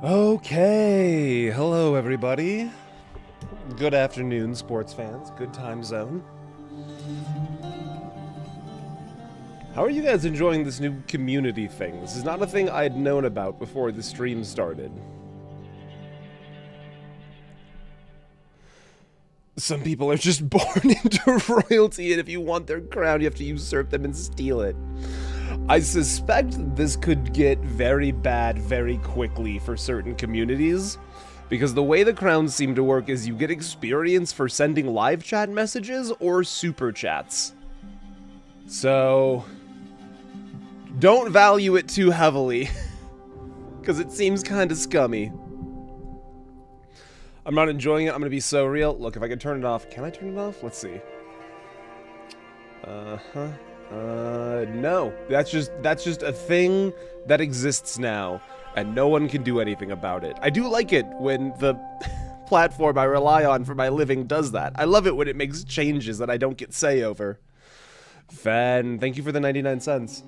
Okay, hello everybody. Good afternoon, sports fans. Good time zone. How are you guys enjoying this new community thing? This is not a thing I'd known about before the stream started. Some people are just born into royalty, and if you want their crown, you have to usurp them and steal it. I suspect this could get very bad very quickly for certain communities, because the way the crowns seem to work is you get experience for sending live chat messages or super chats. So don't value it too heavily, because it seems kind of scummy. I'm not enjoying it. I'm going to be so real. Look, if I can turn it off. Can I turn it off? Let's see. No. That's just a thing that exists now, and no one can do anything about it. I do like it when the platform I rely on for my living does that. I love it when it makes changes that I don't get say over. Fan, thank you for the 99 cents.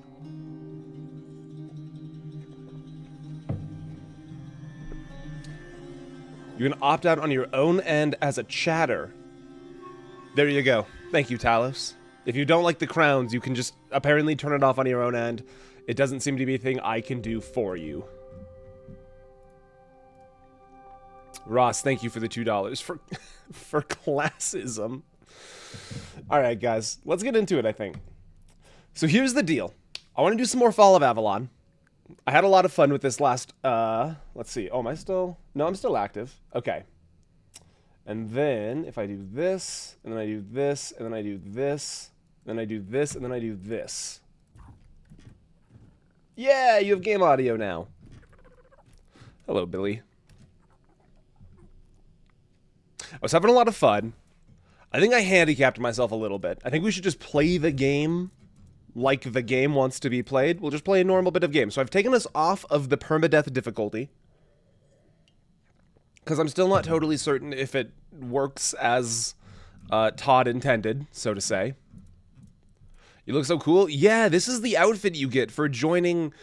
You can opt out on your own end as a chatter. There you go. Thank you, Talos. If you don't like the crowns, you can just apparently turn it off on your own end. It doesn't seem to be a thing I can do for you. Ross, thank you for the $2 for classism. Alright, guys. Let's get into it, I think. So here's the deal. I want to do some more Fall of Avalon. I had a lot of fun with this last, let's see. Oh, am I still? No, I'm still active. Okay. And then, if I do this, and then I do this, and then I do this, then I do this, and then I do this. Yeah, you have game audio now. Hello, Billy. I was having a lot of fun. I think I handicapped myself a little bit. I think we should just play the game like the game wants to be played. We'll just play a normal bit of game. So I've taken us off of the permadeath difficulty, because I'm still not totally certain if it works as Todd intended, so to say. You look so cool. Yeah, this is the outfit you get for joining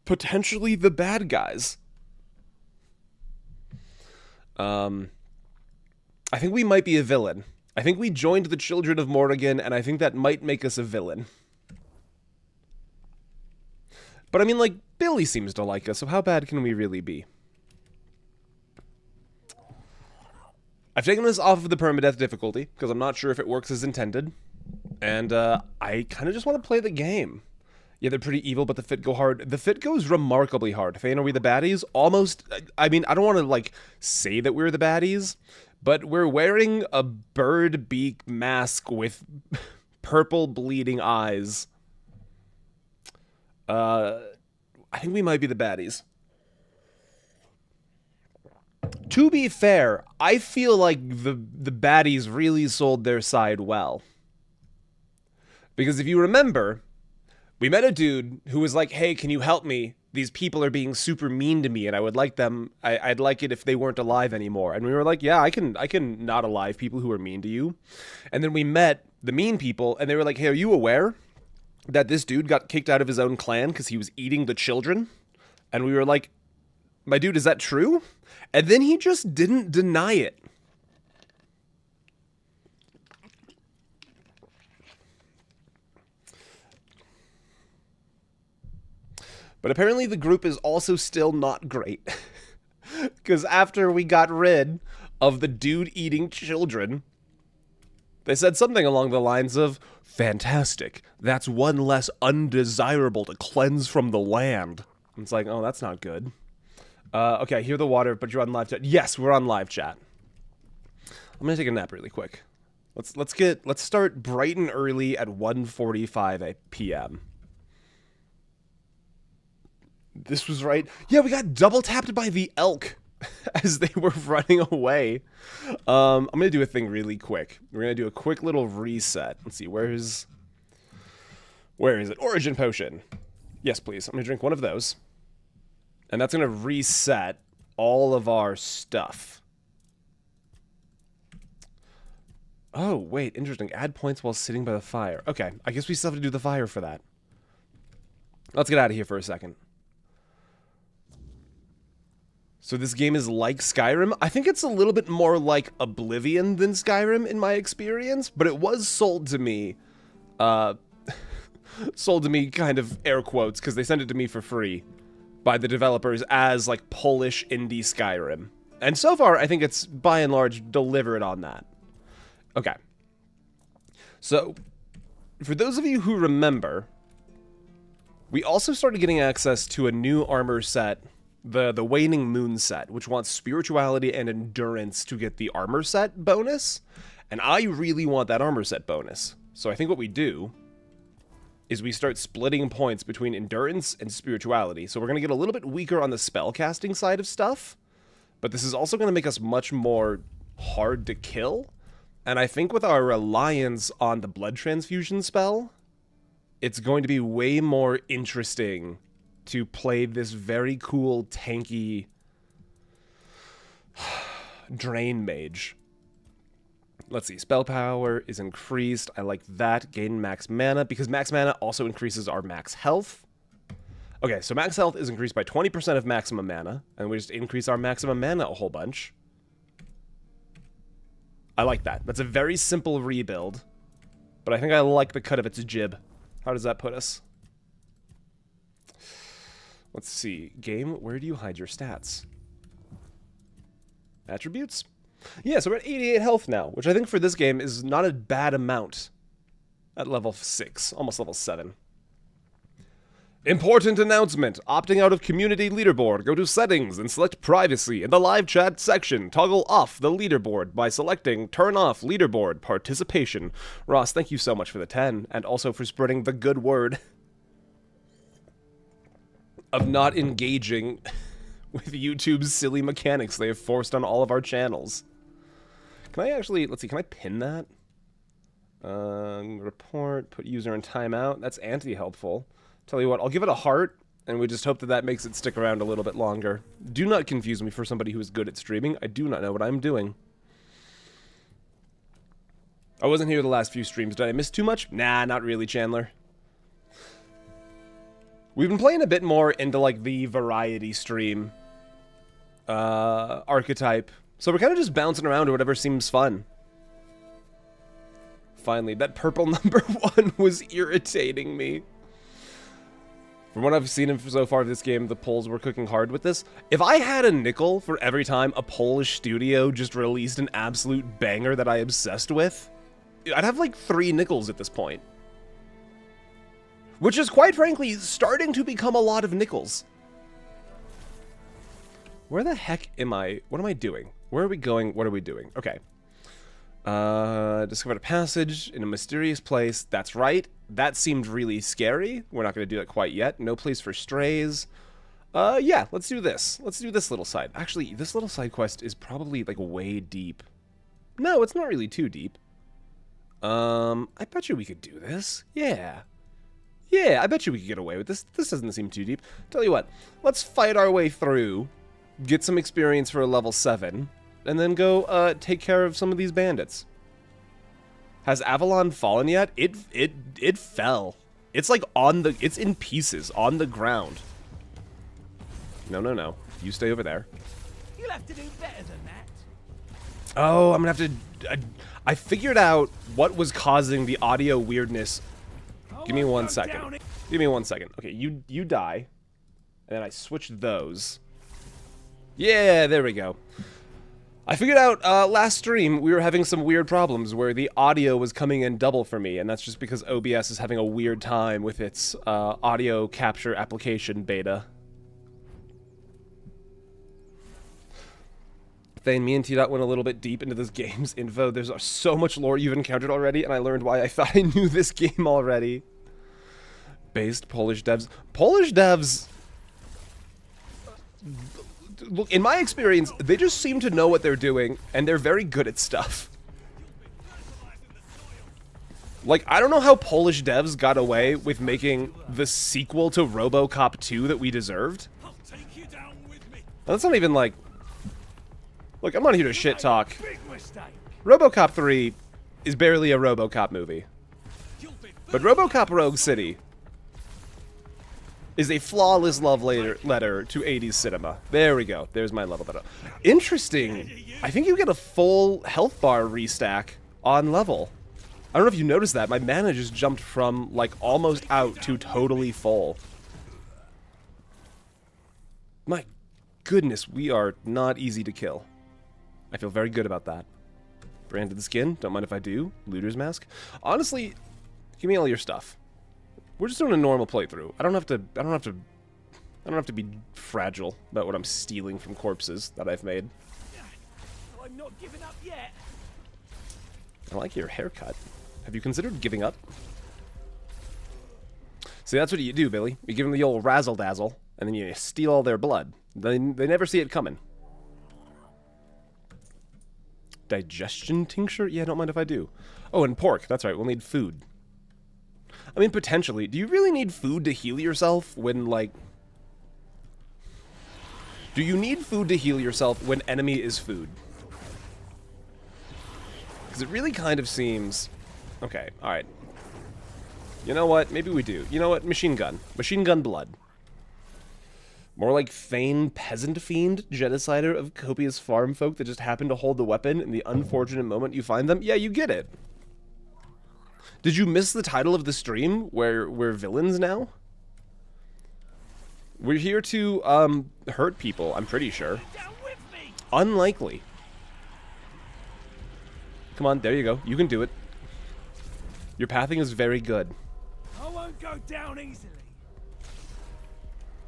potentially the bad guys. I think we might be a villain. I think we joined the Children of Morrigan, and I think that might make us a villain. But I mean, like, Billy seems to like us, so how bad can we really be? I've taken this off of the permadeath difficulty, because I'm not sure if it works as intended. And I kind of just want to play the game. Yeah, they're pretty evil, but the fit go hard. The fit goes remarkably hard. Thane, are we the baddies? Almost. I mean, I don't want to, like, say that we're the baddies, but we're wearing a bird beak mask with purple bleeding eyes. I think we might be the baddies. To be fair, I feel like the baddies really sold their side well. Because if you remember, we met a dude who was like, hey, can you help me? These people are being super mean to me, and I would like them, I'd like it if they weren't alive anymore. And we were like, yeah, I can not alive people who are mean to you. And then we met the mean people, and they were like, hey, are you aware that this dude got kicked out of his own clan because he was eating the children? And we were like, my dude, is that true? And then he just didn't deny it. But apparently the group is also still not great. Because after we got rid of the dude eating children, they said something along the lines of, fantastic, that's one less undesirable to cleanse from the land. It's like, oh, that's not good. Okay, I hear the water, but you're on live chat. Yes, we're on live chat. I'm gonna take a nap really quick. Let's start bright and early at 1:45 p.m. This was right. Yeah, we got double tapped by the elk as they were running away. I'm gonna do a thing really quick. We're gonna do a quick little reset. Let's see, where is it? Origin potion. Yes, please. I'm gonna drink one of those. And that's gonna reset all of our stuff. Oh, wait, interesting. Add points while sitting by the fire. Okay, I guess we still have to do the fire for that. Let's get out of here for a second. So this game is like Skyrim. I think it's a little bit more like Oblivion than Skyrim in my experience, but it was sold to me, sold to me kind of air quotes, because they sent it to me for free by the developers as like Polish indie Skyrim. And so far, I think it's by and large delivered on that. Okay. So, for those of you who remember, we also started getting access to a new armor set, the Waning Moon set, which wants spirituality and endurance to get the armor set bonus, and I really want that armor set bonus. So I think what we do is we start splitting points between endurance and spirituality. So we're going to get a little bit weaker on the spellcasting side of stuff, but this is also going to make us much more hard to kill, and I think with our reliance on the blood transfusion spell, it's going to be way more interesting to play this very cool, tanky Drain Mage. Let's see, spell power is increased. I like that. Gain max mana, because max mana also increases our max health. Okay, so max health is increased by 20% of maximum mana, and we just increase our maximum mana a whole bunch. I like that. That's a very simple rebuild, but I think I like the cut of its jib. How does that put us? Let's see. Game, where do you hide your stats? Attributes? Yeah, so we're at 88 health now, which I think for this game is not a bad amount at level 6, almost level 7. Important announcement. Opting out of community leaderboard. Go to settings and select privacy. In the live chat section, toggle off the leaderboard by selecting turn off leaderboard participation. Ross, thank you so much for the 10, and also for spreading the good word of not engaging with YouTube's silly mechanics they have forced on all of our channels. Can I actually, let's see, can I pin that? Report, put user in timeout. That's anti-helpful. Tell you what, I'll give it a heart, and we just hope that that makes it stick around a little bit longer. Do not confuse me for somebody who is good at streaming. I do not know what I'm doing. I wasn't here the last few streams. Did I miss too much? Nah, not really, Chandler. We've been playing a bit more into, like, the variety stream archetype. So we're kind of just bouncing around to whatever seems fun. Finally, that purple number 1 was irritating me. From what I've seen so far of this game, the Poles were cooking hard with this. If I had a nickel for every time a Polish studio just released an absolute banger that I obsessed with, I'd have like 3 nickels at this point. Which is, quite frankly, starting to become a lot of nickels. Where the heck am I? What am I doing? Where are we going? What are we doing? Okay. Discovered a passage in a mysterious place. That's right. That seemed really scary. We're not going to do that quite yet. No place for strays. Yeah, let's do this. Let's do this little side. Actually, this little side quest is probably, like, way deep. No, it's not really too deep. I bet you we could do this. Yeah. Yeah, I bet you we could get away with this. This doesn't seem too deep. Tell you what, let's fight our way through, get some experience for a level 7, and then go take care of some of these bandits. Has Avalon fallen yet? It fell. It's like it's in pieces on the ground. No. You stay over there. You'll have to do better than that. Oh, I'm gonna have to. I figured out what was causing the audio weirdness. Give me 1 second. Give me 1 second. Okay, you die. And then I switch those. Yeah, there we go. I figured out last stream we were having some weird problems where the audio was coming in double for me, and that's just because OBS is having a weird time with its audio capture application beta. Thane, me and T-Dot went a little bit deep into this game's info. There's so much lore you've encountered already, and I learned why I thought I knew this game already. Based Polish devs. Polish devs... Look, in my experience, they just seem to know what they're doing, and they're very good at stuff. Like, I don't know how Polish devs got away with making the sequel to RoboCop 2 that we deserved. That's not even, like... Look, I'm not here to shit talk. RoboCop 3 is barely a RoboCop movie. But RoboCop Rogue City is a flawless love letter to 80s cinema. There we go. There's my level letter. Interesting. I think you get a full health bar restack on level. I don't know if you noticed that. My mana just jumped from, like, almost out to totally full. My goodness, we are not easy to kill. I feel very good about that. Branded skin, don't mind if I do. Looter's mask. Honestly, give me all your stuff. We're just doing a normal playthrough. I don't have to be fragile about what I'm stealing from corpses that I've made. I'm not giving up yet. I like your haircut. Have you considered giving up? See, that's what you do, Billy. You give them the old razzle-dazzle, and then you steal all their blood. They never see it coming. Digestion tincture? Yeah, don't mind if I do. Oh, and pork. That's right, we'll need food. I mean, potentially. Do you really need food to heal yourself when, like... Do you need food to heal yourself when enemy is food? Because it really kind of seems... Okay, alright. You know what? Maybe we do. You know what? Machine gun. Machine gun blood. More like Thane Peasant Fiend, genocider of copious farm folk that just happen to hold the weapon in the unfortunate moment you find them? Yeah, you get it. Did you miss the title of the stream, where we're villains now? We're here to, hurt people, I'm pretty sure. Unlikely. Come on, there you go. You can do it. Your pathing is very good. I won't go down easily.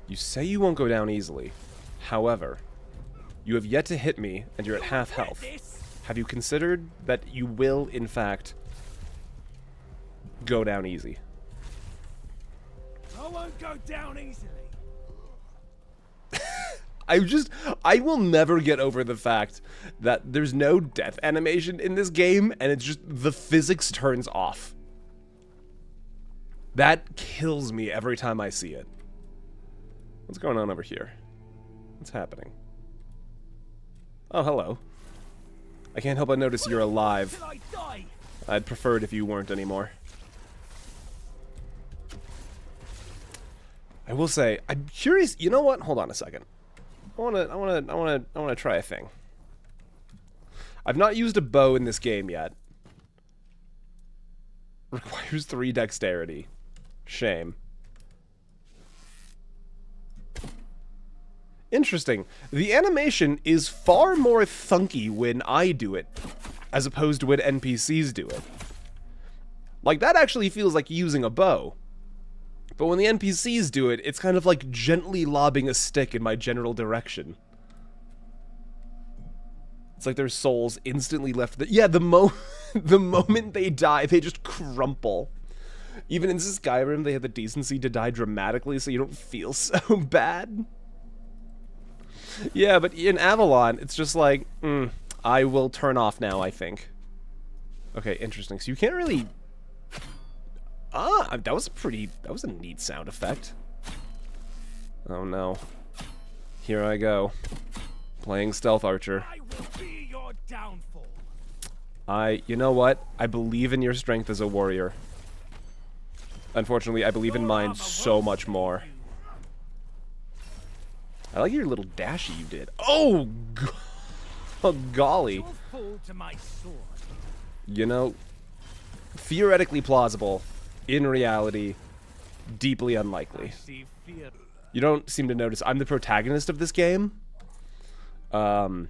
You say you won't go down easily. However, you have yet to hit me, and you're at half health. Have you considered that you will, in fact, go down easy? I won't go down easily. I will never get over the fact that there's no death animation in this game, and it's just, the physics turns off. That kills me every time I see it. What's going on over here? What's happening? Oh, hello. I can't help but notice you're alive. I'd prefer it if you weren't anymore. I will say, I'm curious. You know what? Hold on a second. I wanna try a thing. I've not used a bow in this game yet. Requires 3 dexterity. Shame. Interesting. The animation is far more thunky when I do it, as opposed to when NPCs do it. Like, that actually feels like using a bow. But when the NPCs do it, it's kind of like gently lobbing a stick in my general direction. It's like their souls instantly left the... Yeah, the moment they die, they just crumple. Even in Skyrim, they have the decency to die dramatically so you don't feel so bad. Yeah, but in Avalon, it's just like, I will turn off now, I think. Okay, interesting. So you can't really... Ah, that was a neat sound effect. Oh no. Here I go. Playing Stealth Archer. I will be your downfall. You know what? I believe in your strength as a warrior. Unfortunately, I believe in mine so much more. I like your little dashy you did. Oh, golly. You know, theoretically plausible. In reality, deeply unlikely. You don't seem to notice I'm the protagonist of this game. And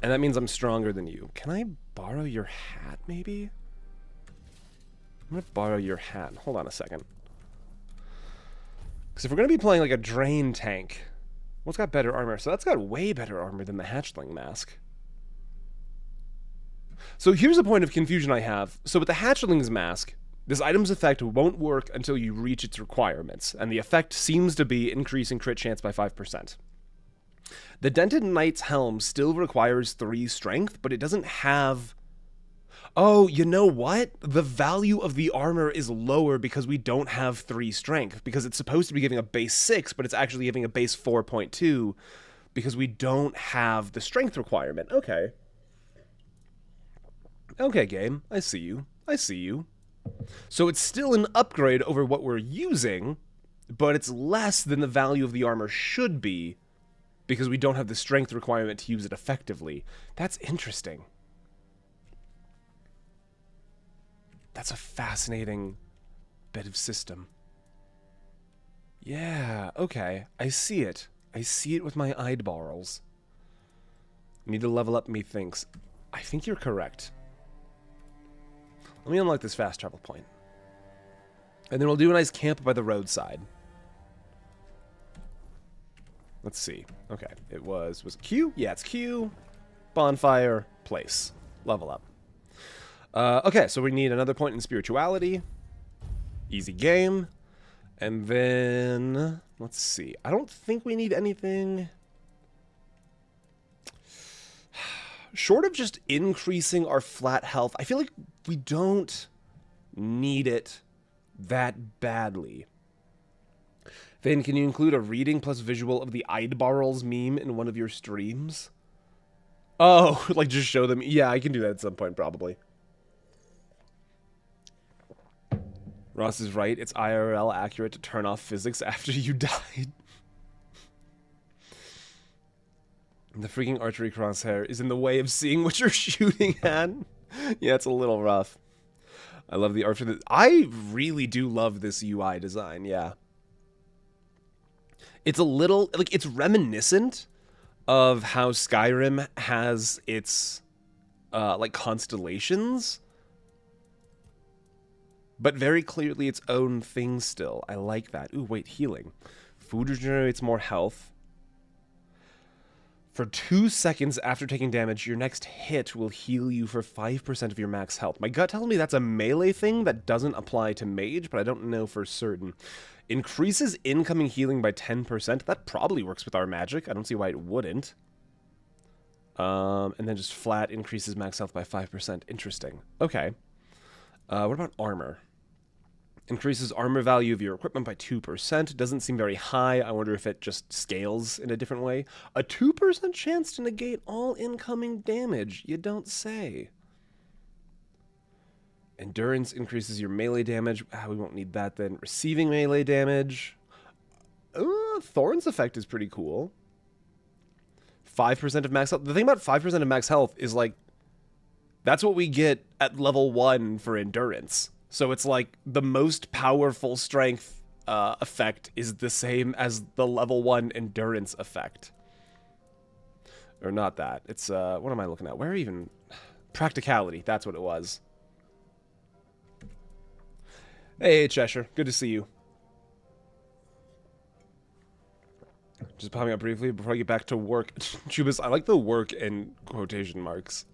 that means I'm stronger than you. Can I borrow your hat, maybe? I'm gonna borrow your hat. Hold on a second. Because if we're gonna be playing like a drain tank, what's got better armor? So that's got way better armor than the hatchling mask. So here's a point of confusion I have. So with the hatchling's mask, this item's effect won't work until you reach its requirements, and the effect seems to be increasing crit chance by 5%. The Dented Knight's helm still requires 3 strength, but it doesn't have... Oh, you know what? The value of the armor is lower because we don't have 3 strength, because it's supposed to be giving a base 6, but it's actually giving a base 4.2, because we don't have the strength requirement. Okay. Okay, game. I see you. I see you. So it's still an upgrade over what we're using, but it's less than the value of the armor should be because we don't have the strength requirement to use it effectively. That's interesting. That's a fascinating bit of system. Yeah, okay. I see it. I see it with my eyeballs. Need to level up, methinks. I think you're correct. Let me unlock this fast travel point. And then we'll do a nice camp by the roadside. Let's see. Okay, was it Q? Yeah, it's Q. Bonfire, place. Level up. Okay, so we need another point in spirituality. Easy game. And then, let's see. I don't think we need anything short of just increasing our flat health. I feel like we don't need it that badly. Then, can you include a reading plus visual of the Eidbarrels meme in one of your streams? Oh, like just show them. Yeah, I can do that at some point, probably. Ross is right. It's IRL accurate to turn off physics after you died. The freaking archery crosshair is in the way of seeing what you're shooting at. Yeah, it's a little rough. I love the art for this. I really do love this UI design, yeah. It's a little, like, it's reminiscent of how Skyrim has its, like, constellations. But very clearly its own thing still. I like that. Ooh, wait, healing. Food regenerates more health. For 2 seconds after taking damage, your next hit will heal you for 5% of your max health. My gut tells me that's a melee thing that doesn't apply to mage, but I don't know for certain. Increases incoming healing by 10%. That probably works with our magic. I don't see why it wouldn't. And then just flat increases max health by 5%. Interesting. Okay. What about armor? Increases armor value of your equipment by 2%. Doesn't seem very high. I wonder if it just scales in a different way. A 2% chance to negate all incoming damage. You don't say. Endurance increases your melee damage. We won't need that then. Receiving melee damage. Thorn's effect is pretty cool. 5% of max health. The thing about 5% of max health is like, that's what we get at level 1 for endurance. So it's like the most powerful strength effect is the same as the level 1 endurance effect. Or not that. It's, what am I looking at? Where even? Practicality. That's what it was. Hey, Cheshire. Good to see you. Just popping up briefly before I get back to work. Chubis, I like the work in quotation marks.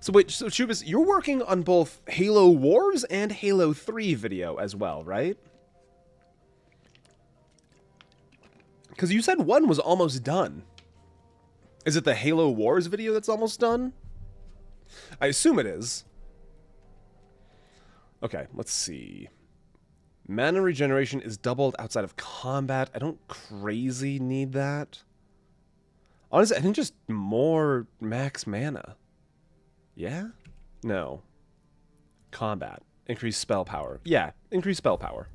So wait, so Chubis, you're working on both Halo Wars and Halo 3 video as well, right? Because you said one was almost done. Is it the Halo Wars video that's almost done? I assume it is. Okay, let's see. Mana regeneration is doubled outside of combat. I don't crazy need that. Honestly, I think just more max mana. Yeah? No. Combat. Increased spell power. Yeah, increased spell power.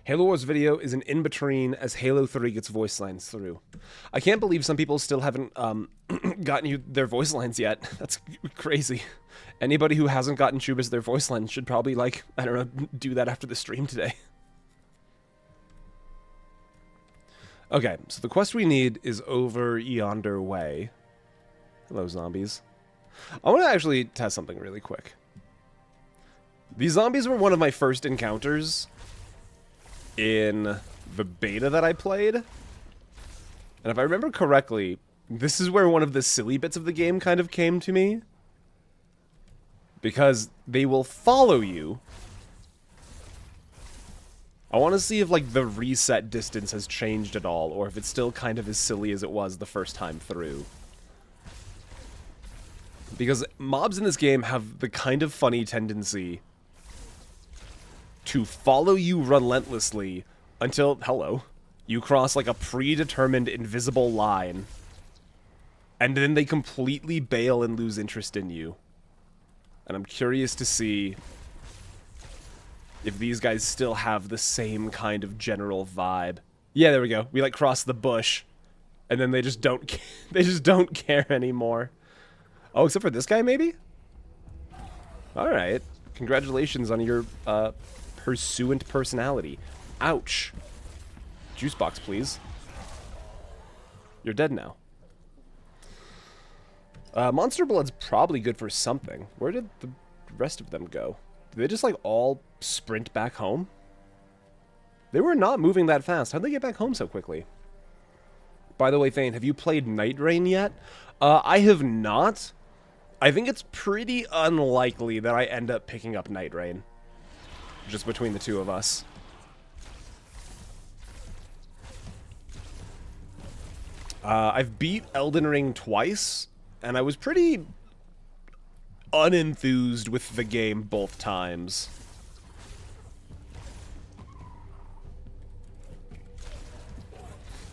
Halo Wars video is an in-between as Halo 3 gets voice lines through. I can't believe some people still haven't gotten you their voice lines yet. That's crazy. Anybody who hasn't gotten Chubis their voice lines should probably, like, I don't know, do that after the stream today. Okay, so the quest we need is over yonder way. Hello, zombies. I want to actually test something really quick. These zombies were one of my first encounters in the beta that I played. And if I remember correctly, this is where one of the silly bits of the game kind of came to me. Because they will follow you. I want to see if, like, the reset distance has changed at all, or if it's still kind of as silly as it was the first time through. Because mobs in this game have the kind of funny tendency to follow you relentlessly until, hello, you cross, like, a predetermined invisible line. And then they completely bail and lose interest in you. And I'm curious to see if these guys still have the same kind of general vibe. Yeah, there we go. We like cross the bush, and then they just don't they just don't care anymore. Oh, except for this guy, maybe? All right. Congratulations on your pursuant personality. Ouch. Juice box, please. You're dead now. Monster Blood's probably good for something. Where did the rest of them go? Did they just, like, all sprint back home? They were not moving that fast. How'd they get back home so quickly? By the way, Thane, have you played Night Rain yet? I have not. I think it's pretty unlikely that I end up picking up Night Rain. Just between the two of us. I've beat Elden Ring twice, and I was pretty unenthused with the game both times.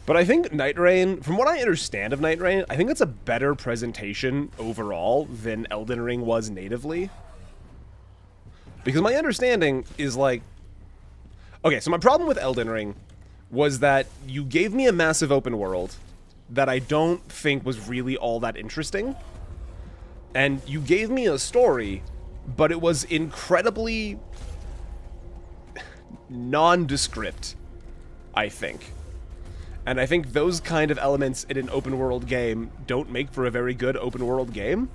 But I think Night Rain, from what I understand of Night Rain, I think it's a better presentation overall than Elden Ring was natively. Because my understanding is like... Okay, so my problem with Elden Ring was that you gave me a massive open world that I don't think was really all that interesting. And you gave me a story, but it was incredibly nondescript, I think. And I think those kind of elements in an open world game don't make for a very good open world game.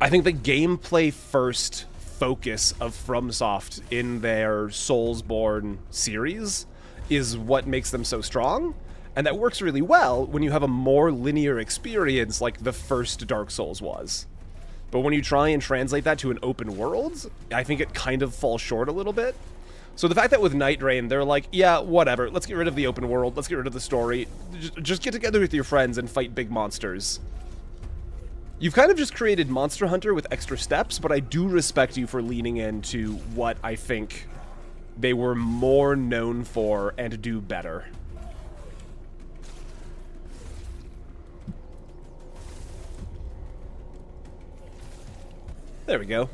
I think the gameplay first focus of FromSoft in their Soulsborne series is what makes them so strong. And that works really well when you have a more linear experience like the first Dark Souls was. But when you try and translate that to an open world, I think it kind of falls short a little bit. So the fact that with Night Rain, they're like, yeah, whatever, let's get rid of the open world, let's get rid of the story, just get together with your friends and fight big monsters. You've kind of just created Monster Hunter with extra steps, but I do respect you for leaning into what I think they were more known for and do better. There we go.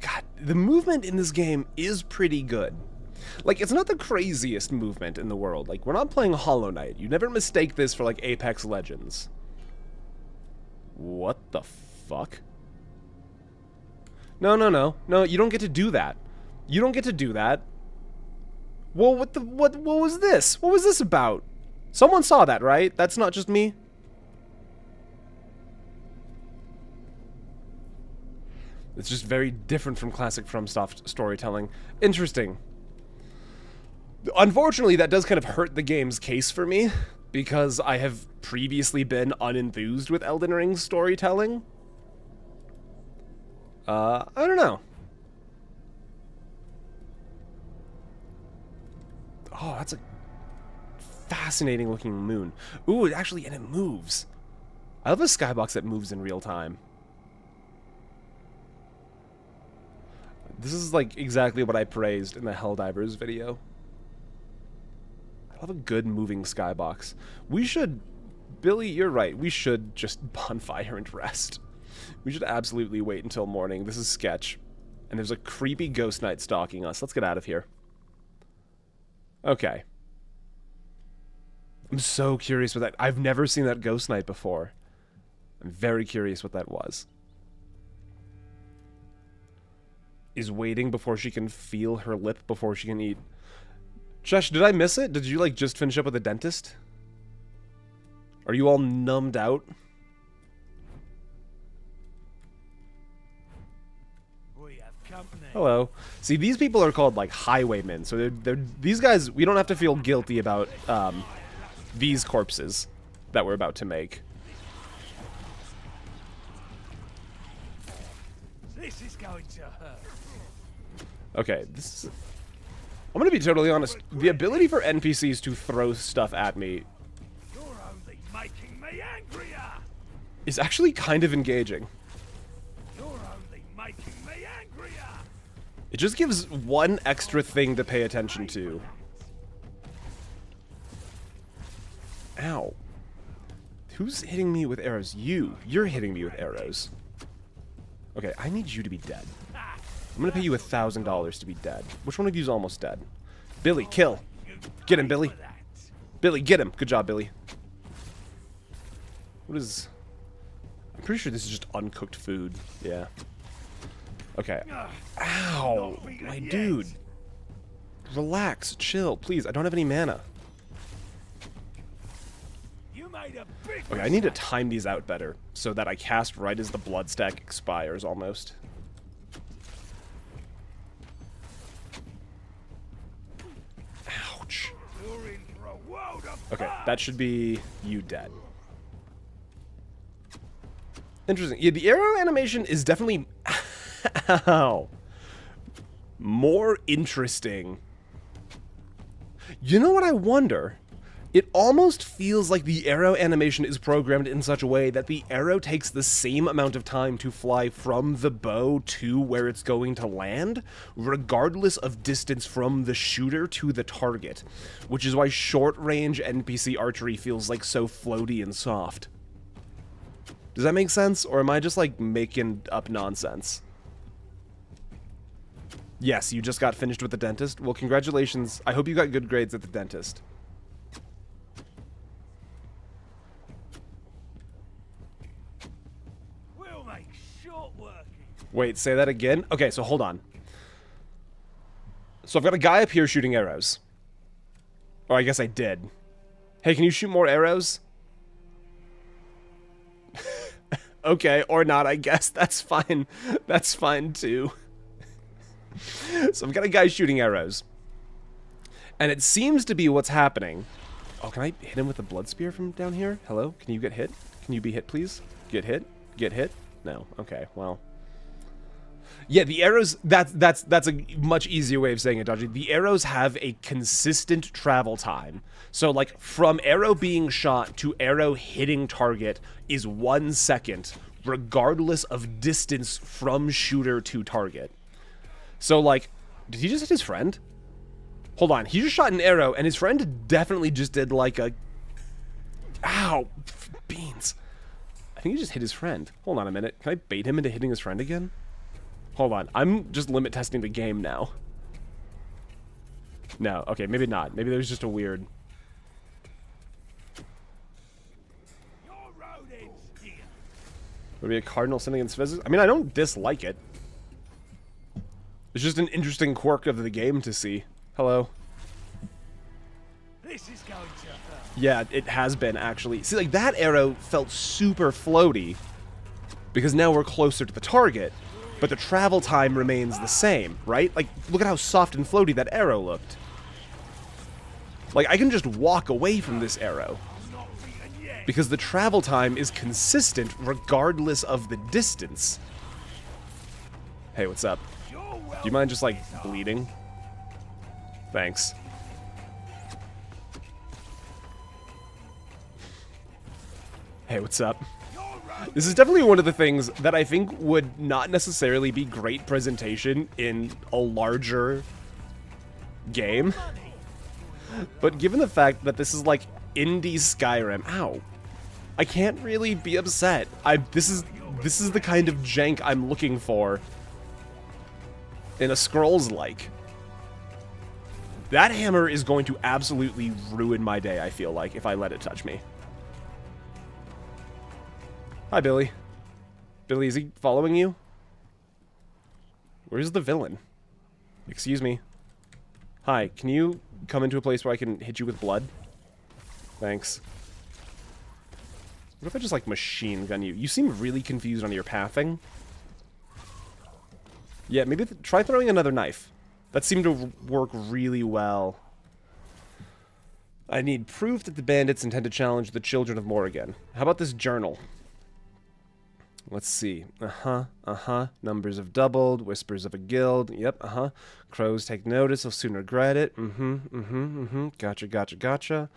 God, the movement in this game is pretty good. Like, it's not the craziest movement in the world. Like, we're not playing Hollow Knight. You never mistake this for, like, Apex Legends. What the fuck? No, no, no. No, you don't get to do that. You don't get to do that. Well, what was this? What was this about? Someone saw that, right? That's not just me? It's just very different from classic FromSoft storytelling. Interesting. Unfortunately, that does kind of hurt the game's case for me, because I have previously been unenthused with Elden Ring's storytelling. I don't know. Oh, that's a fascinating looking moon. Ooh, and it moves. I love a skybox that moves in real time. This is, like, exactly what I praised in the Helldivers video. I love a good moving skybox. We should... Billy, you're right. We should just bonfire and rest. We should absolutely wait until morning. This is sketch. And there's a creepy ghost knight stalking us. Let's get out of here. Okay. I'm so curious what that... I've never seen that ghost knight before. I'm very curious what that was. Is waiting before she can feel her lip before she can eat. Shesh, did I miss it? Did you, like, just finish up with the dentist? Are you all numbed out? We have company. Hello. See, these people are called, like, highwaymen. So they're these guys, we don't have to feel guilty about these corpses that we're about to make. This is going to hurt. Okay, this is... I'm gonna be totally honest. The ability for NPCs to throw stuff at me You're only making me angrier. is actually kind of engaging. You're only making me angrier. It just gives one extra thing to pay attention to. Ow. Who's hitting me with arrows? You. You're hitting me with arrows. Okay, I need you to be dead. I'm gonna pay you $1,000 to be dead. Which one of you's almost dead? Billy, kill. Get him, Billy. Billy, get him. Good job, Billy. What is... I'm pretty sure this is just uncooked food. Yeah. Okay. Ow! My dude. Relax. Chill. Please. I don't have any mana. Okay, I need to time these out better so that I cast right as the blood stack expires almost. Ouch. Okay, that should be you dead. Interesting. Yeah, the arrow animation is definitely ow, more interesting. You know what I wonder? It almost feels like the arrow animation is programmed in such a way that the arrow takes the same amount of time to fly from the bow to where it's going to land, regardless of distance from the shooter to the target, which is why short-range NPC archery feels like so floaty and soft. Does that make sense, or am I just, like, making up nonsense? Yes, you just got finished with the dentist? Well, congratulations. I hope you got good grades at the dentist. Wait, say that again? Okay, so hold on. So I've got a guy up here shooting arrows. Or I guess I did. Hey, can you shoot more arrows? Okay, or not, I guess. That's fine. That's fine, too. So I've got a guy shooting arrows. And it seems to be what's happening. Oh, can I hit him with a blood spear from down here? Hello? Can you get hit? Can you be hit, please? Get hit? Get hit? No. Okay, well... Yeah, the arrows, that's a much easier way of saying it, Dodgy. The arrows have a consistent travel time. So, like, from arrow being shot to arrow hitting target is 1 second, regardless of distance from shooter to target. So, like, did he just hit his friend? Hold on, he just shot an arrow, and his friend definitely just did, like, a... Ow! Beans. I think he just hit his friend. Hold on a minute. Can I bait him into hitting his friend again? Hold on, I'm just limit testing the game now. No, okay, maybe not. Maybe there's just a weird... Would it be a cardinal sin against physics? I mean, I don't dislike it. It's just an interesting quirk of the game to see. Hello. This is going to hurt. Yeah, it has been, actually. See, like, that arrow felt super floaty because now we're closer to the target. But the travel time remains the same, right? Like, look at how soft and floaty that arrow looked. Like, I can just walk away from this arrow. Because the travel time is consistent regardless of the distance. Hey, what's up? Do you mind just, like, bleeding? Thanks. Hey, what's up? This is definitely one of the things that I think would not necessarily be great presentation in a larger game. But given the fact that this is like indie Skyrim, ow, I can't really be upset. This is the kind of jank I'm looking for in a Scrolls-like. That hammer is going to absolutely ruin my day, I feel like, if I let it touch me. Hi, Billy. Billy, is he following you? Where's the villain? Excuse me. Hi, can you come into a place where I can hit you with blood? Thanks. What if I just, like, machine gun you? You seem really confused on your pathing. Yeah, maybe try throwing another knife. That seemed to work really well. I need proof that the bandits intend to challenge the children of Morrigan. How about this journal? Let's see. Numbers have doubled. Whispers of a guild. Yep, Crows take notice. I'll soon regret it. Gotcha.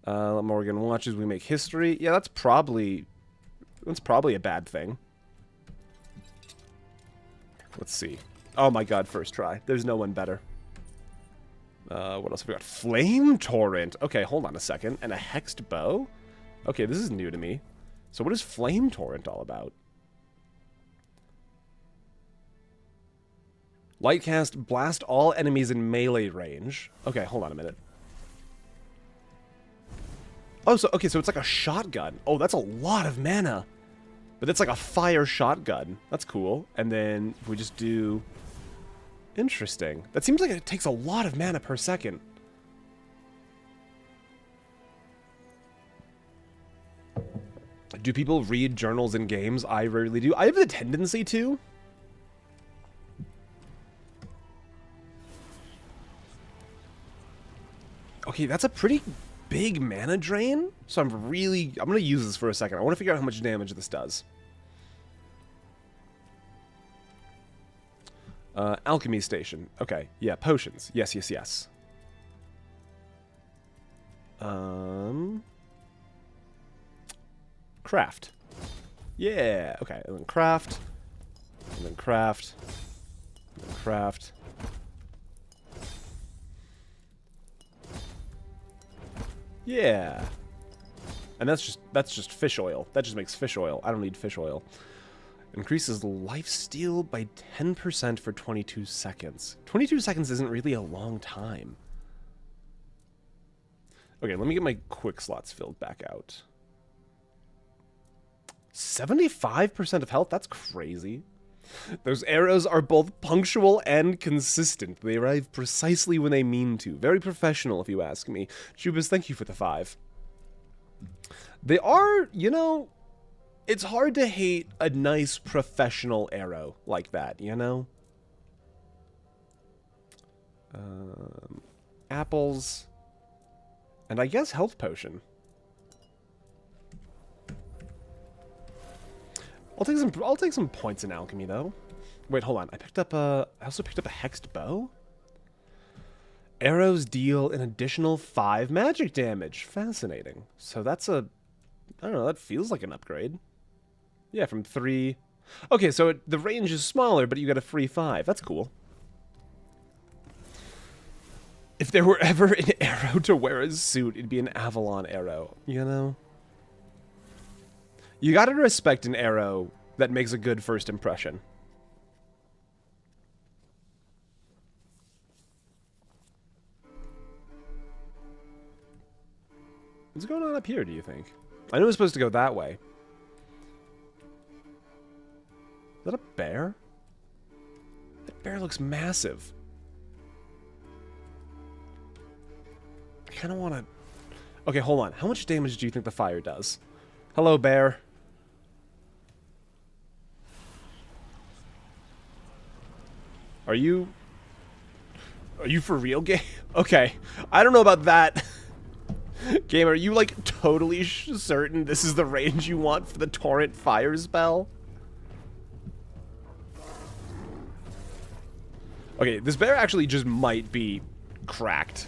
Morgan watches. We make history. Yeah, that's probably a bad thing. Let's see. Oh my god, first try. There's no one better. What else have we got? Flame Torrent. Okay, hold on a second. And a hexed bow? Okay, this is new to me. So what is Flame Torrent all about? Light cast, blast all enemies in melee range. Okay, hold on a minute. Oh, so okay, so it's like a shotgun. Oh, that's a lot of mana. But it's like a fire shotgun. That's cool. And then if we just do... Interesting. That seems like it takes a lot of mana per second. Do people read journals in games? I rarely do. I have the tendency to. Okay, that's a pretty big mana drain. So I'm going to use this for a second. I want to figure out how much damage this does. Alchemy station. Okay, yeah, potions. Yes, yes, yes. Craft. Yeah, okay, and then craft. And then craft. And then craft. Yeah. And that's just fish oil. That just makes fish oil. I don't need fish oil. Increases lifesteal by 10% for 22 seconds. 22 seconds isn't really a long time. Okay, let me get my quick slots filled back out. 75% of health? That's crazy. Those arrows are both punctual and consistent. They arrive precisely when they mean to. Very professional, if you ask me. Chubas, thank you for the 5. They are, you know... It's hard to hate a nice professional arrow like that, you know? Apples. And I guess health potion. I'll take some points in alchemy though. Wait, hold on. I also picked up a hexed bow. Arrows deal an additional 5 magic damage. Fascinating. So that's I don't know, that feels like an upgrade. Yeah, from 3... Okay, so the range is smaller, but you get a free 5. That's cool. If there were ever an arrow to wear as suit, it'd be an Avalon arrow, you know? You gotta respect an arrow that makes a good first impression. What's going on up here, do you think? I know it's supposed to go that way. Is that a bear? That bear looks massive. I kind of want to... Okay, hold on. How much damage do you think the fire does? Hello, bear. Are you for real, game? Okay. I don't know about that. Game, are you, like, totally certain this is the range you want for the torrent fire spell? Okay, this bear actually just might be cracked.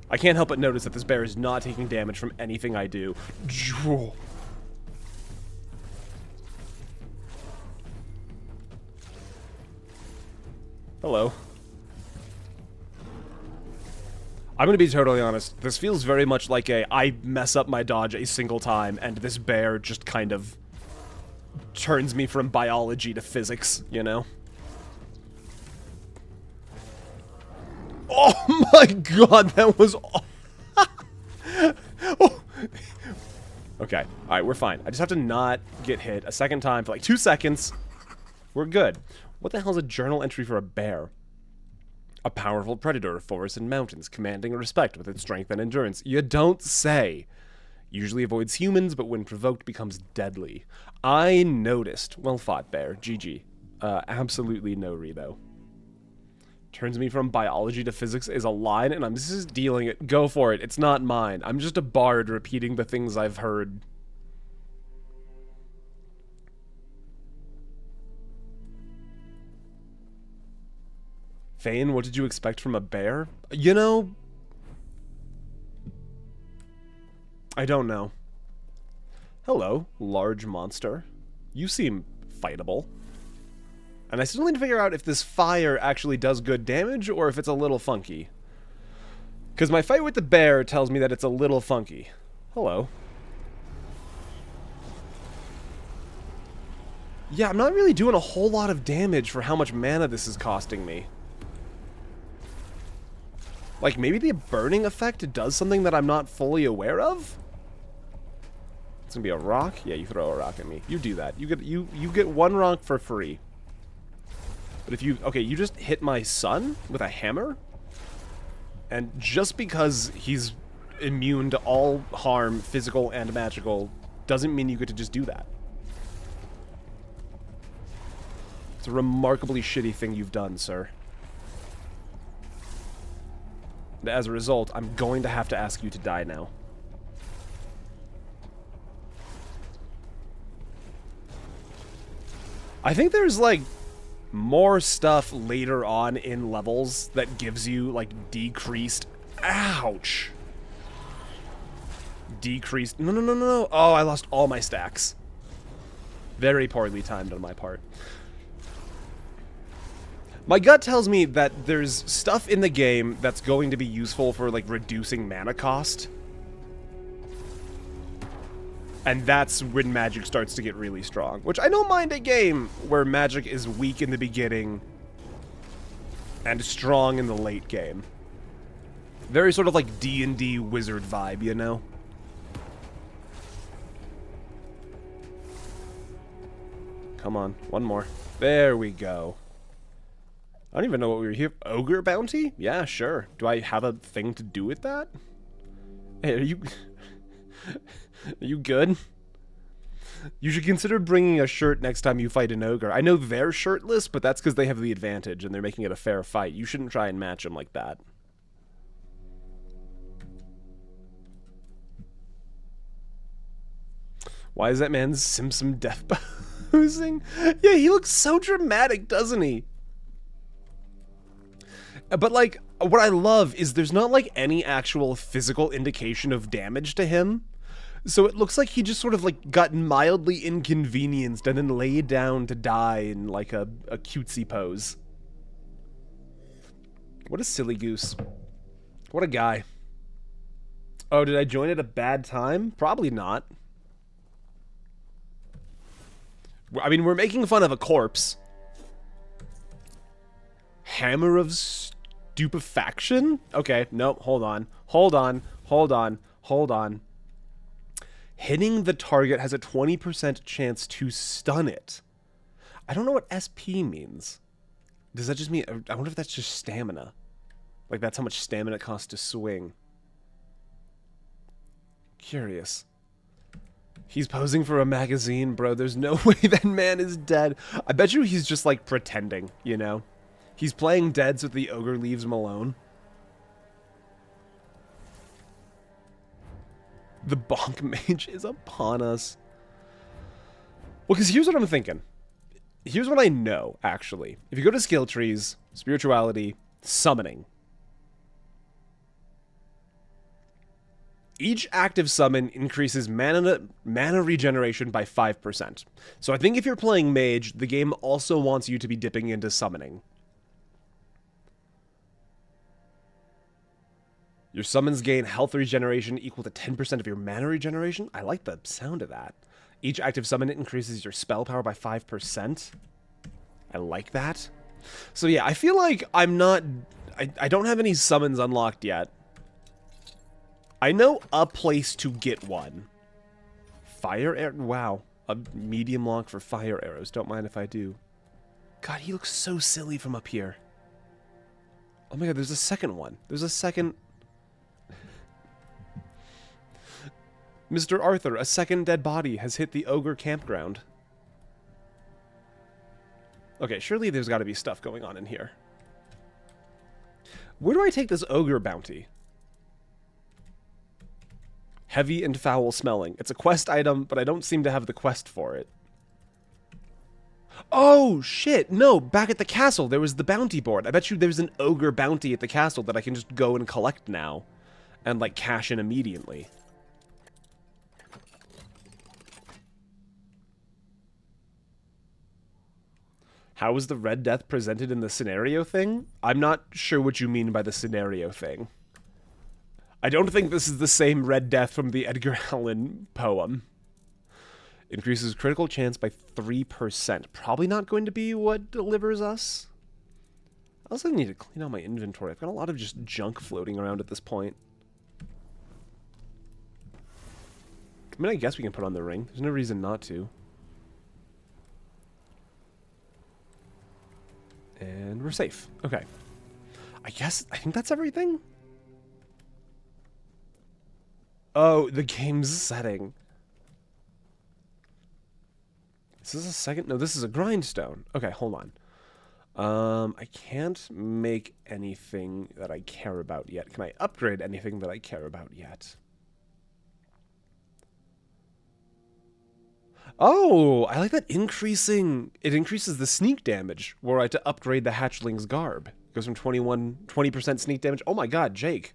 I can't help but notice that this bear is not taking damage from anything I do. Hello. I'm gonna be totally honest. This feels very much like I mess up my dodge a single time, and this bear just kind of turns me from biology to physics, you know? Oh my god, that was... Oh. Okay, alright, we're fine. I just have to not get hit a second time for like 2 seconds. We're good. What the hell is a journal entry for a bear? A powerful predator of forests and mountains, commanding respect with its strength and endurance. You don't say. Usually avoids humans, but when provoked becomes deadly. I noticed. Well fought, bear. GG. Absolutely no redo. Turns me from biology to physics is a line, and I'm just dealing it. Go for it. It's not mine. I'm just a bard repeating the things I've heard. Fane, what did you expect from a bear? You know... I don't know. Hello, large monster. You seem fightable. And I still need to figure out if this fire actually does good damage, or if it's a little funky. Because my fight with the bear tells me that it's a little funky. Hello. Yeah, I'm not really doing a whole lot of damage for how much mana this is costing me. Like, maybe the burning effect does something that I'm not fully aware of? It's gonna be a rock? Yeah, you throw a rock at me. You do that. You get one rock for free. But if you... Okay, you just hit my son with a hammer? And just because he's immune to all harm, physical and magical, doesn't mean you get to just do that. It's a remarkably shitty thing you've done, sir. As a result, I'm going to have to ask you to die now. I think there's, like, more stuff later on in levels that gives you, like, decreased... Ouch! Decreased... No. Oh, I lost all my stacks. Very poorly timed on my part. My gut tells me that there's stuff in the game that's going to be useful for, like, reducing mana cost. And that's when magic starts to get really strong. Which I don't mind a game where magic is weak in the beginning and strong in the late game. Very sort of like D&D wizard vibe, you know? Come on, one more. There we go. I don't even know what we were here. Ogre Bounty? Yeah, sure. Do I have a thing to do with that? Hey, are you... Are you good? You should consider bringing a shirt next time you fight an ogre. I know they're shirtless, but that's because they have the advantage and they're making it a fair fight. You shouldn't try and match them like that. Why is that man Simpson death posing? Yeah, he looks so dramatic, doesn't he? But, like, what I love is there's not, like, any actual physical indication of damage to him. So it looks like he just sort of, like, got mildly inconvenienced and then laid down to die in, like, a cutesy pose. What a silly goose. What a guy. Oh, did I join at a bad time? Probably not. I mean, we're making fun of a corpse. Hammer of Stupefaction? Okay, nope, hold on. Hitting the target has a 20% chance to stun it. I don't know what SP means. Does that just mean... I wonder if that's just stamina. Like, that's how much stamina it costs to swing. Curious. He's posing for a magazine, bro. There's no way that man is dead. I bet you he's just, like, pretending, you know? He's playing dead so the ogre leaves him alone. The bonk mage is upon us. Well, because here's what I'm thinking. Here's what I know, actually. If you go to skill trees, spirituality, summoning. Each active summon increases mana regeneration by 5%. So I think if you're playing mage, the game also wants you to be dipping into summoning. Your summons gain health regeneration equal to 10% of your mana regeneration. I like the sound of that. Each active summon increases your spell power by 5%. I like that. So yeah, I feel like I'm not... I don't have any summons unlocked yet. I know a place to get one. Fire arrow? Wow. A medium lock for fire arrows. Don't mind if I do. God, he looks so silly from up here. Oh my god, there's a second one. There's a second... Mr. Arthur, a second dead body has hit the ogre campground. Okay, surely there's got to be stuff going on in here. Where do I take this ogre bounty? Heavy and foul smelling. It's a quest item, but I don't seem to have the quest for it. Oh, shit. No, back at the castle, there was the bounty board. I bet you there's an ogre bounty at the castle that I can just go and collect now. And, like, cash in immediately. How was the Red Death presented in the scenario thing? I'm not sure what you mean by the scenario thing. I don't think this is the same Red Death from the Edgar Allan poem. Increases critical chance by 3%. Probably not going to be what delivers us. I also need to clean out my inventory. I've got a lot of just junk floating around at this point. I mean, I guess we can put on the ring. There's no reason not to. And we're safe. Okay. I think that's everything. Oh, the game's setting. Is this a second? No, this is a grindstone. Okay, hold on. I can't make anything that I care about yet. Can I upgrade anything that I care about yet? Oh, I like that increasing. It increases the sneak damage were I to upgrade the hatchling's garb. It goes from 20% sneak damage. Oh my god, Jake.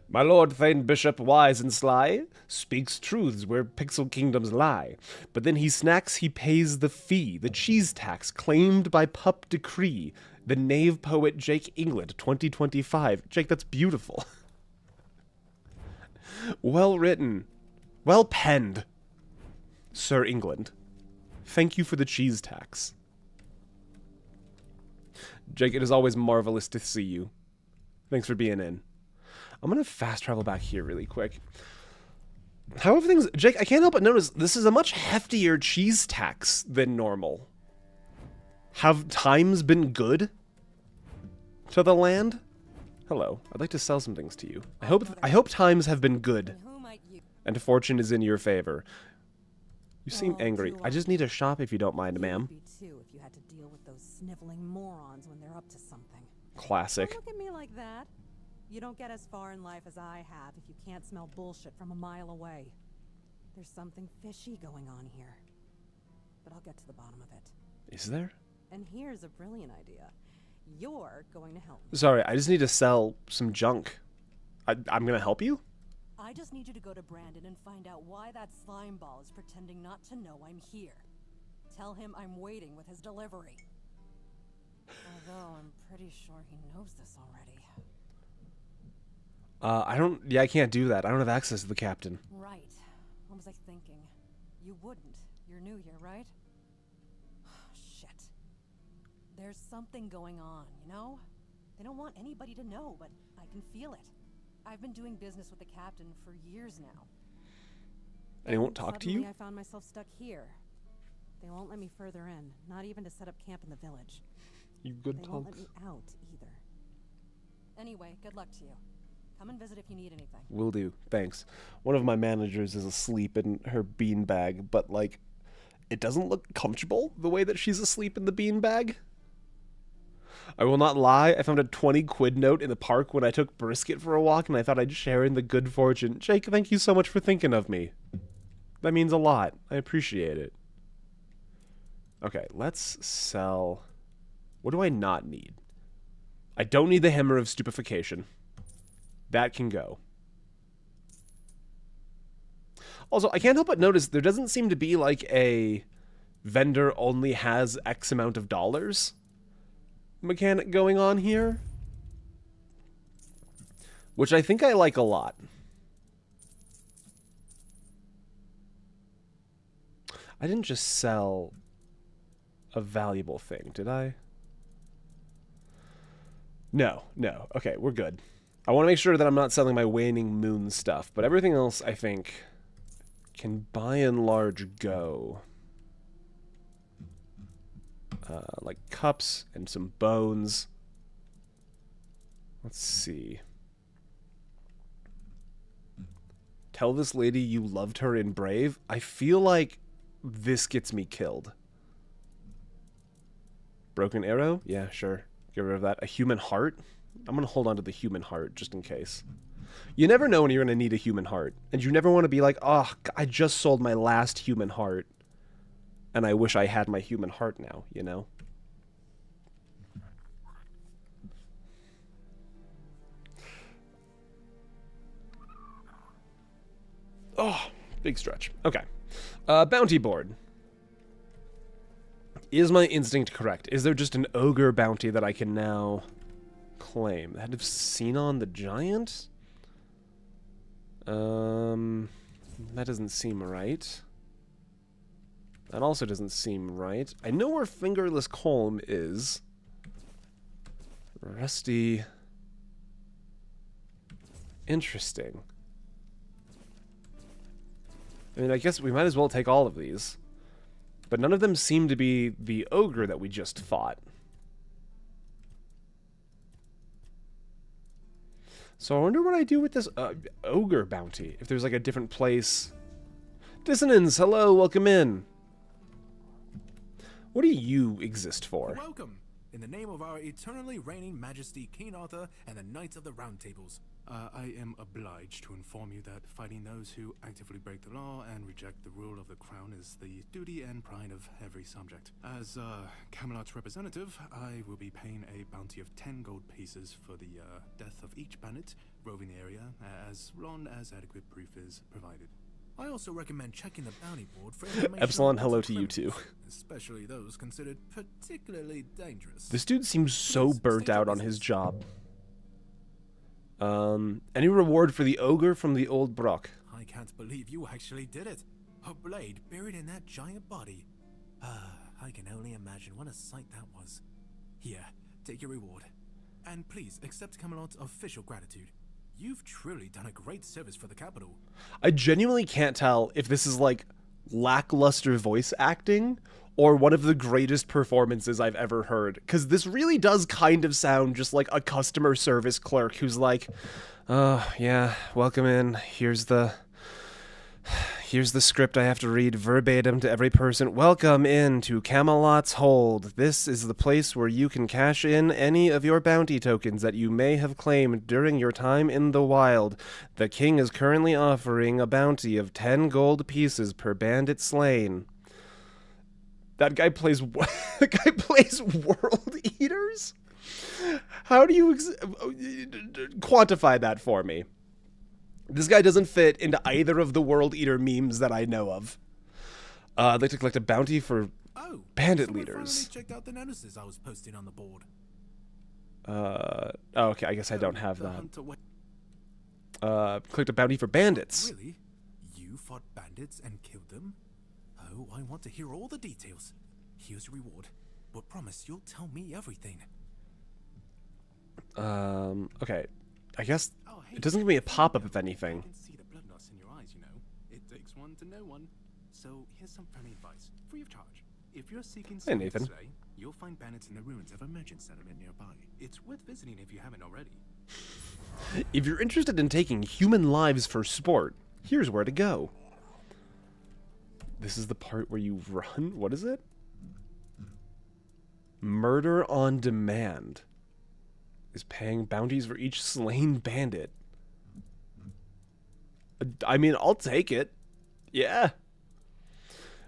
My lord Thane Bishop, wise and sly, speaks truths where pixel kingdoms lie. But then he snacks, he pays the fee, the cheese tax claimed by pup decree. The knave poet Jake England, 2025. Jake, that's beautiful. Well written. Well penned. Sir England. Thank you for the cheese tax. Jake, it is always marvelous to see you. Thanks for being in. I'm going to fast travel back here really quick. How have things... Jake, I can't help but notice this is a much heftier cheese tax than normal. Have times been good to the land? Hello. I'd like to sell some things to you. I hope times have been good. And fortune is in your favor. You seem angry. I just need a shop if you don't mind, ma'am. If you had to deal with those sniveling morons when they're up to something. Classic. Don't look at me like that. You don't get as far in life as I have if you can't smell bullshit from a mile away. There's something fishy going on here. But I'll get to the bottom of it. Is there? And here's a brilliant idea. You're going to help me. Sorry, I just need to sell some junk. I'm going to help you? I just need you to go to Brandon and find out why that slime ball is pretending not to know I'm here. Tell him I'm waiting with his delivery. Although I'm pretty sure he knows this already. I can't do that. I don't have access to the captain. Right. What was I thinking? You wouldn't. You're new here, right? Shit. There's something going on, you know? They don't want anybody to know, but I can feel it. I've been doing business with the captain for years now. And he won't talk to you? I found myself stuck here. They won't let me further in, not even to set up camp in the village. You good They won't let me out either. Anyway, good luck to you. Come and visit if you need anything. Will do. Thanks. One of my managers is asleep in her beanbag, but, like, it doesn't look comfortable the way that she's asleep in the beanbag. I will not lie, I found a 20 quid note in the park when I took Brisket for a walk, and I thought I'd share in the good fortune. Jake, thank you so much for thinking of me. That means a lot. I appreciate it. Okay, let's sell... What do I not need? I don't need the Hammer of Stupefaction. That can go. Also, I can't help but notice there doesn't seem to be like a vendor only has X amount of dollars mechanic going on here, which I think I like a lot. I didn't just sell a valuable thing, did I? No. Okay, we're good. I want to make sure that I'm not selling my Waning Moon stuff, but everything else, I think, can by and large go. Like cups and some bones. Let's see. Tell this lady you loved her in Brave. I feel like this gets me killed. Broken arrow? Yeah, sure. Get rid of that. A human heart? I'm going to hold on to the human heart just in case. You never know when you're going to need a human heart. And you never want to be like, oh, I just sold my last human heart. And I wish I had my human heart now, you know? Oh, big stretch. Okay. Bounty board. Is my instinct correct? Is there just an ogre bounty that I can now claim? Head of Sinon the Giant? That doesn't seem right. That also doesn't seem right. I know where Fingerless Colm is. Rusty. Interesting. I mean, I guess we might as well take all of these. But none of them seem to be the ogre that we just fought. So I wonder what I do with this Ogre Bounty. If there's like a different place. Dissonance, hello, welcome in. What do you exist for? Welcome, in the name of our eternally reigning majesty, King Arthur, and the Knights of the Round Tables. I am obliged to inform you that fighting those who actively break the law and reject the rule of the crown is the duty and pride of every subject. As Camelot's representative, I will be paying a bounty of 10 gold pieces for the death of each bandit roving the area, as long as adequate proof is provided. I also recommend checking the bounty board for information. Epsilon, hello to you too. Especially those considered particularly dangerous. This dude seems so burnt out on his job. Any reward for the ogre from the old Brock? I can't believe you actually did it. A blade buried in that giant body. I can only imagine what a sight that was. Here, take your reward. And please accept Camelot's official gratitude. You've truly done a great service for the capital. I genuinely can't tell if this is like lackluster voice acting or one of the greatest performances I've ever heard. Because this really does kind of sound just like a customer service clerk who's like, yeah, welcome in. Here's the script I have to read verbatim to every person. Welcome in to Camelot's Hold. This is the place where you can cash in any of your bounty tokens that you may have claimed during your time in the wild. The king is currently offering a bounty of 10 gold pieces per bandit slain. That guy plays World Eaters? How do you quantify that for me? This guy doesn't fit into either of the World Eater memes that I know of. I'd like to collect a bounty for bandit leaders. Finally checked out the notices I was posting on the board. Okay, I guess I don't have that. Collect a bounty for bandits. Really? You fought bandits and killed them? Oh, I want to hear all the details. Here's your reward, but promise you'll tell me everything. Okay. I guess it doesn't give me a pop-up if anything. I can see the bloodlust in your eyes, you know. It takes one to know one. So here's some friendly advice, free of charge. If you're seeking Hey, Nathan. slay, you'll find bandits in the ruins of a merchant settlement nearby. It's worth visiting if you haven't already. If you're interested in taking human lives for sport, here's where to go. This is the part where you run? What is it? Murder on demand. Is paying bounties for each slain bandit. I mean, I'll take it. Yeah.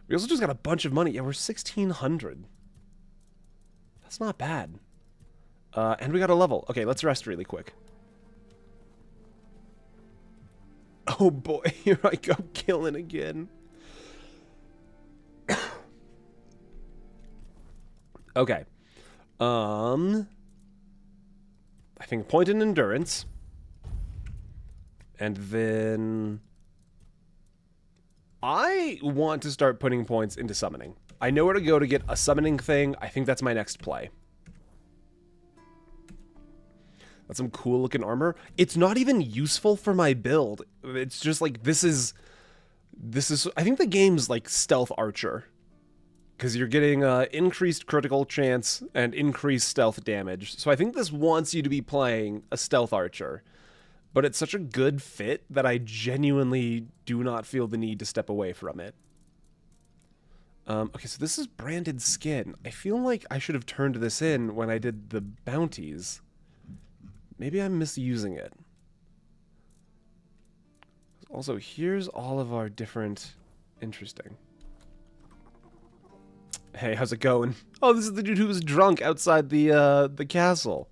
We also just got a bunch of money. Yeah, we're 1,600. That's not bad. And we got a level. Okay, let's rest really quick. Oh boy, here I go killing again. Okay. I think point in endurance. And then I want to start putting points into summoning. I know where to go to get a summoning thing. I think that's my next play. That's some cool looking armor. It's not even useful for my build. It's just like, this is, I think the game's like stealth archer. Because you're getting increased critical chance and increased stealth damage. So I think this wants you to be playing a stealth archer. But it's such a good fit that I genuinely do not feel the need to step away from it. Okay, so this is branded skin. I feel like I should have turned this in when I did the bounties. Maybe I'm misusing it. Also, here's all of our different... Interesting. Hey, how's it going? Oh, this is the dude who was drunk outside the castle.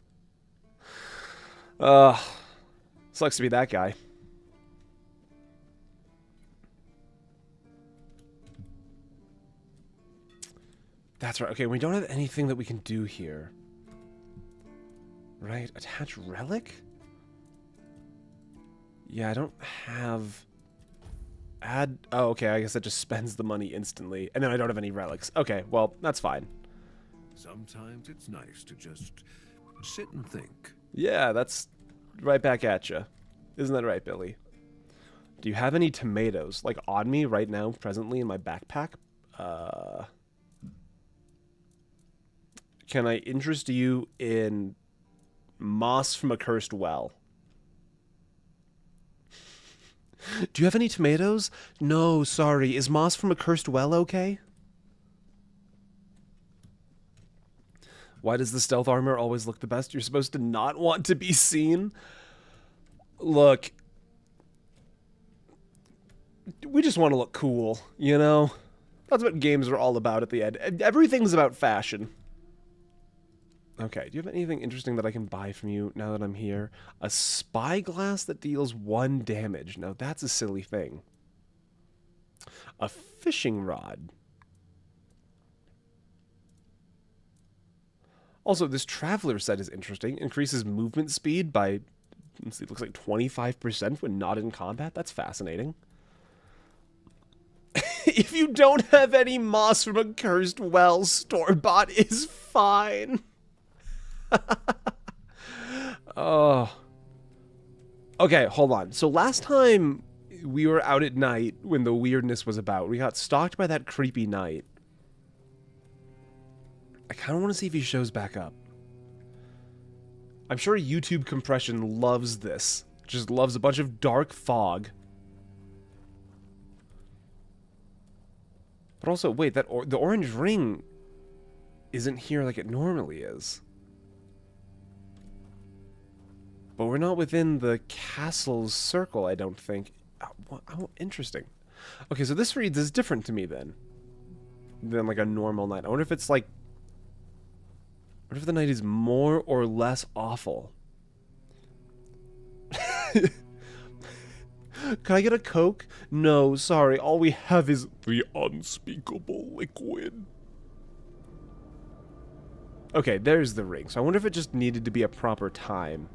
Sucks to be that guy. That's right. Okay, we don't have anything that we can do here. Right? Attach relic? Yeah, I don't have Add... Oh, okay, I guess that just spends the money instantly. And then I don't have any relics. Okay, well, that's fine. Sometimes it's nice to just sit and think. Yeah, that's right back at you. Isn't that right, Billy? Do you have any tomatoes, like, on me right now, presently, in my backpack? Can I interest you in moss from a cursed well? Do you have any tomatoes? No, sorry. Is moss from a cursed well okay? Why does the stealth armor always look the best? You're supposed to not want to be seen? Look. We just want to look cool, you know? That's what games are all about at the end. Everything's about fashion. Okay, do you have anything interesting that I can buy from you now that I'm here? A spyglass that deals 1 damage. Now, that's a silly thing. A fishing rod. Also, this traveler set is interesting. Increases movement speed by, let's see, it looks like 25% when not in combat. That's fascinating. If you don't have any moss from a cursed well, store-bought is fine. Oh. Okay, hold on. So last time we were out at night when the weirdness was about, we got stalked by that creepy knight. I kind of want to see if he shows back up. I'm sure YouTube compression loves this. Just loves a bunch of dark fog. But also, wait, the orange ring isn't here like it normally is. But we're not within the castle's circle, I don't think. Oh, interesting. Okay, so this reads is different to me then. Than like a normal night. I wonder if it's like... What if the night is more or less awful? Can I get a Coke? No, sorry. All we have is the unspeakable liquid. Okay, there's the ring. So I wonder if it just needed to be a proper time.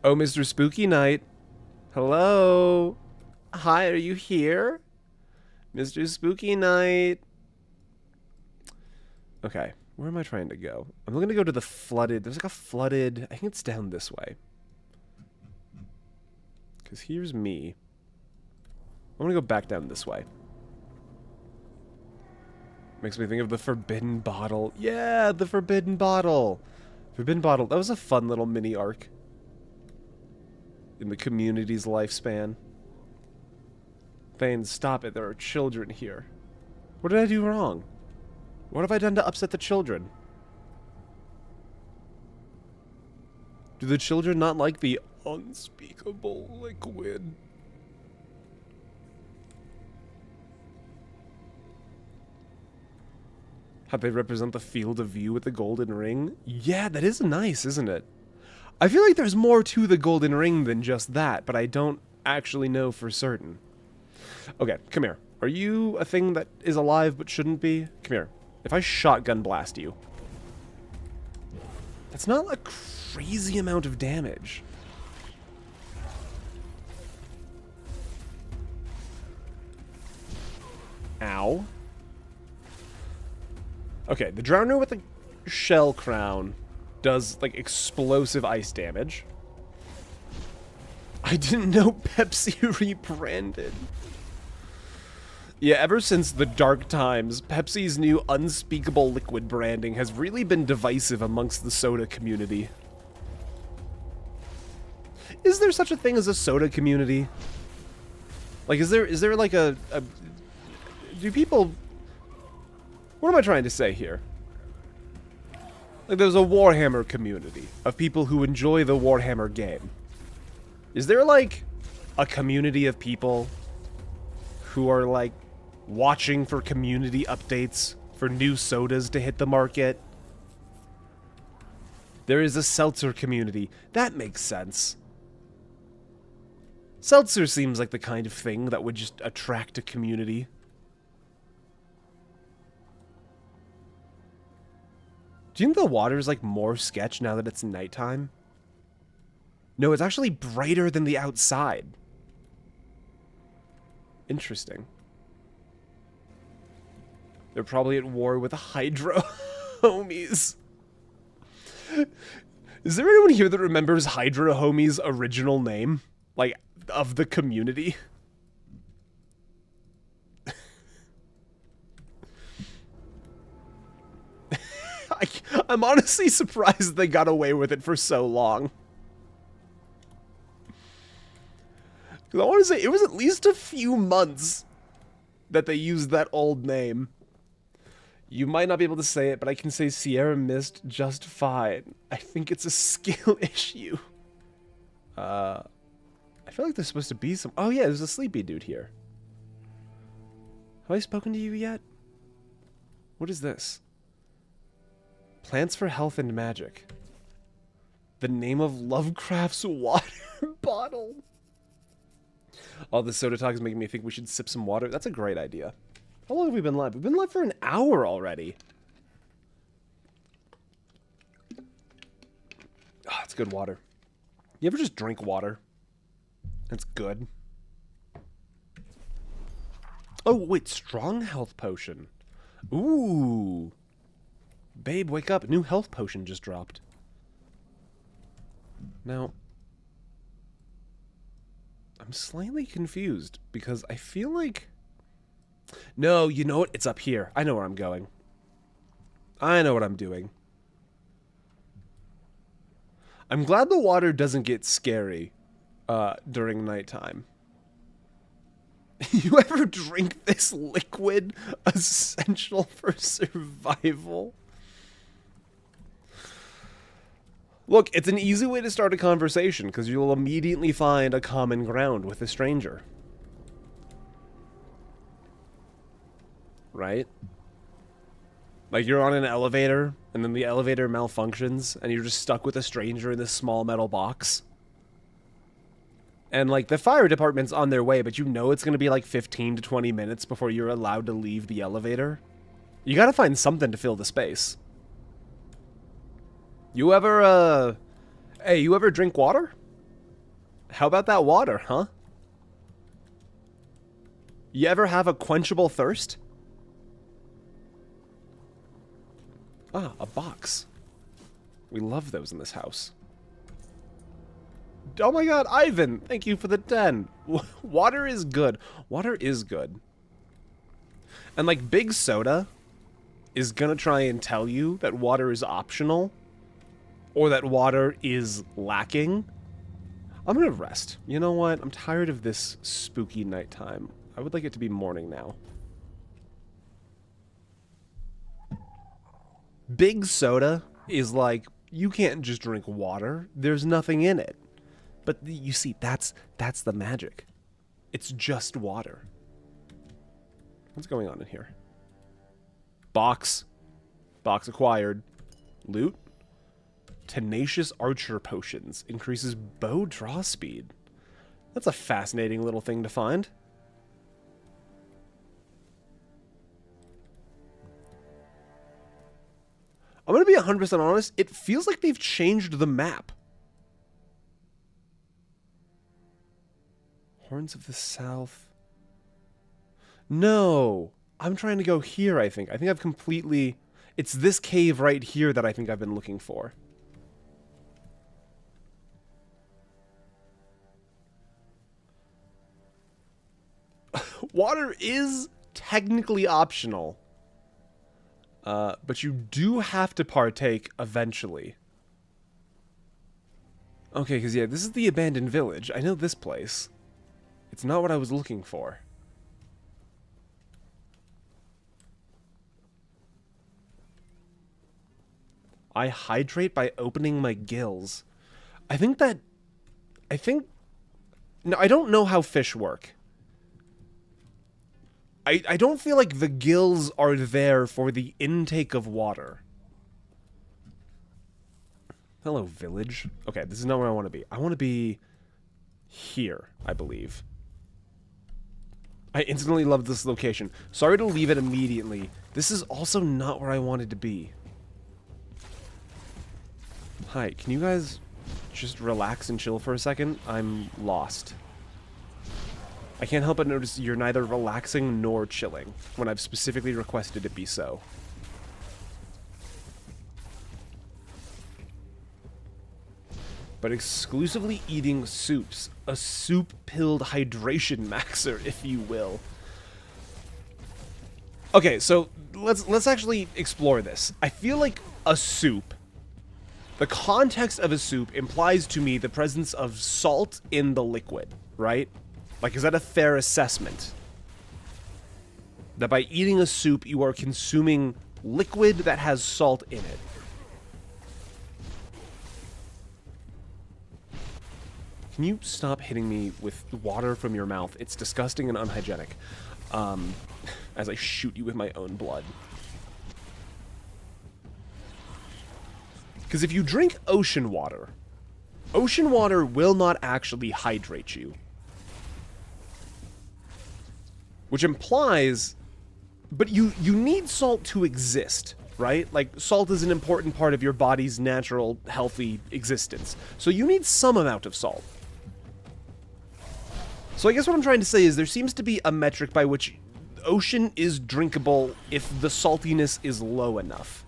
Oh, Mr. Spooky Knight. Hello? Hi, are you here? Mr. Spooky Knight. Okay, where am I trying to go? I'm looking to go to the flooded... There's like a flooded... I think it's down this way. Because here's me. I'm gonna go back down this way. Makes me think of the Forbidden Bottle. Yeah, the Forbidden Bottle. Forbidden Bottle. That was a fun little mini arc. In the community's lifespan. Thane, stop it. There are children here. What did I do wrong? What have I done to upset the children? Do the children not like the unspeakable liquid? How they represent the field of view with the golden ring? Yeah, that is nice, isn't it? I feel like there's more to the golden ring than just that, but I don't actually know for certain. Okay, come here. Are you a thing that is alive but shouldn't be? Come here. If I shotgun blast you... That's not a crazy amount of damage. Ow. Okay, the Drowner with the shell crown does, like, explosive ice damage. I didn't know Pepsi rebranded. Yeah, ever since the dark times, Pepsi's new unspeakable liquid branding has really been divisive amongst the soda community. Is there such a thing as a soda community? Like, is there like a do people... What am I trying to say here? Like, there's a Warhammer community of people who enjoy the Warhammer game. Is there, like, a community of people who are, like, watching for community updates for new sodas to hit the market? There is a seltzer community. That makes sense. Seltzer seems like the kind of thing that would just attract a community. Do you think the water's, like, more sketch now that it's nighttime? No, it's actually brighter than the outside. Interesting. They're probably at war with the Hydra homies. Is there anyone here that remembers Hydra homies' original name? Like, of the community? I'm honestly surprised they got away with it for so long. Because I want to say, it was at least a few months that they used that old name. You might not be able to say it, but I can say Sierra Mist just fine. I think it's a skill issue. I feel like there's supposed to be some... Oh yeah, there's a sleepy dude here. Have I spoken to you yet? What is this? Plants for Health and Magic. The name of Lovecraft's water bottle. All this soda talk is making me think we should sip some water. That's a great idea. How long have we been live? We've been live for an hour already. Ah, it's good water. You ever just drink water? It's good. Oh, wait. Strong health potion. Ooh. Babe, wake up. New health potion just dropped. Now, I'm slightly confused because I feel like... No, you know what? It's up here. I know where I'm going. I know what I'm doing. I'm glad the water doesn't get scary during nighttime. You ever drink this liquid essential for survival? Look, it's an easy way to start a conversation because you'll immediately find a common ground with a stranger. Right? Like you're on an elevator and then the elevator malfunctions and you're just stuck with a stranger in this small metal box. And like the fire department's on their way, but you know it's going to be like 15 to 20 minutes before you're allowed to leave the elevator. You got to find something to fill the space. You ever, hey, you ever drink water? How about that water, huh? You ever have a quenchable thirst? Ah, a box. We love those in this house. Oh my god, Ivan! Thank you for the 10. Water is good. Water is good. And like Big Soda is gonna try and tell you that water is optional. Or that water is lacking. I'm gonna rest. You know what? I'm tired of this spooky nighttime. I would like it to be morning now. Big Soda is like, you can't just drink water. There's nothing in it. But you see, that's the magic. It's just water. What's going on in here? Box. Box acquired. Loot. Tenacious Archer Potions. Increases bow draw speed. That's a fascinating little thing to find. I'm going to be 100% honest. It feels like they've changed the map. Horns of the South. No. I'm trying to go here, I think. I think I've completely... It's this cave right here that I think I've been looking for. Water is technically optional. But you do have to partake eventually. Okay, because yeah, this is the abandoned village. I know this place. It's not what I was looking for. I hydrate by opening my gills. No, I don't know how fish work. I don't feel like the gills are there for the intake of water. Hello, village. Okay, this is not where I want to be. I want to be here, I believe. I instantly love this location. Sorry to leave it immediately. This is also not where I wanted to be. Hi, can you guys just relax and chill for a second? I'm lost. I can't help but notice you're neither relaxing nor chilling, when I've specifically requested it be so. But exclusively eating soups. A soup-pilled hydration maxer, if you will. Okay, so let's actually explore this. I feel like a soup, the context of a soup implies to me the presence of salt in the liquid, right? Like, is that a fair assessment? That by eating a soup, you are consuming liquid that has salt in it. Can you stop hitting me with water from your mouth? It's disgusting and unhygienic. As I shoot you with my own blood. Because if you drink ocean water will not actually hydrate you. Which implies... But you need salt to exist, right? Like, salt is an important part of your body's natural, healthy existence. So you need some amount of salt. So I guess what I'm trying to say is there seems to be a metric by which ocean is drinkable if the saltiness is low enough.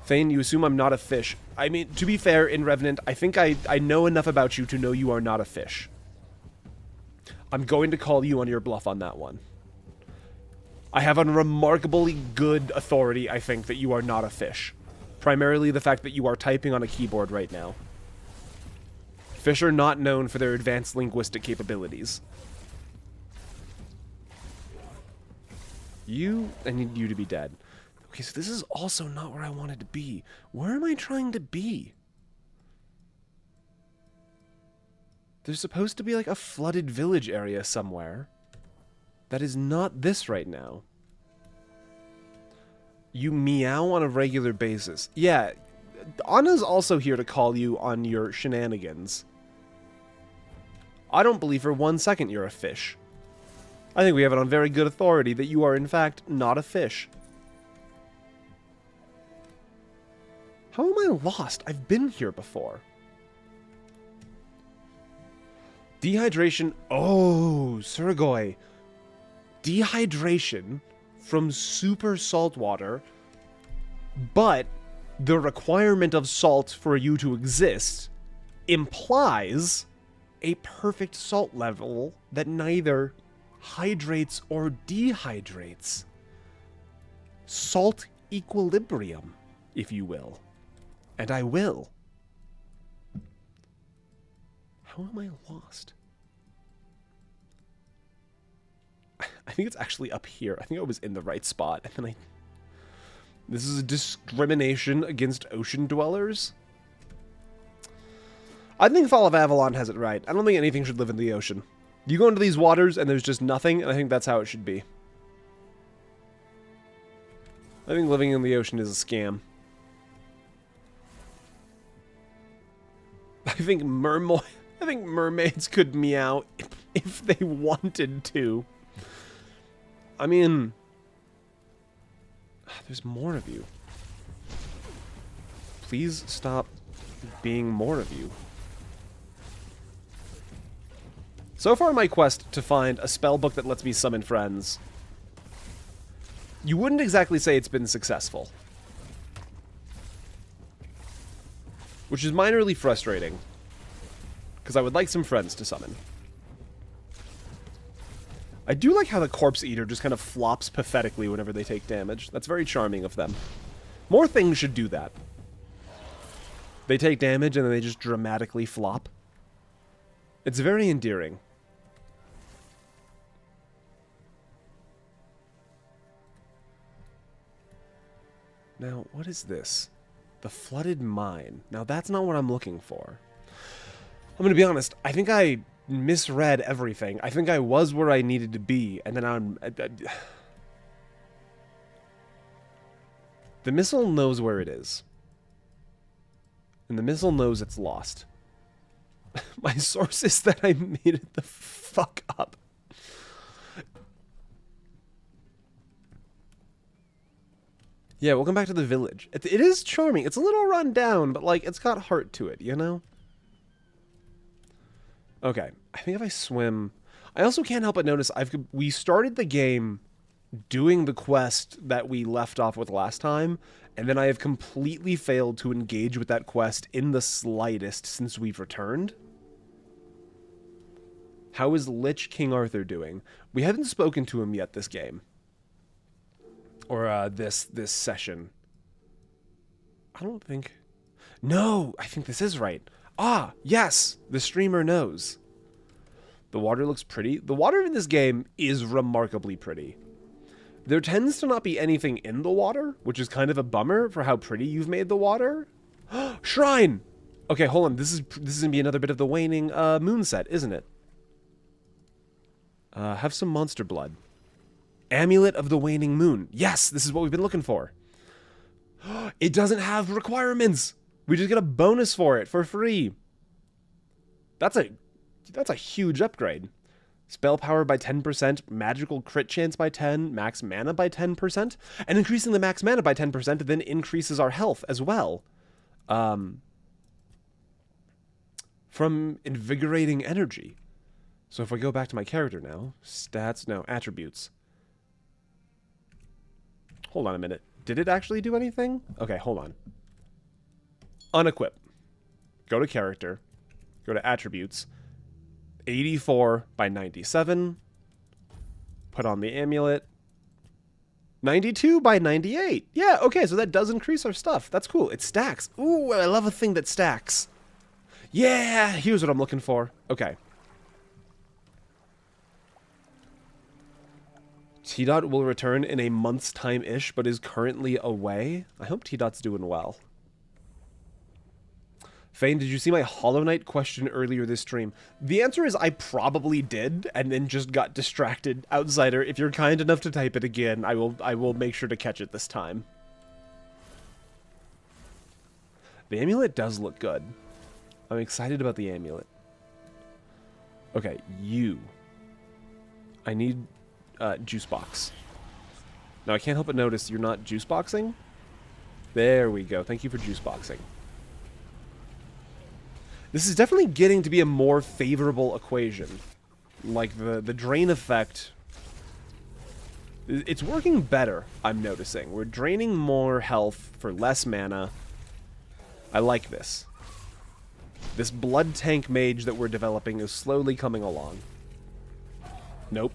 Thane, you assume I'm not a fish. I mean, to be fair, in Revenant, I think I know enough about you to know you are not a fish. I'm going to call you on your bluff on that one. I have on remarkably good authority, I think, that you are not a fish. Primarily the fact that you are typing on a keyboard right now. Fish are not known for their advanced linguistic capabilities. I need you to be dead. Okay, so this is also not where I wanted to be. Where am I trying to be? There's supposed to be like a flooded village area somewhere. That is not this right now. You meow on a regular basis. Yeah, Anna's also here to call you on your shenanigans. I don't believe for 1 second you're a fish. I think we have it on very good authority that you are, in fact, not a fish. How am I lost? I've been here before. Dehydration. Oh, Surgoy. Dehydration from super salt water, but the requirement of salt for you to exist implies a perfect salt level that neither hydrates or dehydrates. Salt equilibrium, if you will. And I will. How am I lost? I think it's actually up here. I think I was in the right spot. And then This is a discrimination against ocean dwellers? I think Fall of Avalon has it right. I don't think anything should live in the ocean. You go into these waters and there's just nothing, and I think that's how it should be. I think living in the ocean is a scam. I think mermaids could meow if they wanted to. I mean, there's more of you. Please stop being more of you. So far, my quest to find a spell book that lets me summon friends, you wouldn't exactly say it's been successful. Which is minorly frustrating, because I would like some friends to summon. I do like how the Corpse Eater just kind of flops pathetically whenever they take damage. That's very charming of them. More things should do that. They take damage and then they just dramatically flop. It's very endearing. Now, what is this? The Flooded Mine. Now, that's not what I'm looking for. I'm going to be honest. I think I misread everything. I think I was where I needed to be, and then the missile knows where it is. And the missile knows it's lost. My source is that I made it the fuck up. Yeah, welcome back to the village. It is charming. It's a little run down, but, like, it's got heart to it, you know? Okay, I think if I swim... I also can't help but notice we started the game doing the quest that we left off with last time, and then I have completely failed to engage with that quest in the slightest since we've returned. How is Lich King Arthur doing? We haven't spoken to him yet this game. Or this session. I don't think... No, I think this is right. Ah, yes, the streamer knows. The water looks pretty. The water in this game is remarkably pretty. There tends to not be anything in the water, which is kind of a bummer for how pretty you've made the water. Shrine! Okay, hold on. This is gonna be another bit of the waning moon set, isn't it? Have some monster blood. Amulet of the Waning Moon. Yes, this is what we've been looking for. It doesn't have requirements. We just get a bonus for it for free. That's a huge upgrade. Spell power by 10%, magical crit chance by 10, max mana by 10%, and increasing the max mana by 10% then increases our health as well. From invigorating energy. So if I go back to my character now, stats, no, attributes. Hold on a minute. Did it actually do anything? Okay, hold on. Unequip. Go to character. Go to attributes. 84 by 97. Put on the amulet. 92 by 98. Yeah, okay, so that does increase our stuff. That's cool. It stacks. Ooh, I love a thing that stacks. Yeah, here's what I'm looking for. Okay. T-Dot will return in a month's time-ish, but is currently away. I hope T-Dot's doing well. Fane, did you see my Hollow Knight question earlier this stream? The answer is I probably did, and then just got distracted. Outsider, if you're kind enough to type it again, I will make sure to catch it this time. The amulet does look good. I'm excited about the amulet. Okay, you. I need... juice box. Now I can't help but notice you're not juice boxing. There we go. Thank you for juice boxing. This is definitely getting to be a more favorable equation. Like the drain effect. It's working better, I'm noticing. We're draining more health for less mana. I like this. This blood tank mage that we're developing is slowly coming along. Nope.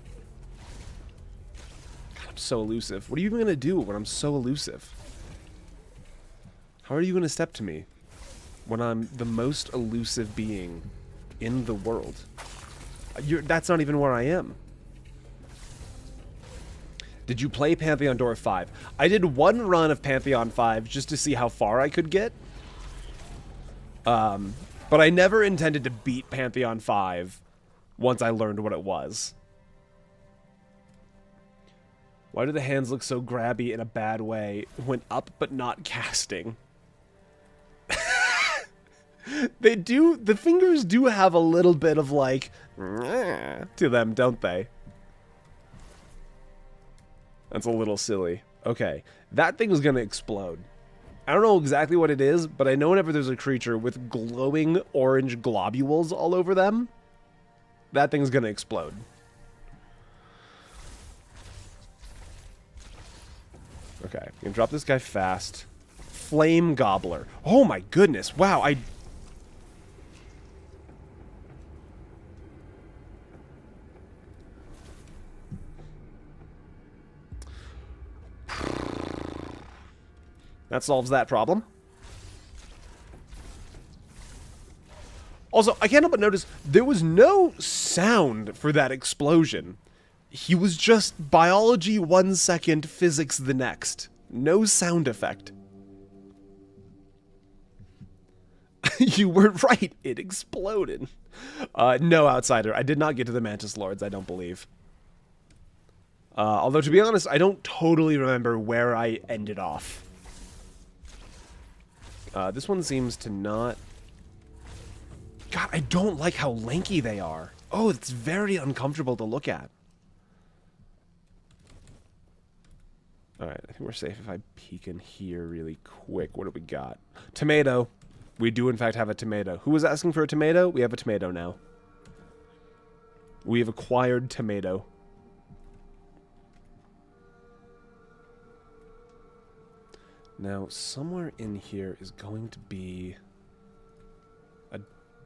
I'm so elusive. What are you even going to do when I'm so elusive? How are you going to step to me when I'm the most elusive being in the world? That's not even where I am. Did you play Pantheon Door 5? I did one run of Pantheon 5 just to see how far I could get. But I never intended to beat Pantheon 5 once I learned what it was. Why do the hands look so grabby in a bad way when up but not casting? They do, the fingers do have a little bit of like, to them, don't they? That's a little silly. Okay, that thing is gonna explode. I don't know exactly what it is, but I know whenever there's a creature with glowing orange globules all over them, that thing's gonna explode. Okay, I'm gonna drop this guy fast. Flame Gobbler. Oh my goodness, wow, that solves that problem. Also, I can't help but notice there was no sound for that explosion. He was just biology 1 second, physics the next. No sound effect. You were right, it exploded. No, Outsider, I did not get to the Mantis Lords, I don't believe. Although, to be honest, I don't totally remember where I ended off. This one seems to not... God, I don't like how lanky they are. Oh, it's very uncomfortable to look at. Alright, I think we're safe if I peek in here really quick. What do we got? Tomato. We do, in fact, have a tomato. Who was asking for a tomato? We have a tomato now. We have acquired tomato. Now, somewhere in here is going to be a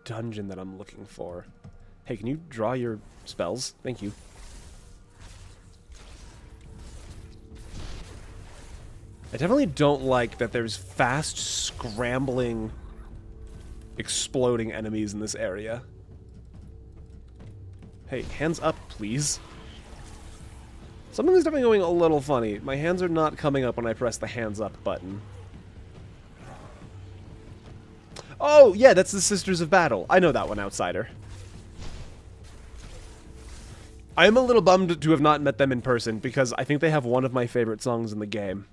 dungeon that I'm looking for. Hey, can you draw your spells? Thank you. I definitely don't like that there's fast, scrambling, exploding enemies in this area. Hey, hands up, please. Something's definitely going a little funny. My hands are not coming up when I press the hands up button. Oh, yeah, that's the Sisters of Battle. I know that one, outsider. I am a little bummed to have not met them in person, because I think they have one of my favorite songs in the game.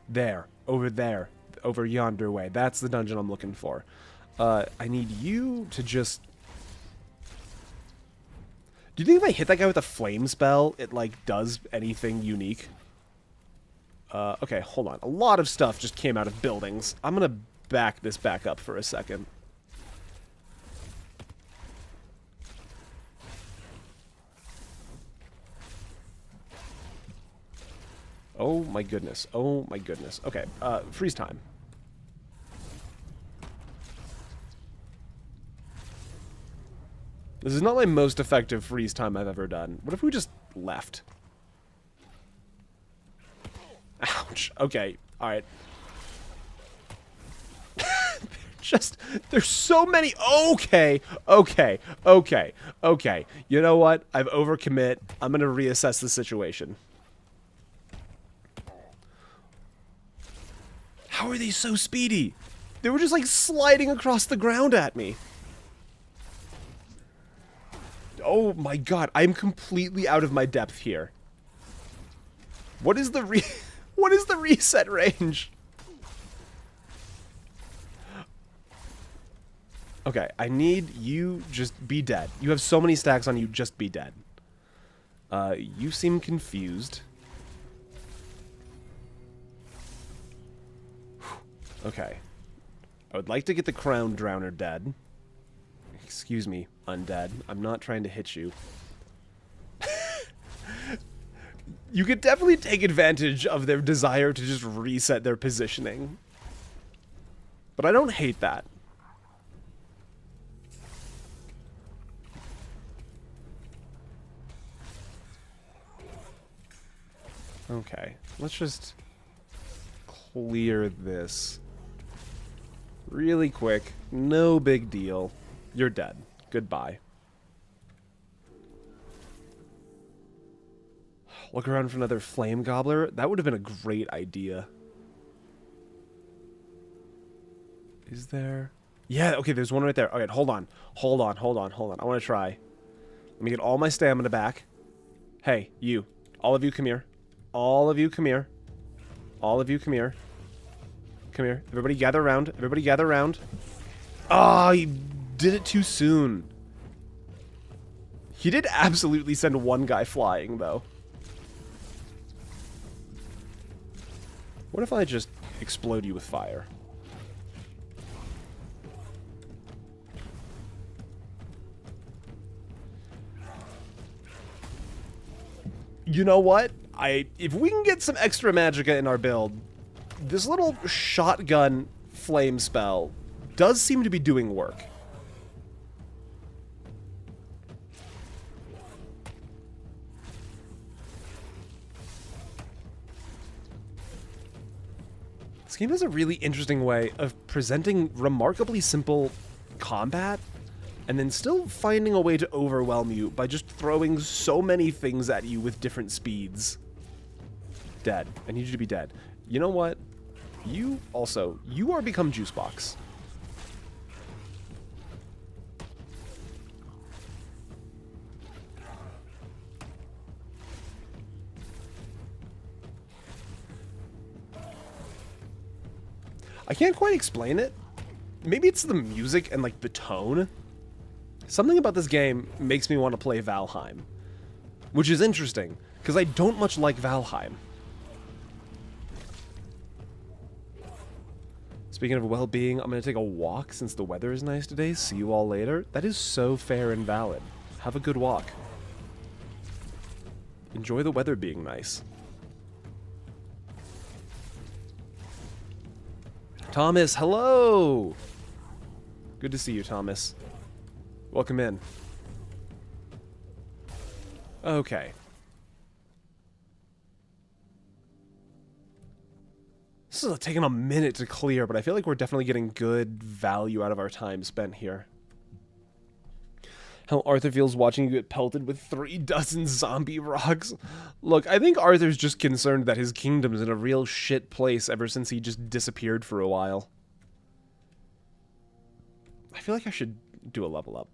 There. Over yonder way. That's the dungeon I'm looking for. I need you to just... Do you think if I hit that guy with a flame spell, it, like, does anything unique? Okay, hold on. A lot of stuff just came out of buildings. I'm gonna back this back up for a second. Oh my goodness. Oh my goodness. Okay, freeze time. This is not my most effective freeze time I've ever done. What if we just left? Ouch. Okay, alright. There's so many. Okay. You know what? I've overcommit. I'm gonna reassess the situation. How are they so speedy? They were just like sliding across the ground at me. Oh my god, I'm completely out of my depth here. What is the what is the reset range? Okay, I need you just be dead. You have so many stacks on you, just be dead. You seem confused. Okay. I would like to get the Crown Drowner dead. Excuse me, undead. I'm not trying to hit you. You could definitely take advantage of their desire to just reset their positioning. But I don't hate that. Okay, let's just clear this really quick. No big deal. You're dead. Goodbye. Look around for another flame gobbler. That would have been a great idea. Is there? Yeah, okay, there's one right there. Okay, hold on. I want to try. Let me get all my stamina back. Hey, you. All of you, come here. All of you, come here. All of you, come here. Come here. Everybody gather around. Everybody gather around. Ah, oh, he did it too soon. He did absolutely send one guy flying, though. What if I just explode you with fire? You know what? If we can get some extra magicka in our build, this little shotgun flame spell does seem to be doing work. This game has a really interesting way of presenting remarkably simple combat and then still finding a way to overwhelm you by just throwing so many things at you with different speeds. Dead. I need you to be dead. You know what? You are become Juicebox. I can't quite explain it. Maybe it's the music and like the tone. Something about this game makes me want to play Valheim, which is interesting because I don't much like Valheim. Speaking of well-being, I'm going to take a walk since the weather is nice today. See you all later. That is so fair and valid. Have a good walk. Enjoy the weather being nice. Thomas, hello! Good to see you, Thomas. Welcome in. Okay. This is taking a minute to clear, but I feel like we're definitely getting good value out of our time spent here. How Arthur feels watching you get pelted with 36 zombie rocks. Look, I think Arthur's just concerned that his kingdom's in a real shit place ever since he just disappeared for a while. I feel like I should do a level up.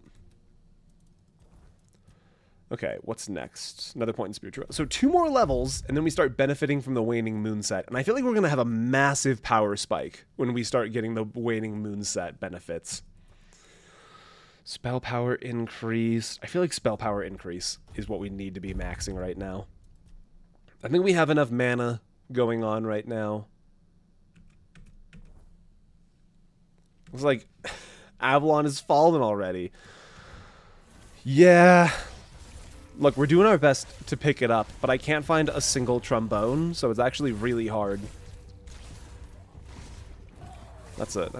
Okay, what's next? Another point in spiritual. So 2 more levels, and then we start benefiting from the waning moon set. And I feel like we're going to have a massive power spike when we start getting the waning moon set benefits. Spell power increase. I feel like spell power increase is what we need to be maxing right now. I think we have enough mana going on right now. It's like Avalon has fallen already. Yeah. Look, we're doing our best to pick it up, but I can't find a single trombone, so it's actually really hard. That's a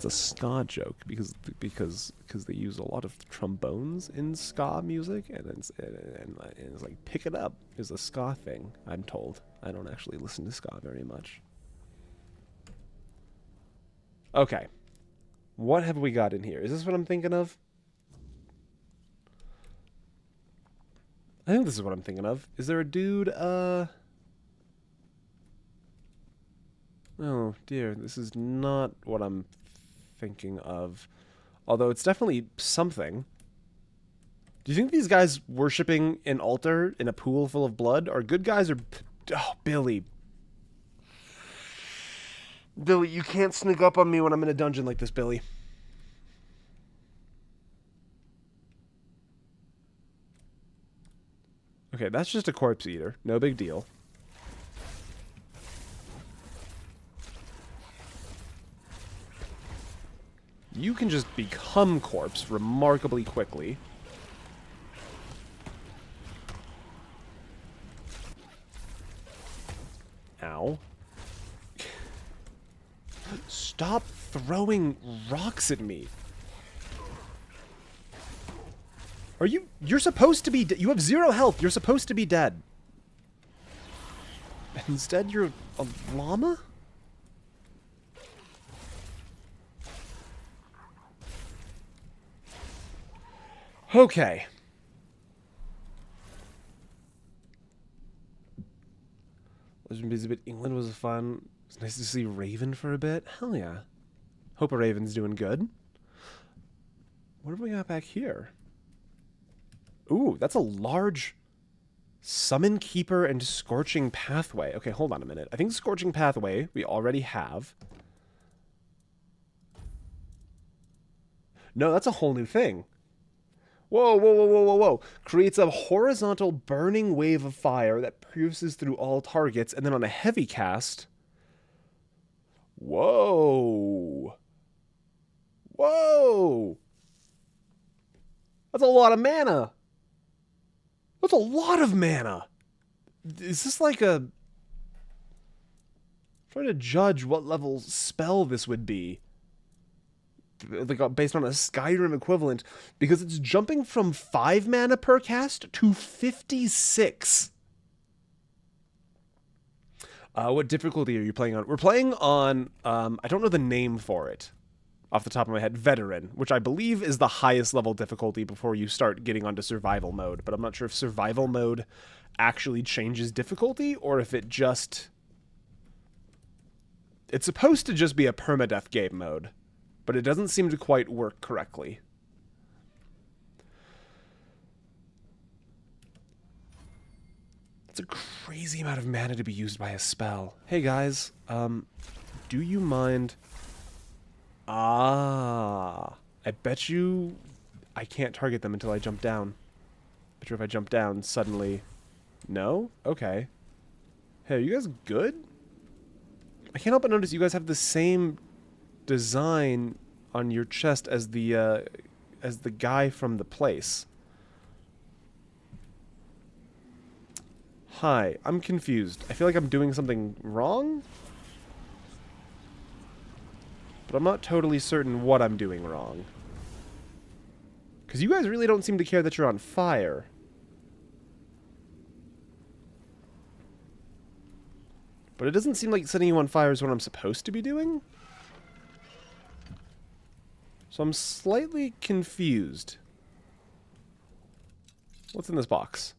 ska joke because they use a lot of trombones in ska music, and it's like pick it up is a ska thing. I'm told. I don't actually listen to ska very much. Okay, what have we got in here? Is this what I'm thinking of? I think this is what I'm thinking of. Is there a dude, oh dear, this is not what I'm thinking of. Although it's definitely something. Do you think these guys worshipping an altar in a pool full of blood are good guys or... Oh, Billy. Billy, you can't sneak up on me when I'm in a dungeon like this, Billy. Okay, that's just a corpse eater. No big deal. You can just become corpse remarkably quickly. Ow. Stop throwing rocks at me. Are you... You're supposed to be... You have 0 health. You're supposed to be dead. Instead, you're a llama? Okay. Legend Busy Bit England was fun. It's nice to see Raven for a bit. Hell yeah. Hope a Raven's doing good. What have we got back here? Ooh, that's a large Summon Keeper and Scorching Pathway. Okay, hold on a minute. I think Scorching Pathway we already have. No, that's a whole new thing. Whoa, whoa, whoa, whoa, whoa, whoa. Creates a horizontal burning wave of fire that pierces through all targets, and then on a heavy cast... Whoa. Whoa. That's a lot of mana. That's a lot of mana. Is this like a... I'm trying to judge what level spell this would be. Like based on a Skyrim equivalent. Because it's jumping from 5 mana per cast to 56. What difficulty are you playing on? We're playing on... I don't know the name for it. Off the top of my head, Veteran, which I believe is the highest level difficulty before you start getting onto survival mode. But I'm not sure if survival mode actually changes difficulty or if it just... It's supposed to just be a permadeath game mode, but it doesn't seem to quite work correctly. That's a crazy amount of mana to be used by a spell. Hey guys, do you mind... Ah, I bet you I can't target them until I jump down. Bet you if I jump down, suddenly... No? Okay. Hey, are you guys good? I can't help but notice you guys have the same design on your chest as the guy from the place. Hi, I'm confused. I feel like I'm doing something wrong? But I'm not totally certain what I'm doing wrong. Because you guys really don't seem to care that you're on fire. But it doesn't seem like setting you on fire is what I'm supposed to be doing. So I'm slightly confused. What's in this box?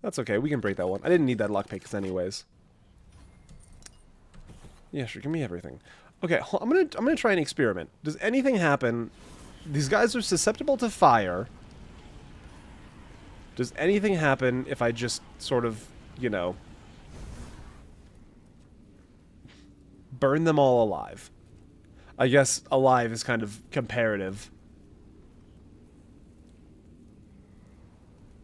That's okay, we can break that one. I didn't need that lockpick anyways. Yeah, sure, give me everything. Okay, I'm gonna try an experiment. Does anything happen? These guys are susceptible to fire. Does anything happen if I just sort of, you know, burn them all alive? I guess alive is kind of comparative.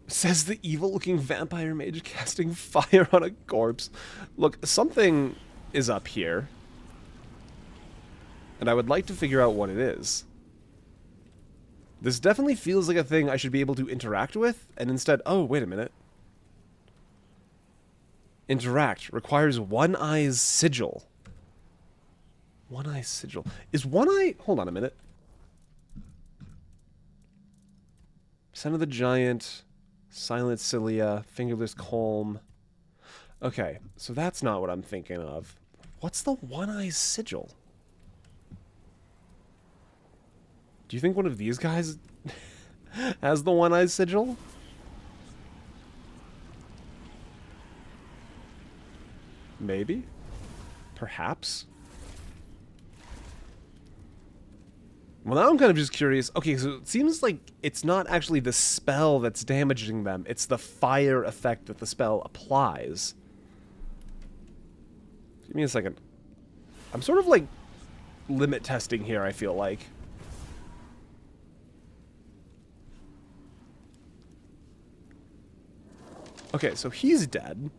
Says the evil-looking vampire mage casting fire on a corpse. Look, something is up here. And I would like to figure out what it is. This definitely feels like a thing I should be able to interact with, and instead... Oh, wait a minute. Interact. Requires One Eye's sigil. One Eye's sigil. Is One Eye... Hold on a minute. Son of the Giant... Silent Cilia, Fingerless Calm. Okay, so that's not what I'm thinking of. What's the One Eye's sigil? Do you think one of these guys has the One Eye's sigil? Maybe? Perhaps? Well, now I'm kind of just curious. Okay, so it seems like it's not actually the spell that's damaging them. It's the fire effect that the spell applies. Give me a second. I'm sort of like limit testing here, I feel like. Okay, so he's dead.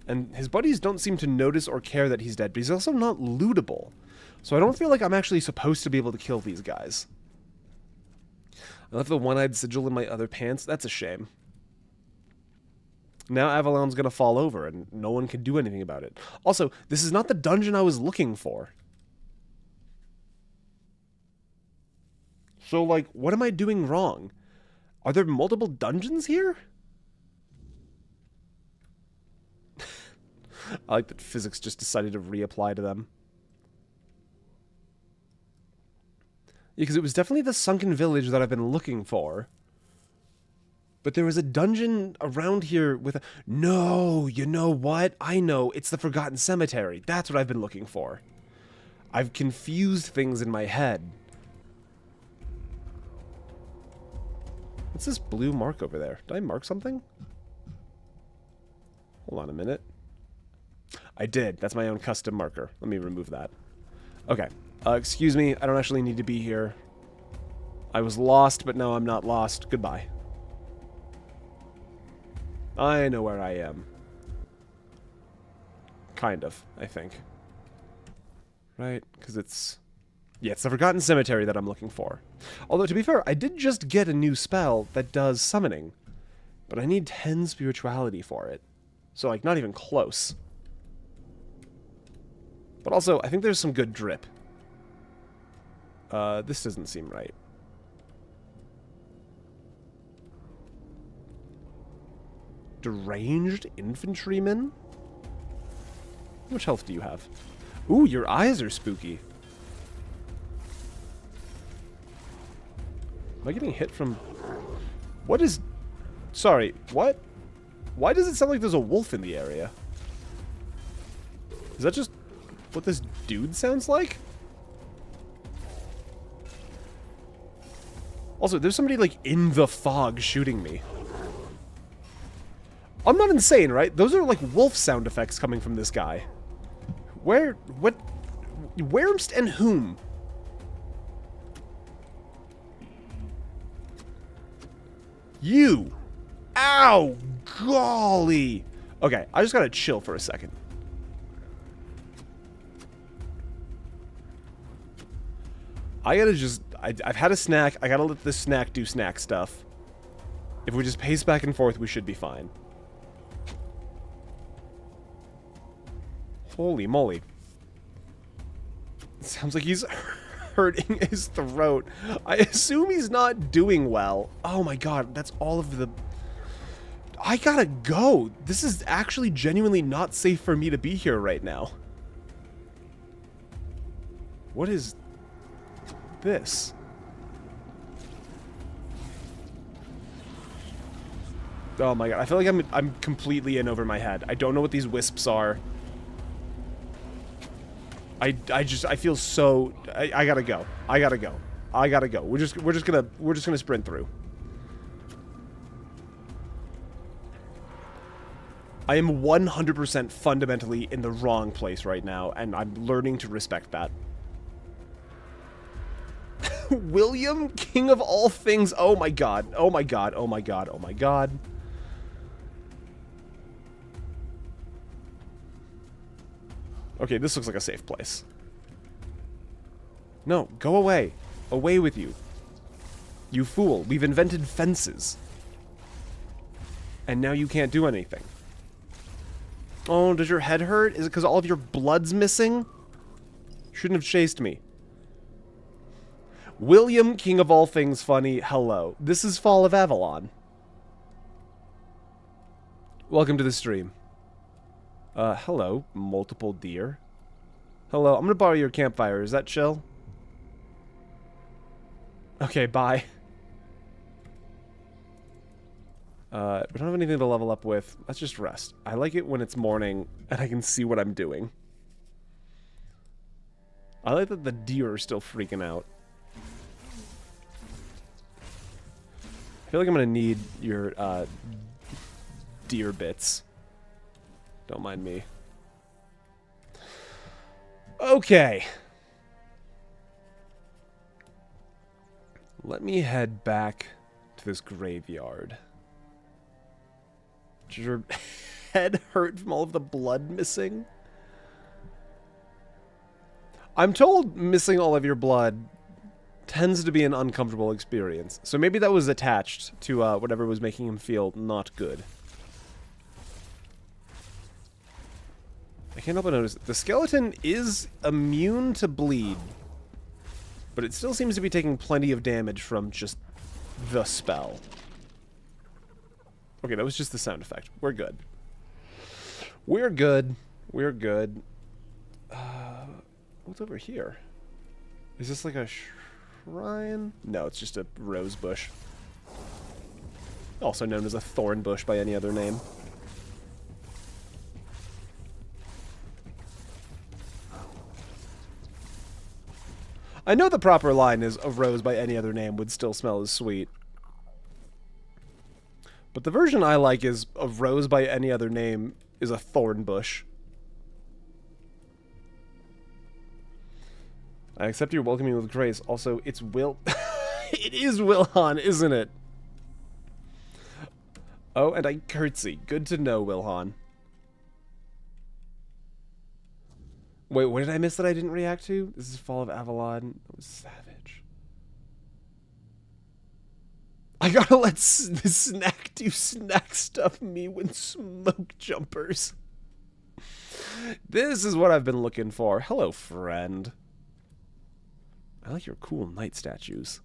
And his buddies don't seem to notice or care that he's dead, but he's also not lootable. So I don't feel like I'm actually supposed to be able to kill these guys. I left the one-eyed sigil in my other pants. That's a shame. Now Avalon's gonna fall over, and no one can do anything about it. Also, this is not the dungeon I was looking for. So, like, what am I doing wrong? Are there multiple dungeons here? I like that physics just decided to reapply to them. Yeah, because it was definitely the sunken village that I've been looking for. But there was a dungeon around here with a... No, you know what? I know. It's the Forgotten Cemetery. That's what I've been looking for. I've confused things in my head. What's this blue mark over there? Did I mark something? Hold on a minute. I did. That's my own custom marker. Let me remove that. Okay. Excuse me. I don't actually need to be here. I was lost, but now I'm not lost. Goodbye. I know where I am. Kind of, I think. Right? Because it's... Yeah, it's the Forgotten Cemetery that I'm looking for. Although, to be fair, I did just get a new spell that does summoning. But I need 10 spirituality for it. So, like, not even close. But also, I think there's some good drip. This doesn't seem right. Deranged infantryman? How much health do you have? Ooh, your eyes are spooky. Am I getting hit from... What is... Sorry, what? Why does it sound like there's a wolf in the area? Is that just what this dude sounds like? Also, there's somebody, like, in the fog shooting me. I'm not insane, right? Those are, like, wolf sound effects coming from this guy. Where... What... Where'st and whom? You! Ow! Golly! Okay, I just gotta chill for a second. I gotta just... I've had a snack. I gotta let this snack do snack stuff. If we just pace back and forth, we should be fine. Holy moly. It sounds like he's hurting his throat. I assume he's not doing well. Oh my god, that's all of the... I gotta go. This is actually genuinely not safe for me to be here right now. What is this? Oh my god, I feel like I'm completely in over my head. I don't know what these wisps are. I feel so... I gotta go. I gotta go. I gotta go. We're just gonna sprint through. I am 100% fundamentally in the wrong place right now, and I'm learning to respect that. William, king of all things. Oh my god. Oh my god. Oh my god. Oh my god. Okay, this looks like a safe place. No, go away. Away with you. You fool. We've invented fences. And now you can't do anything. Oh, does your head hurt? Is it because all of your blood's missing? Shouldn't have chased me. William, king of all things funny, hello. This is Fall of Avalon. Welcome to the stream. Hello, multiple deer. Hello, I'm gonna borrow your campfire. Is that chill? Okay, bye. We don't have anything to level up with. Let's just rest. I like it when it's morning and I can see what I'm doing. I like that the deer are still freaking out. I feel like I'm gonna need your, deer bits. Don't mind me. Okay. Let me head back to this graveyard. Does your head hurt from all of the blood missing? I'm told missing all of your blood tends to be an uncomfortable experience. So maybe that was attached to whatever was making him feel not good. I can't help but notice the skeleton is immune to bleed, but it still seems to be taking plenty of damage from just the spell. Okay, that was just the sound effect. We're good. We're good. We're good. What's over here? Is this like a shrine? No, it's just a rose bush. Also known as a thorn bush by any other name. I know the proper line is a rose by any other name would still smell as sweet. But the version I like is a rose by any other name is a thorn bush. I accept your welcoming with grace. Also, it's Will... It is Wilhan, isn't it? Oh, and I curtsy. Good to know, Wilhan. Wait, what did I miss that I didn't react to? This is Fall of Avalon. That was savage. I gotta let the snack do snack stuff me with smoke jumpers. This is what I've been looking for. Hello, friend. I like your cool knight statues.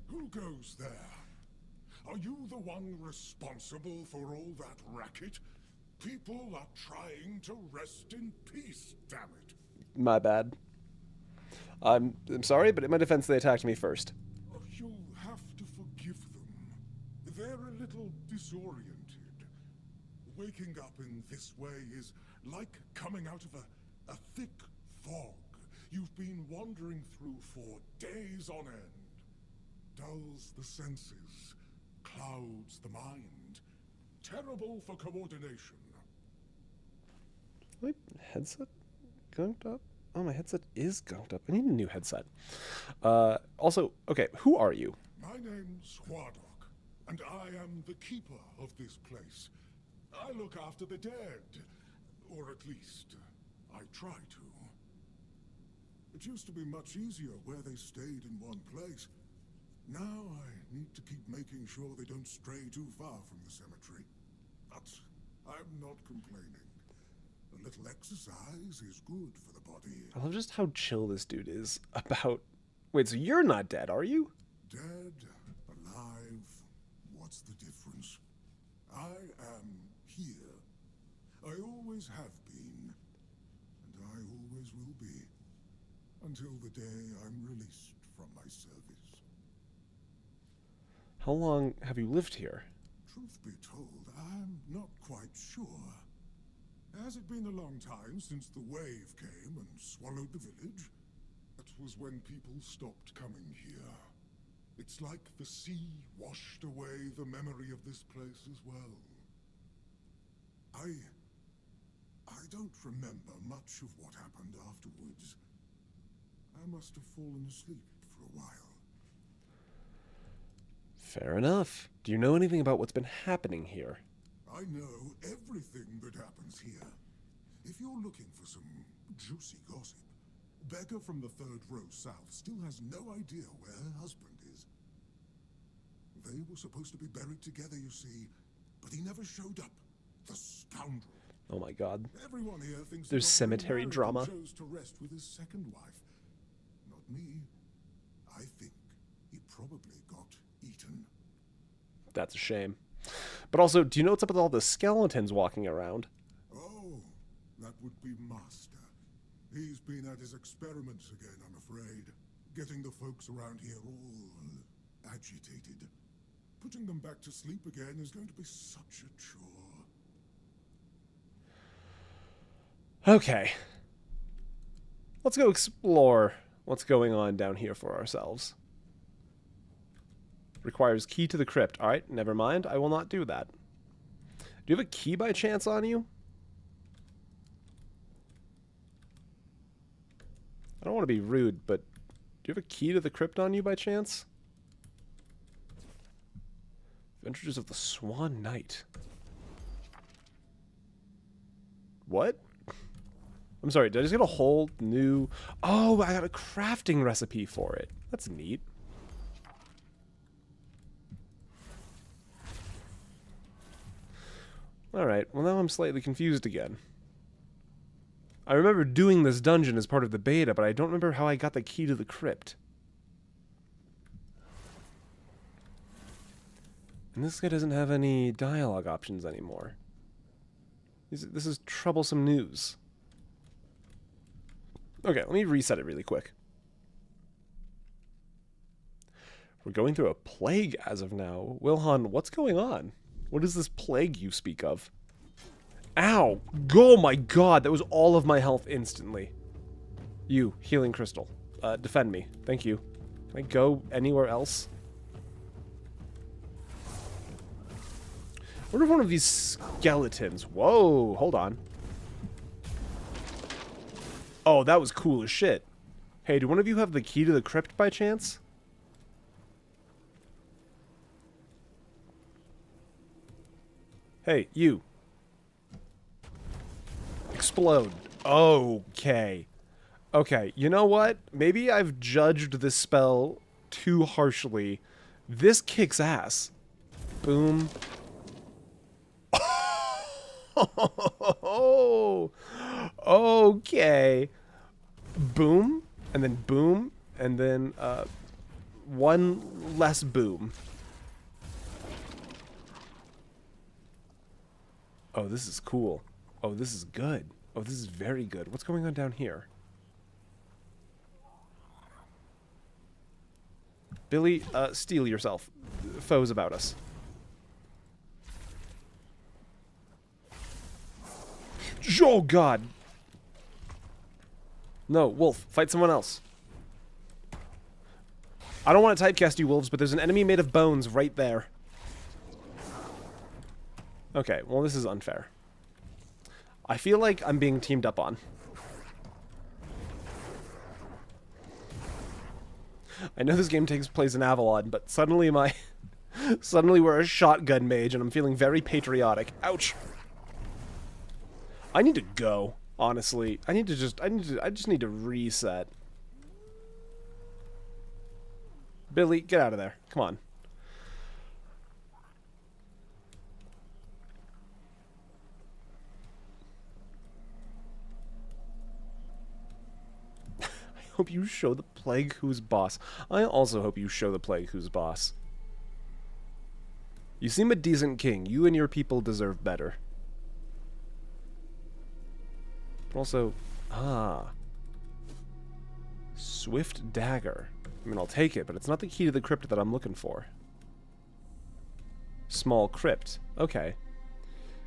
Who goes there? Are you the one responsible for all that racket? People are trying to rest in peace, damn it. My bad. I'm sorry, but in my defense, they attacked me first. You'll have to forgive them. They're a little disoriented. Waking up in this way is like coming out of a thick fog you've been wandering through for days on end. Dulls the senses, clouds the mind. Terrible for coordination. My headset gunked up? Oh, my headset is gunked up. I need a new headset. Also, okay, who are you? My name's Huardok, and I am the keeper of this place. I look after the dead, or at least, I try to. It used to be much easier where they stayed in one place. Now I need to keep making sure they don't stray too far from the cemetery. But I'm not complaining. A little exercise is good for the body. I love just how chill this dude is about... Wait, so you're not dead, are you? Dead, alive, what's the difference? I am here. I always have been, and I always will be, until the day I'm released from my service. How long have you lived here? Truth be told, I'm not quite sure. Has it been a long time since the wave came and swallowed the village? That was when people stopped coming here. It's like the sea washed away the memory of this place as well. I don't remember much of what happened afterwards. I must have fallen asleep for a while. Fair enough. Do you know anything about what's been happening here? I know everything that happens here. If you're looking for some juicy gossip, Becca from the third row south still has no idea where her husband is. They were supposed to be buried together, you see, but he never showed up. The scoundrel. Oh my god. Everyone here thinks There's he got cemetery remarried drama. and chose to rest with his second wife. Not me. I think he probably got eaten. That's a shame. But also, do you know what's up with all the skeletons walking around? Oh, that would be Master. He's been at his experiments again, I'm afraid. Getting the folks around here all agitated. Putting them back to sleep again is going to be such a chore. Okay. Let's go explore what's going on down here for ourselves. Requires key to the crypt. Alright, never mind. I will not do that. Do you have a key by chance on you? I don't want to be rude, but do you have a key to the crypt on you by chance? Adventures of the Swan Knight. What? I'm sorry, did I just get a whole new... Oh, I got a crafting recipe for it. That's neat. Alright, well now I'm slightly confused again. I remember doing this dungeon as part of the beta, but I don't remember how I got the key to the crypt. And this guy doesn't have any dialogue options anymore. This is troublesome news. Okay, let me reset it really quick. We're going through a plague as of now. Wilhan, what's going on? What is this plague you speak of? Ow! Oh my god, that was all of my health instantly. You, healing crystal. Defend me. Thank you. Can I go anywhere else? What if one of these skeletons... Whoa, hold on. Oh, that was cool as shit. Hey, do one of you have the key to the crypt by chance? Hey, you. Explode. Okay. Okay, you know what? Maybe I've judged this spell too harshly. This kicks ass. Boom. Oh, okay. Boom, and then one less boom. Oh, this is cool. Oh, this is good. Oh, this is very good. What's going on down here? Billy, steel yourself. Foes about us. Oh, God. No, Wolf, fight someone else. I don't want to typecast you, wolves, but there's an enemy made of bones right there. Okay, well, this is unfair. I feel like I'm being teamed up on. I know this game takes place in Avalon, but suddenly suddenly we're a shotgun mage, and I'm feeling very patriotic. Ouch. I need to go, honestly. I just need to reset. Billy, get out of there. Come on. I hope you show the plague who's boss. I also hope you show the plague who's boss. You seem a decent king. You and your people deserve better. But also, Swift Dagger. I mean, I'll take it, but it's not the key to the crypt that I'm looking for. Small crypt. Okay.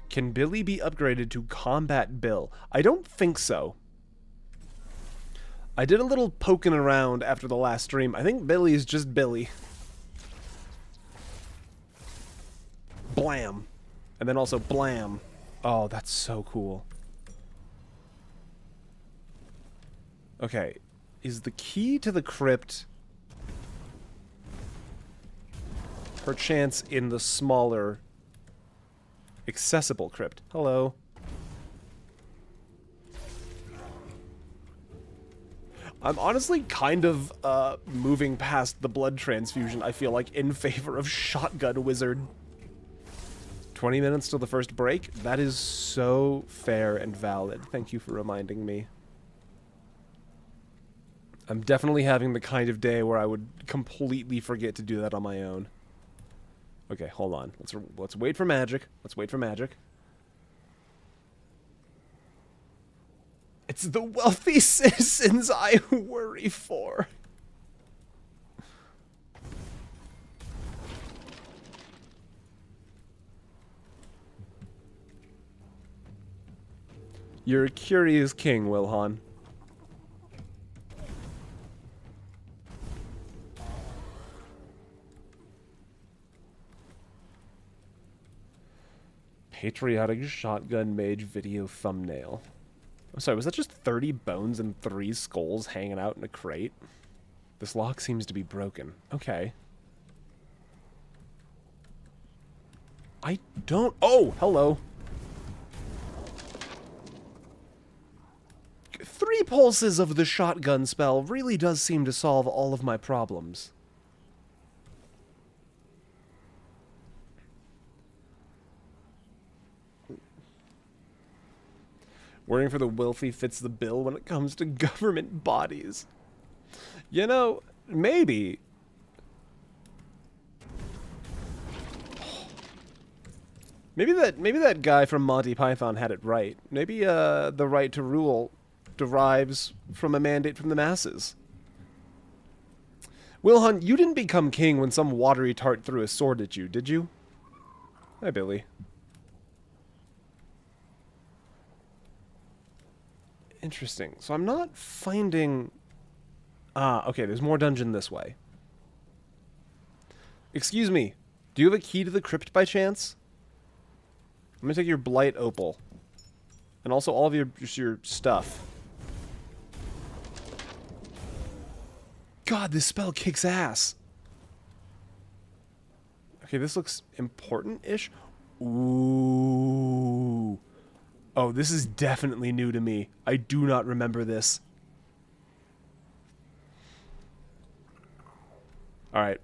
Can Billy be upgraded to Combat Bill? I don't think so. I did a little poking around after the last stream. I think Billy is just Billy. Blam. And then also blam. Oh, that's so cool. Okay. Is the key to the crypt perchance in the smaller, accessible crypt? Hello. I'm honestly kind of moving past the blood transfusion, I feel like, in favor of Shotgun Wizard. 20 minutes till the first break? That is so fair and valid. Thank you for reminding me. I'm definitely having the kind of day where I would completely forget to do that on my own. Okay, hold on. Let's wait for magic. Let's wait for magic. It's the wealthy citizens I worry for. You're a curious king, Wilhan. Patriotic shotgun mage video thumbnail. I'm sorry, was that just 30 bones and 3 skulls hanging out in a crate? This lock seems to be broken. Okay. I don't... Oh, hello. 3 pulses of the shotgun spell really does seem to solve all of my problems. Worrying for the wealthy fits the bill when it comes to government bodies. You know, maybe. Maybe that guy from Monty Python had it right. Maybe the right to rule derives from a mandate from the masses. Wilhan, you didn't become king when some watery tart threw a sword at you, did you? Hi, Billy. Interesting. So I'm not finding... Ah, okay, there's more dungeon this way. Excuse me. Do you have a key to the crypt by chance? I'm gonna take your blight opal. And also all of your stuff. God, this spell kicks ass. Okay, this looks important-ish. Ooh. Oh, this is definitely new to me. I do not remember this. All right.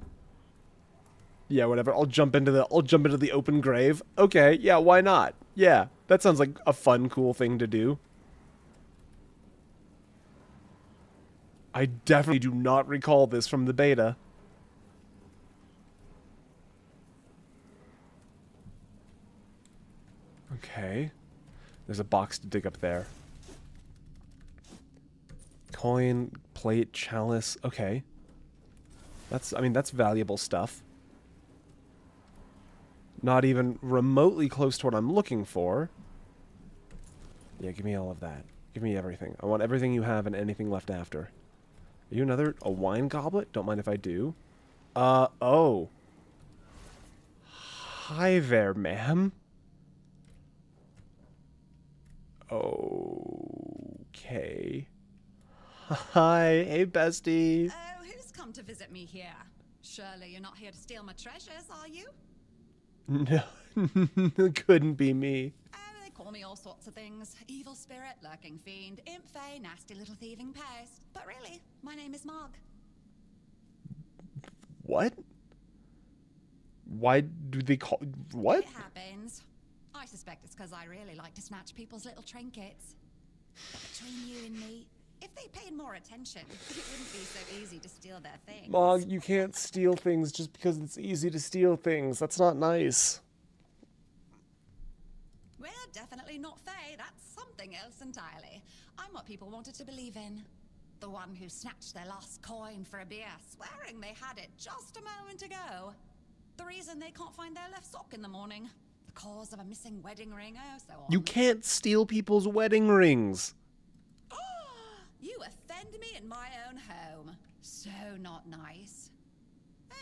Yeah, whatever. I'll jump into the open grave. Okay, yeah, why not? Yeah, that sounds like a fun, cool thing to do. I definitely do not recall this from the beta. Okay. There's a box to dig up there. Coin, plate, chalice. Okay. I mean, that's valuable stuff. Not even remotely close to what I'm looking for. Yeah, give me all of that. Give me everything. I want everything you have and anything left after. Are you a wine goblet? Don't mind if I do. Oh. Hi there, ma'am. Okay. Hi, hey bestie. Oh, who's come to visit me here? Surely you're not here to steal my treasures, are you? No, it couldn't be me. Oh, they call me all sorts of things. Evil spirit, lurking fiend, imp fae, nasty little thieving pest. But really, my name is Marg. What? Why do they call... What? It happens. I suspect it's because I really like to snatch people's little trinkets. But between you and me, if they paid more attention, it wouldn't be so easy to steal their things. Mog, you can't steal things just because it's easy to steal things. That's not nice. We're definitely not Fae. That's something else entirely. I'm what people wanted to believe in. The one who snatched their last coin for a beer, swearing they had it just a moment ago. The reason they can't find their left sock in the morning. The cause of a missing wedding ring, oh so on. You can't steal people's wedding rings. You offend me in my own home. So not nice.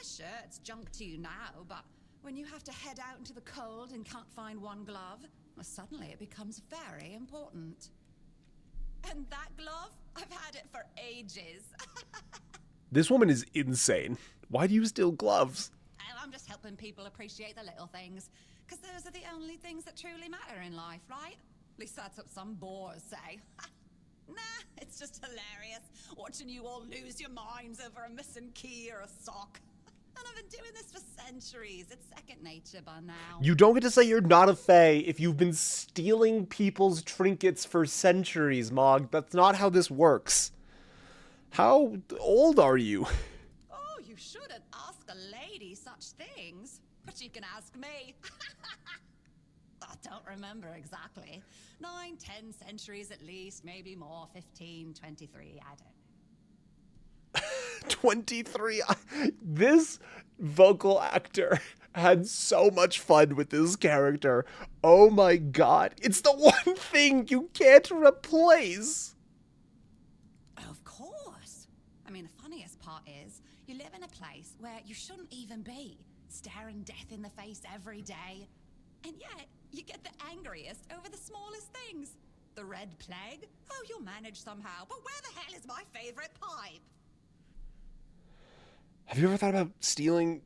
Sure, it's junk to you now, but when you have to head out into the cold and can't find one glove, well, suddenly it becomes very important. And that glove? I've had it for ages. This woman is insane. Why do you steal gloves? I'm just helping people appreciate the little things, because those are the only things that truly matter in life, right? At least that's what some bores say. Nah, it's just hilarious, watching you all lose your minds over a missing key or a sock. And I've been doing this for centuries. It's second nature by now. You don't get to say you're not a fae if you've been stealing people's trinkets for centuries, Mog. That's not how this works. How old are you? Oh, you shouldn't ask a lady such things. But you can ask me. I don't remember exactly. 9, 10 centuries at least, maybe more. 15, 23, I don't know. 23. This vocal actor had so much fun with this character. Oh my god. It's the one thing you can't replace. Of course. I mean, the funniest part is, you live in a place where you shouldn't even be, staring death in the face every day. And yet, you get the angriest over the smallest things. The Red Plague? Oh, you'll manage somehow. But where the hell is my favorite pipe? Have you ever thought about stealing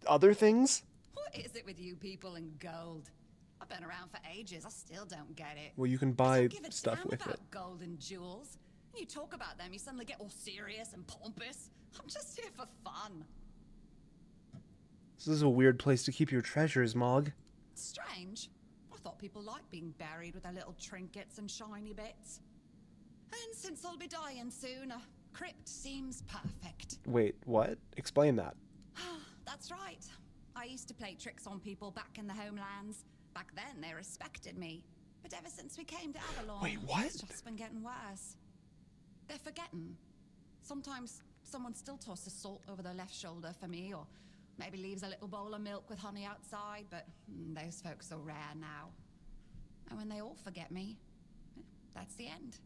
other things? What is it with you people and gold? I've been around for ages. I still don't get it. Well, you can I buy don't give a stuff damn with about it. gold and jewels. When you talk about them, you suddenly get all serious and pompous. I'm just here for fun. This is a weird place to keep your treasures, Mog. Strange. I thought people liked being buried with their little trinkets and shiny bits. And since I'll be dying soon, a crypt seems perfect. Wait, what? Explain that. That's right. I used to play tricks on people back in the homelands. Back then, they respected me. But ever since we came to Avalon, Wait, what? it's just been getting worse. They're forgetting. Sometimes someone still tosses salt over their left shoulder for me, or maybe leaves a little bowl of milk with honey outside, but those folks are rare now. And when they all forget me, that's the end.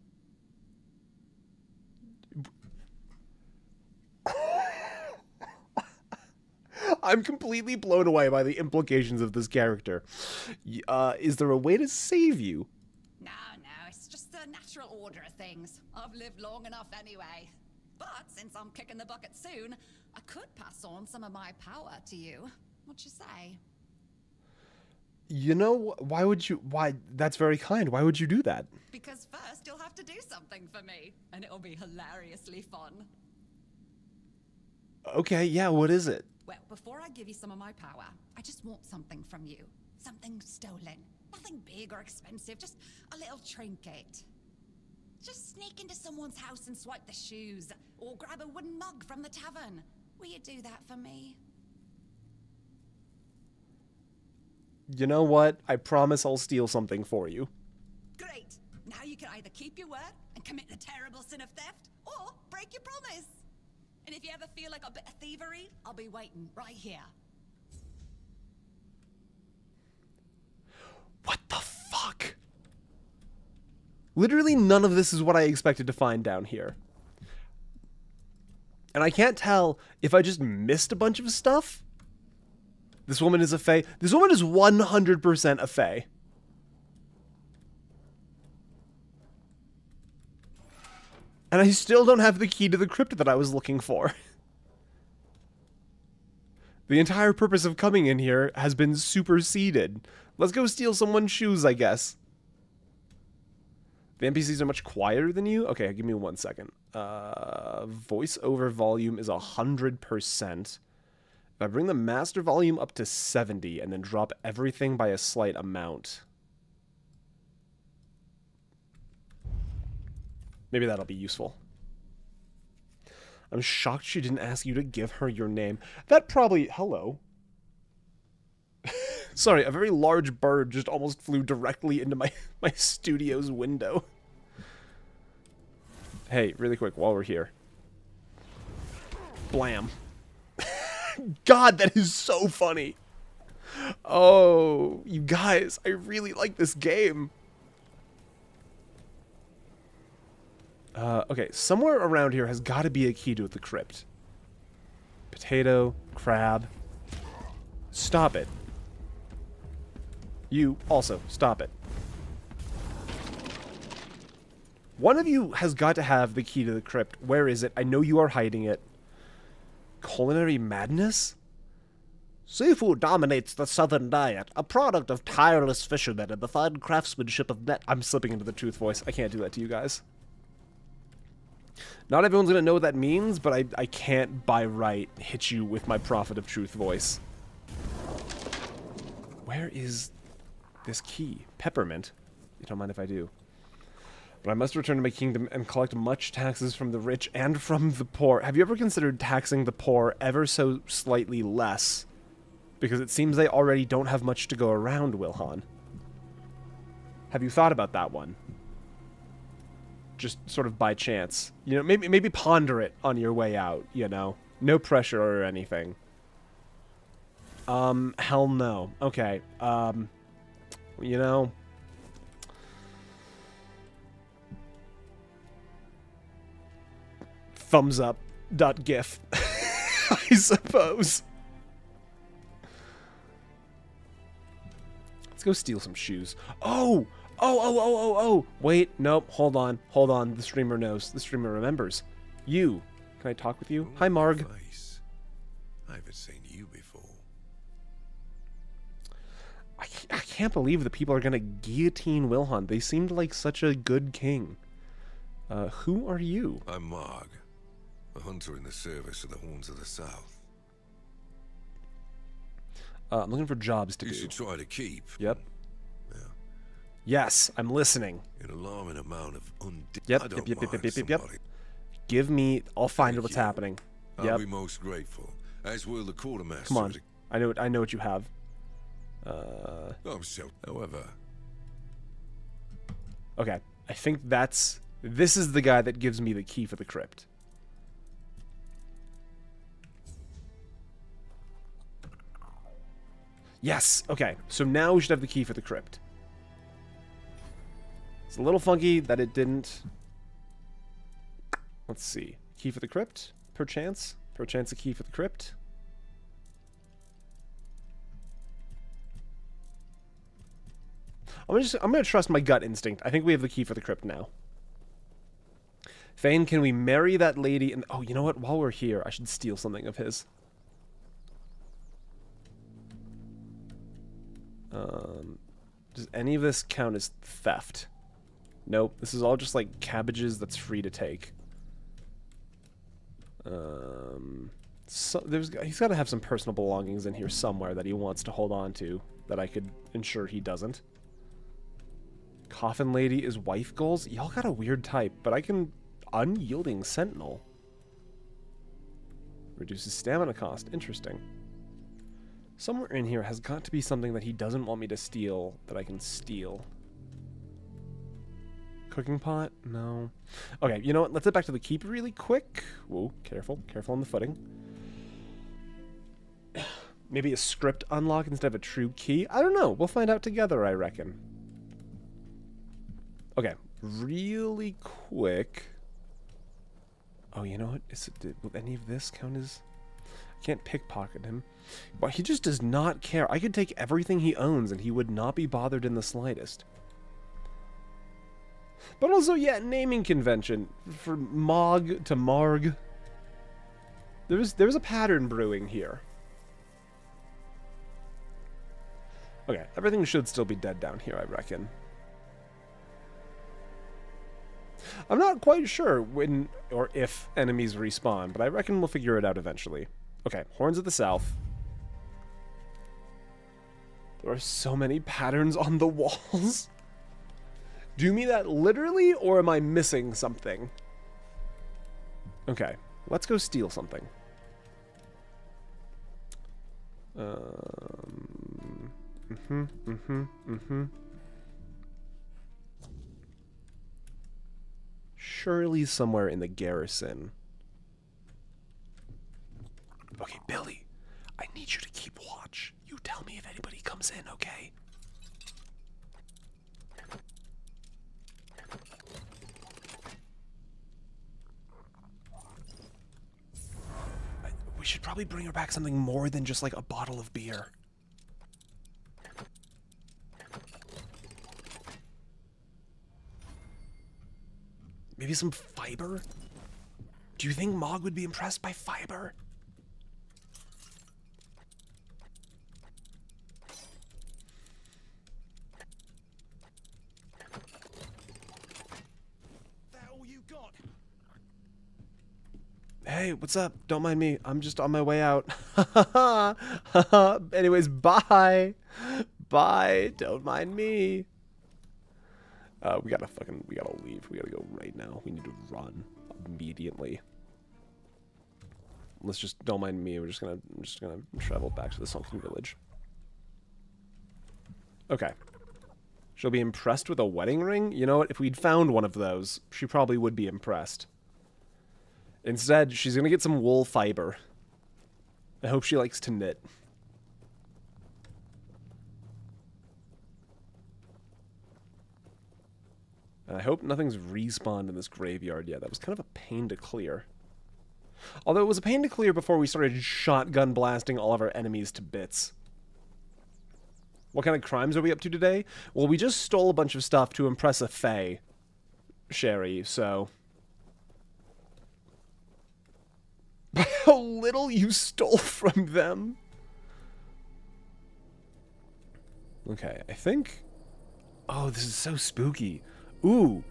I'm completely blown away by the implications of this character. Is there a way to save you? No, it's just the natural order of things. I've lived long enough anyway. But since I'm kicking the bucket soon, I could pass on some of my power to you. What you say? You know, why, that's very kind. Why would you do that? Because first you'll have to do something for me, and it'll be hilariously fun. Okay, yeah, what is it? Well, before I give you some of my power, I just want something from you. Something stolen. Nothing big or expensive, just a little trinket. Just sneak into someone's house and swipe the shoes, or grab a wooden mug from the tavern. Will you do that for me? You know what? I promise I'll steal something for you. Great. Now you can either keep your word and commit the terrible sin of theft, or break your promise. And if you ever feel like a bit of thievery, I'll be waiting right here. What the fuck? Literally none of this is what I expected to find down here. And I can't tell if I just missed a bunch of stuff. This woman is a fae. This woman is 100% a fae. And I still don't have the key to the crypt that I was looking for. The entire purpose of coming in here has been superseded. Let's go steal someone's shoes, I guess. The NPCs are much quieter than you? Okay, give me 1 second. Voiceover volume is 100%. If I bring the master volume up to 70 and then drop everything by a slight amount, maybe that'll be useful. I'm shocked she didn't ask you to give her your name. That probably... Hello. Sorry, a very large bird just almost flew directly into my studio's window. Hey, really quick, while we're here. Blam. God, that is so funny. Oh, you guys, I really like this game. Okay, somewhere around here has got to be a key to the crypt. Potato, crab. Stop it. You also, stop it. One of you has got to have the key to the crypt. Where is it? I know you are hiding it. Culinary madness? Seafood dominates the southern diet, a product of tireless fishermen and the fine craftsmanship of net... I'm slipping into the truth voice. I can't do that to you guys. Not everyone's going to know what that means, but I can't by right hit you with my prophet of truth voice. Where is this key? Peppermint? You don't mind if I do. But I must return to my kingdom and collect much taxes from the rich and from the poor. Have you ever considered taxing the poor ever so slightly less? Because it seems they already don't have much to go around, Wilhan. Have you thought about that one? Just sort of by chance. You know, maybe ponder it on your way out, you know? No pressure or anything. Hell no. Okay, you know... Thumbs up. .gif. I suppose. Let's go steal some shoes. Oh! Oh! Wait, nope, hold on. The streamer knows. The streamer remembers. You. Can I talk with you? Hi, Marg. Face. I haven't seen you before. I can't believe the people are gonna guillotine Wilhan. They seemed like such a good king. Who are you? I'm Marg, a hunter in the service of the Horns of the South. I'm looking for jobs to You do. should try to keep. Yep. Yeah. Yes, I'm listening. An alarming amount of Yep, I don't yep. mind somebody. Give me... I'll find Thank what's you. happening. I'll Yep. be most grateful, as will the quartermaster. Come on. I know what you have. I'm so. However, Okay. I think that's... This is the guy that gives me the key for the crypt. Yes! Okay, so now we should have the key for the crypt. It's a little funky that it didn't... Let's see. Key for the crypt? Perchance? Perchance a key for the crypt? I'm gonna trust my gut instinct. I think we have the key for the crypt now. Fane, can we marry that lady? And oh, you know what? While we're here, I should steal something of his. Does any of this count as theft? Nope. This is all just like cabbages that's free to take. So he's got to have some personal belongings in here somewhere that he wants to hold on to that I could ensure he doesn't. Coffin lady is wife goals? Y'all got a weird type, but I can... Unyielding sentinel. Reduces stamina cost. Interesting. Somewhere in here has got to be something that he doesn't want me to steal that I can steal. Cooking pot? No. Okay, you know what? Let's head back to the keep really quick. Whoa, careful. Careful on the footing. Maybe a script unlock instead of a true key? I don't know. We'll find out together, I reckon. Okay, really quick. Oh, you know what? Will any of this count as... I can't pickpocket him. Well, he just does not care. I could take everything he owns and he would not be bothered in the slightest. But also, yeah, naming convention. For Mog to Marg. There's a pattern brewing here. Okay, everything should still be dead down here, I reckon. I'm not quite sure when or if enemies respawn, but I reckon we'll figure it out eventually. Okay, Horns of the South. There are so many patterns on the walls. Do you mean that literally, or am I missing something? Okay, let's go steal something. Surely somewhere in the garrison. Okay, Billy, I need you to keep watch. You tell me if anybody comes in, okay? We should probably bring her back something more than just like a bottle of beer. Maybe some fiber? Do you think Mog would be impressed by fiber? That all you got? Hey, what's up? Don't mind me. I'm just on my way out. Anyways, bye. Bye. Don't mind me. We gotta leave. We gotta go right now. We need to run immediately. Let's just, don't mind me. I'm just gonna travel back to the sunken village. Okay. She'll be impressed with a wedding ring? You know what? If we'd found one of those, she probably would be impressed. Instead, she's gonna get some wool fiber. I hope she likes to knit. And I hope nothing's respawned in this graveyard yet. That was kind of a pain to clear. Although it was a pain to clear before we started shotgun blasting all of our enemies to bits. What kind of crimes are we up to today? Well, we just stole a bunch of stuff to impress a fae, Sherry, so... By how little you stole from them. Okay, I think... Oh, this is so spooky. Ooh,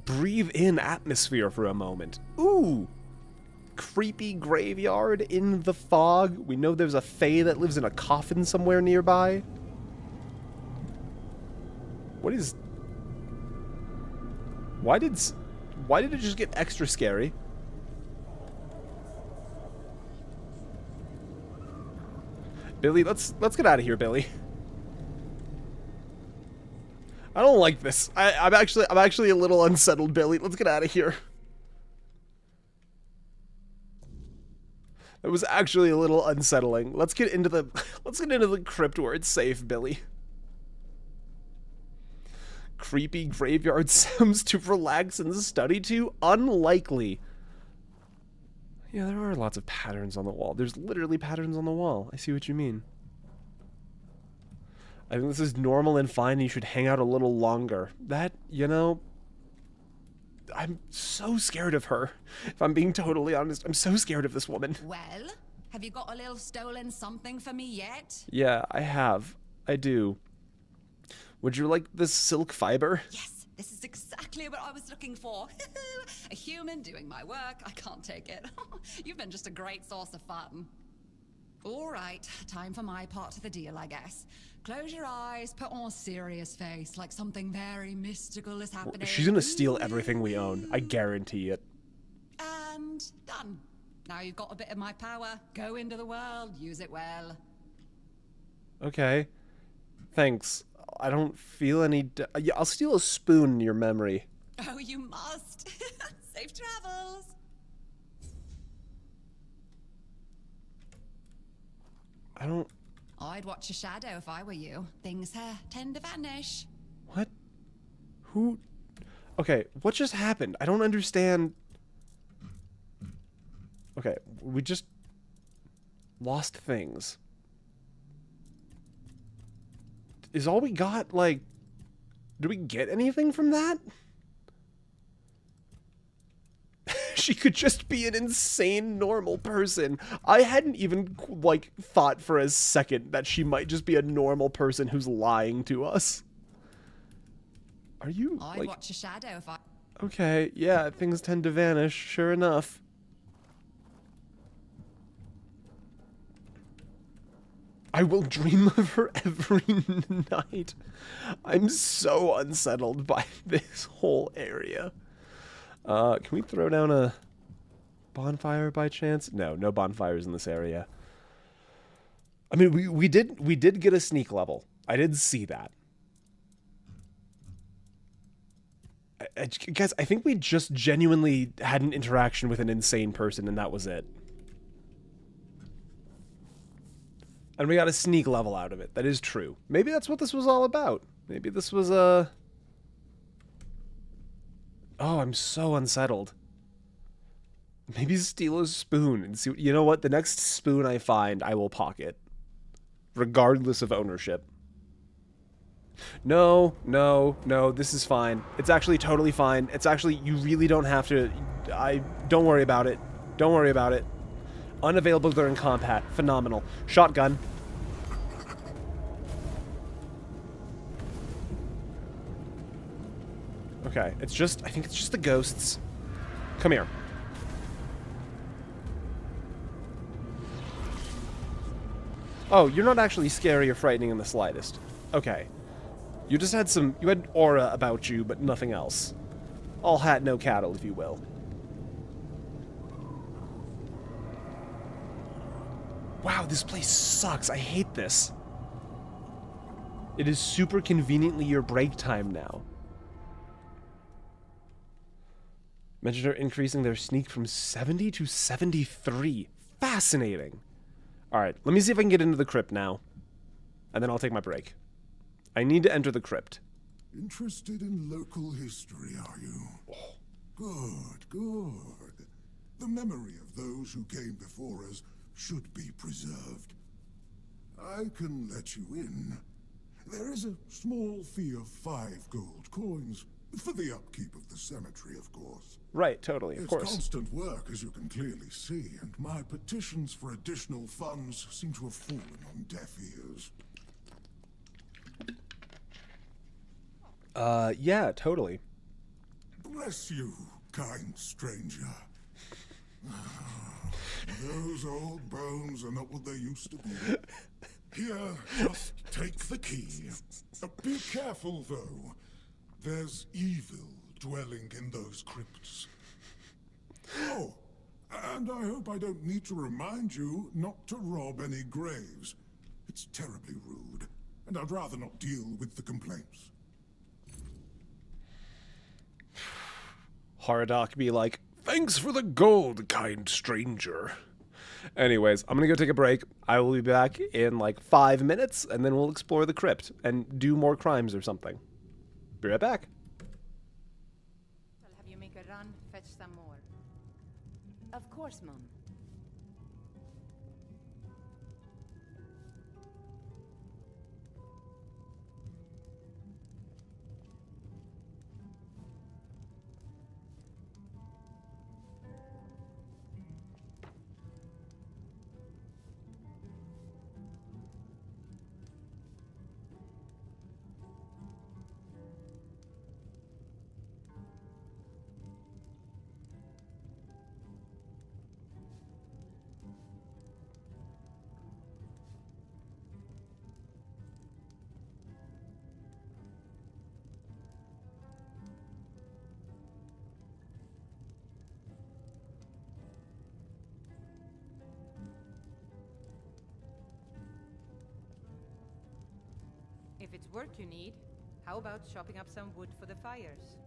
breathe in atmosphere for a moment. Ooh, creepy graveyard in the fog. We know there's a fae that lives in a coffin somewhere nearby. What is... Why did it just get extra scary? Billy, let's get out of here, Billy. I don't like this. I'm actually a little unsettled, Billy. Let's get out of here. That was actually a little unsettling. Let's get into the crypt where it's safe, Billy. Creepy graveyard sounds to relax and study to? Unlikely. Yeah, there are lots of patterns on the wall. There's literally patterns on the wall. I see what you mean. I think this is normal and fine, and you should hang out a little longer. That, you know... I'm so scared of her. If I'm being totally honest, I'm so scared of this woman. Well, have you got a little stolen something for me yet? Yeah, I have. I do. Would you like this silk fiber? Yes, this is exactly what I was looking for. A human doing my work. I can't take it. You've been just a great source of fun. All right, time for my part of the deal, I guess. Close your eyes, put on a serious face, like something very mystical is happening. She's gonna steal everything we own. I guarantee it. And done. Now you've got a bit of my power. Go into the world, use it well. Okay. Thanks. I don't feel any... Yeah, I'll steal a spoon in your memory. Oh, you must. Safe travels. I don't... I'd watch a shadow if I were you. Things tend to vanish. What? Who? Okay, what just happened? I don't understand. Okay, we just lost things. Is all we got, like... Did we get anything from that? She could just be an insane normal person. I hadn't even, like, thought for a second that she might just be a normal person who's lying to us. Are you, I'd like... watch a shadow if I... Okay, yeah, things tend to vanish, sure enough. I will dream of her every night. I'm so unsettled by this whole area. Can we throw down a bonfire by chance? No, no bonfires in this area. I mean, we did get a sneak level. I did see that. Guys, I think we just genuinely had an interaction with an insane person, and that was it. And we got a sneak level out of it. That is true. Maybe that's what this was all about. Maybe this was a... Oh, I'm so unsettled. Maybe steal a spoon and see... You know what? The next spoon I find, I will pocket. Regardless of ownership. No, no, no, this is fine. It's actually totally fine. It's actually... You really don't have to... Don't worry about it. Don't worry about it. Unavailable during combat. Phenomenal. Shotgun. Okay, it's just... I think it's just the ghosts. Come here. Oh, you're not actually scary or frightening in the slightest. Okay. You just had some... You had aura about you, but nothing else. All hat, no cattle, if you will. Wow, this place sucks. I hate this. It is super conveniently your break time now. Mentioned her increasing their sneak from 70 to 73. Fascinating. Alright, let me see if I can get into the crypt now. And then I'll take my break. I need to enter the crypt. Interested in local history, are you? Oh. Good, good. The memory of those who came before us should be preserved. I can let you in. There is a small fee of 5 gold coins for the upkeep of the cemetery, of course. Right, totally, of course. It's constant work, as you can clearly see, and my petitions for additional funds seem to have fallen on deaf ears. Yeah, totally. Bless you, kind stranger. Those old bones are not what they used to be. Here, just take the key. Be careful, though. There's evil dwelling in those crypts. Oh, and I hope I don't need to remind you not to rob any graves. It's terribly rude, and I'd rather not deal with the complaints. Haradoc be like, thanks for the gold, kind stranger. Anyways, I'm gonna go take a break. I will be back in like 5 minutes, and then we'll explore the crypt and do more crimes or something. Be right back. I'll have you make a run, fetch some more. Of course, Mom. If it's work you need, how about chopping up some wood for the fires?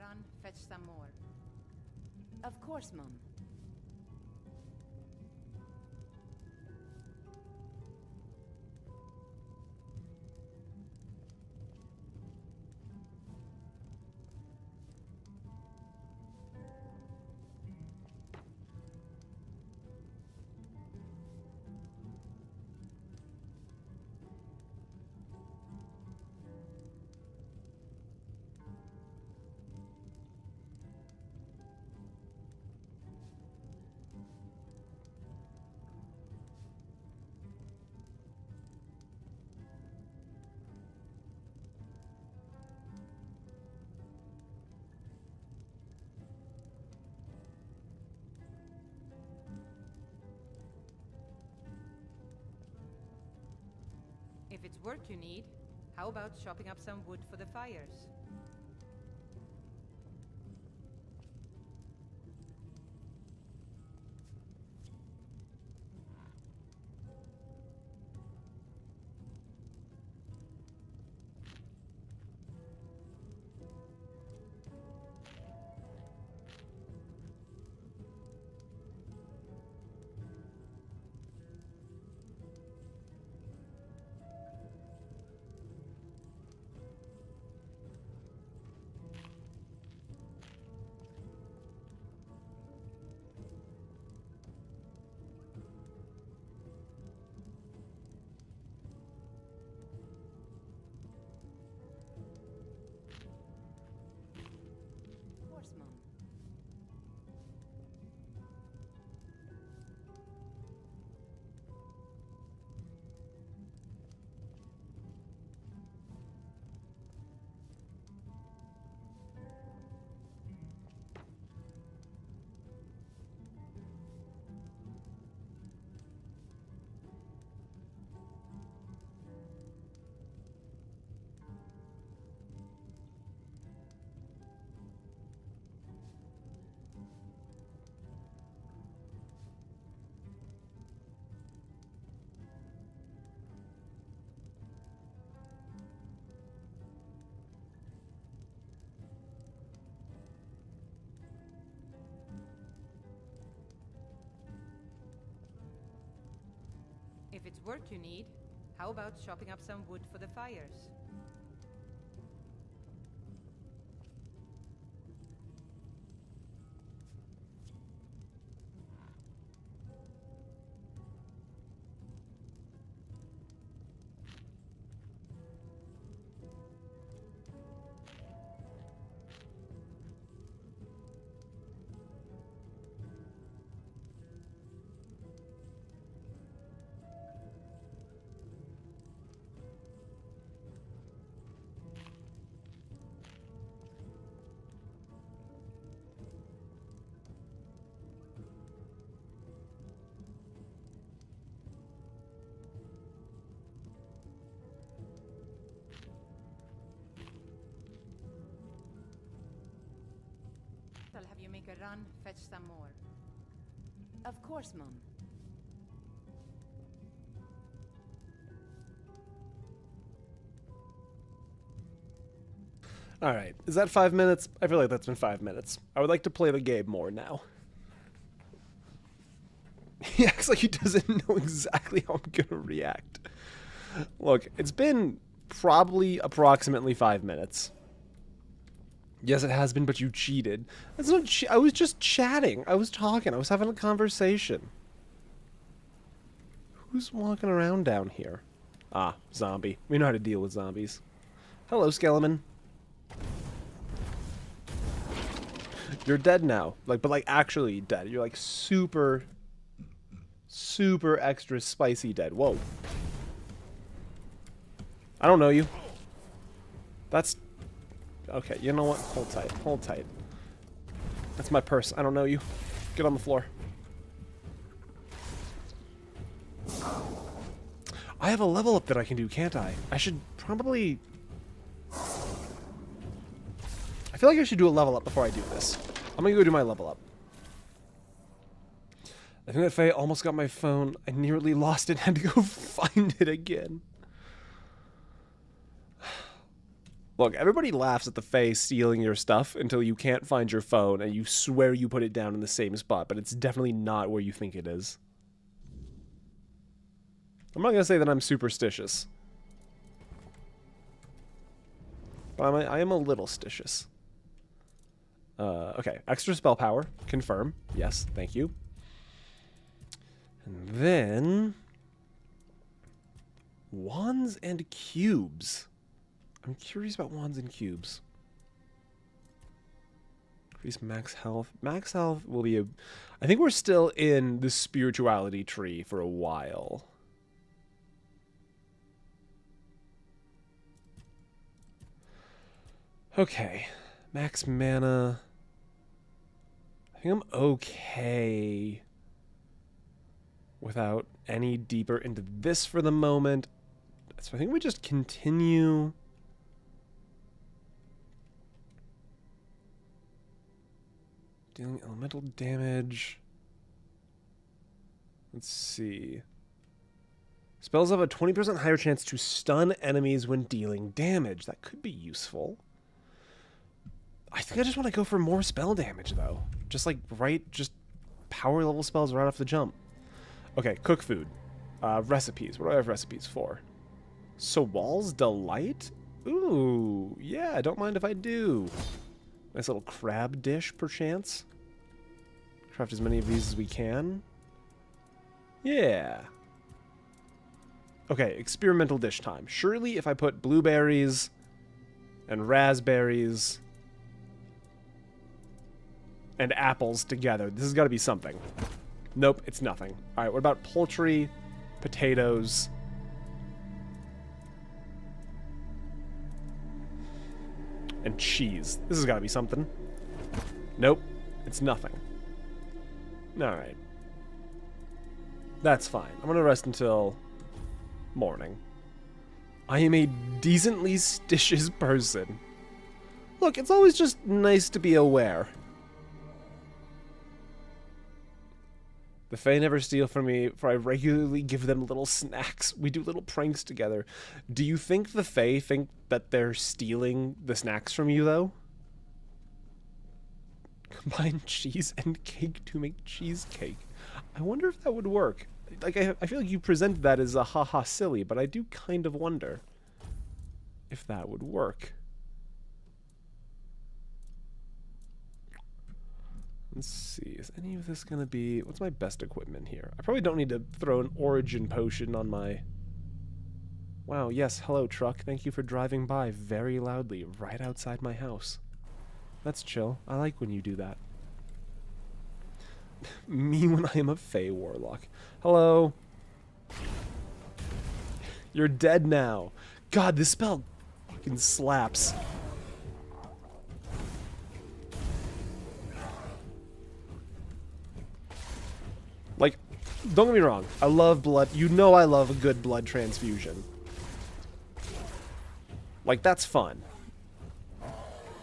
run, fetch some more. Of course, Mum. If it's work you need, how about chopping up some wood for the fires? Of course, Mum. If it's work you need, how about chopping up some wood for the fires? I'll have you make a run, fetch some more. Of course, Mum. All right. Is that 5 minutes? I feel like that's been 5 minutes. I would like to play the game more now. He acts like he doesn't know exactly how I'm going to react. Look, it's been probably approximately 5 minutes. Yes, it has been, but you cheated. That's not I was just chatting. I was talking. I was having a conversation. Who's walking around down here? Ah, zombie. We know how to deal with zombies. Hello, Skeleman. You're dead now. But actually dead. You're like super extra spicy dead. Whoa. I don't know you. That's... Okay, you know what? Hold tight. Hold tight. That's my purse. I don't know you. Get on the floor. I have a level up that I can do, can't I? I should probably... I feel like I should do a level up before I do this. I'm gonna go do my level up. I think that Faye almost got my phone. I nearly lost it and had to go find it again. Look, everybody laughs at the Fae stealing your stuff until you can't find your phone and you swear you put it down in the same spot, but it's definitely not where you think it is. I'm not going to say that I'm superstitious. But I am a little stitious. Okay, extra spell power. Confirm. Yes, thank you. And then... wands and cubes. I'm curious about wands and cubes. Increase max health. Max health will be a... I think we're still in the spirituality tree for a while. Okay. Max mana. I think I'm okay without any deeper into this for the moment. So I think we just continue... dealing elemental damage. Let's see. Spells have a 20% higher chance to stun enemies when dealing damage. That could be useful. I think I just want to go for more spell damage, though. Just like, just power level spells right off the jump. Okay, cook food. Recipes. What do I have recipes for? Sawal's Delight? Ooh, yeah, I don't mind if I do. Nice little crab dish, perchance. Craft as many of these as we can. Yeah. Okay, experimental dish time. Surely if I put blueberries and raspberries and apples together, this has got to be something. Nope, it's nothing. All right, what about poultry, potatoes, and cheese? This has got to be something. Nope, it's nothing. All right. That's fine. I'm going to rest until morning. I am a decently stitious person. Look, it's always just nice to be aware. The Fae never steal from me, for I regularly give them little snacks. We do little pranks together. Do you think the Fae think that they're stealing the snacks from you, though? Combine cheese and cake to make cheesecake. I wonder if that would work. Like, I feel like you presented that as a haha silly, but I do kind of wonder if that would work. Let's see, is any of this going to be... what's my best equipment here? I probably don't need to throw an origin potion on my... Wow, yes, hello truck. Thank you for driving by very loudly right outside my house. That's chill. I like when you do that. Me when I am a Fey Warlock. Hello. You're dead now. God, this spell fucking slaps. Like, don't get me wrong. I love blood. You know I love a good blood transfusion. Like, that's fun.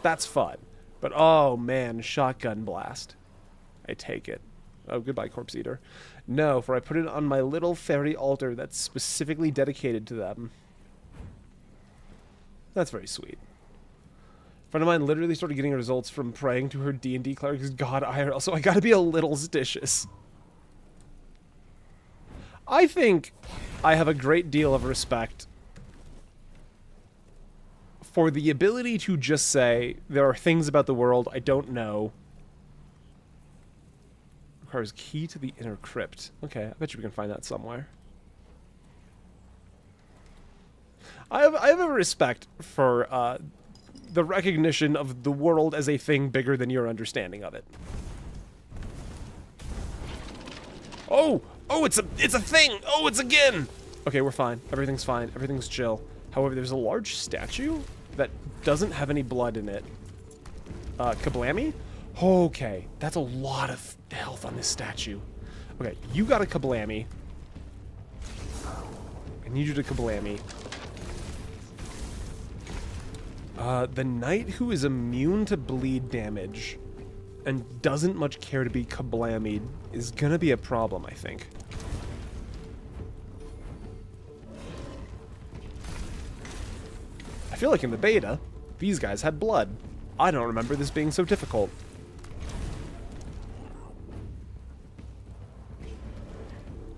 That's fun. But, oh, man, shotgun blast. I take it. Oh, goodbye, Corpse Eater. No, for I put it on my little fairy altar that's specifically dedicated to them. That's very sweet. A friend of mine literally started getting results from praying to her D&D cleric's god IRL, so I gotta be a little stitious. I think I have a great deal of respect for the ability to just say, there are things about the world I don't know. Requires key to the inner crypt. Okay, I bet you we can find that somewhere. I have a respect for the recognition of the world as a thing bigger than your understanding of it. Oh! Oh, it's a thing! Oh, it's again! Okay, we're fine. Everything's fine. Everything's chill. However, there's a large statue that doesn't have any blood in it. Kablammy? Okay, that's a lot of health on this statue. Okay, you got a Kablammy. I need you to Kablammy. The knight who is immune to bleed damage and doesn't much care to be Kablammied is gonna be a problem, I think. I feel like in the beta, These guys had blood. I don't remember this being so difficult.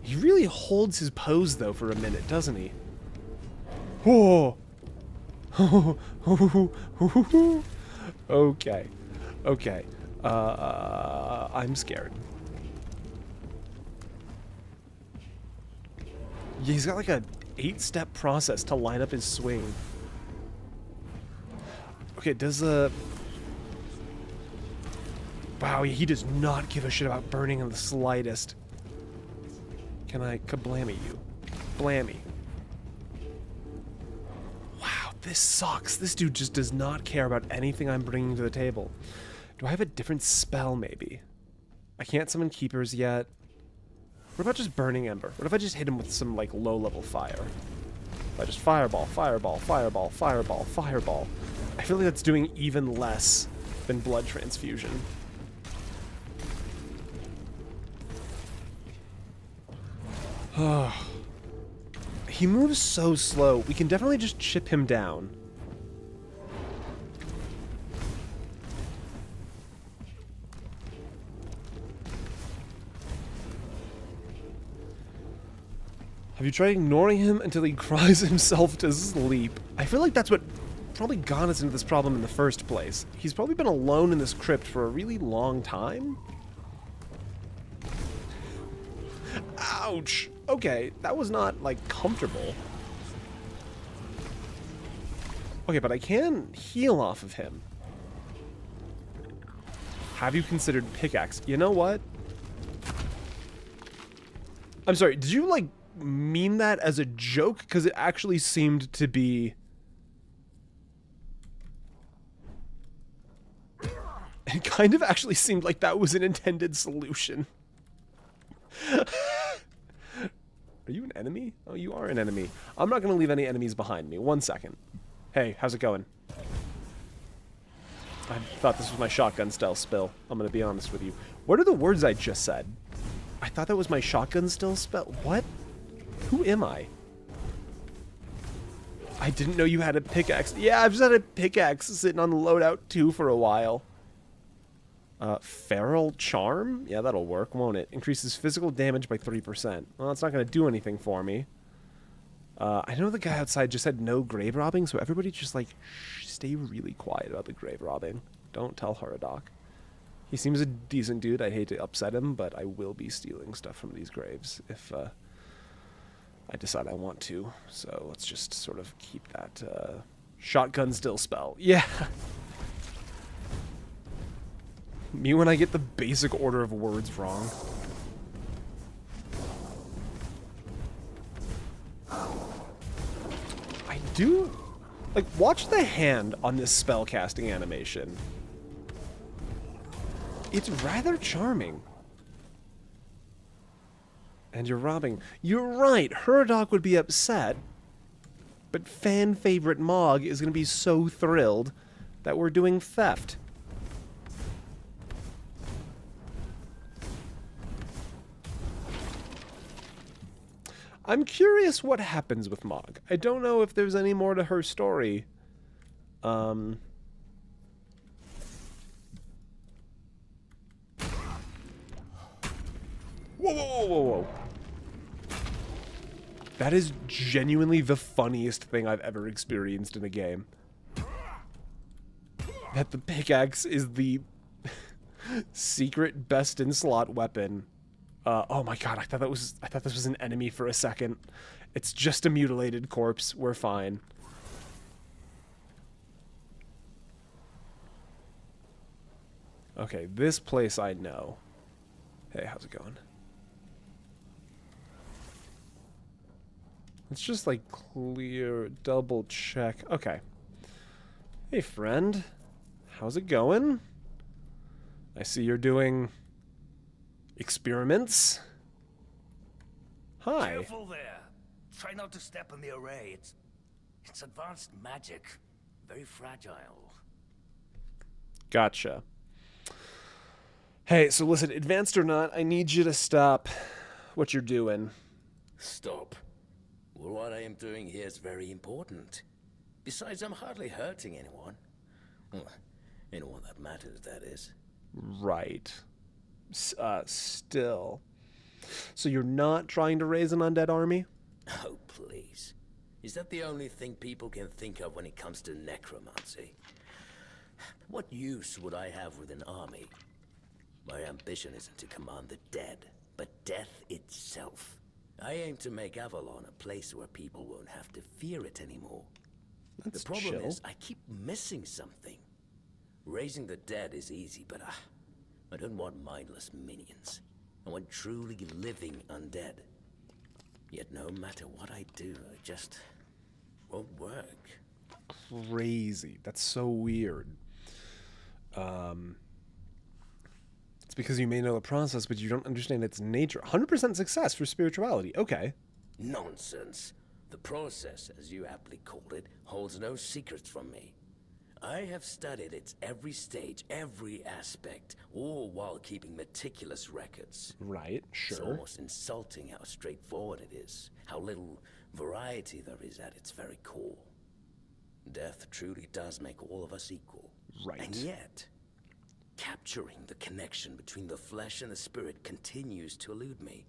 He really holds his pose, though, for a minute, doesn't he? Whoa! Okay. Okay. I'm scared. Yeah, he's got like a 8-step process to line up his swing. Okay, does wow, he does not give a shit about burning in the slightest. Can I kablammy you? Blammy. Wow, this sucks. This dude just does not care about anything I'm bringing to the table. Do I have a different spell, maybe? I can't summon keepers yet. What about just Burning Ember? What if I just hit him with some, like, low-level fire? If I just fireball, fireball, fireball, fireball, fireball. I feel like that's doing even less than blood transfusion. He moves so slow. We can definitely just chip him down. Have you tried ignoring him until he cries himself to sleep? I feel like that's what probably got us into this problem in the first place. He's probably been alone in this crypt for a really long time. Ouch! Okay, that was not, like, comfortable. Okay, but I can heal off of him. Have you considered pickaxe? You know what? I'm sorry, did you, like, mean that as a joke? Because it actually seemed to be... It kind of actually seemed like that was an intended solution. Are you an enemy? Oh, you are an enemy. I'm not going to leave any enemies behind me. 1 second. Hey, how's it going? I thought this was my shotgun stealth spell. I'm going to be honest with you. What are the words I just said? I thought that was my shotgun stealth spell. What? Who am I? I didn't know you had a pickaxe. Yeah, I've just had a pickaxe sitting on the loadout too for a while. Feral Charm? Yeah, that'll work, won't it? Increases physical damage by 3%. Well, it's not going to do anything for me. I know the guy outside just said no grave robbing, so everybody just, like, stay really quiet about the grave robbing. Don't tell Haradoc. He seems a decent dude. I'd hate to upset him, but I will be stealing stuff from these graves if I decide I want to. So let's just sort of keep that shotgun still spell. Yeah! Me when I get the basic order of words wrong. I do... Like, watch the hand on this spellcasting animation. It's rather charming. And you're robbing... You're right, Huradoc would be upset. But fan favorite Mog is going to be so thrilled that we're doing theft. I'm curious what happens with Mog. I don't know if there's any more to her story. Whoa, whoa, whoa, whoa, whoa. That is genuinely the funniest thing I've ever experienced in a game. That the pickaxe is the secret best in slot weapon. Oh my god, I thought this was an enemy for a second. It's just a mutilated corpse. We're fine. Okay, this place I know. Hey, how's it going? Let's just, like, clear, double check. Okay. Hey, friend. How's it going? I see you're doing... experiments? Hi. Careful there. Try not to step on the array. It's advanced magic. Very fragile. Gotcha. Hey, so listen, advanced or not, I need you to stop what you're doing. Stop. Well, what I am doing here is very important. Besides, I'm hardly hurting anyone. Ain't all that matters, that is. Right. Still. So you're not trying to raise an undead army? Oh, please. Is that the only thing people can think of when it comes to necromancy? What use would I have with an army? My ambition isn't to command the dead, but death itself. I aim to make Avalon a place where people won't have to fear it anymore. That's the problem chill. is, I keep missing something. Raising the dead is easy, but I don't want mindless minions. I want truly living undead. Yet no matter what I do, it just won't work. Crazy. That's so weird. It's because you may know the process, but you don't understand its nature. 100% success for spirituality. Okay. Nonsense. The process, as you aptly called it, holds no secrets from me. I have studied its every stage, every aspect, all while keeping meticulous records. Right, It's sure. almost insulting how straightforward it is, how little variety there is at its very core. Death truly does make all of us equal. Right. And yet, capturing the connection between the flesh and the spirit continues to elude me.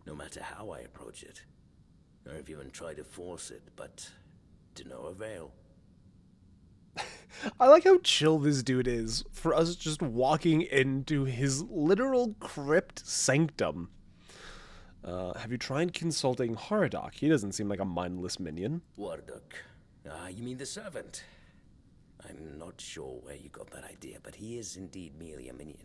No matter how I approach it. I've even tried to force it, but to no avail. I like how chill this dude is for us just walking into his literal crypt sanctum. Have you tried consulting Hardock? He doesn't seem like a mindless minion. Warduk. You mean the servant? I'm not sure where you got that idea, but he is indeed merely a minion.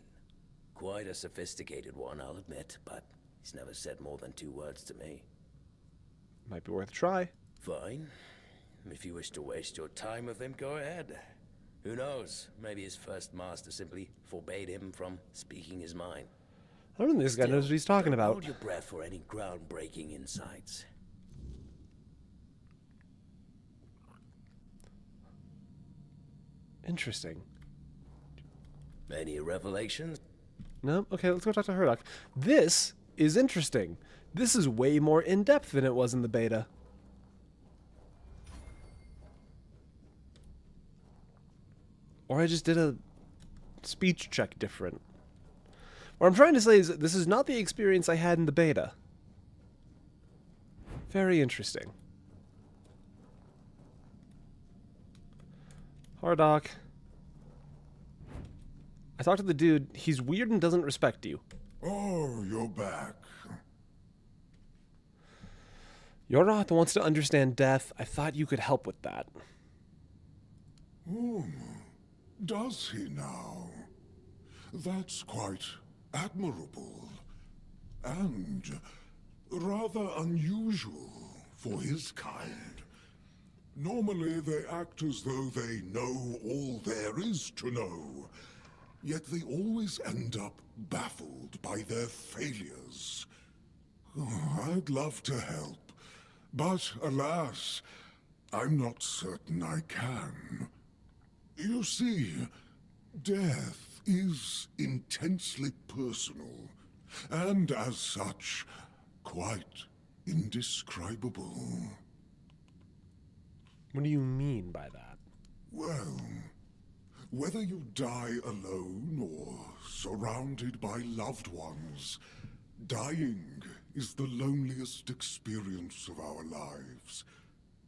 Quite a sophisticated one, I'll admit, but he's never said more than 2 words to me. Might be worth a try. Fine. If you wish to waste your time with him, go ahead. Who knows? Maybe his first master simply forbade him from speaking his mind. I don't think this guy knows what he's talking Don't about. hold your breath for any groundbreaking insights. Interesting. Any revelations? No? Okay, let's go talk to Hardock. This is interesting. This is way more in-depth than it was in the beta. Or I just did a speech check different. What I'm trying to say is that this is not the experience I had in the beta. Very interesting. Hardock. I talked to the dude. He's weird and doesn't respect you. Oh, you're back. You're not the ones to understand death. I thought you could help with that. Does he now? That's quite admirable. And rather unusual for his kind. Normally they act as though they know all there is to know, yet they always end up baffled by their failures. I'd love to help, but alas, I'm not certain I can. You see, death is intensely personal, and as such, quite indescribable. What do you mean by that? Well, whether you die alone or surrounded by loved ones, dying is the loneliest experience of our lives.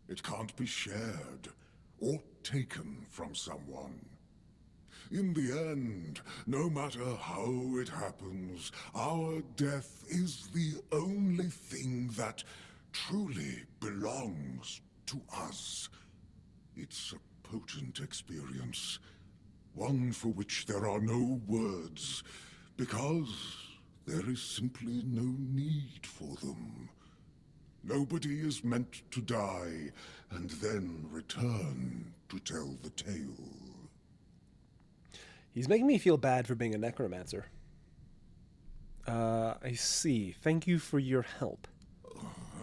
It can't be shared or taken from someone. In the end, no matter how it happens, our death is the only thing that truly belongs to us. It's a potent experience, one for which there are no words, because there is simply no need for them. Nobody is meant to die and then return to tell the tale. He's making me feel bad for being a necromancer. I see. Thank you for your help.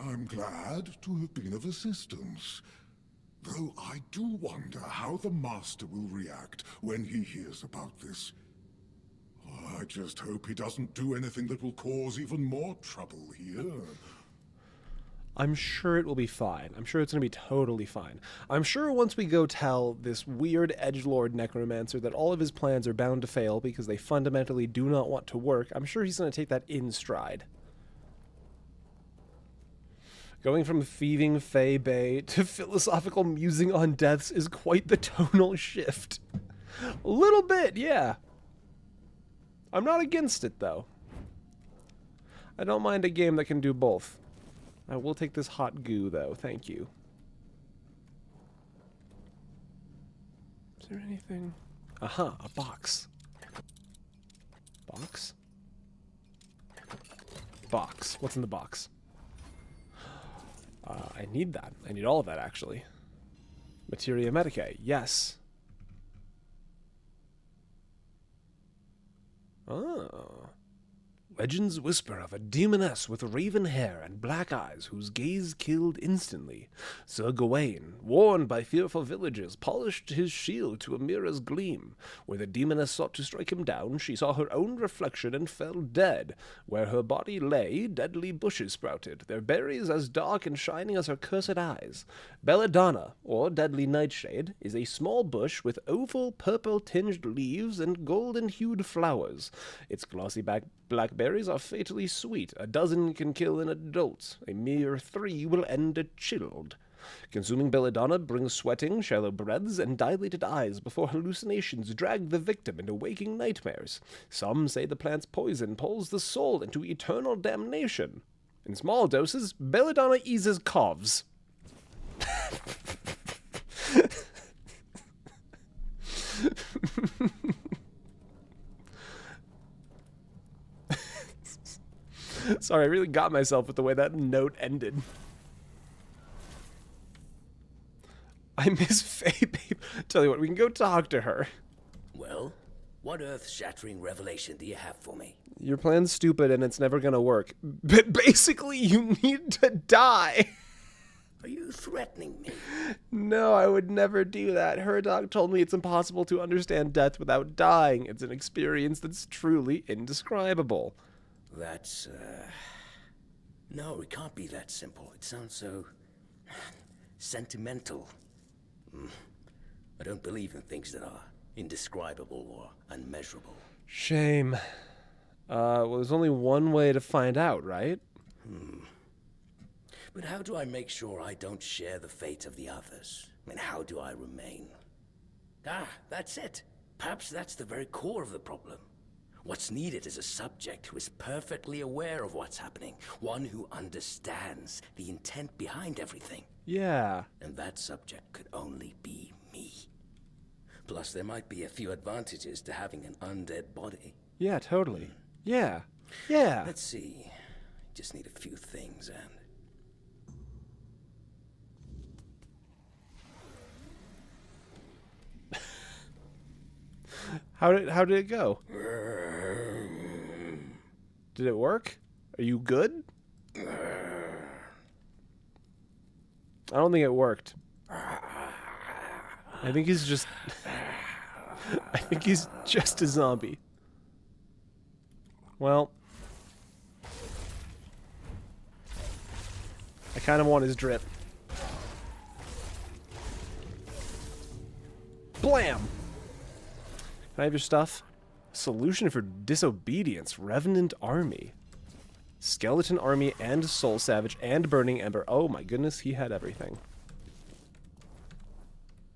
I'm glad to have been of assistance. Though I do wonder how the Master will react when he hears about this. I just hope he doesn't do anything that will cause even more trouble here. I'm sure it will be fine. I'm sure it's going to be totally fine. I'm sure once we go tell this weird edgelord necromancer that all of his plans are bound to fail because they fundamentally do not want to work, I'm sure he's going to take that in stride. Going from thieving Fey Bay to philosophical musing on deaths is quite the tonal shift. A little bit, yeah. I'm not against it, though. I don't mind a game that can do both. I will take this hot goo, though. Thank you. Is there anything? Aha, a box. Box? Box. What's in the box? I need that. I need all of that, actually. Materia Medicae. Yes. Oh. Legends whisper of a demoness with raven hair and black eyes whose gaze killed instantly. Sir Gawain, warned by fearful villagers, polished his shield to a mirror's gleam. Where the demoness sought to strike him down, she saw her own reflection and fell dead. Where her body lay, deadly bushes sprouted, their berries as dark and shining as her cursed eyes. Belladonna, or deadly nightshade, is a small bush with oval purple-tinged leaves and golden-hued flowers. Its glossy black berries are fatally sweet. A dozen can kill an adult. A mere 3 will end it chilled. Consuming belladonna brings sweating, shallow breaths, and dilated eyes before hallucinations drag the victim into waking nightmares. Some say the plant's poison pulls the soul into eternal damnation. In small doses, belladonna eases coughs. Sorry, I really got myself with the way that note ended. I miss Faye, babe. Tell you what, we can go talk to her. Well, what earth-shattering revelation do you have for me? Your plan's stupid and it's never gonna work. But basically, you need to die. Are you threatening me? No, I would never do that. Her doc told me it's impossible to understand death without dying. It's an experience that's truly indescribable. That's, No, it can't be that simple. It sounds so... sentimental. I don't believe in things that are indescribable or unmeasurable. Shame. Well, there's only one way to find out, right? But how do I make sure I don't share the fate of the others? I mean, how do I remain? That's it. Perhaps that's the very core of the problem. What's needed is a subject who is perfectly aware of what's happening. One who understands the intent behind everything. Yeah. And that subject could only be me. Plus, there might be a few advantages to having an undead body. Yeah, totally. Yeah. Yeah. Let's see. Just need a few things and... How did it go? Did it work? Are you good? I don't think it worked. I think he's just... I think he's just a zombie. Well... I kind of want his drip. Blam! Can I have your stuff? Solution for disobedience. Revenant army. Skeleton army and soul savage and burning ember. Oh my goodness, he had everything.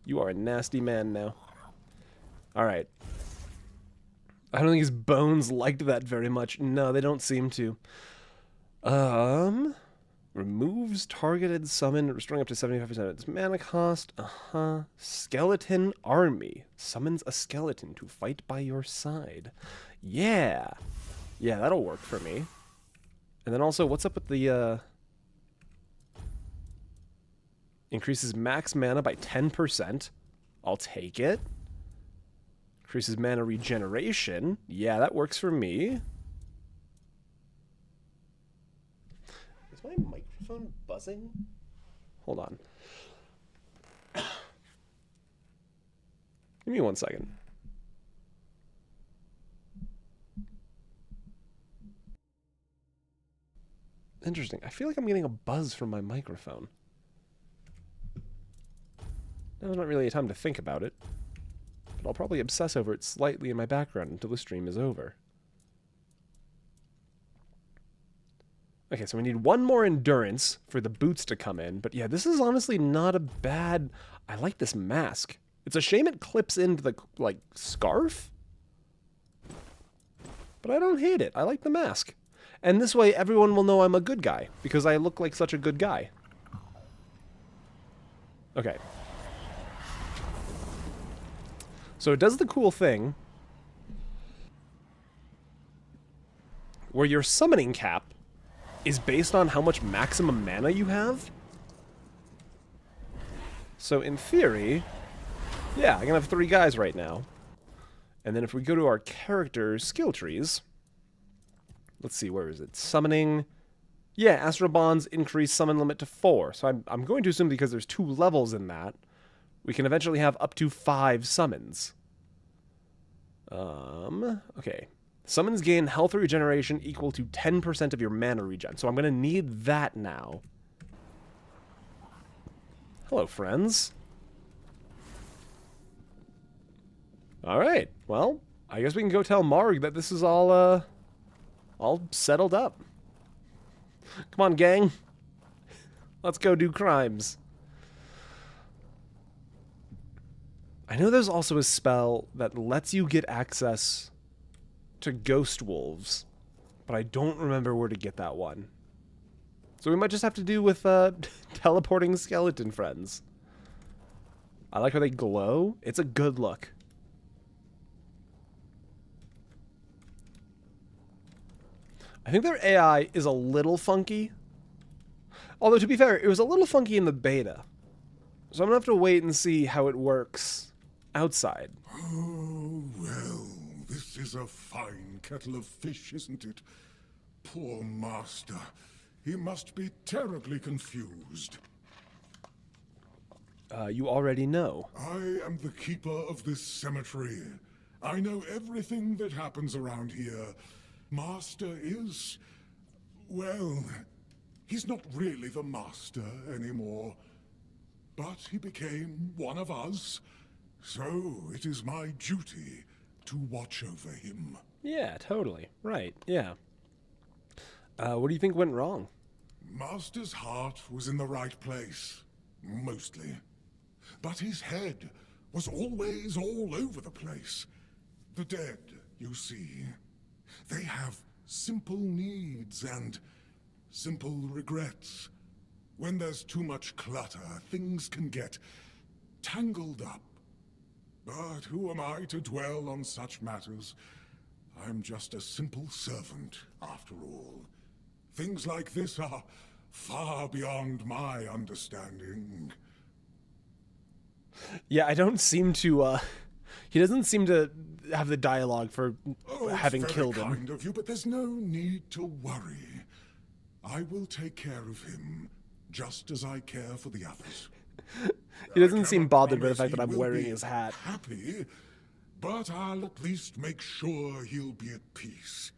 You are a nasty man now. Alright. I don't think his bones liked that very much. No, they don't seem to. Removes targeted summon, restoring up to 75% of its mana cost. Skeleton army. Summons a skeleton to fight by your side. Yeah. Yeah, that'll work for me. And then also, what's up with the, increases max mana by 10%. I'll take it. Increases mana regeneration. Yeah, that works for me. Is my microphone buzzing? Hold on. Give me 1 second. interesting. I feel like I'm getting a buzz from my microphone. Now's not really a time to think about it, but I'll probably obsess over it slightly in my background until the stream is over. Okay, so we need one more endurance for the boots to come in, but yeah, this is honestly not a bad... I like this mask. It's a shame it clips into the, like, scarf, but I don't hate it. I like the mask. And this way, everyone will know I'm a good guy, because I look like such a good guy. Okay. So it does the cool thing where your summoning cap is based on how much maximum mana you have. So in theory, yeah, I can have 3 guys right now. And then if we go to our character skill trees, let's see, where is it? Summoning. Yeah, Astral Bonds increase summon limit to 4. So I'm going to assume because there's 2 levels in that, we can eventually have up to 5 summons. Okay. Summons gain health regeneration equal to 10% of your mana regen. So I'm going to need that now. Hello, friends. Alright, well, I guess we can go tell Marg that this is all settled up. Come on, gang. Let's go do crimes. I know there's also a spell that lets you get access to ghost wolves, but I don't remember where to get that one. So we might just have to do with teleporting skeleton friends. I like how they glow. It's a good look. I think their AI is a little funky. Although, to be fair, it was a little funky in the beta. So I'm going to have to wait and see how it works outside. Oh, well, this is a fine kettle of fish, isn't it? Poor master. He must be terribly confused. You already know. I am the keeper of this cemetery. I know everything that happens around here. Master is... well, he's not really the master anymore. But he became one of us, so it is my duty to watch over him. Yeah, totally. Right, yeah. What do you think went wrong? Master's heart was in the right place, mostly. But his head was always all over the place. The dead, you see, they have simple needs and simple regrets. When there's too much clutter, things can get tangled up. But who am I to dwell on such matters? I'm just a simple servant, after all. Things like this are far beyond my understanding. Yeah, I don't seem to, he doesn't seem to have the dialogue for having killed him. It's very kind of you, but there's no need to worry. I will take care of him, just as I care for the others. He doesn't seem bothered by the fact that I'm wearing his hat. Happy, but I'll at least make sure he'll be at peace.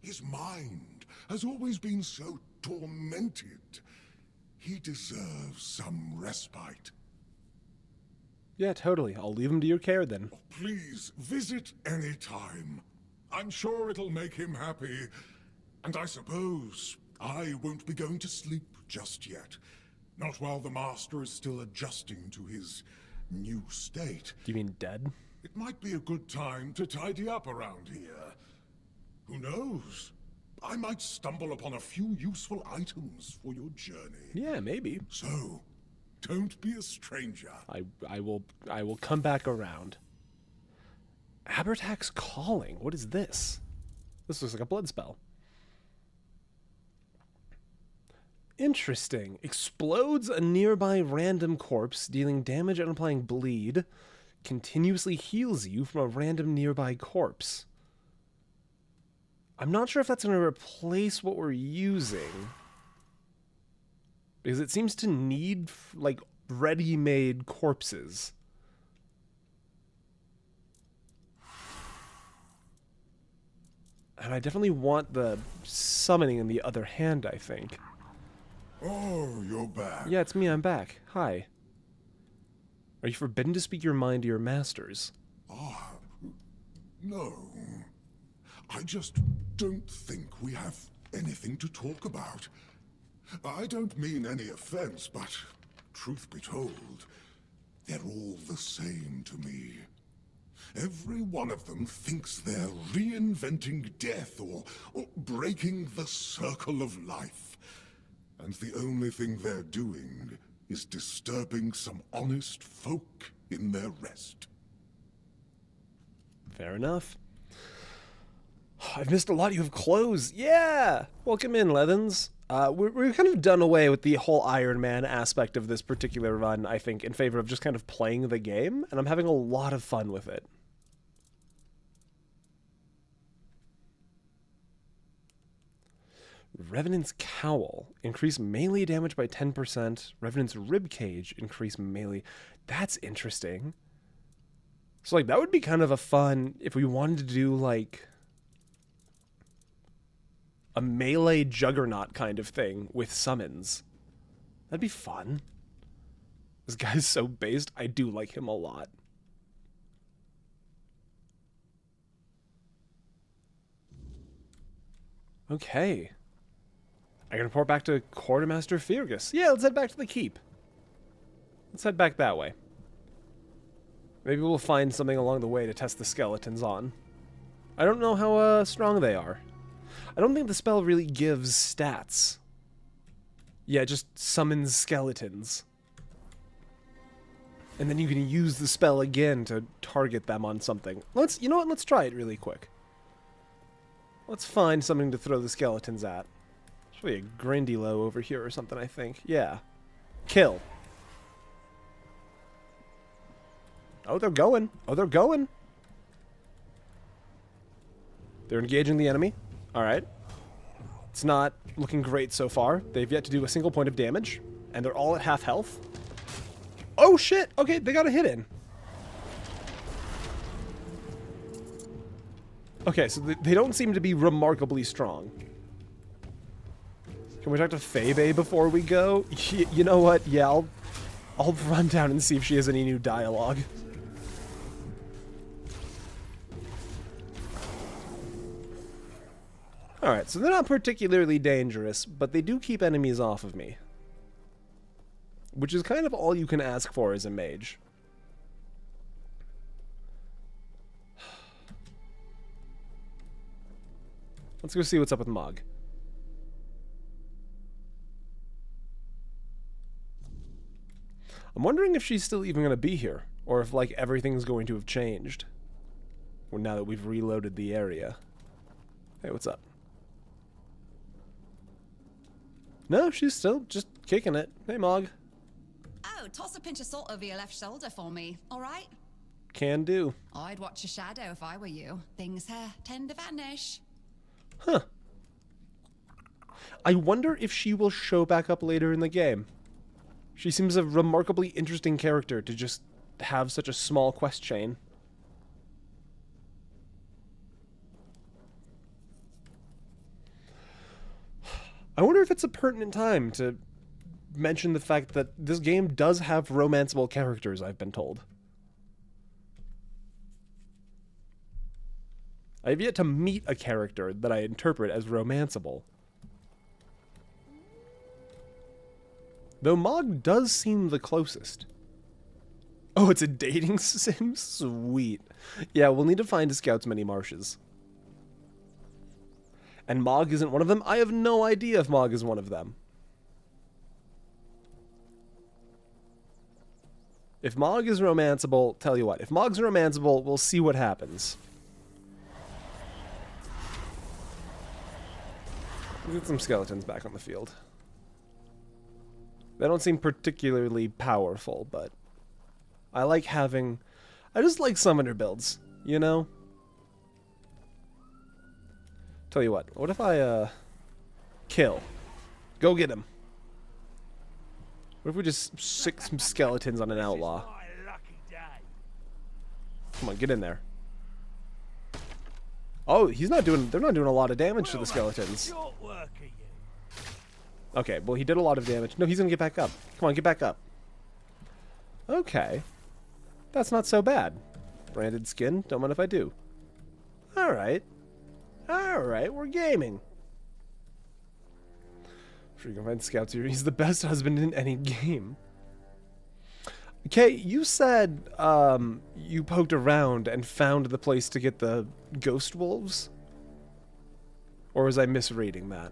His mind has always been so tormented. He deserves some respite. Yeah, totally. I'll leave him to your care then. Please, visit any time. I'm sure it'll make him happy. And I suppose I won't be going to sleep just yet. Not while the master is still adjusting to his new state. Do you mean dead? It might be a good time to tidy up around here. Who knows? I might stumble upon a few useful items for your journey. Yeah, maybe. So, don't be a stranger. I will come back around. Abertak's Calling. What is this? This looks like a blood spell. Interesting. Explodes a nearby random corpse, dealing damage and applying bleed. Continuously heals you from a random nearby corpse. I'm not sure if that's going to replace what we're using. Because it seems to need, like, ready-made corpses. And I definitely want the summoning in the other hand, I think. Oh, you're back. Yeah, it's me, I'm back. Hi. Are you forbidden to speak your mind to your masters? Ah, no. I just don't think we have anything to talk about. I don't mean any offense, but truth be told, they're all the same to me. Every one of them thinks they're reinventing death or breaking the circle of life. And the only thing they're doing is disturbing some honest folk in their rest. Fair enough. I've missed a lot. You have clothes. Yeah! Welcome in, Lethans. We're kind of done away with the whole Iron Man aspect of this particular run, I think, in favor of just kind of playing the game, and I'm having a lot of fun with it. Revenant's Cowl. Increase melee damage by 10%. Revenant's Ribcage. Increase melee. That's interesting. So, like, that would be kind of a fun, if we wanted to do, like, a melee juggernaut kind of thing with summons. That'd be fun. This guy's so based. I do like him a lot. Okay. I can report back to Quartermaster Fergus. Yeah, let's head back to the keep. Let's head back that way. Maybe we'll find something along the way to test the skeletons on. I don't know how strong they are. I don't think the spell really gives stats. Yeah, it just summons skeletons. And then you can use the spell again to target them on something. You know what? Let's try it really quick. Let's find something to throw the skeletons at. There's really a Grindilo over here or something, I think. Yeah. Kill. Oh, they're going. Oh, they're going. They're engaging the enemy. Alright. It's not looking great so far. They've yet to do a single point of damage. And they're all at half health. Oh, shit! Okay, they got a hit in. Okay, so they don't seem to be remarkably strong. Can we talk to Febe before we go? You know what? Yeah, I'll run down and see if she has any new dialogue. Alright, so they're not particularly dangerous, but they do keep enemies off of me. Which is kind of all you can ask for as a mage. Let's go see what's up with Mog. I'm wondering if she's still even going to be here, or if, like, everything's going to have changed. Well, now that we've reloaded the area. Hey, what's up? No, she's still just kicking it. Hey, Mog. Oh, toss a pinch of salt over your left shoulder for me, all right? Can do. I'd watch your shadow if I were you. Things tend to vanish. Huh. I wonder if she will show back up later in the game. She seems a remarkably interesting character to just have such a small quest chain. I wonder if it's a pertinent time to mention the fact that this game does have romanceable characters, I've been told. I have yet to meet a character that I interpret as romanceable. Though Mog does seem the closest. Oh, it's a dating sim? Sweet. Yeah, we'll need to find a Scout's Many Marshes. And Mog isn't one of them? I have no idea if Mog is one of them. If Mog is romanceable, tell you what, if Mog's romanceable, we'll see what happens. Let's get some skeletons back on the field. They don't seem particularly powerful, but I like having... I just like summoner builds, you know? Tell you what if I, kill? Go get him. What if we just stick some skeletons on an outlaw? Come on, get in there. Oh, he's not doing. They're not doing a lot of damage to the skeletons. Okay, well he did a lot of damage. No, he's gonna get back up. Come on, get back up. Okay, that's not so bad. Branded skin. Don't mind if I do. All right, we're gaming. Sure you can find scouts here. He's the best husband in any game. Okay, you said you poked around and found the place to get the ghost wolves? Or was I misreading that?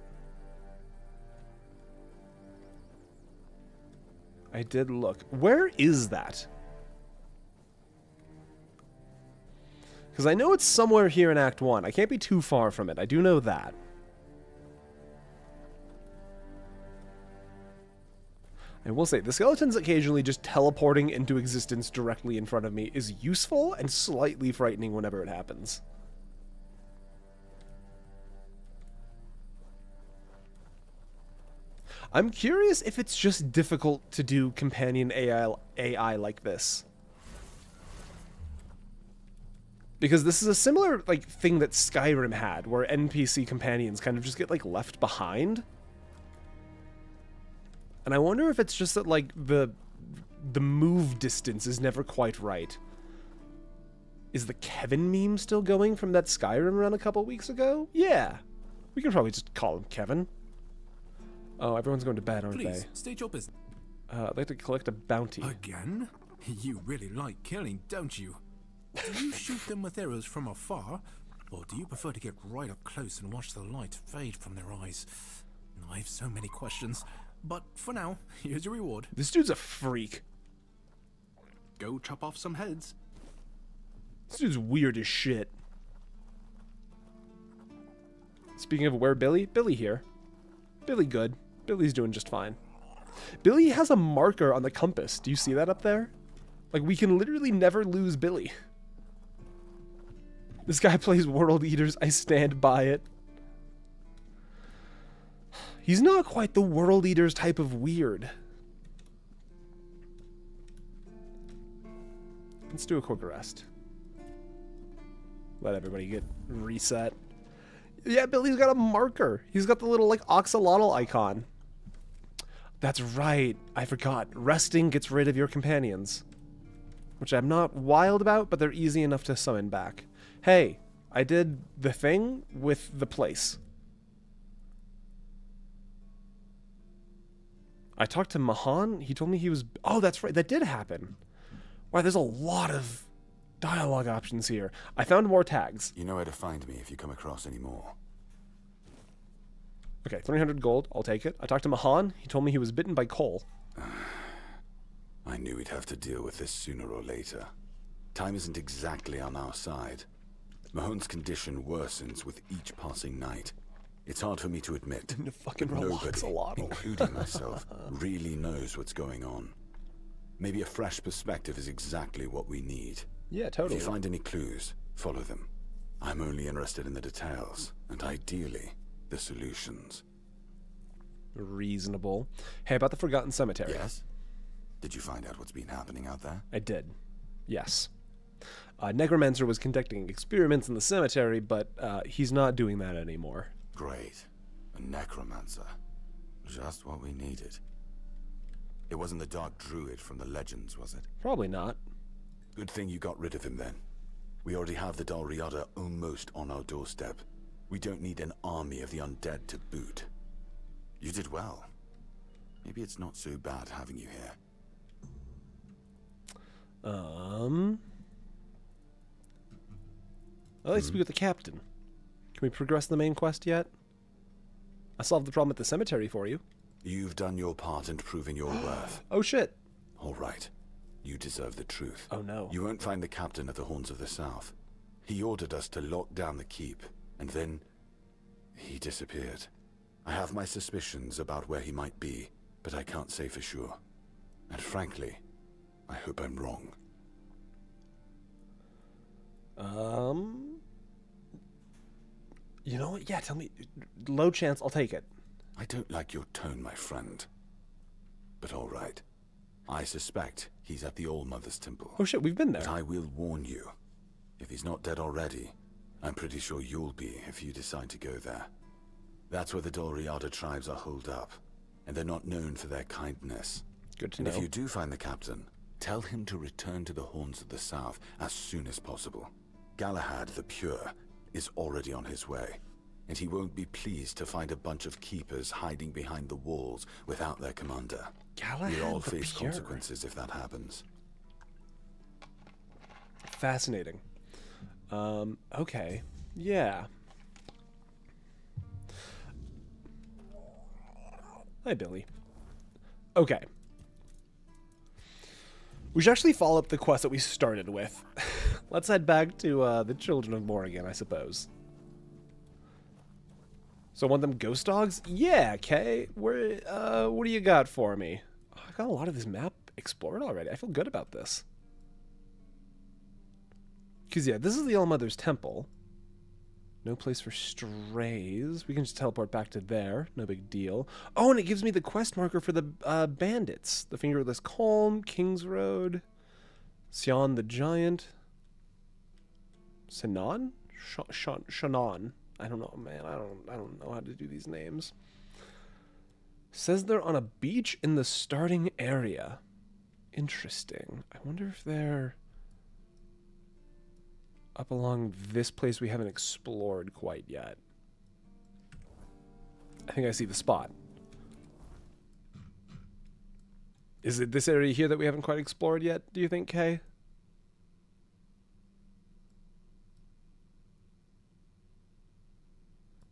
I did look. Where is that? Because I know it's somewhere here in Act 1. I can't be too far from it. I do know that. I will say, the skeletons occasionally just teleporting into existence directly in front of me is useful and slightly frightening whenever it happens. I'm curious if it's just difficult to do companion AI like this. Because this is a similar like thing that Skyrim had, where NPC companions kind of just get like left behind. And I wonder if it's just that, like, the move distance is never quite right. Is the Kevin meme still going from that Skyrim run a couple weeks ago? Yeah. We can probably just call him Kevin. Oh, everyone's going to bed, aren't Please, they? state your business. I'd like to collect a bounty. Again? You really like killing, don't you? Do you shoot them with arrows from afar? Or do you prefer to get right up close and watch the light fade from their eyes? I have so many questions. But for now, here's your reward. This dude's a freak. Go chop off some heads. This dude's weird as shit. Speaking of where Billy? Billy here. Billy good. Billy's doing just fine. Billy has a marker on the compass. Do you see that up there? Like, we can literally never lose Billy. This guy plays World Eaters. I stand by it. He's not quite the World Eaters type of weird. Let's do a quick rest. Let everybody get reset. Yeah, Billy's got a marker. He's got the little, like, oxalotl icon. That's right. I forgot. Resting gets rid of your companions. Which I'm not wild about, but they're easy enough to summon back. Hey, I did the thing with the place. I talked to Mahan. He told me he was... Oh, that's right. That did happen. Wow, there's a lot of dialogue options here. I found more tags. You know where to find me if you come across any more. Okay, 300 gold. I'll take it. I talked to Mahan. He told me he was bitten by Cole. I knew we'd have to deal with this sooner or later. Time isn't exactly on our side. Mahone's condition worsens with each passing night. It's hard for me to admit, fucking but nobody, including myself, really knows what's going on. Maybe a fresh perspective is exactly what we need. Yeah, totally. If you find any clues, follow them. I'm only interested in the details, and ideally, the solutions. Reasonable. Hey, about the Forgotten Cemetery. Yes? Did you find out what's been happening out there? I did. Yes. Necromancer was conducting experiments in the cemetery, but he's not doing that anymore. Great. A necromancer. Just what we needed. It wasn't the Dark Druid from the legends, was it? Probably not. Good thing you got rid of him then. We already have the Dalriada almost on our doorstep. We don't need an army of the undead to boot. You did well. Maybe it's not so bad having you here. I'd like to speak with the captain. Can we progress the main quest yet? I solved the problem at the cemetery for you. You've done your part in proving your worth. Oh shit. All right. You deserve the truth. Oh no. You won't find the captain at the Horns of the South. He ordered us to lock down the keep, and then he disappeared. I have my suspicions about where he might be, but I can't say for sure. And frankly, I hope I'm wrong. You know what? Yeah, tell me. Low chance, I'll take it. I don't like your tone, my friend. But all right. I suspect he's at the All-Mother's Temple. Oh shit, we've been there. But I will warn you. If he's not dead already, I'm pretty sure you'll be if you decide to go there. That's where the Dolriada tribes are holed up, and they're not known for their kindness. Good to And know. if you do find the captain, tell him to return to the Horns of the South as soon as possible. Galahad the Pure is already on his way, and he won't be pleased to find a bunch of keepers hiding behind the walls without their commander. Galahad We'll all the face Pure. consequences if that happens. Fascinating. Okay. Yeah. Hi, Billy. Okay. We should actually follow up the quest that we started with. Let's head back to the Children of Morrigan, I suppose. So want them ghost dogs? Yeah, okay. Where what do you got for me? Oh, I got a lot of this map explored already. I feel good about this. Because, yeah, this is the All-Mother's Temple. No place for strays. We can just teleport back to there. No big deal. Oh, and it gives me the quest marker for the bandits. The Fingerless Calm, King's Road, Sion the Giant, Sinan? Shannon. I don't know, man. I don't know how to do these names. Says they're on a beach in the starting area. Interesting. I wonder if they're up along this place we haven't explored quite yet. I think I see the spot. Is it this area here that we haven't quite explored yet, do you think, Kay?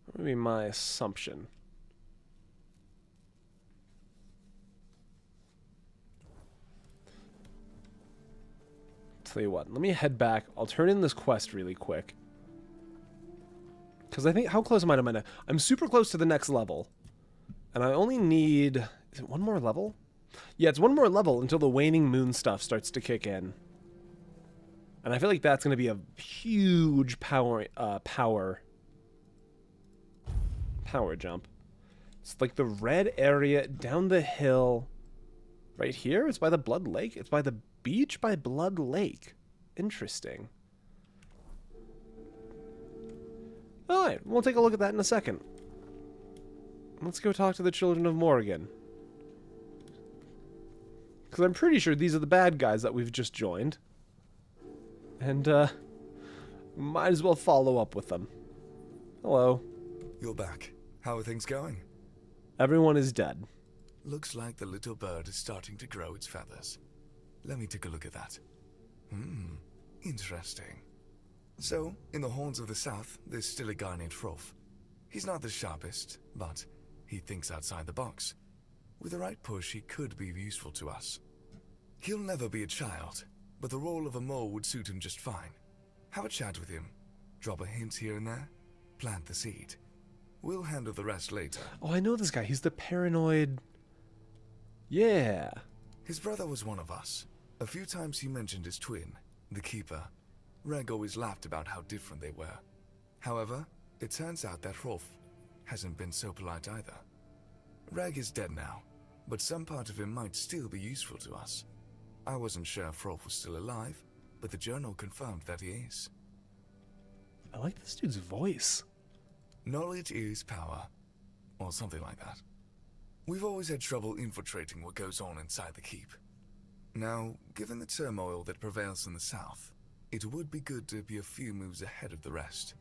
That would be my assumption. Tell you what, let me head back. I'll turn in this quest really quick. Because I think, how close am I to I'm super close to the next level. And I only need, is it one more level? Yeah, it's one more level until the waning moon stuff starts to kick in. And I feel like that's going to be a huge power jump. It's like the red area down the hill right here. It's by the Blood Lake. It's by the beach by Blood Lake. Interesting. Alright, we'll take a look at that in a second. Let's go talk to the Children of Morrigan. Because I'm pretty sure these are the bad guys that we've just joined. And, might as well follow up with them. Hello. You're back. How are things going? Everyone is dead. Looks like the little bird is starting to grow its feathers. Let me take a look at that. Interesting. So, in the Horns of the South, there's still a guy named Hrolf. He's not the sharpest, but he thinks outside the box. With the right push, he could be useful to us. He'll never be a child, but the role of a mole would suit him just fine. Have a chat with him. Drop a hint here and there. Plant the seed. We'll handle the rest later. Oh, I know this guy. He's the paranoid... Yeah. His brother was one of us. A few times he mentioned his twin, the Keeper. Reg always laughed about how different they were. However, it turns out that Hrolf hasn't been so polite either. Reg is dead now, but some part of him might still be useful to us. I wasn't sure if Hrolf was still alive, but the journal confirmed that he is. I like this dude's voice. Knowledge is power, or something like that. We've always had trouble infiltrating what goes on inside the keep. Now, given the turmoil that prevails in the south, it would be good to be a few moves ahead of the rest.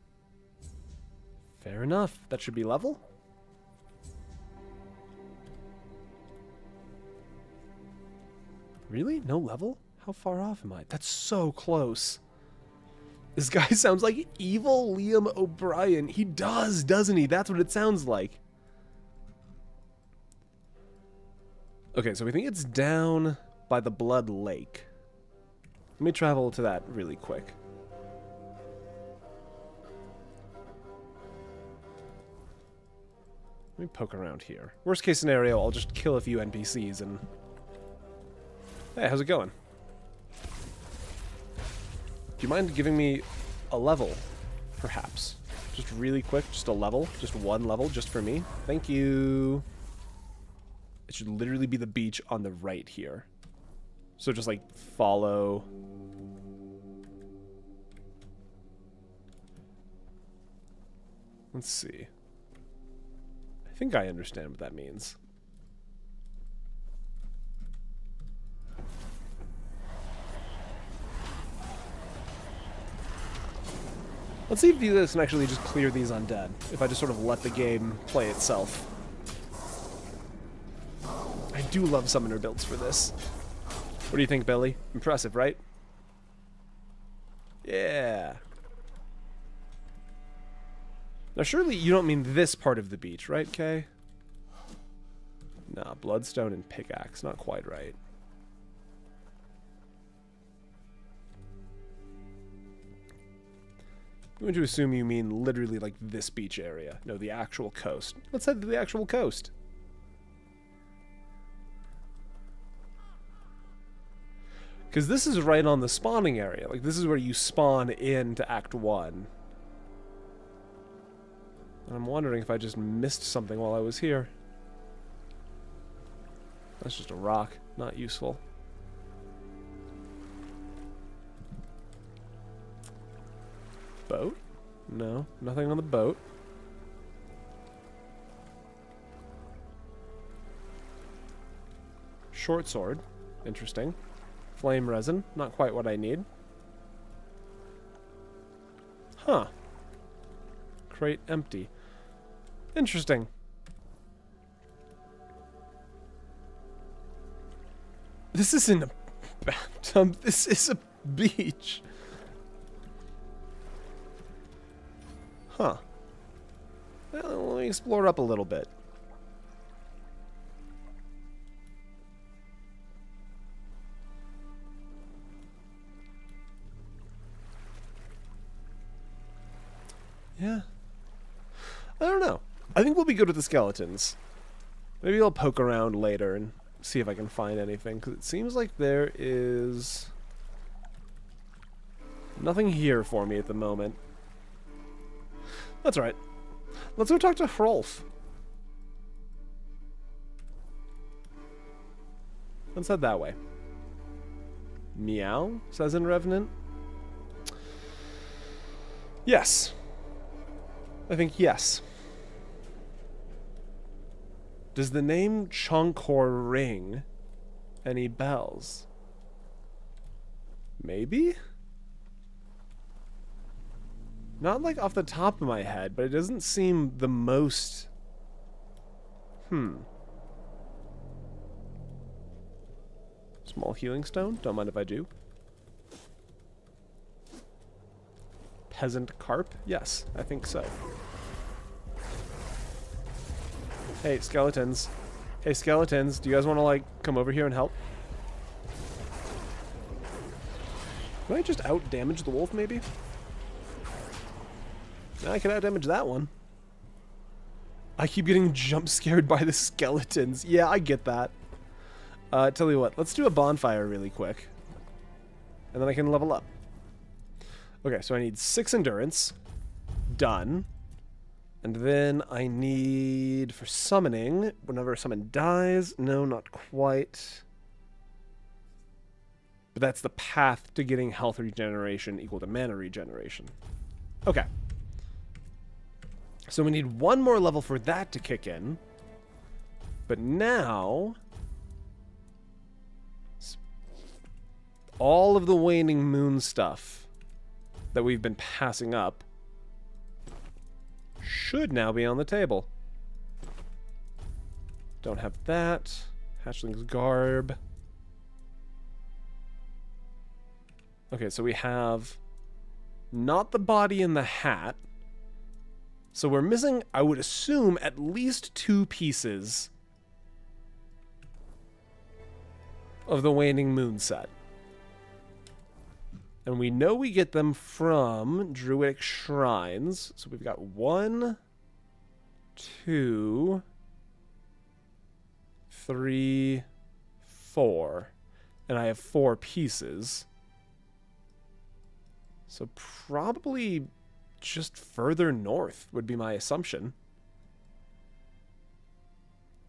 Fair enough. That should be level. Really? No level? How far off am I? That's so close. This guy sounds like evil Liam O'Brien. He does, doesn't he? That's what it sounds like. Okay, so we think it's down by the Blood Lake. Let me travel to that really quick. Let me poke around here. Worst case scenario, I'll just kill a few NPCs and... Hey, how's it going? Do you mind giving me a level, perhaps? Just really quick, just a level. Just one level, just for me. Thank you. It should literally be the beach on the right here. So just, like, follow... Let's see. I think I understand what that means. Let's see if this can actually just clear these undead, if I just sort of let the game play itself. I do love summoner builds for this. What do you think, Billy? Impressive, right? Yeah. Now, surely you don't mean this part of the beach, right, Kay? Nah, bloodstone and pickaxe. Not quite right. I'm going to assume you mean literally like this beach area. No, the actual coast. Let's head to the actual coast. Because this is right on the spawning area. Like, this is where you spawn into Act 1. And I'm wondering if I just missed something while I was here. That's just a rock. Not useful. Boat? No, nothing on the boat. Short sword. Interesting. Flame resin. Not quite what I need. Huh. Crate empty. Interesting. This isn't a bathtub. This is a beach. Huh. Well, let me explore up a little bit. Yeah. I don't know. I think we'll be good with the skeletons. Maybe I'll poke around later and see if I can find anything, because it seems like there is nothing here for me at the moment. That's right. Let's go talk to Hrolf. Let's head that way. Meow, says in Revenant. Yes. I think yes. Does the name Chonkor ring any bells? Maybe? Not like off the top of my head, but it doesn't seem the most... Small healing stone? Don't mind if I do. Peasant carp? Yes, I think so. Hey, skeletons. Hey, skeletons, do you guys want to, like, come over here and help? Can I just out-damage the wolf, maybe? Now I can out-damage that one. I keep getting jump-scared by the skeletons. Yeah, I get that. Tell you what, let's do a bonfire really quick. And then I can level up. Okay, so I need 6 endurance. Done. And then I need, for summoning, whenever a summon dies. No, not quite. But that's the path to getting health regeneration equal to mana regeneration. Okay. So we need one more level for that to kick in. But now... all of the waning moon stuff that we've been passing up should now be on the table. Don't have that. Hatchling's garb. Okay, so we have not the body and the hat. So we're missing, I would assume, at least 2 pieces of the Waning Moon set. And we know we get them from Druidic Shrines. So we've got 1, 2, 3, 4. And I have 4 pieces. So probably just further north would be my assumption.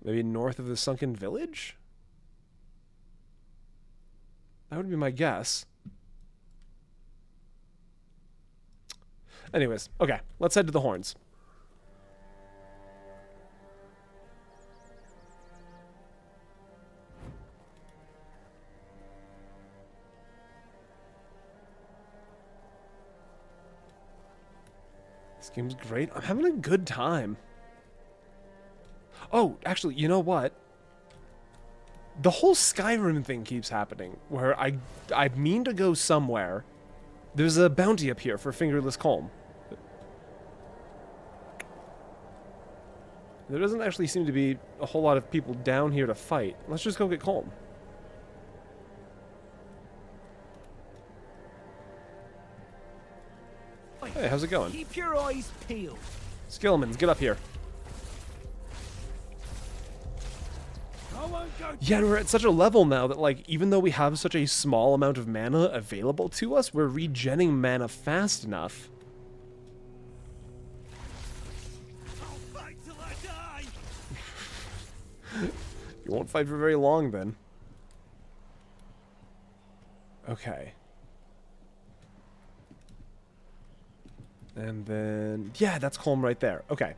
Maybe north of the Sunken Village? That would be my guess. Anyways, okay, let's head to the Horns. This game's great. I'm having a good time. Oh, actually, you know what? The whole Skyrim thing keeps happening, where I mean to go somewhere. There's a bounty up here for Fingerless Calm. There doesn't actually seem to be a whole lot of people down here to fight. Let's just go get Calm. Hey, how's it going? Keep your eyes peeled. Skillmans, get up here. Yeah, we're at such a level now that, like, even though we have such a small amount of mana available to us, we're regenning mana fast enough. I'll fight till I die. You won't fight for very long, then. Okay. And then... yeah, that's Calm right there. Okay.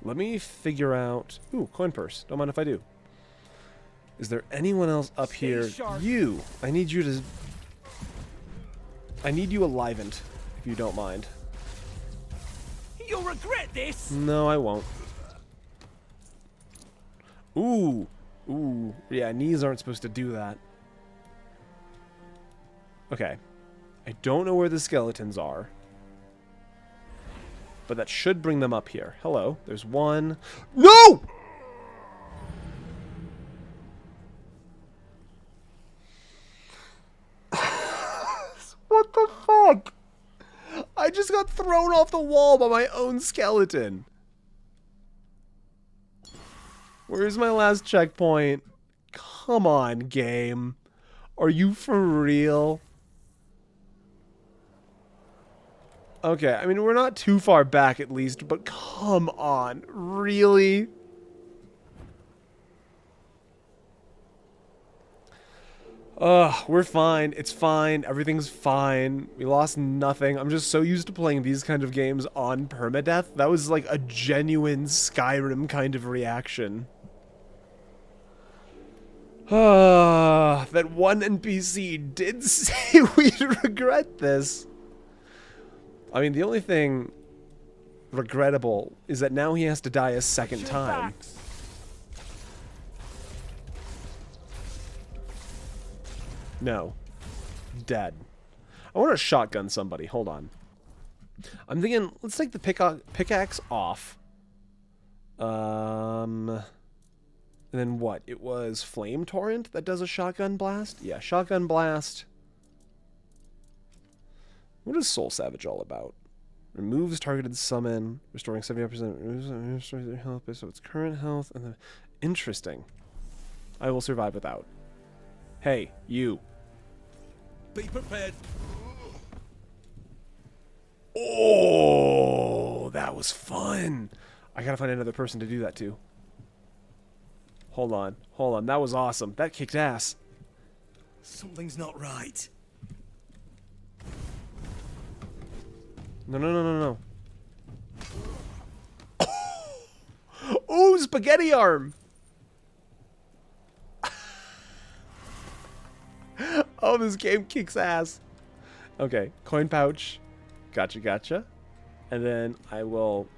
Let me figure out... ooh, coin purse. Don't mind if I do. Is there anyone else up here? You! I need you to... I need you alivened, if you don't mind. You'll regret this! No, I won't. Ooh. Ooh. Yeah, knees aren't supposed to do that. Okay. I don't know where the skeletons are. But that should bring them up here. Hello. There's one. No! What the fuck? I just got thrown off the wall by my own skeleton. Where's my last checkpoint? Come on, game. Are you for real? Okay, I mean, we're not too far back at least, but come on. Really? We're fine. It's fine. Everything's fine. We lost nothing. I'm just so used to playing these kind of games on permadeath. That was like a genuine Skyrim kind of reaction. That one NPC did say we'd regret this. I mean, the only thing regrettable is that now he has to die a second time. No. Dead. I want to shotgun somebody. Hold on. I'm thinking, let's take the pickaxe off. And then what? It was Flame Torrent that does a shotgun blast? Yeah, shotgun blast. What is Soul Savage all about? Removes targeted summon, restoring 75%, restores their health based on its current health, and then... interesting. I will survive without. Hey, you. Be prepared. Oh, that was fun. I gotta find another person to do that to. Hold on. Hold on. That was awesome. That kicked ass. Something's not right. No, no, no, no, no. Oh, spaghetti arm. Oh, this game kicks ass. Okay, coin pouch. Gotcha, gotcha. And then I will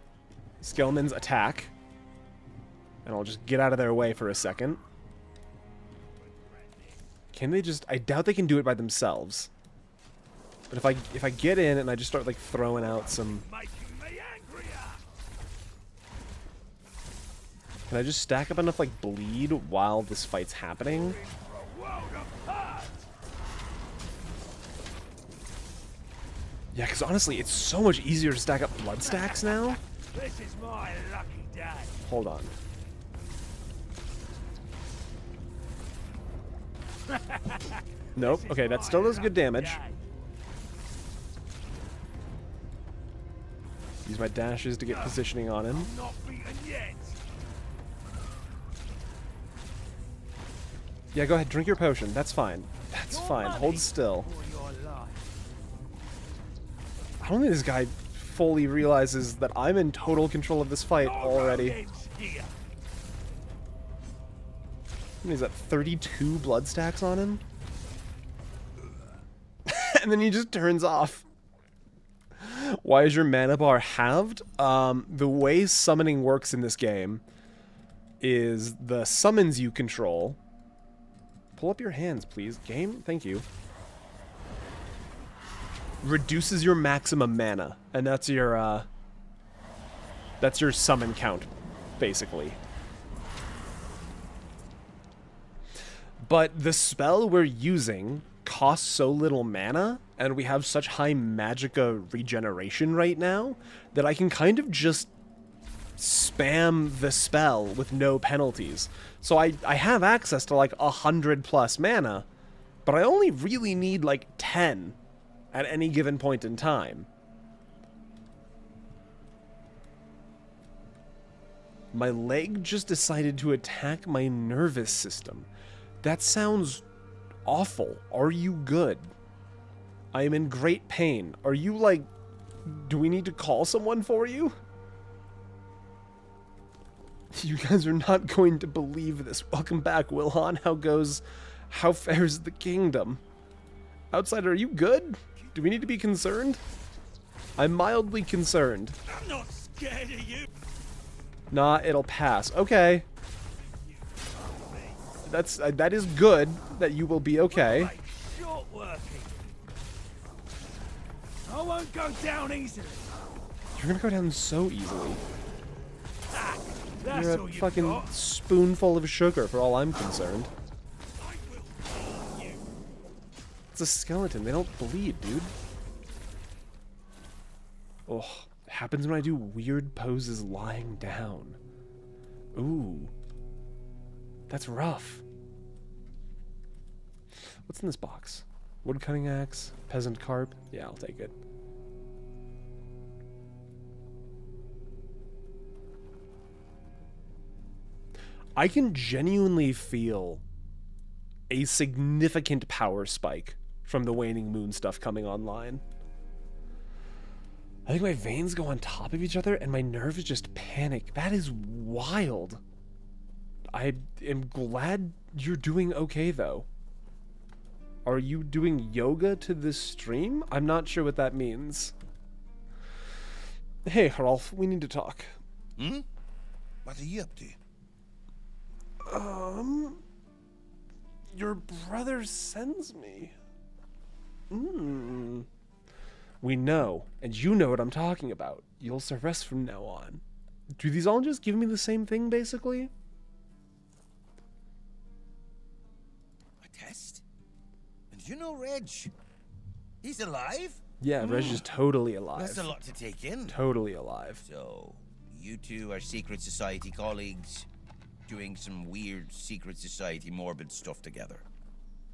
Skellman's attack. And I'll just get out of their way for a second. Can they just... I doubt they can do it by themselves. But if I get in and I just start like throwing out some... Can I just stack up enough like bleed while this fight's happening? Yeah, because honestly, it's so much easier to stack up blood stacks now. This is my lucky day. Hold on. Nope. Okay, that still does good damage. Use my dashes to get positioning on him. Yeah, go ahead, drink your potion. That's fine. That's fine. Hold still. I don't think this guy fully realizes that I'm in total control of this fight already. He's at 32 blood stacks on him. And then he just turns off. Why is your mana bar halved? The way summoning works in this game is the summons you control. Pull up your hands, please. Game, thank you. Reduces your maximum mana, and that's your summon count, basically. But the spell we're using costs so little mana, and we have such high magicka regeneration right now, that I can kind of just spam the spell with no penalties. So I have access to like 100+ mana, but I only really need like 10 at any given point in time. My leg just decided to attack my nervous system. That sounds awful. Are you good? I am in great pain. Are you like... Do we need to call someone for you? You guys are not going to believe this. Welcome back, Wilhan. How fares the kingdom? Outsider, are you good? Do we need to be concerned? I'm mildly concerned. I'm not scared of you. Nah, it'll pass. Okay. That is good that you will be okay. Short working. I won't go down easily. You're gonna go down so easily. That's You're all a you fucking got. spoonful of sugar for all I'm concerned. It's a skeleton. They don't bleed, dude. Oh, it happens when I do weird poses lying down. Ooh. That's rough. What's in this box? Woodcutting axe? Peasant carp? Yeah, I'll take it. I can genuinely feel a significant power spike from the waning moon stuff coming online. I think my veins go on top of each other and my nerves just panic. That is wild. I am glad you're doing okay, though. Are you doing yoga to this stream? I'm not sure what that means. Hey, Rolf, we need to talk. Hmm? What are you up to? Your brother sends me. We know, and you know what I'm talking about. You'll serve us from now on. Do these all just give me the same thing, basically? A test? And you know Reg? He's alive? Yeah, Reg is totally alive. That's a lot to take in. Totally alive. So, you two are secret society colleagues, doing some weird secret society morbid stuff together.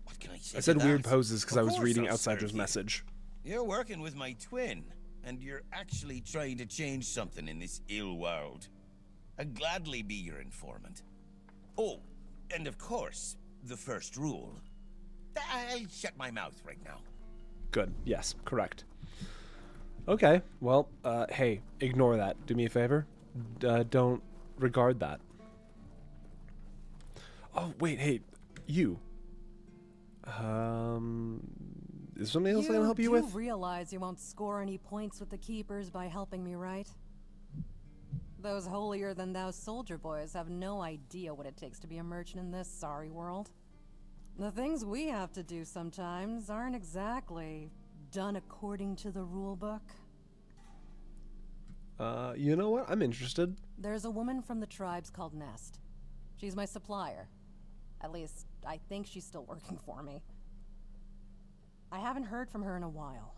What can I say? I said to weird that? poses because I Of was course reading I'll Outsider's serve you. message. You're working with my twin, and you're actually trying to change something in this ill world. I'd gladly be your informant. Oh, and of course, the first rule. I'll shut my mouth right now. Good. Yes, correct. Okay, well, hey, ignore that. Do me a favor. Don't regard that. Oh, wait, hey, you. Is something else I can help you with? You realize you won't score any points with the Keepers by helping me, right? Those holier-than-thou soldier boys have no idea what it takes to be a merchant in this sorry world. The things we have to do sometimes aren't exactly done according to the rulebook. You know what? I'm interested. There's a woman from the tribes called Nest. She's my supplier. At least, I think she's still working for me. I haven't heard from her in a while,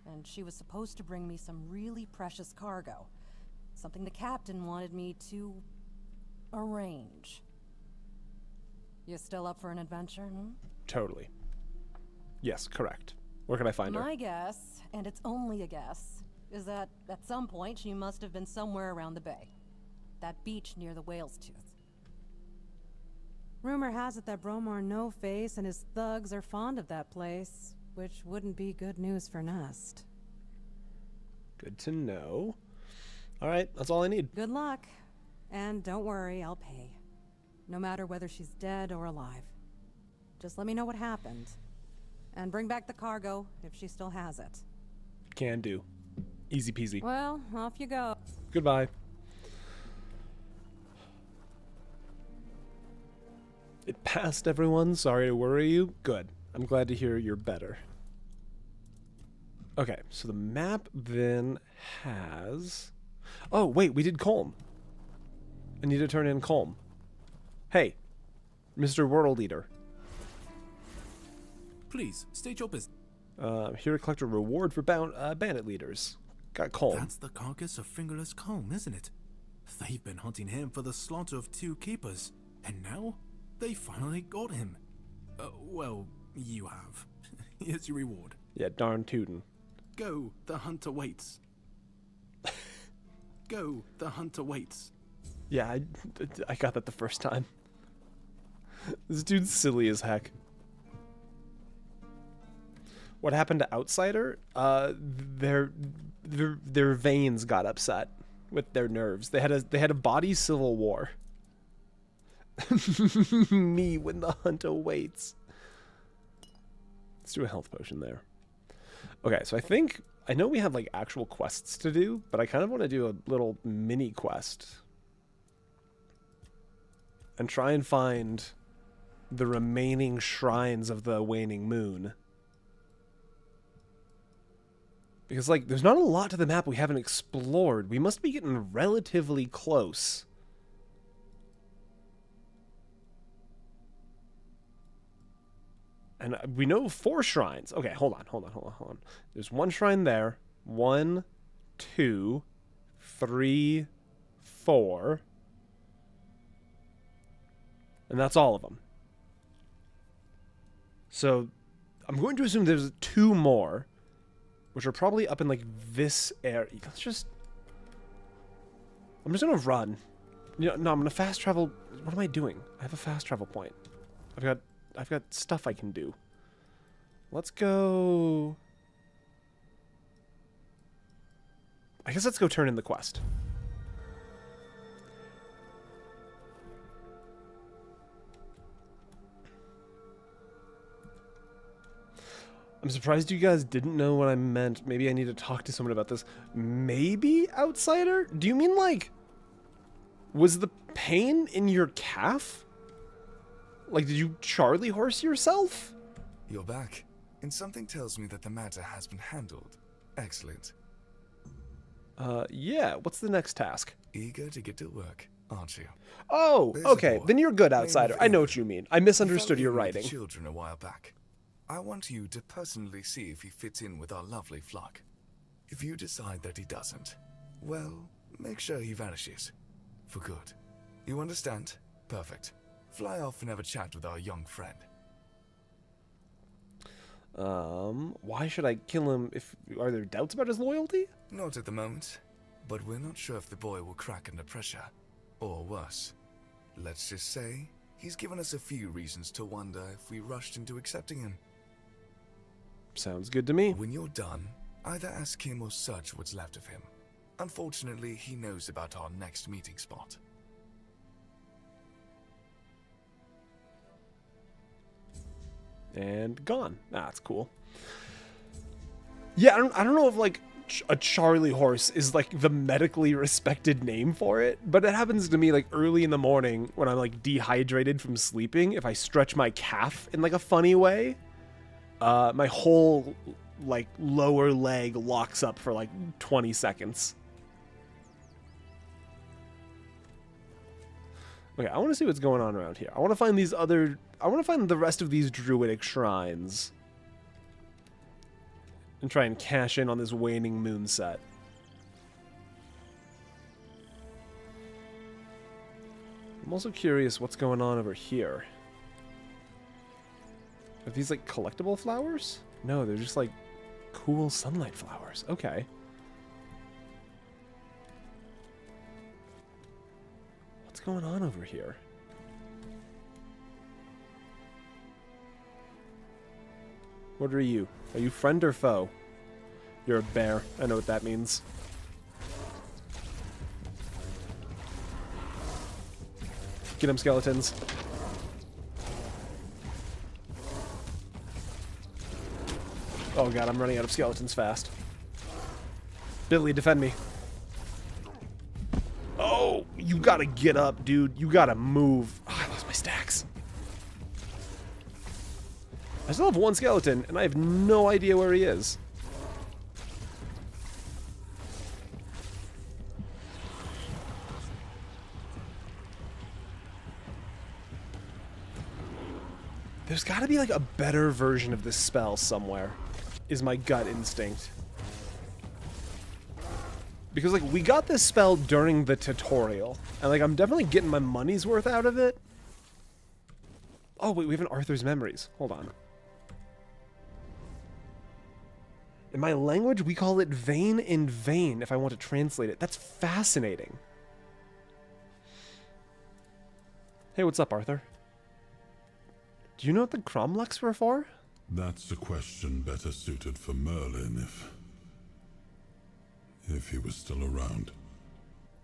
and she was supposed to bring me some really precious cargo. Something the captain wanted me to arrange. You still up for an adventure, Totally. Yes, correct. Where can I find her? My guess, and it's only a guess, is that at some point she must have been somewhere around the bay. That beach near the Whale's Tooth. Rumor has it that Bromar No-Face and his thugs are fond of that place, which wouldn't be good news for Nest. Good to know. All right, that's all I need. Good luck. And don't worry, I'll pay. No matter whether she's dead or alive. Just let me know what happened. And bring back the cargo if she still has it. Can do. Easy peasy. Well, off you go. Goodbye. It passed, everyone. Sorry to worry you. Good. I'm glad to hear you're better. Okay, so the map then has... Oh, wait, we did Colm. I need to turn in Colm. Hey, Mr. World Eater. Please, state your business. Here to collect a reward for bandit leaders. Got Colm. That's the carcass of Fingerless Colm, isn't it? They've been hunting him for the slaughter of 2 keepers, and now they finally got him. Well, you have. Here's your reward. Yeah, darn tootin'. Go, the hunter waits. Go, the hunter waits. Yeah, I got that the first time. This dude's silly as heck. What happened to Outsider? Their veins got upset with their nerves. They had a body civil war. Me when the hunter waits. Let's do a health potion there. Okay, so I know we have like actual quests to do, but I kind of want to do a little mini quest and try and find the remaining shrines of the waning moon. Because, like, there's not a lot to the map we haven't explored. We must be getting relatively close. And we know 4 shrines. Okay, hold on. There's 1 shrine there. 1, 2, 3, 4. And that's all of them. So, I'm going to assume there's 2 more, which are probably up in, like, this area. I'm just gonna run. You know, no, I'm gonna fast travel. What am I doing? I have a fast travel point. I've got stuff I can do. Let's go... I guess let's go turn in the quest. I'm surprised you guys didn't know what I meant. Maybe I need to talk to someone about this. Maybe Outsider? Do you mean like... Was the pain in your calf? Like, did you Charlie horse yourself? You're back, and something tells me that the matter has been handled. Excellent. Yeah, what's the next task? Eager to get to work, aren't you? Oh, okay, then you're good, Outsider. I know what you mean. I misunderstood your writing. Children a while back. I want you to personally see if he fits in with our lovely flock. If you decide that he doesn't, well, make sure he vanishes. For good. You understand? Perfect. Fly off and have a chat with our young friend. Why should I kill him if... Are there doubts about his loyalty? Not at the moment, but we're not sure if the boy will crack under pressure. Or worse. Let's just say, he's given us a few reasons to wonder if we rushed into accepting him. Sounds good to me. When you're done, either ask him or search what's left of him. Unfortunately, he knows about our next meeting spot. And gone. That's cool. Yeah, I don't know if like a Charlie horse is like the medically respected name for it, but it happens to me like early in the morning when I'm like dehydrated from sleeping. If I stretch my calf in like a funny way, my whole like lower leg locks up for like 20 seconds. Okay, I want to see what's going on around here. I want to find these other... I want to find the rest of these druidic shrines. And try and cash in on this waning moon set. I'm also curious what's going on over here. Are these like collectible flowers? No, they're just like cool sunlight flowers. Okay. What's going on over here? What are you? Are you friend or foe? You're a bear. I know what that means. Get him, skeletons. Oh god, I'm running out of skeletons fast. Billy, defend me. Oh, you gotta get up, dude. You gotta move. Oh, I lost my stacks. I still have one skeleton, and I have no idea where he is. There's gotta be like a better version of this spell somewhere, is my gut instinct. Because like we got this spell during the tutorial, and like I'm definitely getting my money's worth out of it. Oh wait, we have an Arthur's Memories. Hold on. In my language, we call it vein in vain if I want to translate it. That's fascinating. Hey, what's up, Arthur? Do you know what the cromlechs were for? That's a question better suited for Merlin if he was still around.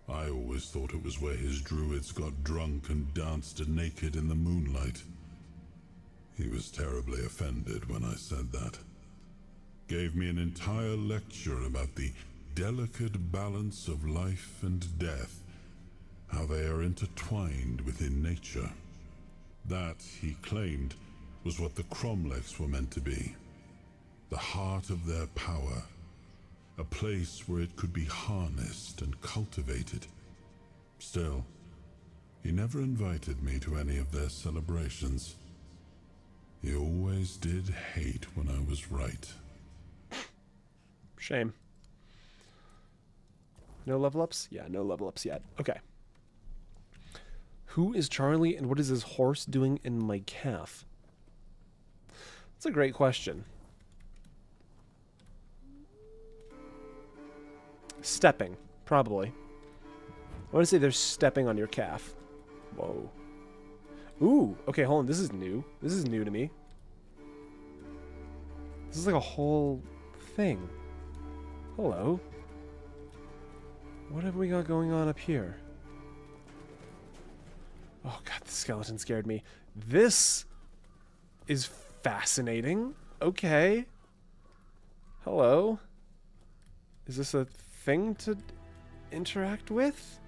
I always thought it was where his druids got drunk and danced naked in the moonlight. He was terribly offended when I said that. Gave me an entire lecture about the delicate balance of life and death, how they are intertwined within nature. That, he claimed, was what the cromlechs were meant to be. The heart of their power. A place where it could be harnessed and cultivated. Still, he never invited me to any of their celebrations. He always did hate when I was right. Shame. No level ups? Yeah, no level ups yet. Okay. Who is Charlie and what is his horse doing in my calf? That's a great question. Stepping, probably. I want to say they're stepping on your calf. Whoa. Ooh, okay, hold on. This is new. This is new to me. This is like a whole thing. Hello. What have we got going on up here? Oh god, the skeleton scared me. This is fascinating. Okay. Hello. Is this a thing to interact with?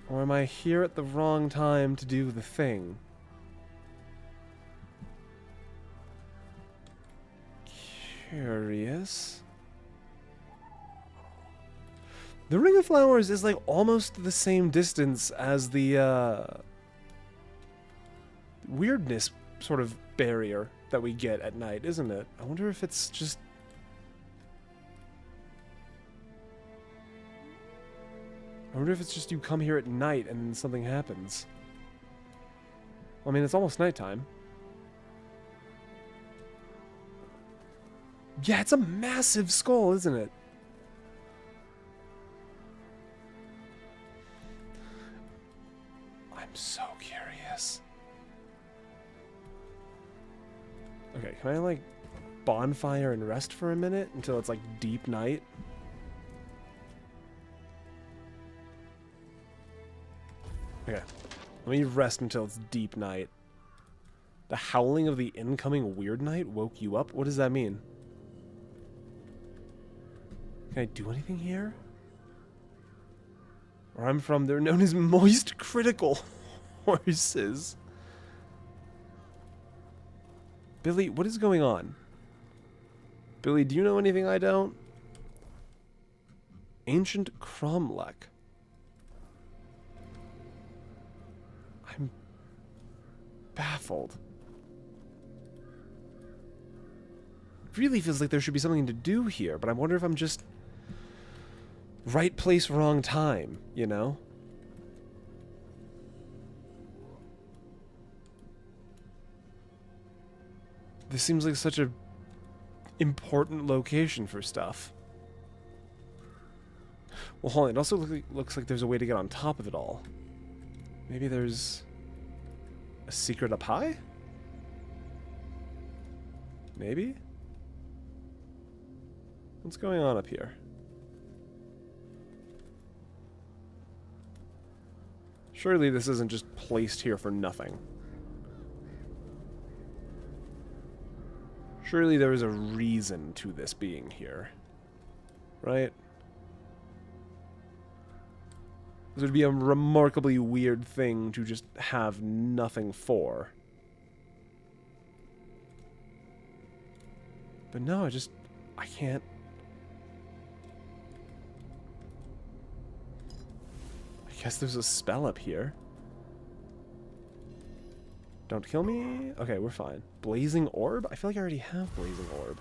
Or am I here at the wrong time to do the thing? Curious. The Ring of Flowers is like almost the same distance as the weirdness sort of barrier that we get at night, isn't it? I wonder if it's just... I wonder if it's just you come here at night and then something happens. Well, I mean, it's almost nighttime. Yeah, it's a massive skull, isn't it? I'm so curious. Okay, can I, like, bonfire and rest for a minute until it's, like, deep night? Okay. Let me rest until it's deep night. The howling of the incoming weird night woke you up? What does that mean? Can I do anything here? Where I'm from, they're known as moist critical horses. Billy, what is going on? Billy, do you know anything I don't? Ancient cromlech. I'm baffled. It really feels like there should be something to do here, but I wonder if I'm just right place, wrong time, you know? This seems like such a important location for stuff. Well, hold on. It also looks like there's a way to get on top of it all. Maybe there's a secret up high? Maybe? What's going on up here? Surely this isn't just placed here for nothing. Surely there is a reason to this being here. right? This would be a remarkably weird thing to just have nothing for. But no, I can't. I guess there's a spell up here. Don't kill me? Okay, we're fine. Blazing Orb? I feel like I already have Blazing Orb.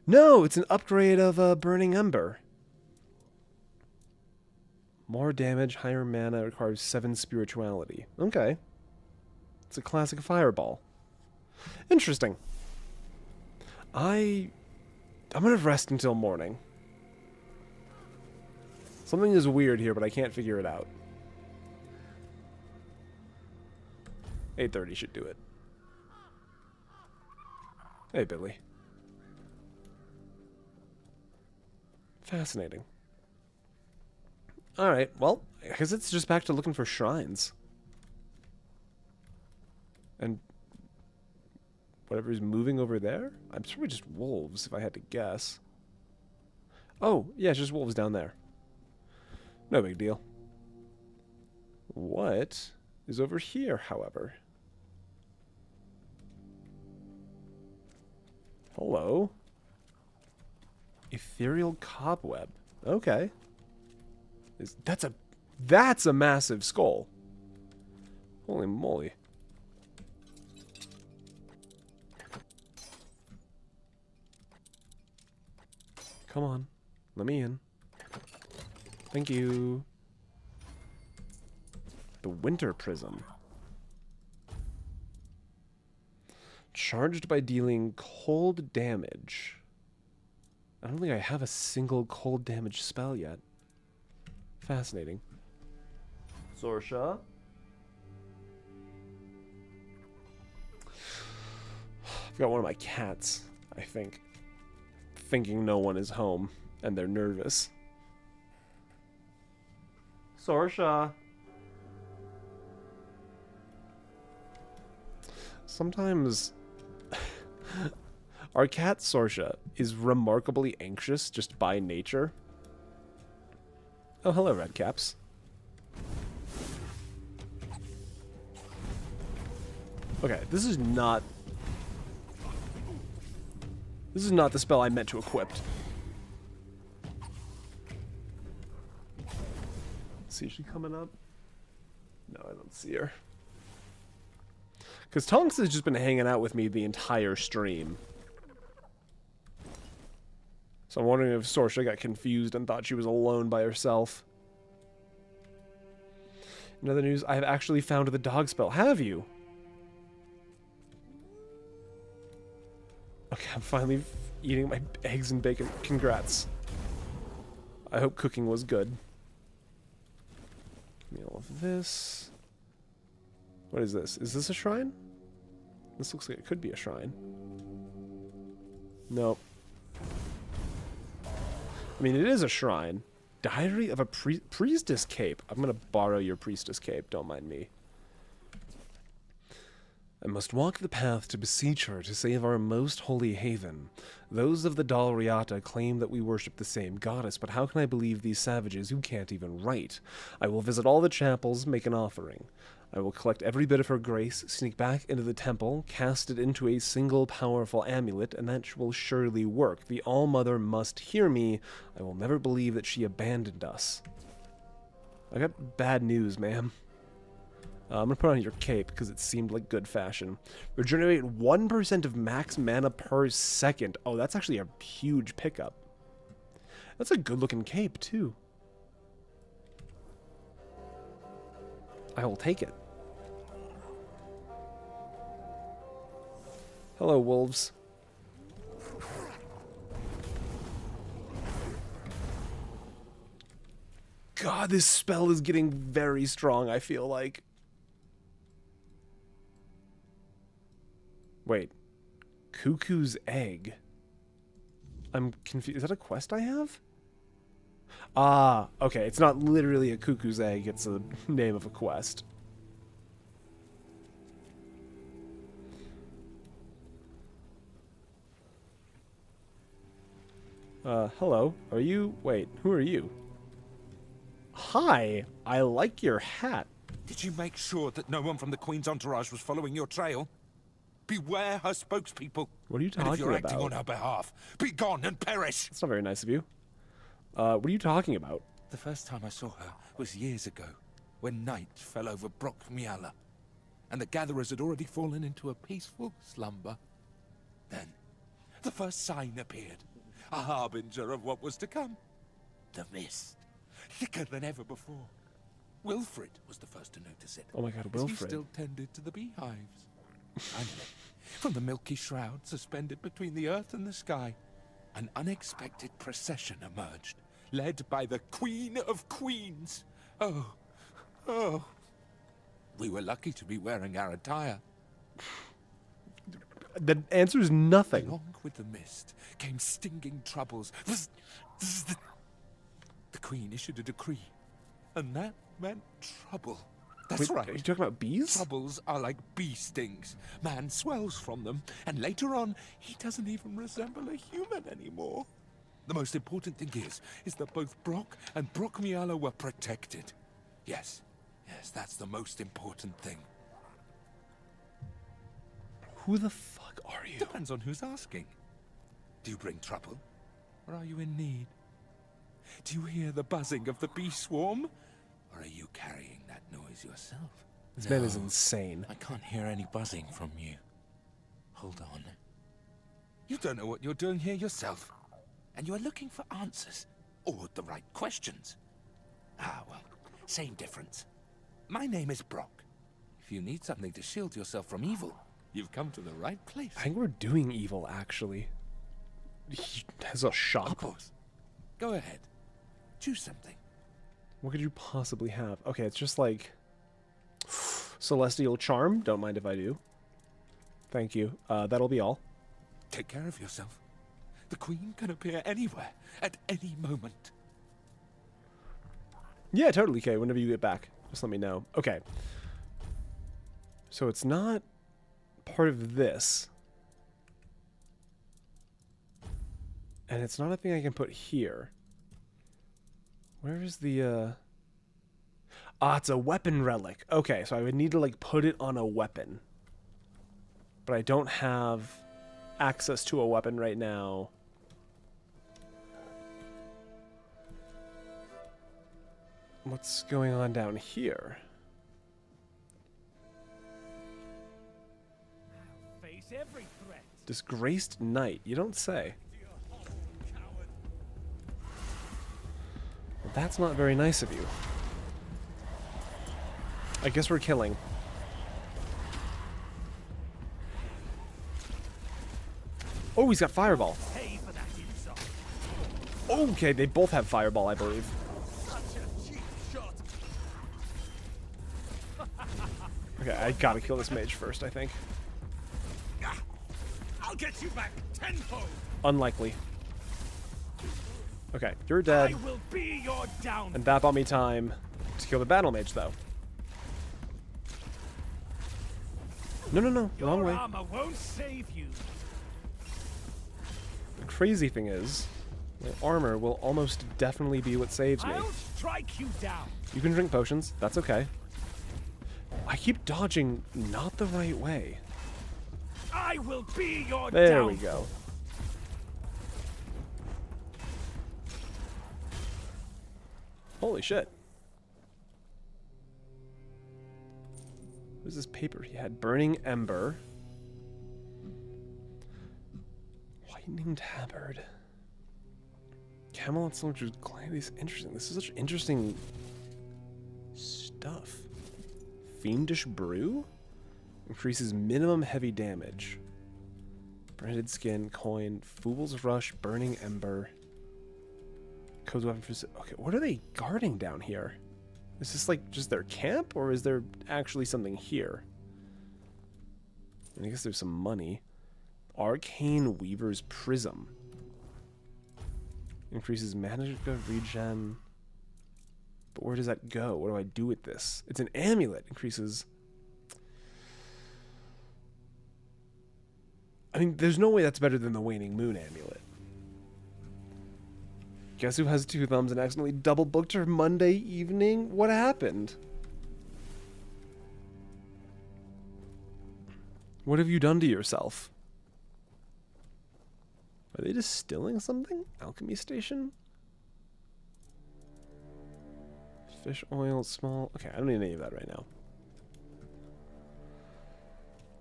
No, it's an upgrade of Burning Ember. More damage, higher mana, requires 7 spirituality. Okay. It's a classic fireball. Interesting. I'm gonna rest until morning. Something is weird here, but I can't figure it out. 8:30 should do it. Hey, Billy. Fascinating. Alright, well, I guess it's just back to looking for shrines. And whatever's moving over there? I'm probably just wolves, if I had to guess. Oh, yeah, it's just wolves down there. No big deal. What is over here, however? Hello? Ethereal cobweb. Okay. That's a massive skull. Holy moly. Come on. Let me in. Thank you. The Winter Prism. Charged by dealing cold damage. I don't think I have a single cold damage spell yet. Fascinating. Sorsha. I've got one of my cats, I think. Thinking no one is home, and they're nervous. Sorsha. Sometimes our cat Sorsha is remarkably anxious just by nature. Oh, hello, Redcaps. Okay, this is not the spell I meant to equip. See, is she coming up? No, I don't see her. Because Tonks has just been hanging out with me the entire stream. So I'm wondering if Sorsha got confused and thought she was alone by herself. In other news, I have actually found the dog spell. Have you? Okay, I'm finally eating my eggs and bacon. Congrats. I hope cooking was good. Give me all of this. What is this? Is this a shrine? This looks like it could be a shrine. Nope. I mean, it is a shrine. Diary of a Priestess Cape. I'm gonna borrow your Priestess Cape, don't mind me. I must walk the path to beseech her to save our most holy haven. Those of the Dalriata claim that we worship the same goddess, but how can I believe these savages who can't even write? I will visit all the chapels, make an offering. I will collect every bit of her grace, sneak back into the temple, cast it into a single powerful amulet, and that will surely work. The All-Mother must hear me. I will never believe that she abandoned us. I got bad news, ma'am. I'm going to put on your cape because it seemed like good fashion. Regenerate 1% of max mana per second. Oh, that's actually a huge pickup. That's a good-looking cape, too. I will take it. Hello, wolves. God, this spell is getting very strong, I feel like. Wait. Cuckoo's Egg. I'm confused. Is that a quest I have? Ah, okay. It's not literally a cuckoo's egg. It's the name of a quest. Hello. Are you... Wait, who are you? Hi, I like your hat. Did you make sure that no one from the Queen's entourage was following your trail? Beware her spokespeople. What are you talking and if you're about? acting on her behalf, be gone and perish. That's not very nice of you. What are you talking about? The first time I saw her was years ago, when night fell over Brock Miala, and the gatherers had already fallen into a peaceful slumber. Then, the first sign appeared, a harbinger of what was to come. The mist, thicker than ever before. Wilfred was the first to notice it. Oh my god, As Wilfred. he still tended to the beehives. Finally, from the milky shroud suspended between the earth and the sky, an unexpected procession emerged, led by the Queen of Queens. Oh. We were lucky to be wearing our attire. The answer is nothing. Along with the mist came stinging troubles. The Queen issued a decree, and that meant trouble. That's Wait, right. Are you talking about bees? Troubles are like bee stings. Man swells from them, and later on, he doesn't even resemble a human anymore. The most important thing is that both Brock and Brock Miala were protected. Yes, that's the most important thing. Who the fuck are you? Depends on who's asking. Do you bring trouble, or are you in need? Do you hear the buzzing of the bee swarm, or are you carrying that noise yourself? This man is insane. I can't hear any buzzing from you. Hold on. You don't know what you're doing here yourself, and you are looking for answers, or the right questions. Ah, well, same difference. My name is Brock. If you need something to shield yourself from evil, you've come to the right place. I think we're doing evil, actually. He has a shop. Of course. Go ahead. Choose something. What could you possibly have? Okay, it's just like... Celestial Charm. Don't mind if I do. Thank you. That'll be all. Take care of yourself. The Queen can appear anywhere, at any moment. Yeah, totally, Kay. Whenever you get back, just let me know. Okay. So it's not part of this. And it's not a thing I can put here. Where is the, Ah, it's a weapon relic. Okay, so I would need to, like, put it on a weapon. But I don't have access to a weapon right now. What's going on down here? Face every threat. Disgraced knight. You don't say. Well, that's not very nice of you. I guess we're killing. Oh, he's got fireball. Pay for that insult. Okay, they both have fireball, I believe. Such a cheap shot. Okay, I gotta kill this mage first, I think. I'll get you back tenfold. Unlikely. Okay, you're dead. I will be your downfall. And that bought me time to kill the battle mage, though. No, wrong way. Your armor won't save you. The crazy thing is, my armor will almost definitely be what saves me. I'll strike you down. You can drink potions, that's okay. I keep dodging not the right way. I will be your There downfall. we go. Holy shit. What is this paper he had? Burning Ember. Whitening Tabard. Camelot Soldier's Glad. This is interesting. This is such interesting stuff. Fiendish Brew? Increases minimum heavy damage. Branded Skin, Coin, Fool's Rush, Burning Ember. Codes weapon for... Okay, what are they guarding down here? Is this like just their camp, or is there actually something here? I guess there's some money. Arcane Weaver's Prism. Increases magic regen. But where does that go? What do I do with this? It's an amulet. Increases... I mean, there's no way that's better than the Waning Moon amulet. Guess who has 2 thumbs and accidentally double booked her Monday evening? What happened? What have you done to yourself? Are they distilling something? Alchemy station? Fish oil, small... Okay, I don't need any of that right now.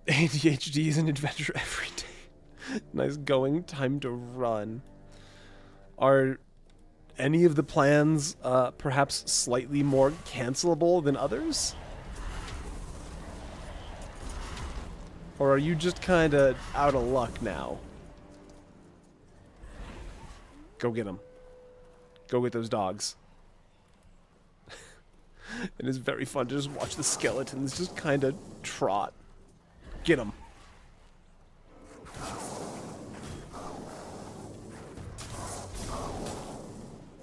ADHD is an adventure every day. Nice going, time to run. Are any of the plans perhaps slightly more cancelable than others? Or are you just kind of out of luck now? Go get them. Go get those dogs. It is very fun to just watch the skeletons just kind of trot. Get them.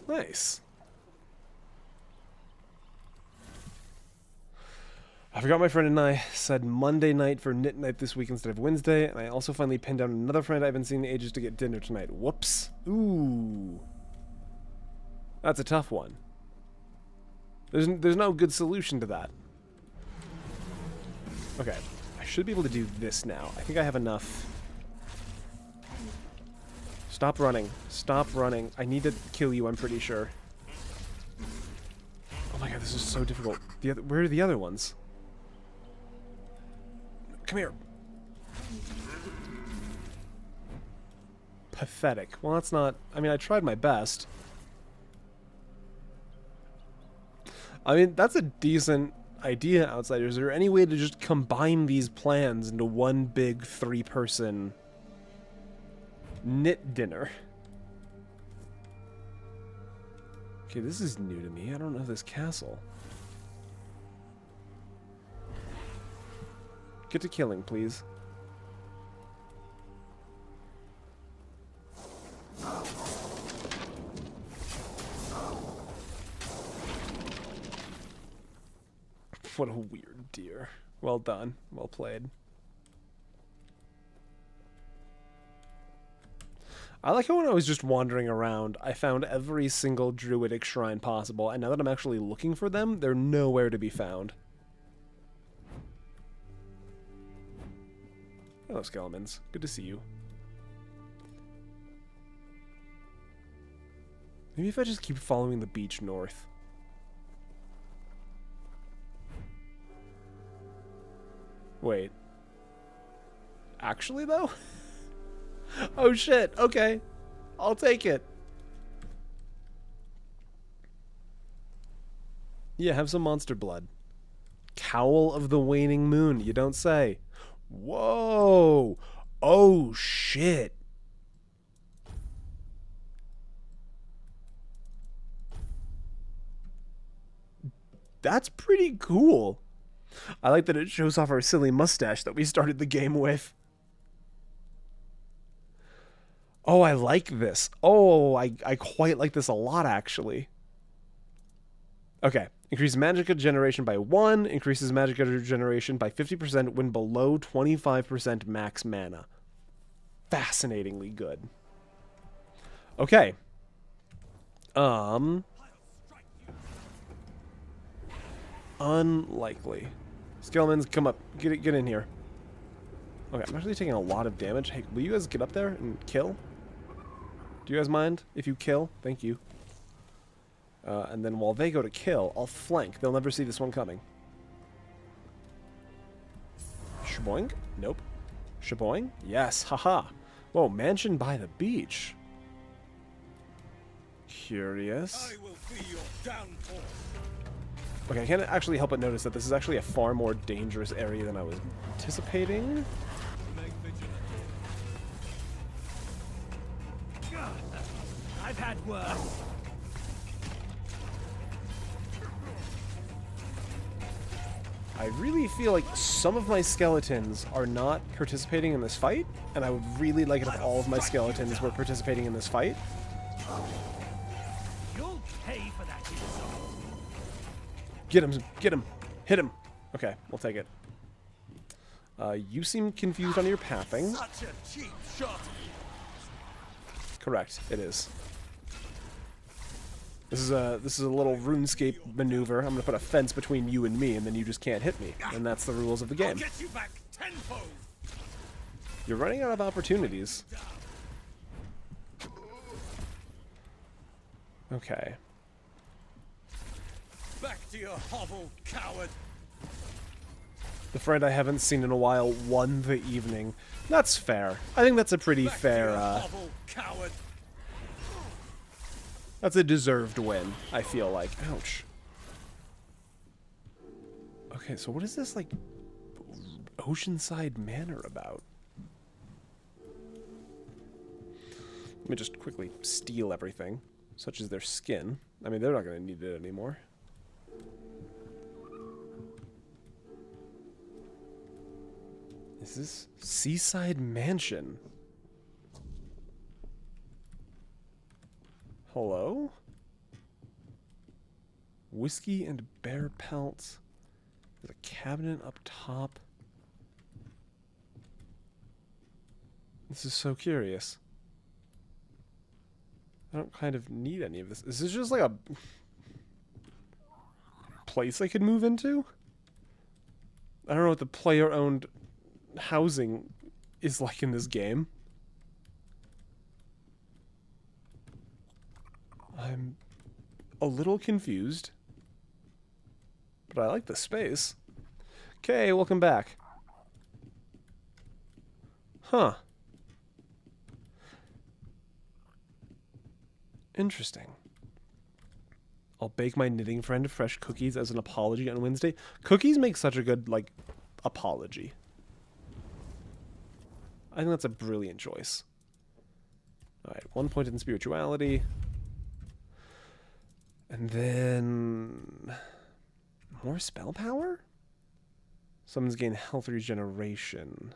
Nice. I forgot my friend and I said Monday night for knit night this week instead of Wednesday, and I also finally pinned down another friend I haven't seen in ages to get dinner tonight. Whoops. Ooh. That's a tough one. There's no good solution to that. Okay. I should be able to do this now. I think I have enough. Stop running. Stop running. I need to kill you, I'm pretty sure. Oh my god, this is so difficult. Where are the other ones? Come here. Pathetic. Well, that's not... I mean, I tried my best. I mean, that's a decent idea, Outsiders. Is there any way to just combine these plans into one big 3-person knit dinner? Okay, this is new to me. I don't know this castle. Get to killing, please. What a weird deer. Well done. Well played. I like how when I was just wandering around, I found every single druidic shrine possible, and now that I'm actually looking for them, they're nowhere to be found. Hello, Skelemans. Good to see you. Maybe if I just keep following the beach north. Wait. Actually, though? Oh, shit. Okay. I'll take it. Yeah, have some monster blood. Cowl of the Waning Moon. You don't say. Whoa. Oh, shit. That's pretty cool. I like that it shows off our silly mustache that we started the game with. Oh, I like this. Oh, I quite like this a lot, actually. Okay. Increases magic generation by 1. Increases magic generation by 50% when below 25% max mana. Fascinatingly good. Okay. Unlikely. Skelemans, come up. Get in here. Okay, I'm actually taking a lot of damage. Hey, will you guys get up there and kill? Do you guys mind if you kill? Thank you. And then while they go to kill, I'll flank. They'll never see this one coming. Shaboing? Nope. Shaboing? Yes, haha. Whoa, mansion by the beach. Curious. I will be your downfall. Okay, I can't actually help but notice that this is actually a far more dangerous area than I was anticipating. I've had worse. I really feel like some of my skeletons are not participating in this fight, and I would really like it if all of my skeletons were participating in this fight. You'll pay for that insult. Get him, hit him. Okay, we'll take it. You seem confused on your pathing. Such a cheap shot. Correct, it is. This is a little RuneScape maneuver. I'm gonna put a fence between you and me, and then you just can't hit me. And that's the rules of the game. I'll get you back tenfold. You're running out of opportunities. Okay. Back to your hovel, coward. The friend I haven't seen in a while won the evening. That's fair. I think that's a pretty fair, Hovel, coward. That's a deserved win, I feel like. Ouch. Okay, so what is this, like, Oceanside Manor about? Let me just quickly steal everything, such as their skin. I mean, they're not going to need it anymore. Is this Seaside Mansion? Hello? Whiskey and bear pelts. There's a cabinet up top. This is so curious. I don't kind of need any of this. Is this just like a place I could move into? I don't know what the player-owned housing is like in this game. I'm a little confused, but I like the space. Okay, welcome back. Huh. Interesting. I'll bake my knitting friend fresh cookies as an apology on Wednesday. Cookies make such a good, like, apology. I think that's a brilliant choice. Alright, 1 point in spirituality. And then... more spell power? Summons gain health regeneration.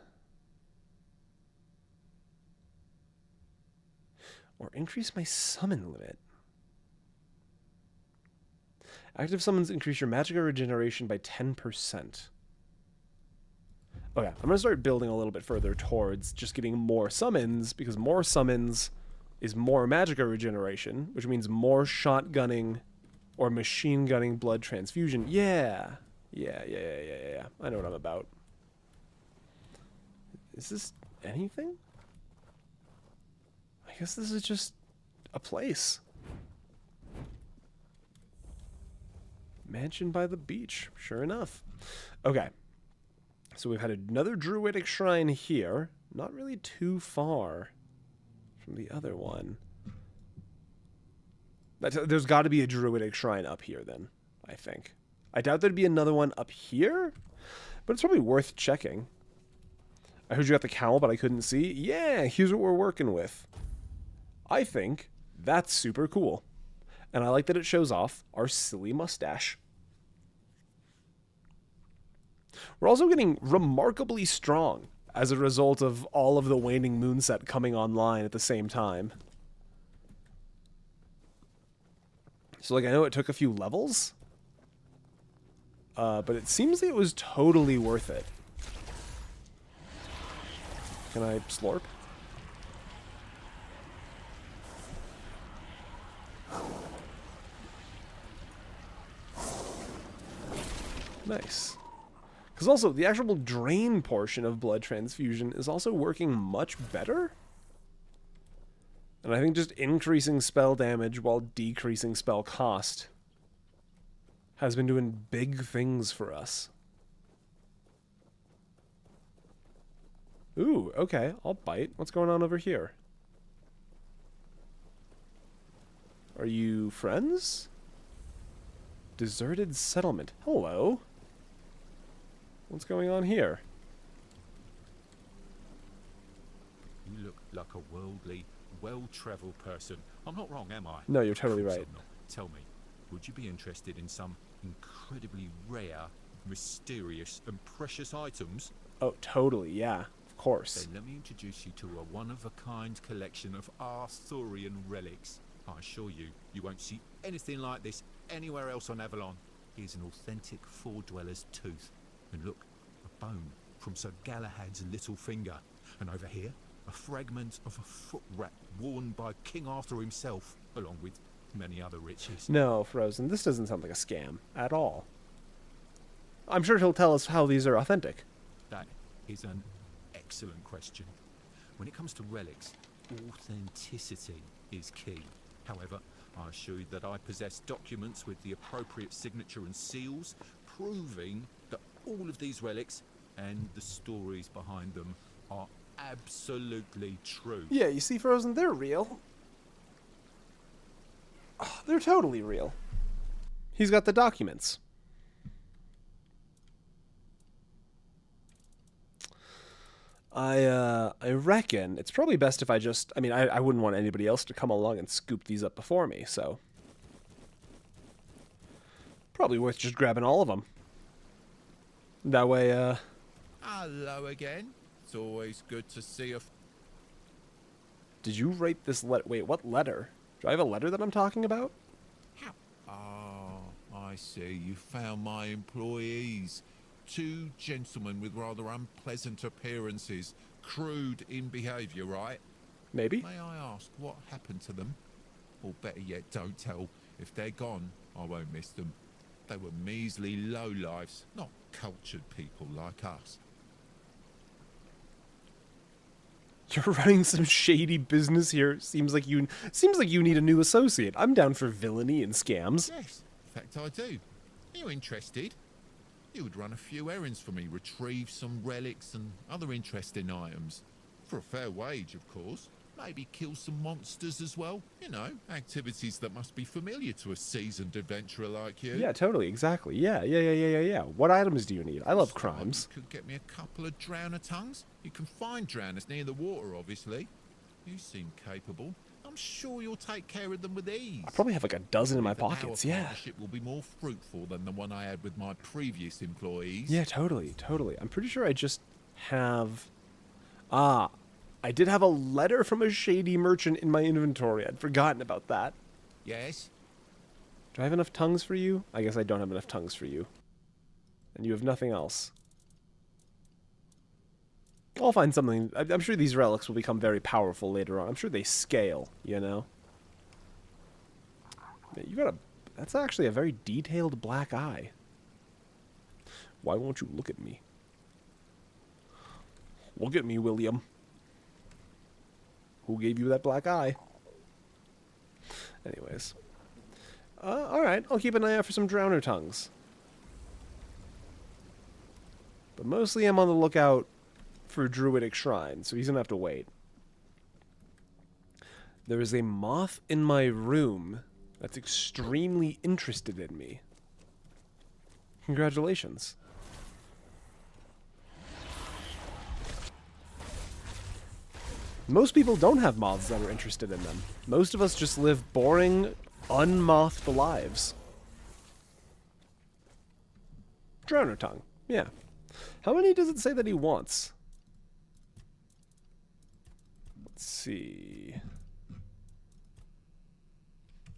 Or increase my summon limit. Active summons increase your magical regeneration by 10%. Okay, I'm going to start building a little bit further towards just getting more summons, because more summons is more magical regeneration, which means more shotgunning or machine gunning blood transfusion. Yeah. Yeah. I know what I'm about. Is this anything? I guess this is just a place. Mansion by the beach. Sure enough. Okay. So we've had another druidic shrine here. Not really too far from the other one. There's got to be a druidic shrine up here then, I think. I doubt there'd be another one up here, but it's probably worth checking. I heard you got the cowl, but I couldn't see. Yeah, here's what we're working with. I think that's super cool. And I like that it shows off our silly mustache. We're also getting remarkably strong as a result of all of the waning moonset coming online at the same time. So, like, I know it took a few levels, but it seems it was totally worth it. Can I slurp? Nice. Because also, the actual drain portion of blood transfusion is also working much better. And I think just increasing spell damage while decreasing spell cost has been doing big things for us. Ooh, okay, I'll bite. What's going on over here? Are you friends? Deserted settlement. Hello. What's going on here? You look like a worldly, well-travelled person. I'm not wrong, am I? No, you're totally right. Tell me, would you be interested in some incredibly rare, mysterious, and precious items? Oh, totally, yeah. Of course. Then let me introduce you to a one-of-a-kind collection of Arthurian relics. I assure you, you won't see anything like this anywhere else on Avalon. Here's an authentic Four-Dweller's tooth. And look, a bone from Sir Galahad's little finger. And over here, a fragment of a foot wrap worn by King Arthur himself, along with many other riches. No, Frozen, this doesn't sound like a scam at all. I'm sure he'll tell us how these are authentic. That is an excellent question. When it comes to relics, authenticity is key. However, I assure you that I possess documents with the appropriate signature and seals, proving that all of these relics and the stories behind them are absolutely true. Yeah, you see, Frozen, they're real. They're totally real. He's got the documents. I reckon it's probably best if I just... I mean, I wouldn't want anybody else to come along and scoop these up before me, so... Probably worth just grabbing all of them. That way, Hello again. It's always good to see a... Did you write this letter? Wait, what letter? Do I have a letter that I'm talking about? Oh, I see. You found my employees. 2 gentlemen with rather unpleasant appearances. Crude in behaviour, right? Maybe. May I ask what happened to them? Or better yet, don't tell. If they're gone, I won't miss them. They were measly lowlifes, not cultured people like us. You're running some shady business here. Seems like you need a new associate. I'm down for villainy and scams. Yes, in fact I do. Are you interested? You would run a few errands for me, retrieve some relics and other interesting items. For a fair wage, of course. Maybe kill some monsters as well. You know, activities that must be familiar to a seasoned adventurer like you. Yeah, totally, exactly. Yeah. What items do you need? I love crimes. You could get me a couple of drowner tongues. You can find drowners near the water, obviously. You seem capable. I'm sure you'll take care of them with ease. I probably have like a dozen in my pockets, yeah. Our partnership will be more fruitful than the one I had with my previous employees. Yeah, totally. I'm pretty sure I just have... I did have a letter from a shady merchant in my inventory. I'd forgotten about that. Yes? Do I have enough tongues for you? I guess I don't have enough tongues for you. And you have nothing else. I'll find something. I'm sure these relics will become very powerful later on. I'm sure they scale, you know? You got a... That's actually a very detailed black eye. Why won't you look at me? Look at me, William. Who gave you that black eye? Anyways. Alright, I'll keep an eye out for some drowner tongues. But mostly I'm on the lookout for druidic shrine, so he's gonna have to wait. There is a moth in my room that's extremely interested in me. Congratulations. Most people don't have moths that are interested in them. Most of us just live boring, unmothed lives. Drowner tongue. Yeah. How many does it say that he wants? Let's see.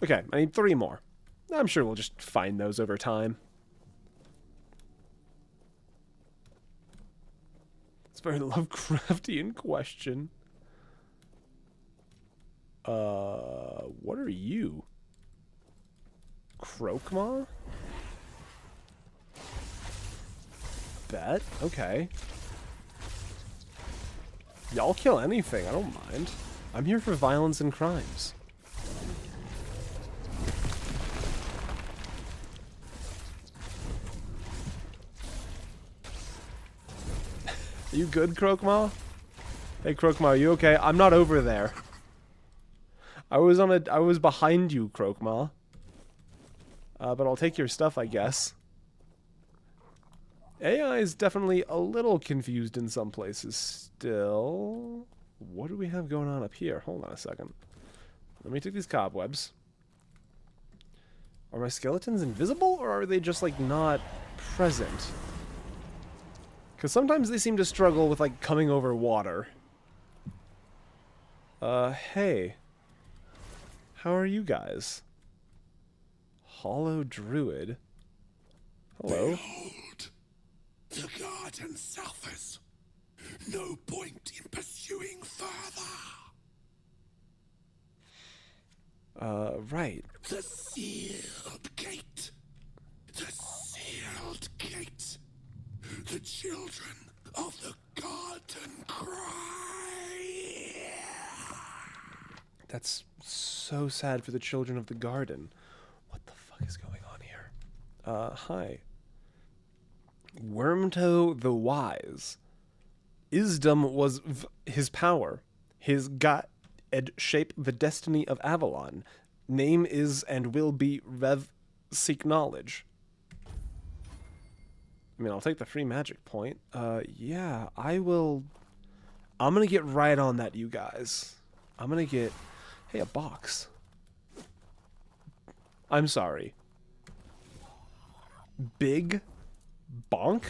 Okay, I need 3 more. I'm sure we'll just find those over time. It's a very Lovecraftian question. What are you? Croakmaw? Bet? Okay. Y'all kill anything, I don't mind. I'm here for violence and crimes. Are you good, Croakmaw? Hey, Croakmaw, are you okay? I'm not over there. I was behind you, Croakmaw. But I'll take your stuff, I guess. AI is definitely a little confused in some places still. What do we have going on up here? Hold on a second. Let me take these cobwebs. Are my skeletons invisible, or are they just, like, not present? Because sometimes they seem to struggle with, like, coming over water. Hey. How are you guys? Hollow Druid. Hello. Behold, the garden suffers. No point in pursuing further. Right. The sealed gate. The sealed gate. The children of the garden cry. That's so sad for the children of the garden. What the fuck is going on here? Hi. Wormtoe the Wise. Isdom was his power. His God ed shape the destiny of Avalon. Name is and will be Rev Seek Knowledge. I mean, I'll take the free magic point. Yeah, I will. I'm gonna get right on that, you guys. I'm gonna get. Hey, a box. I'm sorry. Big bonk?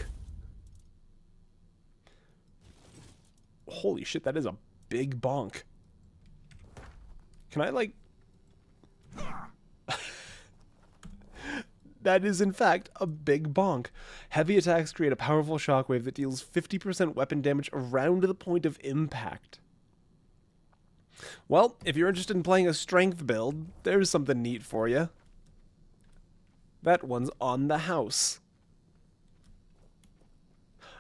Holy shit, that is a big bonk. Can I, like... That is, in fact, a big bonk. Heavy attacks create a powerful shockwave that deals 50% weapon damage around the point of impact. Well, if you're interested in playing a strength build, there's something neat for you. That one's on the house.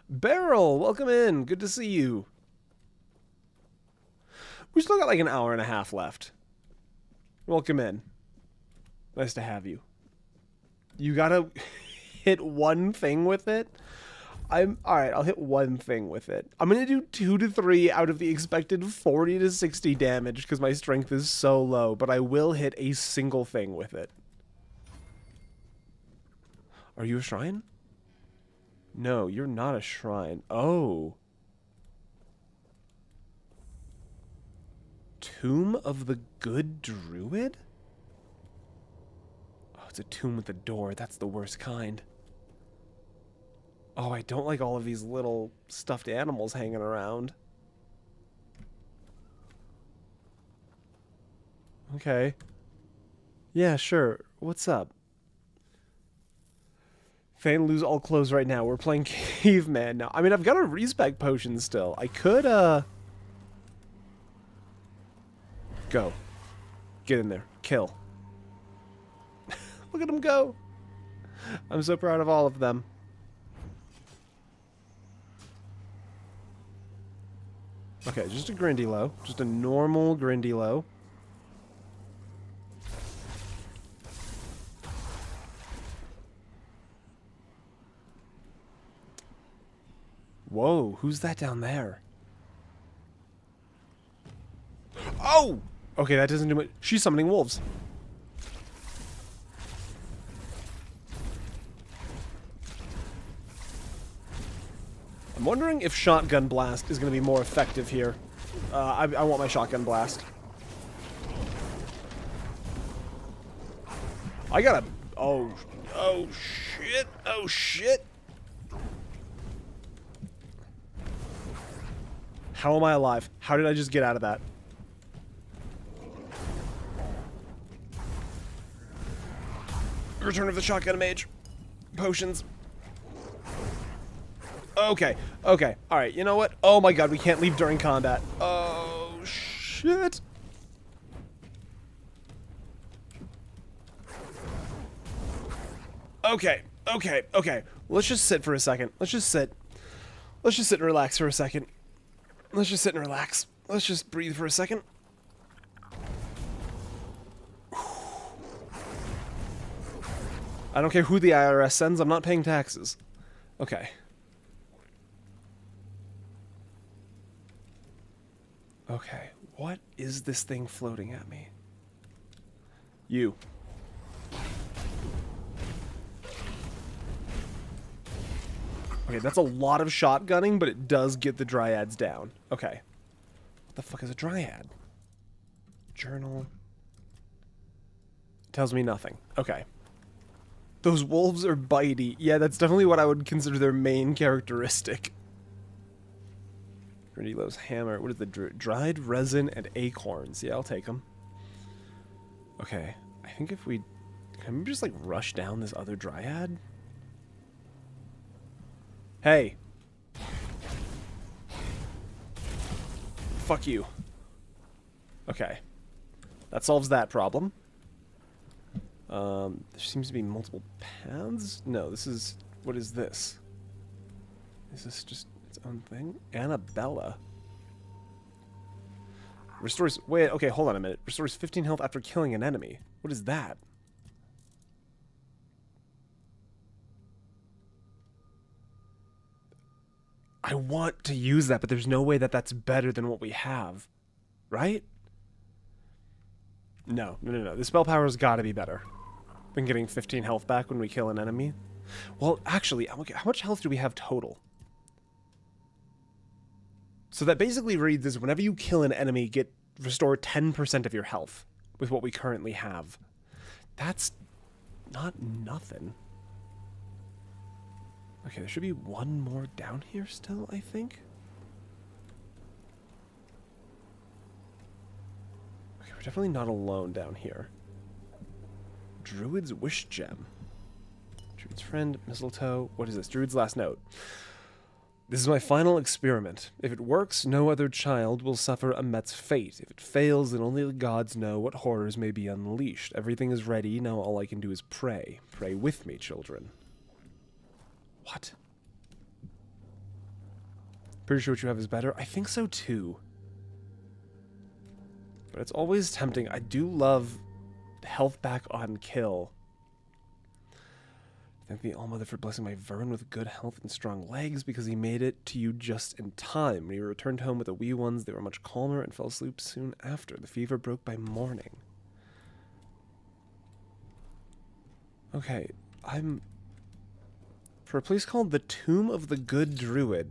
Beryl, welcome in. Good to see you. We still got like an hour and a half left. Welcome in. Nice to have you. You gotta hit one thing with it. Alright, I'll hit one thing with it. I'm gonna do 2 to 3 out of the expected 40 to 60 damage because my strength is so low, but I will hit a single thing with it. Are you a shrine? No, you're not a shrine. Oh. Tomb of the Good Druid? Oh, it's a tomb with a door. That's the worst kind. Oh, I don't like all of these little stuffed animals hanging around. Okay. Yeah, sure. What's up? Fan lose all clothes right now. We're playing caveman now. I mean, I've got a respec potion still. I could, Go. Get in there. Kill. Look at them go. I'm so proud of all of them. Okay, just a Grindylow. Just a normal Grindylow. Whoa, who's that down there? Oh! Okay, that doesn't do much. She's summoning wolves. I'm wondering if Shotgun Blast is going to be more effective here. I want my Shotgun Blast. I gotta... Oh shit. Oh, shit. How am I alive? How did I just get out of that? Return of the Shotgun Mage. Potions. Okay, okay. Alright, you know what? Oh my god, we can't leave during combat. Oh, shit. Okay, okay, okay. Let's just sit for a second. Let's just sit. Let's just sit and relax for a second. Let's just sit and relax. Let's just breathe for a second. I don't care who the IRS sends, I'm not paying taxes. Okay. Okay, what is this thing floating at me? You. Okay, that's a lot of shotgunning, but it does get the dryads down. Okay. What the fuck is a dryad? Journal. Tells me nothing. Okay. Those wolves are bitey. Yeah, that's definitely what I would consider their main characteristic. Grindylo's hammer. What is the dried resin and acorns? Yeah, I'll take them. Okay. I think if we... Can we just, like, rush down this other dryad? Hey. Fuck you. Okay. That solves that problem. There seems to be multiple paths. No, this is... What is this? Is this just its own thing? Annabella. Restores... Wait, okay, hold on a minute. Restores 15 health after killing an enemy. What is that? I want to use that, but there's no way that that's better than what we have. Right? No. The spell power's gotta be better than getting 15 health back when we kill an enemy. Well, actually, how much health do we have total? So that basically reads as whenever you kill an enemy, restore 10% of your health with what we currently have. That's not nothing. Okay, there should be one more down here still, I think. Okay, we're definitely not alone down here. Druid's Wish Gem. Druid's Friend, Mistletoe. What is this? Druid's Last Note. This is my final experiment. If it works, no other child will suffer a Met's fate. If it fails, then only the gods know what horrors may be unleashed. Everything is ready. Now all I can do is pray. Pray with me, children. What? Pretty sure what you have is better? I think so too. But it's always tempting. I do love health back on kill. Thank the Allmother for blessing my Vern with good health and strong legs, because he made it to you just in time. When he returned home with the wee ones, they were much calmer and fell asleep soon after. The fever broke by morning. Okay, for a place called the Tomb of the Good Druid.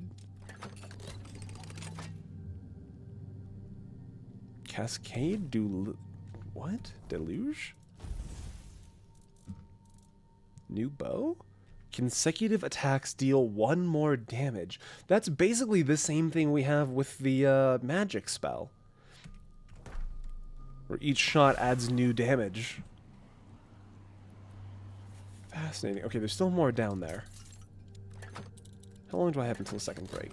Cascade what? Deluge? New bow? Consecutive attacks deal 1 more damage. That's basically the same thing we have with the magic spell. Where each shot adds new damage. Fascinating. Okay, there's still more down there. How long do I have until the second break?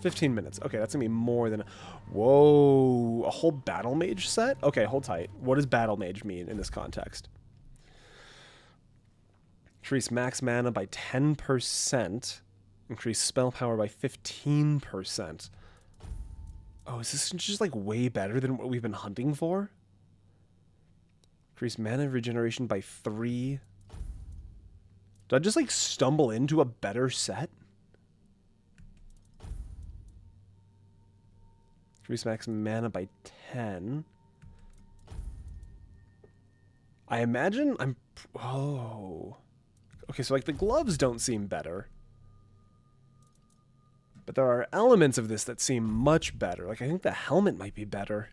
15 minutes. Okay, that's gonna be more than... Whoa! A whole Battle Mage set? Okay, hold tight. What does Battle Mage mean in this context? Increase max mana by 10%. Increase spell power by 15%. Oh, is this just like way better than what we've been hunting for? Increase mana regeneration by 3. Did I just like stumble into a better set? Increase max mana by 10. I imagine I'm... Oh. Okay, so like the gloves don't seem better. But there are elements of this that seem much better. Like I think the helmet might be better.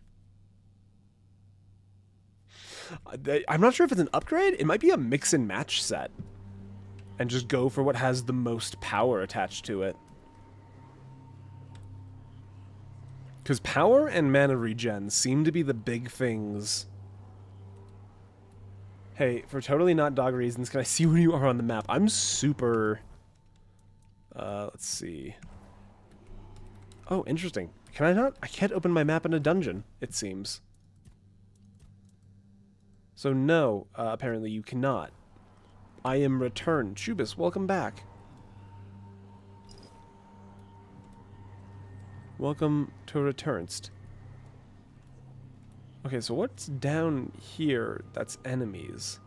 I'm not sure if it's an upgrade. It might be a mix and match set. And just go for what has the most power attached to it. Because power and mana regen seem to be the big things. Hey, for totally not dog reasons, can I see where you are on the map? I'm super... let's see. Oh, interesting. Can I not? I can't open my map in a dungeon, it seems. So no, apparently you cannot. I am returned. Chubis, welcome back. Welcome to Returnst. Okay, so what's down here that's enemies?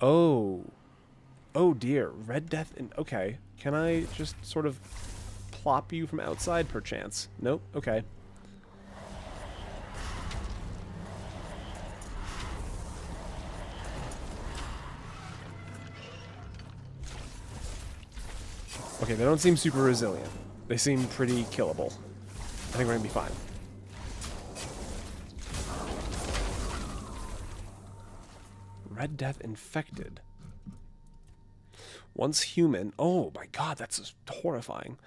Oh. Oh dear. Red Death and... Okay. Can I just sort of plop you from outside, perchance? Nope. Okay. Okay, they don't seem super resilient. They seem pretty killable. I think we're gonna be fine. Red Death infected. Once human... Oh my god, that's just horrifying.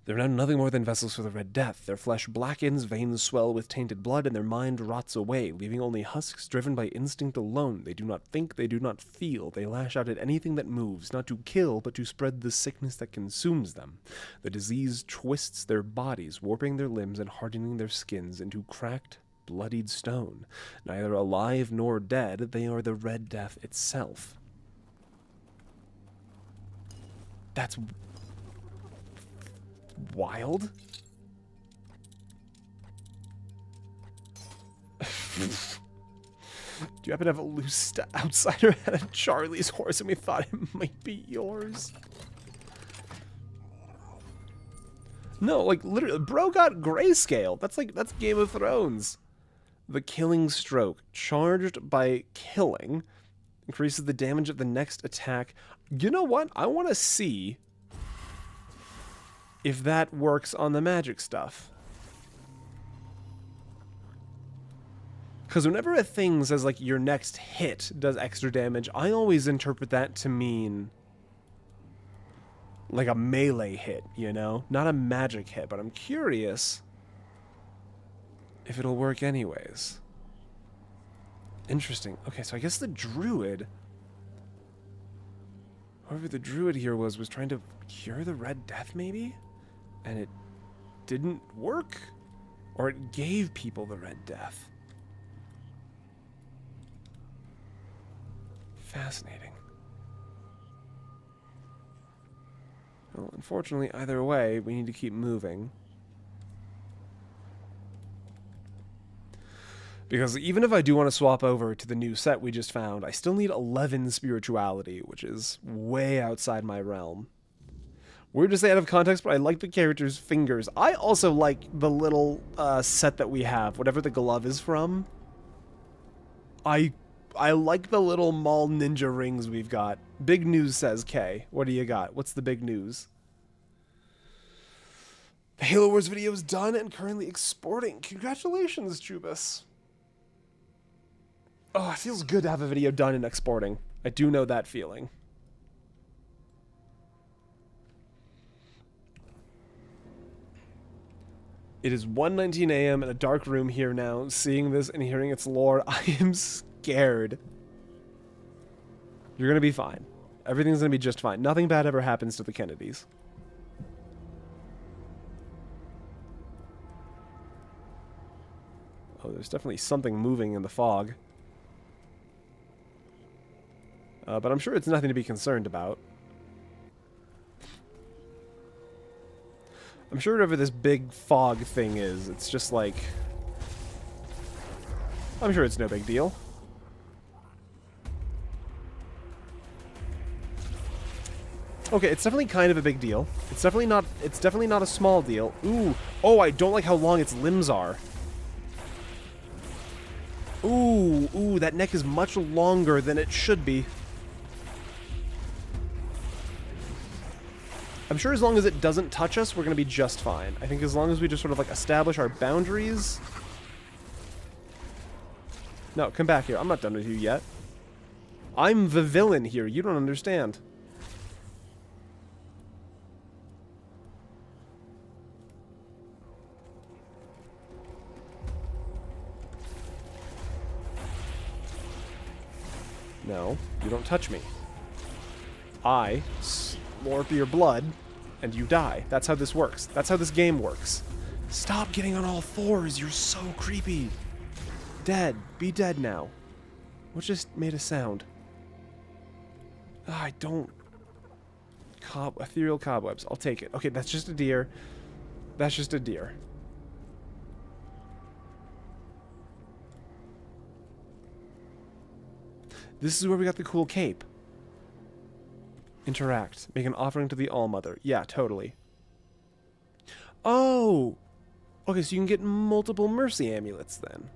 They're now nothing more than vessels for the Red Death. Their flesh blackens, veins swell with tainted blood, and their mind rots away, leaving only husks driven by instinct alone. They do not think, they do not feel. They lash out at anything that moves, not to kill, but to spread the sickness that consumes them. The disease twists their bodies, warping their limbs and hardening their skins into cracked, bloodied stone. Neither alive nor dead, they are the Red Death itself. That's wild. Do you happen to have a loose outsider had a Charlie's horse and we thought it might be yours? No, like literally, bro got grayscale. That's Game of Thrones. The killing stroke, charged by killing, increases the damage of the next attack. You know what? I want to see if that works on the magic stuff. Because whenever a thing says, like, your next hit does extra damage, I always interpret that to mean, like, a melee hit, you know? Not a magic hit, but I'm curious if it'll work anyways. Interesting. Okay, so I guess the druid, whoever the druid here was trying to cure the Red Death, maybe? And it didn't work? Or it gave people the Red Death? Fascinating. Well, unfortunately, either way, we need to keep moving. Because even if I do want to swap over to the new set we just found, I still need 11 spirituality, which is way outside my realm. We're just out of context, but I like the character's fingers. I also like the little set that we have, whatever the glove is from. I like the little mall ninja rings we've got. Big news, says Kay. What do you got? What's the big news? The Halo Wars video is done and currently exporting. Congratulations, Chubis. Oh, it feels good to have a video done and exporting. I do know that feeling. It is 1:19 a.m. in a dark room here now. Seeing this and hearing its lore, I am scared. You're gonna be fine. Everything's gonna be just fine. Nothing bad ever happens to the Kennedys. Oh, there's definitely something moving in the fog. But I'm sure it's nothing to be concerned about. I'm sure whatever this big fog thing is, it's just like... I'm sure it's no big deal. Okay, it's definitely kind of a big deal. It's definitely not a small deal. Ooh. Oh, I don't like how long its limbs are. Ooh, that neck is much longer than it should be. I'm sure as long as it doesn't touch us, we're going to be just fine. I think as long as we just sort of like establish our boundaries. No, come back here. I'm not done with you yet. I'm the villain here. You don't understand. No, you don't touch me. I slurp your blood, and you die. That's how this works. That's how this game works. Stop getting on all fours. You're so creepy. Dead. Be dead now. What just made a sound? I don't... Ethereal cobwebs. I'll take it. Okay, that's just a deer. That's just a deer. This is where we got the cool cape. Interact. Make an offering to the All-Mother. Yeah, totally. Oh! Okay, so you can get multiple mercy amulets then.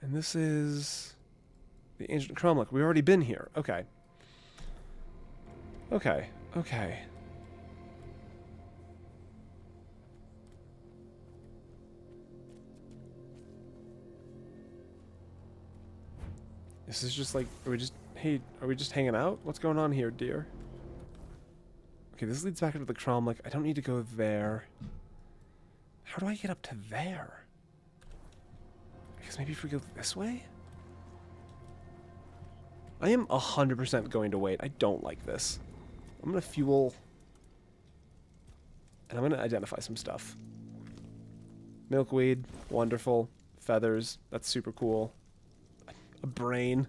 And this is... the Ancient Cromlech. We've already been here. Okay. Okay. Okay. This is just like... Are we just... Hey, are we just hanging out? What's going on here, dear? Okay, this leads back into the Cromlech. I don't need to go there. How do I get up to there? I guess maybe if we go this way? I am 100% going to wait. I don't like this. I'm going to fuel... and I'm going to identify some stuff. Milkweed, wonderful. Feathers, that's super cool. A brain.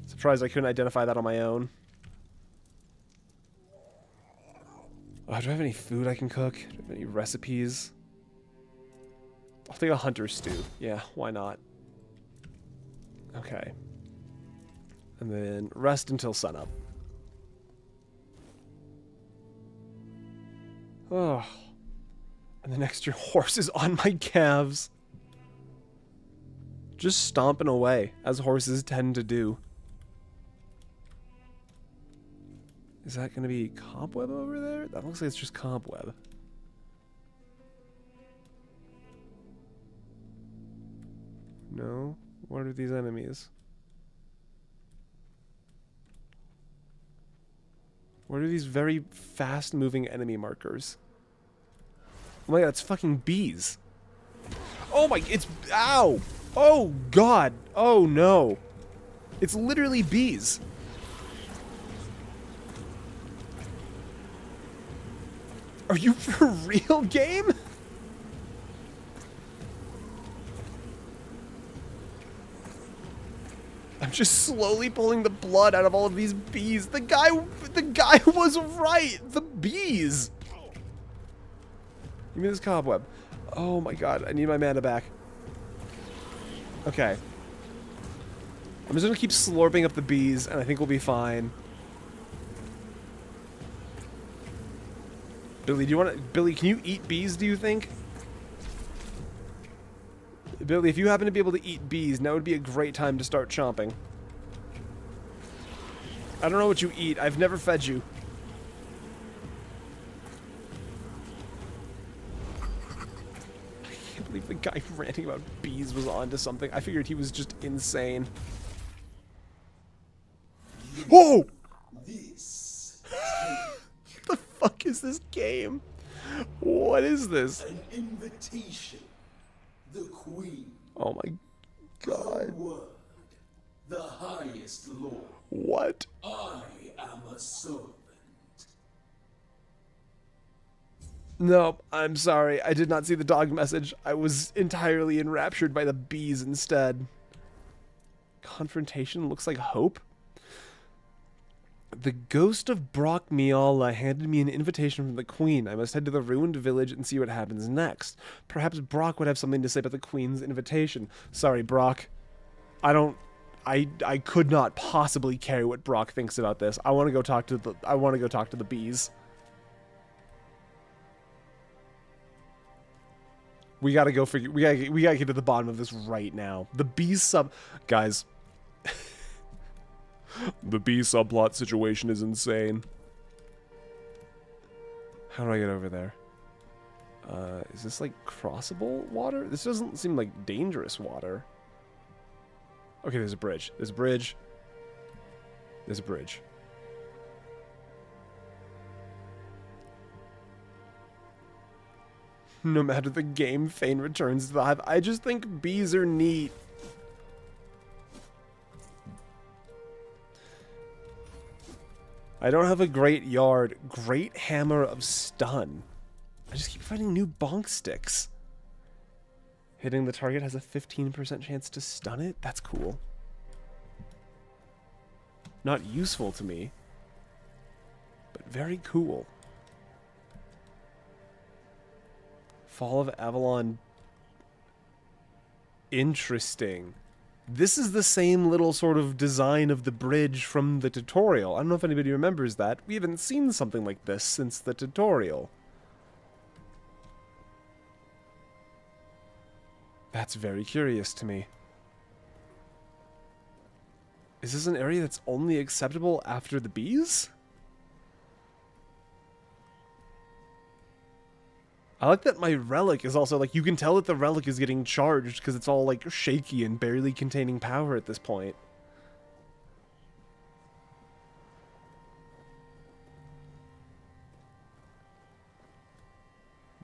Surprised I couldn't identify that on my own. Oh, do I have any food I can cook? Do I have any recipes? I'll take a hunter's stew. Yeah, why not? Okay. And then rest until sunup. Oh. And the next your horse is on my calves. Just stomping away, as horses tend to do. Is that going to be cobweb over there? That looks like it's just cobweb. No? What are these enemies? What are these very fast-moving enemy markers? Oh my god, it's fucking bees. Oh my, it's, ow! Oh god, oh no. It's literally bees. Are you for real, game? I'm just slowly pulling the blood out of all of these bees. The guy was right. The bees. Give me this cobweb. Oh my god, I need my mana back. Okay. I'm just gonna keep slurping up the bees, and I think we'll be fine. Billy, do you want to... Billy, can you eat bees, do you think? Billy, if you happen to be able to eat bees, now would be a great time to start chomping. I don't know what you eat. I've never fed you. I can't believe the guy ranting about bees was onto something. I figured he was just insane. Whoa! This The fuck is this game? What is this? an invitation. The Queen. Oh my god. Her word. The highest law. What? I am a servant. No, I'm sorry. I did not see the dog message. I was entirely enraptured by the bees instead. Confrontation looks like hope. The ghost of Brock Miala handed me an invitation from the Queen. I must head to the ruined village and see what happens next. Perhaps Brock would have something to say about the Queen's invitation. Sorry, Brock. I could not possibly care what Brock thinks about this. I want to go talk to the bees. We gotta go figure. We gotta get to the bottom of this right now. The bees guys. The bee subplot situation is insane. How do I get over there? Is this like crossable water? This doesn't seem like dangerous water. Okay, there's a bridge. There's a bridge. There's a bridge. No matter the game, Fane returns to the hive. I just think bees are neat. I don't have a great yard. Great hammer of stun. I just keep finding new bonk sticks. Hitting the target has a 15% chance to stun it? That's cool. Not useful to me, but very cool. Fall of Avalon. Interesting. This is the same little sort of design of the bridge from the tutorial. I don't know if anybody remembers that. We haven't seen something like this since the tutorial. That's very curious to me. Is this an area that's only acceptable after the bees? I like that my relic is also, like, you can tell that the relic is getting charged because it's all, like, shaky and barely containing power at this point.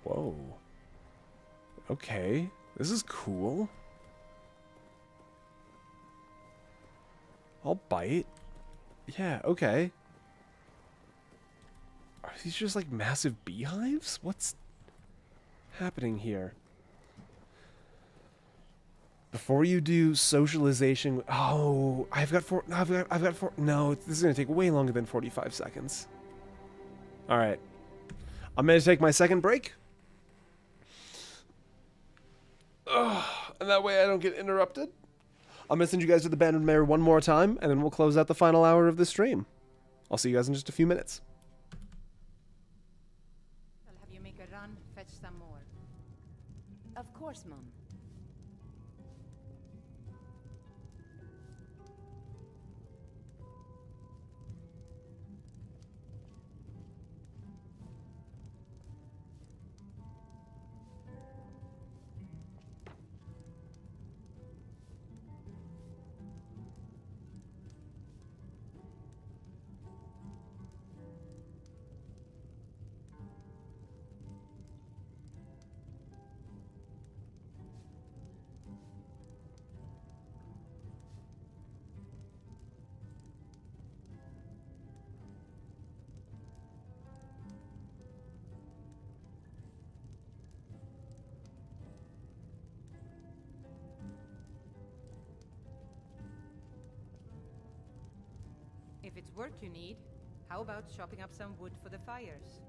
Whoa. Okay. This is cool. I'll bite. Yeah, okay. Are these just, like, massive beehives? What's happening here? Before you do socialization, oh, I've got four. No, this is gonna take way longer than 45 seconds. All right, I'm gonna take my second break, and that way I don't get interrupted. I'm gonna send you guys to the Banded Mare one more time, and then we'll close out the final hour of the stream. I'll see you guys in just a few minutes. I'll have you make a run, fetch some more. Of course, Mum. If it's work you need, how about chopping up some wood for the fires?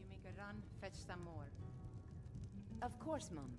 You make a run, fetch some more. Of course, Mum.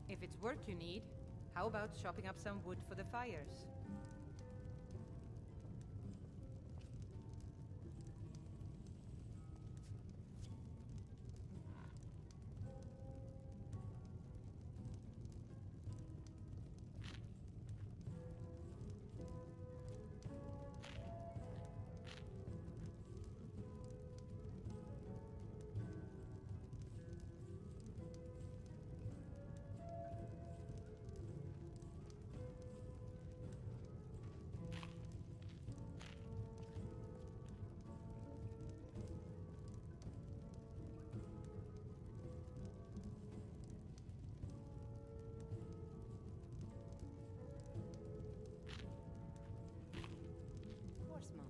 If it's work you need, how about chopping up some wood for the fires? Of course, Mum.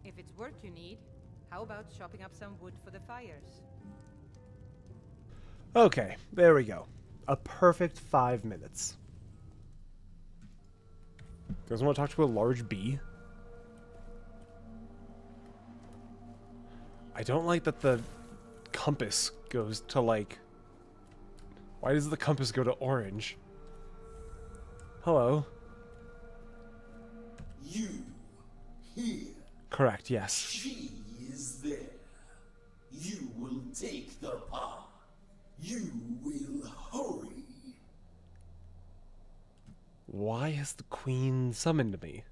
If it's work you need, how about chopping up some wood for the fires? Okay, there we go. A perfect 5 minutes. Doesn't want to talk to a large bee? I don't like that the compass goes to, like... Why does the compass go to orange? Hello. You here. Correct, yes. She is there. You will take the path. You will hurry. Why has the queen summoned me?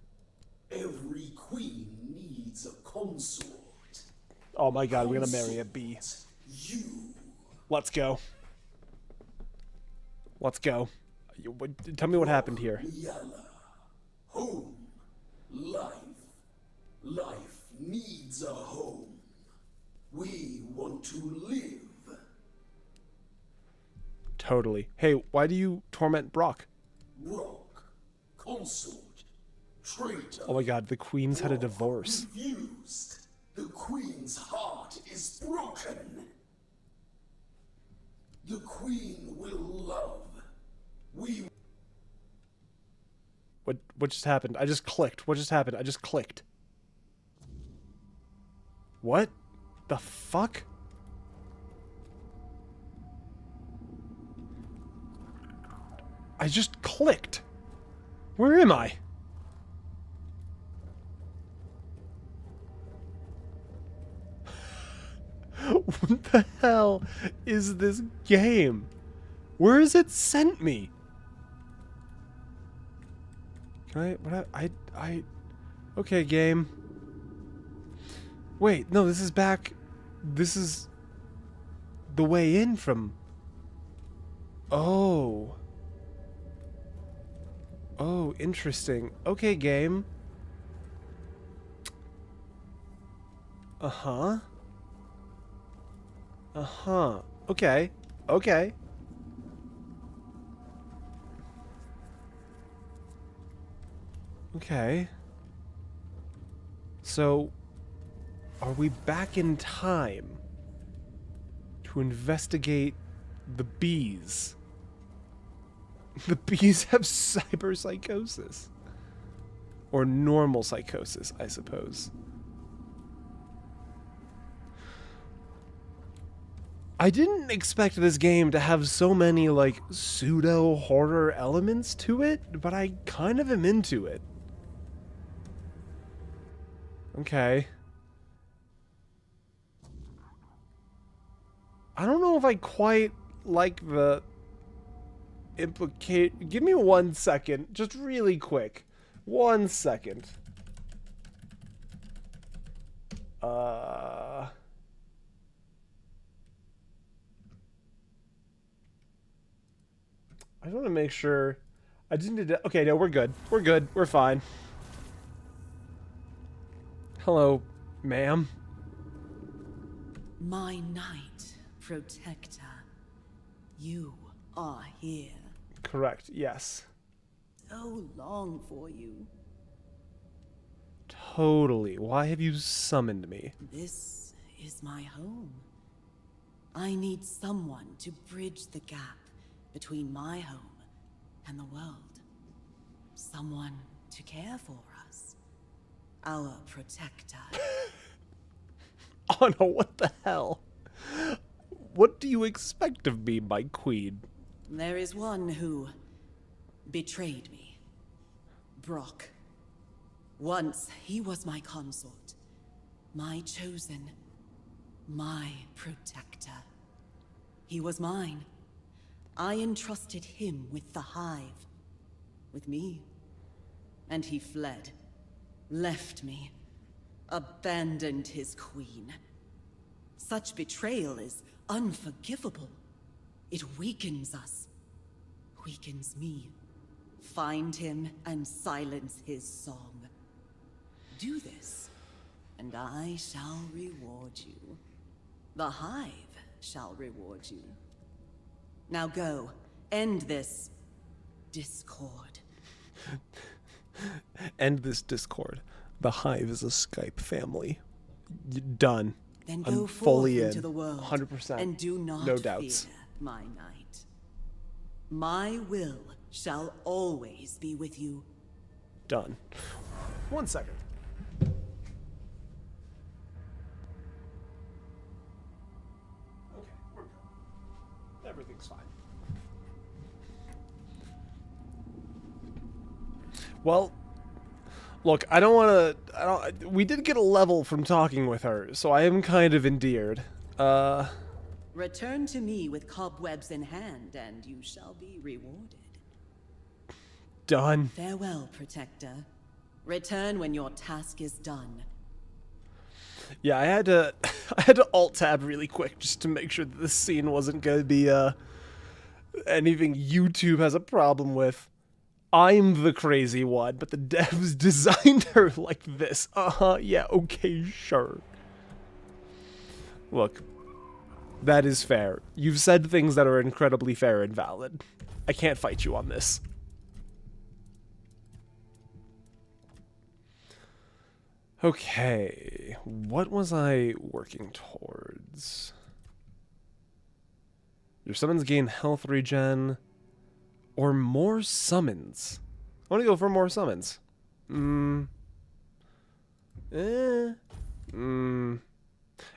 Every queen needs a consort. Oh my god, we're gonna marry a bee. You. Let's go. Let's go. Tell me what happened here. Yalla. Home. Life. Life needs a home. We want to live. Totally. Hey, why do you torment Brock? Brock. Consort. Traitor. Oh my god, the queen's had a divorce. Refused. The queen's heart is broken. The queen will love. We. What just happened? I just clicked. What just happened? I just clicked. What the fuck? I just clicked. Where am I? What the hell is this game? Where has it sent me? Can I okay, game. Wait, no, this is back. This is the way in from. Oh. Oh, interesting. Okay, game. Uh-huh. Uh-huh. Okay. Okay. Okay. So, are we back in time to investigate the bees? The bees have cyberpsychosis. Or normal psychosis, I suppose. I didn't expect this game to have so many, like, pseudo-horror elements to it, but I kind of am into it. Okay. I don't know if I quite like the implicate. Give me 1 second, just really quick. 1 second. I just want to make sure. I just need to. Okay, no, we're good. We're good. We're fine. Hello, ma'am. My knight, protector. You are here. Correct, yes. So long for you. Totally. Why have you summoned me? This is my home. I need someone to bridge the gap between my home and the world. Someone to care for us. Our protector. Oh no, what the hell? What do you expect of me, my queen? There is one who betrayed me. Brock. Once he was my consort. My chosen. My protector. He was mine. I entrusted him with the hive. With me. And he fled. Left me. Abandoned his queen. Such betrayal is unforgivable. It weakens us. Weakens me. Find him and silence his song. Do this, and I shall reward you. The hive shall reward you. Now go, end this discord. End this discord. The hive is a Skype family. Done. Then I'm go fully forth in. into the world 100%. and do not no doubts. fear, my knight. My will shall always be with you. Done. 1 second. Okay, we're good. Everything's fine. Well, look, I don't want to... we did get a level from talking with her, so I am kind of endeared. Return to me with cobwebs in hand, and you shall be rewarded. Done. Farewell, Protector. Return when your task is done. Yeah, I had to alt-tab really quick just to make sure that this scene wasn't going to be anything YouTube has a problem with. I'm the crazy one, but the devs designed her like this. Yeah, okay, sure. Look, that is fair. You've said things that are incredibly fair and valid. I can't fight you on this. Okay, what was I working towards? Your summons gain health regen, or more summons. I want to go for more summons.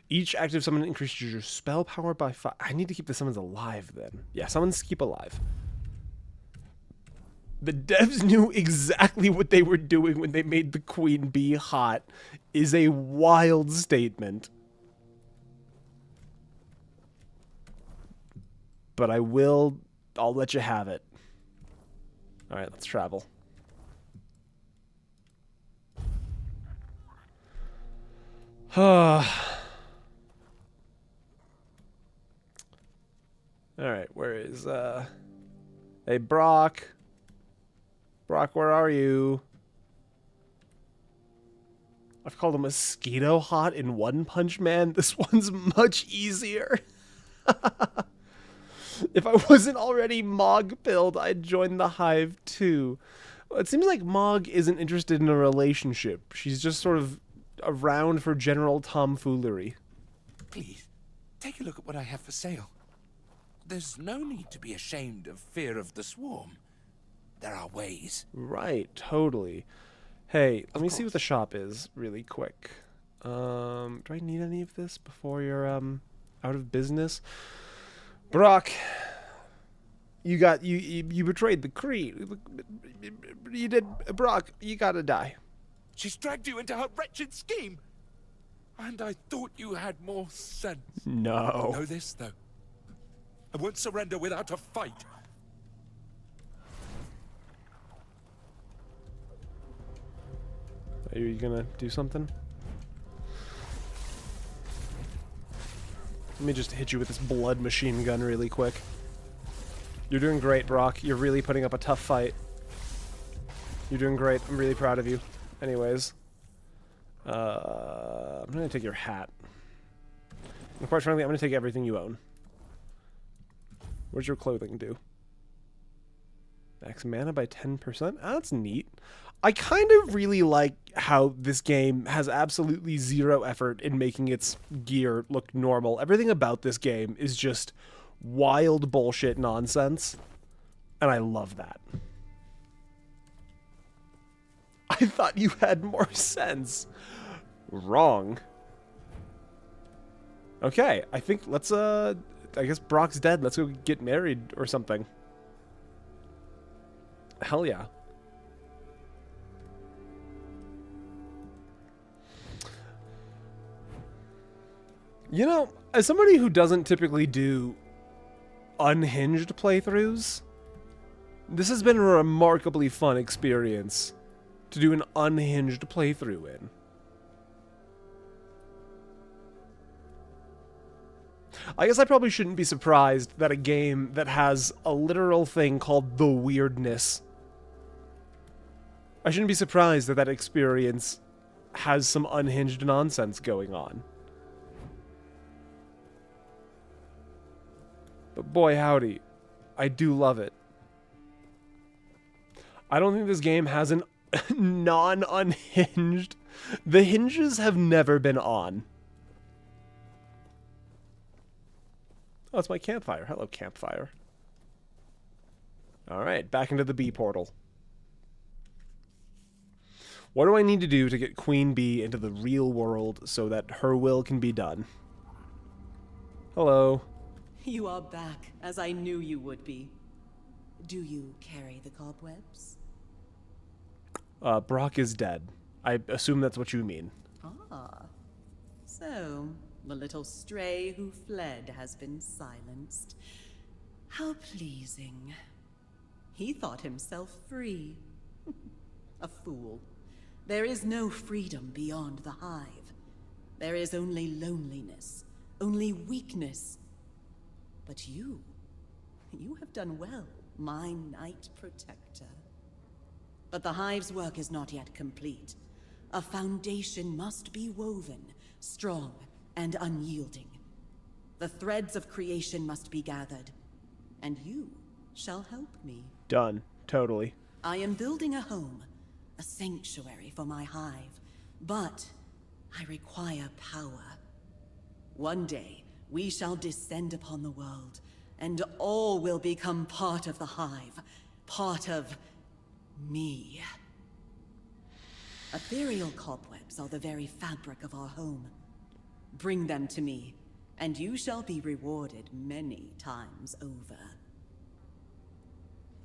Each active summon increases your spell power by 5. I need to keep the summons alive then. Yeah, summons keep alive. The devs knew exactly what they were doing when they made the queen bee hot, is a wild statement. But I'll let you have it. Alright, let's travel. Alright, where is, hey, Brock? Brock, where are you? I've called him Mosquito Hot in One Punch Man. This one's much easier. If I wasn't already Mog-pilled, I'd join the Hive too. Well, it seems like Mog isn't interested in a relationship. She's just sort of around for general tomfoolery. Please, take a look at what I have for sale. There's no need to be ashamed of fear of the swarm. There are ways. Right, totally. Hey, let me see what the shop is really quick. Do I need any of this before you're out of business? Brock, you betrayed the creed. You did. Brock, you gotta die. She's dragged you into her wretched scheme. And I thought you had more sense. No. Know this, though. I won't surrender without a fight. Are you gonna do something? Let me just hit you with this blood machine gun really quick. You're doing great, Brock. You're really putting up a tough fight. You're doing great. I'm really proud of you. Anyways. I'm gonna take your hat. And quite frankly, I'm gonna take everything you own. What does your clothing do? Max mana by 10%? Oh, that's neat. I kind of really like how this game has absolutely zero effort in making its gear look normal. Everything about this game is just wild bullshit nonsense. And I love that. I thought you had more sense. Wrong. Okay, I think let's, I guess Brock's dead. Let's go get married or something. Hell yeah. You know, as somebody who doesn't typically do unhinged playthroughs, this has been a remarkably fun experience to do an unhinged playthrough in. I guess I probably shouldn't be surprised that a game that has a literal thing called the weirdness, I shouldn't be surprised that that experience has some unhinged nonsense going on. But boy howdy, I do love it. I don't think this game has an non-unhinged. The hinges have never been on. Oh, it's my campfire. Hello, campfire. Alright, back into the bee portal. What do I need to do to get Queen Bee into the real world so that her will can be done? Hello. You are back, as I knew you would be. Do you carry the cobwebs? Brock is dead. I assume that's what you mean. Ah. So, the little stray who fled has been silenced. How pleasing. He thought himself free. A fool. There is no freedom beyond the hive. There is only loneliness, only weakness. But you have done well, my Knight Protector. But the hive's work is not yet complete. A foundation must be woven, strong and unyielding. The threads of creation must be gathered, and you shall help me. Done. Totally. I am building a home, a sanctuary for my hive, but I require power. One day, we shall descend upon the world, and all will become part of the hive, part of me. Ethereal cobwebs are the very fabric of our home. Bring them to me, and you shall be rewarded many times over.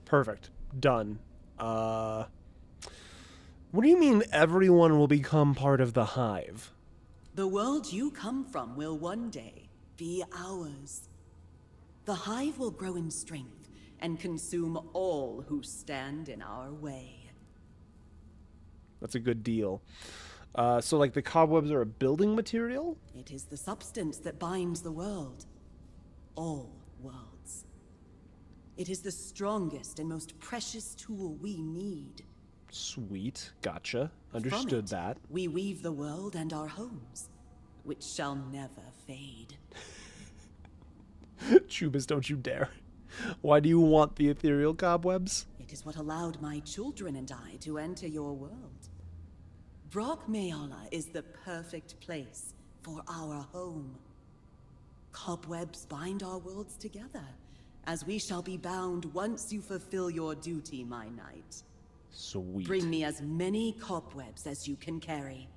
Perfect. Done. What do you mean everyone will become part of the hive? The world you come from will one day be ours. The hive will grow in strength and consume all who stand in our way. That's a good deal. So like the cobwebs are a building material? It is the substance that binds the world. All worlds. It is the strongest and most precious tool we need. Sweet. Gotcha. Understood that. We weave the world and our homes, which shall never fade. Chubis, don't you dare. Why do you want the ethereal cobwebs? It is what allowed my children and I to enter your world. Brock Mayala is the perfect place for our home. Cobwebs bind our worlds together, as we shall be bound once you fulfill your duty, my knight. Sweet. Bring me as many cobwebs as you can carry.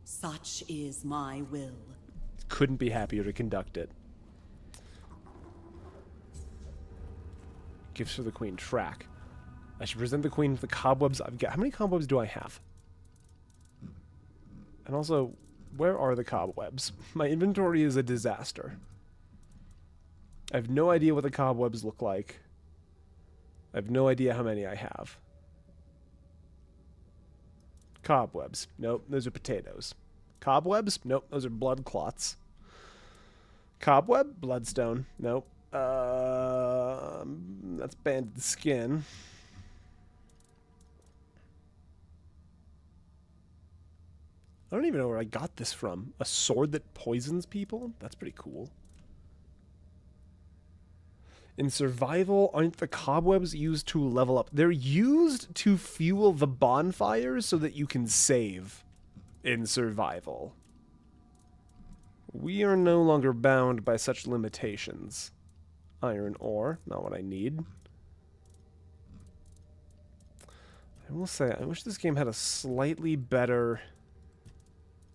Such is my will. Couldn't be happier to conduct it. Gifts for the queen. Track. I should present the queen with the cobwebs I've got. How many cobwebs do I have? And also, where are the cobwebs? My inventory is a disaster. I have no idea what the cobwebs look like. I have no idea how many I have. Cobwebs. Nope, those are potatoes. Cobwebs? Nope, those are blood clots. Cobweb? Bloodstone. Nope. That's banded skin. I don't even know where I got this from. A sword that poisons people? That's pretty cool. In survival, aren't the cobwebs used to level up? They're used to fuel the bonfires so that you can save in survival. We are no longer bound by such limitations. Iron ore, not what I need. I will say, I wish this game had a slightly better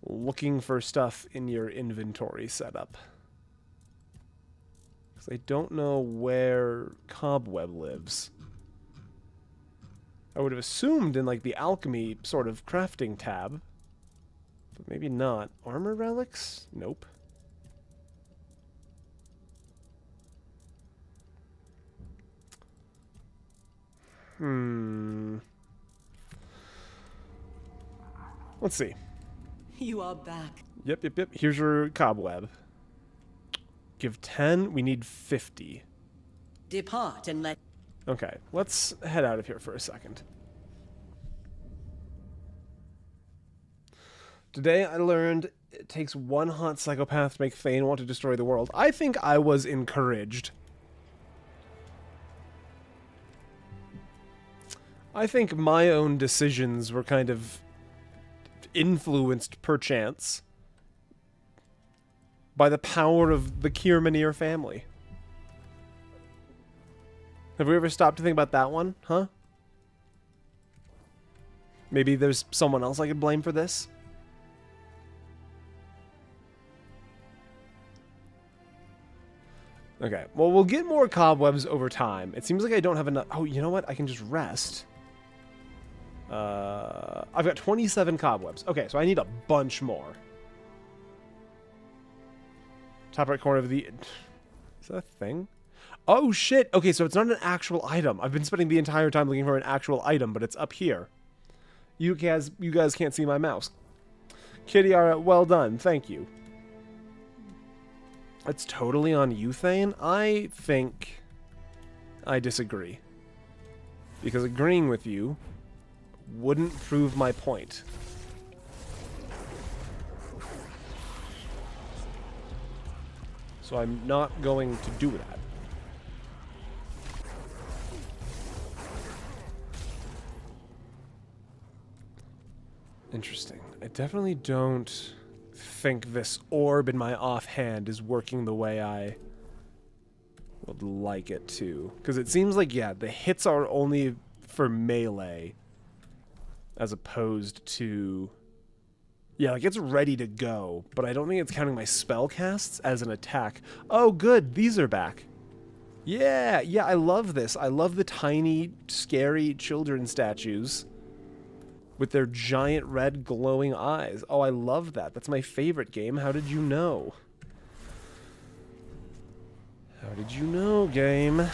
looking for stuff in your inventory setup. Because I don't know where Cobweb lives. I would have assumed in like the alchemy sort of crafting tab. But maybe not. Armor relics? Nope. Let's see. You are back. Yep. Here's your cobweb. Give 10. We need 50. Depart and let... Okay, let's head out of here for a second. Today I learned it takes one hot psychopath to make Thane want to destroy the world. I think I was encouraged. I think my own decisions were kind of influenced, perchance, by the power of the Kiermanir family. Have we ever stopped to think about that one, huh? Maybe there's someone else I could blame for this. Okay, well, we'll get more cobwebs over time. It seems like I don't have enough. Oh, you know what? I can just rest. I've got 27 cobwebs. Okay, so I need a bunch more. Top right corner of the... Is that a thing? Oh, shit. Okay, so it's not an actual item. I've been spending the entire time looking for an actual item, but it's up here. You guys can't see my mouse. Kitiara, well done. Thank you. It's totally on you, Thane. I think I disagree. Because agreeing with you wouldn't prove my point. So I'm not going to do that. Interesting. I definitely don't think this orb in my offhand is working the way I would like it to. Because it seems like, yeah, the hits are only for melee as opposed to... Yeah, like it's ready to go, but I don't think it's counting my spell casts as an attack. Oh, good. These are back. Yeah, I love this. I love the tiny, scary children statues with their giant red glowing eyes. Oh, I love that. That's my favorite game. How did you know? How did you know, game?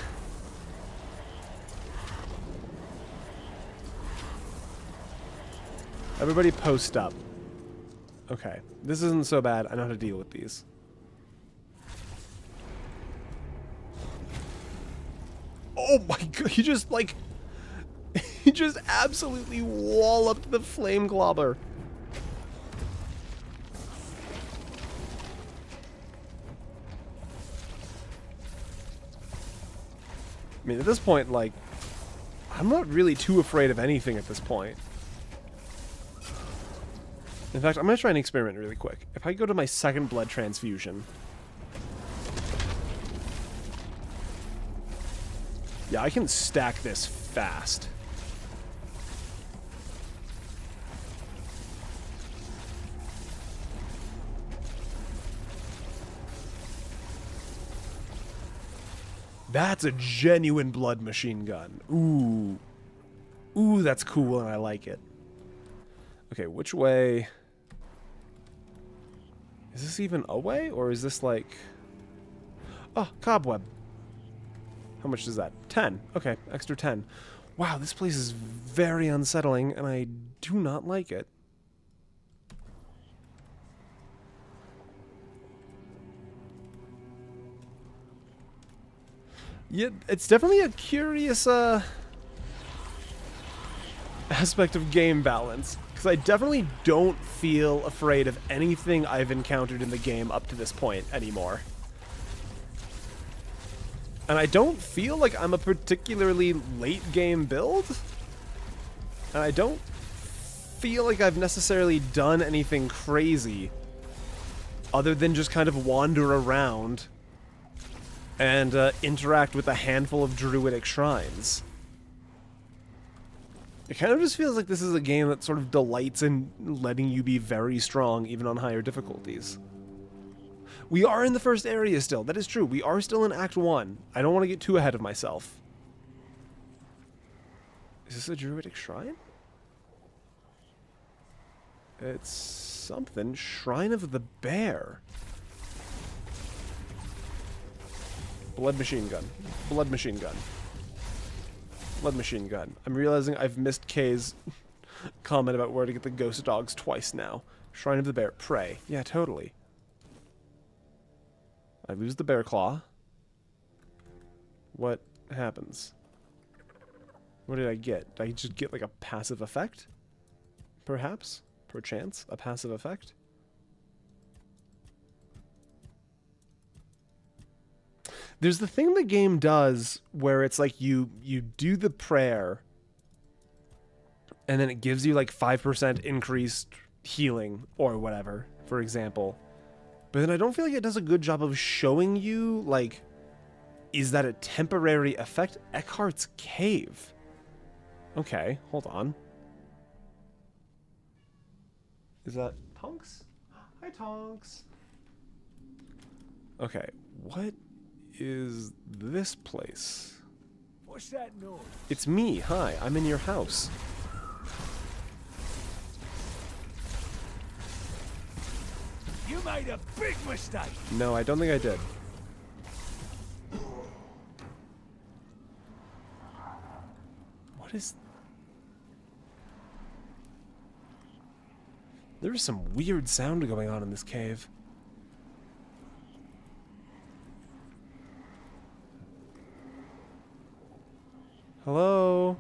Everybody post up. Okay, this isn't so bad. I know how to deal with these. Oh my god, he just like... he just absolutely walloped the flame globber. I mean, at this point, like... I'm not really too afraid of anything at this point. In fact, I'm going to try an experiment really quick. If I go to my second blood transfusion... Yeah, I can stack this fast. That's a genuine blood machine gun. Ooh. Ooh, that's cool and I like it. Okay, which way... Is this even a way, or is this like... Oh, cobweb. How much is that? 10. Okay, extra 10. Wow, this place is very unsettling, and I do not like it. Yeah, it's definitely a curious, aspect of game balance. Because I definitely don't feel afraid of anything I've encountered in the game up to this point anymore. And I don't feel like I'm a particularly late game build. And I don't feel like I've necessarily done anything crazy other than just kind of wander around and interact with a handful of druidic shrines. It kind of just feels like this is a game that sort of delights in letting you be very strong, even on higher difficulties. We are in the first area still. That is true. We are still in Act 1. I don't want to get too ahead of myself. Is this a druidic shrine? It's something. Shrine of the Bear. Blood machine gun. Blood machine gun. Blood machine gun. I'm realizing I've missed Kay's comment about where to get the ghost dogs twice now. Shrine of the Bear. Pray. Yeah, totally. I lose the bear claw. What happens? What did I get? Did I just get like a passive effect? Perhaps? Perchance? A passive effect? There's the thing the game does where it's like you do the prayer and then it gives you like 5% increased healing or whatever, for example. But then I don't feel like it does a good job of showing you, like, is that a temporary effect? Eckhart's Cave. Okay, hold on. Is that Tonks? Hi, Tonks. Okay, what is this place? What's that noise? It's me. Hi, I'm in your house. You made a big mistake. No, I don't think I did. What is... There is some weird sound going on in this cave. Hello?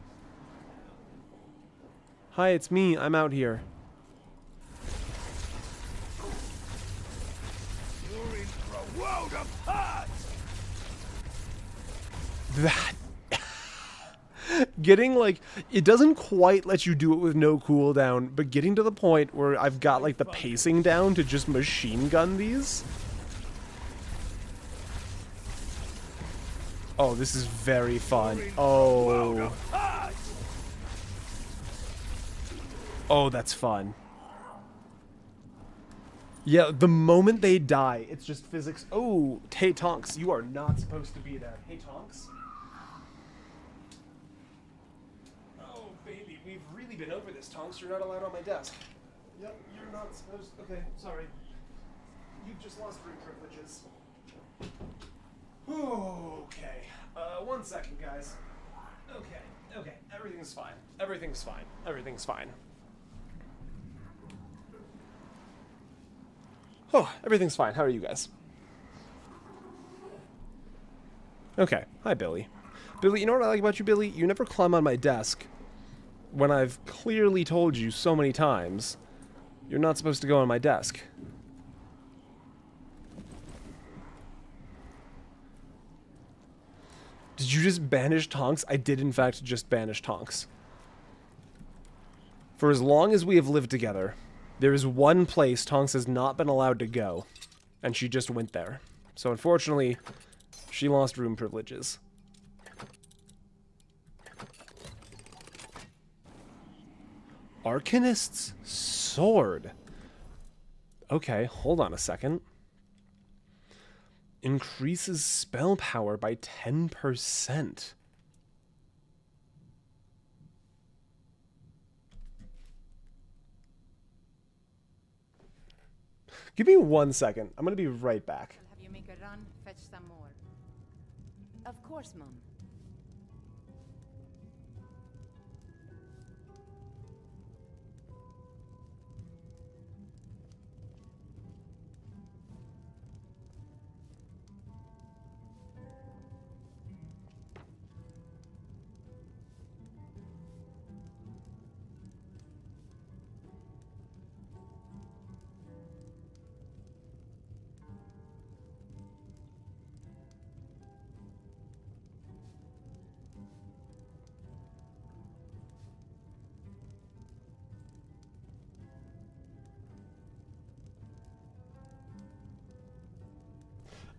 Hi, it's me. I'm out here. You're in for a world apart. That... Getting, like, it doesn't quite let you do it with no cooldown, but getting to the point where I've got, like, the pacing down to just machine gun these. Oh, this is very fun. Oh. Oh, that's fun. Yeah, the moment they die, it's just physics. Oh, hey, Tonks, you are not supposed to be there. Hey, Tonks. Oh, baby, we've really been over this, Tonks. You're not allowed on my desk. Yep, you're not supposed... Okay, sorry. You've just lost room privileges. Okay. 1 second, guys. Okay. Everything's fine. Everything's fine. Everything's fine. Oh, everything's fine. How are you guys? Okay. Hi, Billy. Billy, you know what I like about you, Billy? You never climb on my desk when I've clearly told you so many times you're not supposed to go on my desk. Did you just banish Tonks? I did, in fact, just banish Tonks. For as long as we have lived together, there is one place Tonks has not been allowed to go, and she just went there. So, unfortunately, she lost room privileges. Arcanist's Sword. Okay, hold on a second. Increases spell power by 10%. Give me 1 second. I'm gonna be right back. I'll have you make a run, fetch some more. Of course, Mum.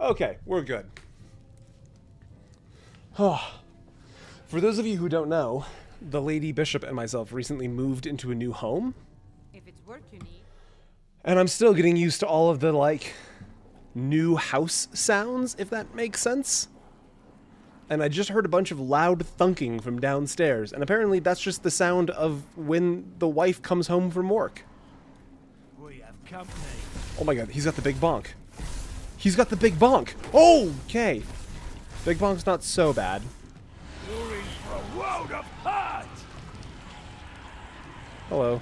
Okay, we're good. For those of you who don't know, the Lady Bishop and myself recently moved into a new home. If it's work you need. And I'm still getting used to all of the, like, new house sounds, if that makes sense. And I just heard a bunch of loud thunking from downstairs, and apparently that's just the sound of when the wife comes home from work. We have company. Oh my god, he's got the big bonk. He's got the big bonk. Oh, okay. Big bonk's not so bad. You're in for a world apart. Hello.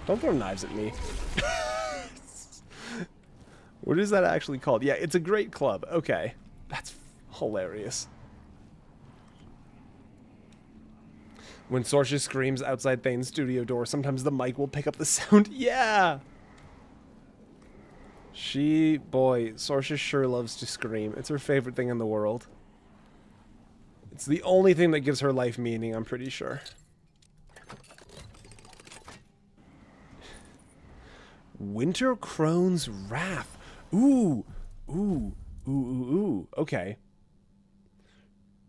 Don't throw knives at me. What is that actually called? Yeah, it's a great club. Okay. That's hilarious. When Sorsha screams outside Thane's studio door, sometimes the mic will pick up the sound. Yeah! Sorsha sure loves to scream. It's her favorite thing in the world. It's the only thing that gives her life meaning, I'm pretty sure. Winter Crone's Wrath. Ooh. Okay.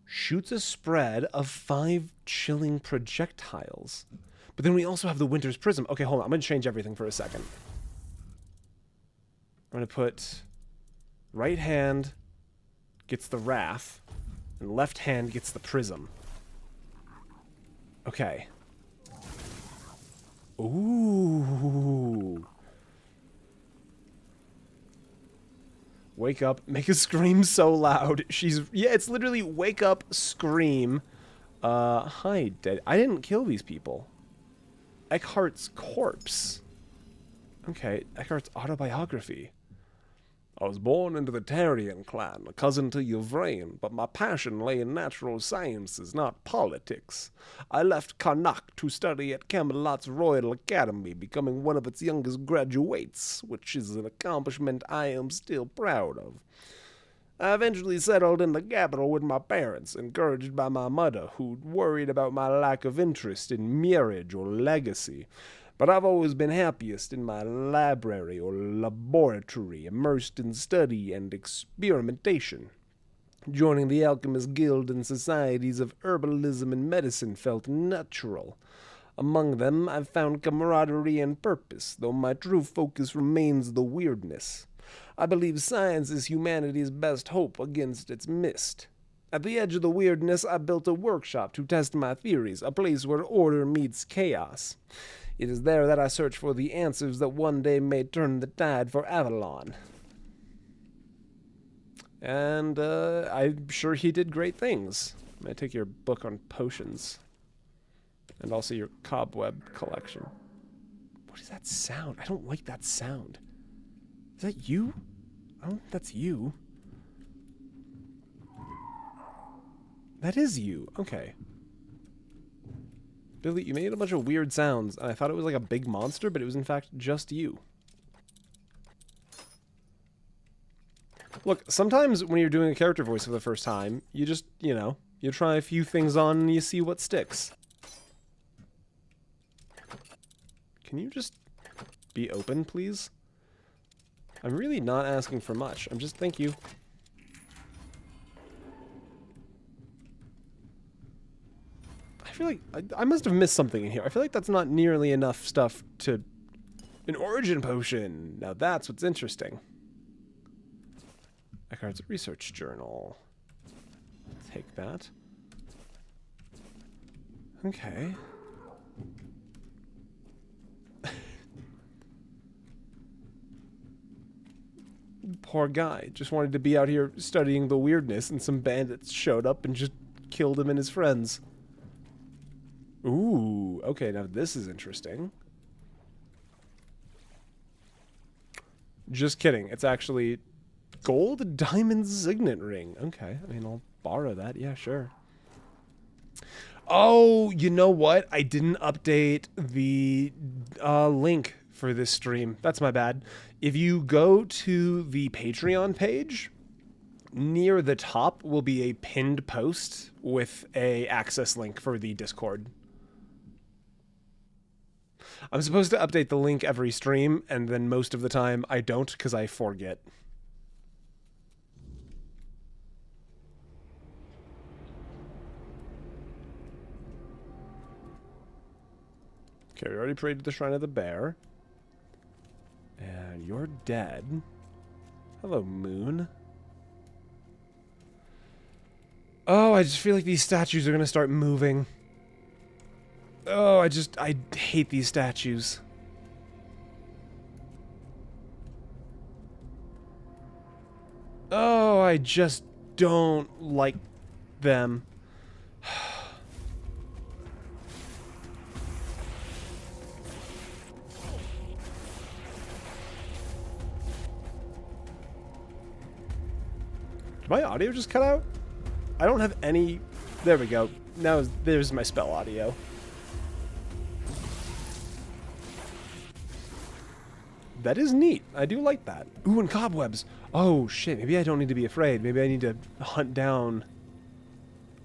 Shoots a spread of 5 chilling projectiles. But then we also have the Winter's Prism. Okay, hold on. I'm going to change everything for a second. I'm going to put right hand gets the Wrath, and left hand gets the Prism. Okay. Ooh. Wake up, make a scream so loud. Yeah, it's literally wake up, scream. Hi, dead. I didn't kill these people. Eckhart's corpse. Okay, Eckhart's autobiography. I was born into the Tarian clan, a cousin to Yvrain, but my passion lay in natural sciences, not politics. I left Karnak to study at Camelot's Royal Academy, becoming one of its youngest graduates, which is an accomplishment I am still proud of. I eventually settled in the capital with my parents, encouraged by my mother, who worried about my lack of interest in marriage or legacy. But I've always been happiest in my library or laboratory, immersed in study and experimentation. Joining the Alchemist Guild and societies of herbalism and medicine felt natural. Among them, I've found camaraderie and purpose, though my true focus remains the weirdness. I believe science is humanity's best hope against its mist. At the edge of the weirdness, I built a workshop to test my theories, a place where order meets chaos. It is there that I search for the answers that one day may turn the tide for Avalon. And, I'm sure he did great things. I'm gonna take your book on potions. And also your cobweb collection. What is that sound? I don't like that sound. Is that you? I don't think that's you. That is you. Okay. Billy, you made a bunch of weird sounds, and I thought it was like a big monster, but it was in fact just you. Look, sometimes when you're doing a character voice for the first time, you just, you know, you try a few things on and you see what sticks. Can you just be open, please? I'm really not asking for much. I'm just, thank you. I feel like I must have missed something in here. I feel like that's not nearly enough stuff to... An origin potion! Now that's what's interesting. Eckhart's research journal. Take that. Okay. Poor guy. Just wanted to be out here studying the weirdness, and some bandits showed up and just killed him and his friends. Ooh, okay, now this is interesting. Just kidding. It's actually gold diamond signet ring. Okay, I mean, I'll borrow that. Yeah, sure. Oh, you know what? I didn't update the link for this stream. That's my bad. If you go to the Patreon page, near the top will be a pinned post with a access link for the Discord. I'm supposed to update the link every stream, and then most of the time I don't because I forget. Okay, we already prayed to the Shrine of the Bear. And you're dead. Hello, Moon. Oh, I just feel like these statues are going to start moving. Oh, I hate these statues. Oh, I just don't like them. Did my audio just cut out? I don't have any... There we go. Now there's my spell audio. That is neat. I do like that. Ooh, and cobwebs. Oh, shit. Maybe I don't need to be afraid. Maybe I need to hunt down...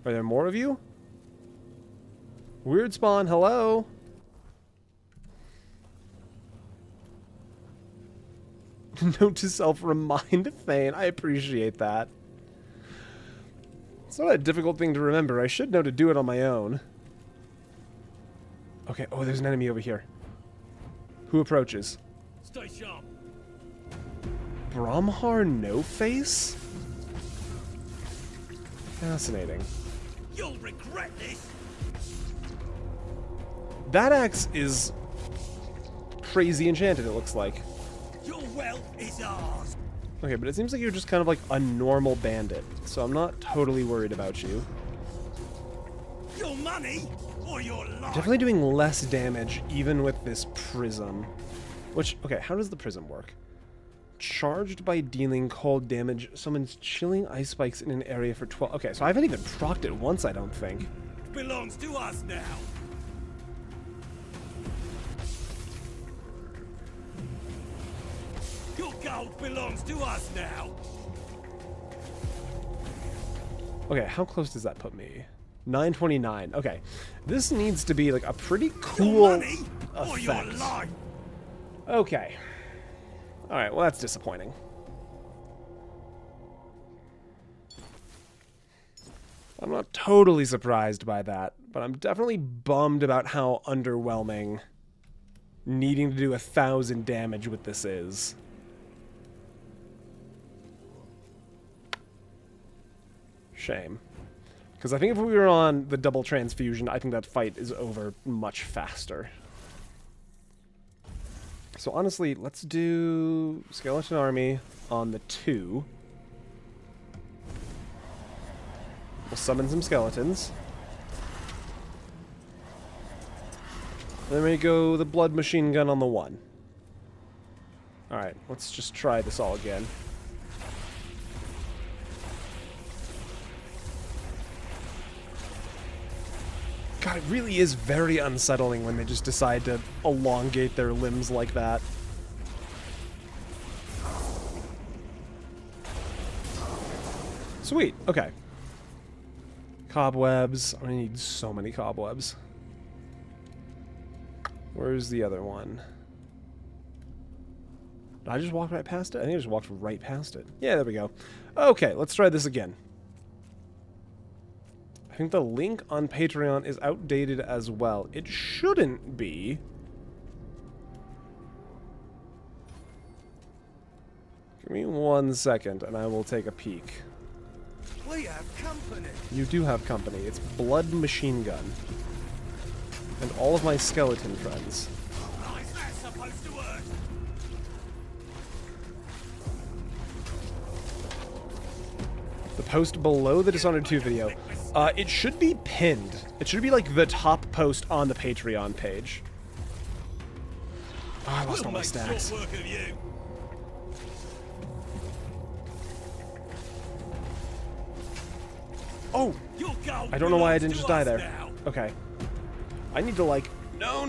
Are there more of you? Weird spawn, hello? Note to self, remind Thane. I appreciate that. It's not a difficult thing to remember. I should know to do it on my own. Okay, oh, there's an enemy over here. Who approaches? Stay sharp. Bromhar No Face? Fascinating. You'll regret this. That axe is crazy enchanted, it looks like. Your wealth is ours. Okay, but it seems like you're just kind of like a normal bandit, so I'm not totally worried about you. Your money or your life. Definitely doing less damage even with this prism. Which, okay, how does the prism work? Charged by dealing cold damage, summons chilling ice spikes in an area for 12... Okay, so I haven't even procced it once, I don't think. Belongs to us now. Your gold belongs to us now. Okay, how close does that put me? 929. Okay, this needs to be like a pretty cool effect. Okay. Alright, well that's disappointing. I'm not totally surprised by that, but I'm definitely bummed about how underwhelming needing to do 1,000 damage with this is. Shame. Because I think if we were on the double transfusion, I think that fight is over much faster. So honestly, let's do Skeleton Army on the 2. We'll summon some skeletons. Then we go the Blood Machine Gun on the 1. Alright, let's just try this all again. God, it really is very unsettling when they just decide to elongate their limbs like that. Sweet, okay. Cobwebs. I need so many cobwebs. Where's the other one? Did I just walk right past it? I think I just walked right past it. Yeah, there we go. Okay, let's try this again. I think the link on Patreon is outdated as well. It shouldn't be. Give me 1 second and I will take a peek. We have company. You do have company. It's Blood Machine Gun. And all of my skeleton friends. How's that supposed to work? The post below the Dishonored 2 video. It should be pinned. It should be like the top post on the Patreon page. Oh, I lost all my stacks. Oh! I don't know why I didn't just die there. Okay. I need to like... No.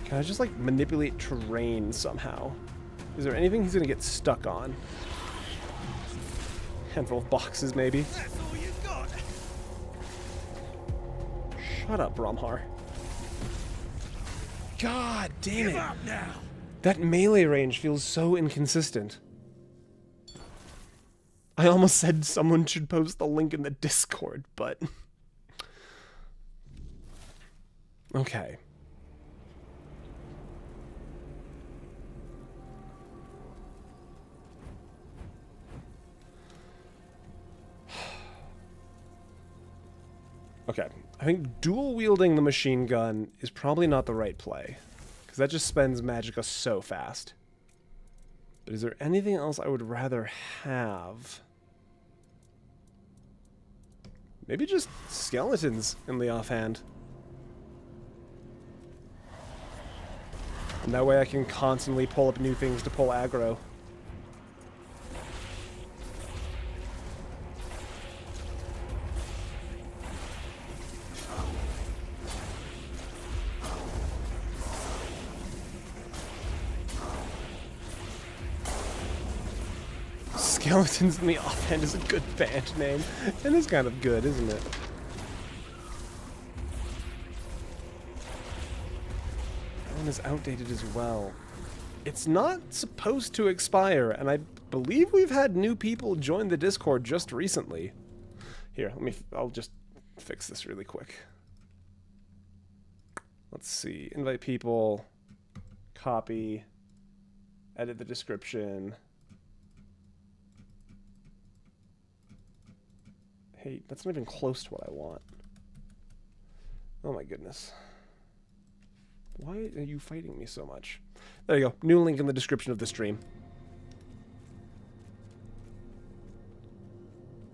Can I just like manipulate terrain somehow? Is there anything he's gonna get stuck on? Handful of boxes, maybe. That's all you got. Shut up, Bromhar. God damn it. Give up now. That melee range feels so inconsistent. I almost said someone should post the link in the Discord, but... Okay. Okay, I think dual-wielding the machine gun is probably not the right play, because that just spends magicka so fast. But is there anything else I would rather have? Maybe just skeletons in the offhand. And that way I can constantly pull up new things to pull aggro. Skeletons in the Offhand is a good band name. It is kind of good, isn't it? That one is outdated as well. It's not supposed to expire, and I believe we've had new people join the Discord just recently. Here, I'll just fix this really quick. Let's see. Invite people. Copy. Edit the description. Hey, that's not even close to what I want. Oh my goodness. Why are you fighting me so much? There you go. New link in the description of the stream.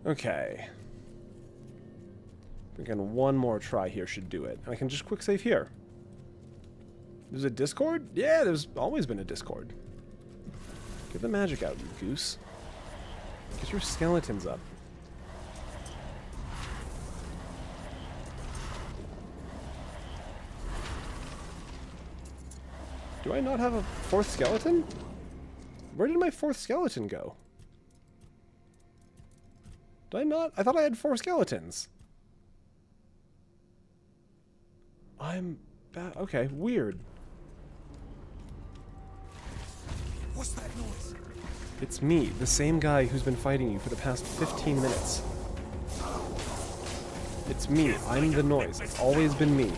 Okay. Again, one more try here should do it. And I can just quick save here. There's a Discord? Yeah, there's always been a Discord. Get the magic out, you goose. Get your skeletons up. Do I not have a fourth skeleton? Where did my fourth skeleton go? Did I not? I thought I had 4 skeletons. I'm bad. Okay, weird. What's that noise? It's me, the same guy who's been fighting you for the past 15 minutes. It's me. I'm the noise. It's always been me.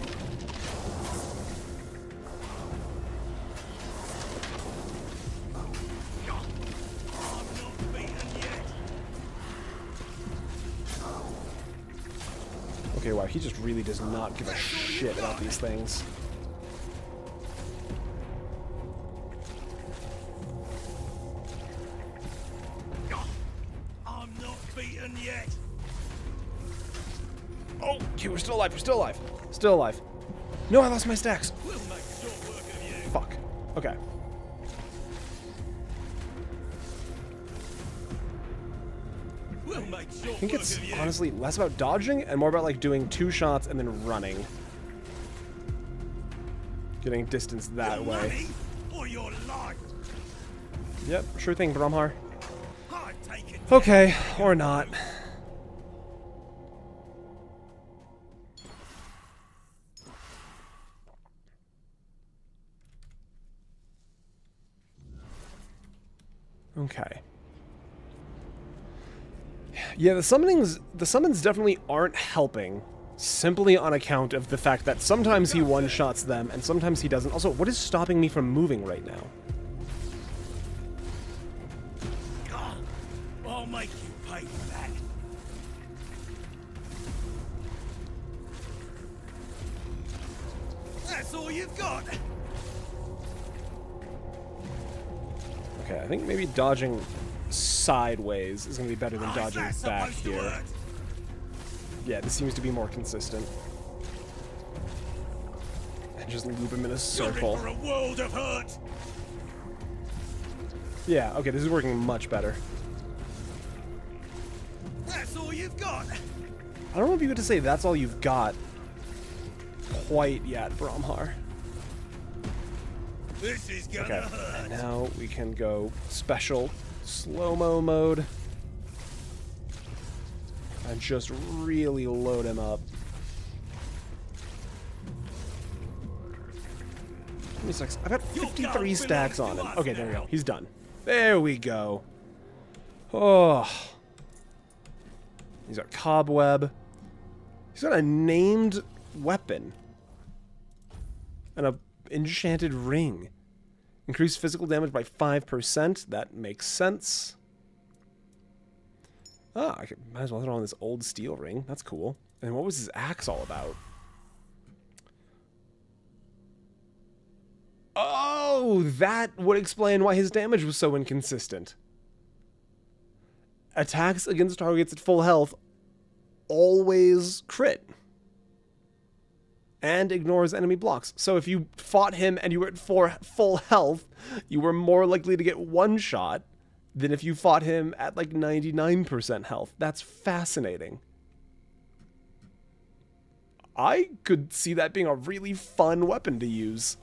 Okay, wow, he just really does not give a shit about these things. I'm not beaten yet. Oh, okay, we're still alive, we're still alive. Still alive. No, I lost my stacks. We'll make short work of you. Fuck. Okay. We'll make short I think work it's of you. honestly less about dodging and more about like doing 2 shots and then running. Getting distance that Your way. money or your life. Yep, sure thing, Bromhar. I've taken Okay, or not. Okay. Yeah, the summons definitely aren't helping, simply on account of the fact that sometimes he one-shots them and sometimes he doesn't. Also, what is stopping me from moving right now? I'll make you pay for that. That's all you've got. Okay, I think maybe dodging sideways is going to be better than dodging back here. Yeah, this seems to be more consistent. And just loop him in a circle. You're in for a world of hurt. Yeah, okay, this is working much better. That's all you've got. I don't know if you get to say that's all you've got quite yet, Bromhar. This is gonna Okay, hurt. and now we can go special slow-mo mode. And just really load him up. How many stacks? I've got 53 stacks on him. Okay, there we go. He's done. There we go. Oh. He's got cobweb. He's got a named weapon. And a enchanted ring. Increased physical damage by 5%. That makes sense. Ah, I might as well throw on this old steel ring. That's cool. And what was his axe all about? Oh, that would explain why his damage was so inconsistent. Attacks against targets at full health always crit. And ignores enemy blocks. So if you fought him and you were at full health, you were more likely to get one shot than if you fought him at like 99% health. That's fascinating. I could see that being a really fun weapon to use.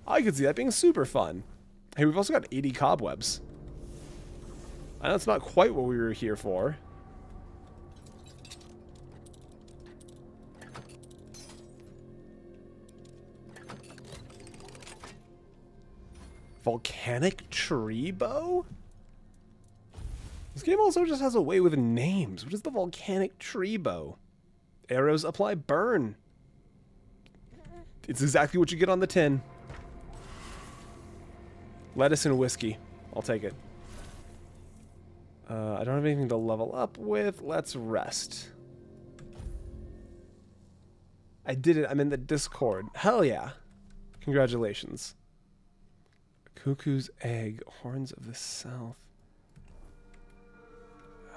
I could see that being super fun. Hey, we've also got 80 cobwebs. I know it's not quite what we were here for. Volcanic tree bow? This game also just has a way with names. What is the volcanic tree bow? Arrows apply burn. It's exactly what you get on the tin. Lettuce and whiskey. I'll take it. I don't have anything to level up with. Let's rest. I did it. I'm in the Discord. Hell yeah. Congratulations. Cuckoo's egg. Horns of the South.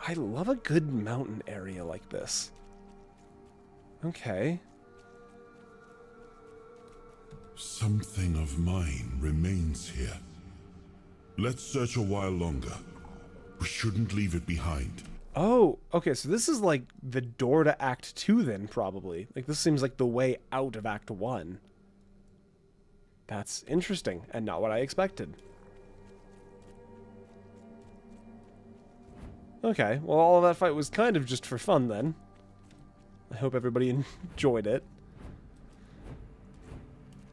I love a good mountain area like this. Okay. Something of mine remains here. Let's search a while longer. We shouldn't leave it behind. Oh, okay, so this is like the door to Act 2 then, probably. Like, this seems like the way out of Act 1. That's interesting, and not what I expected. Okay, well, all of that fight was kind of just for fun then. I hope everybody enjoyed it.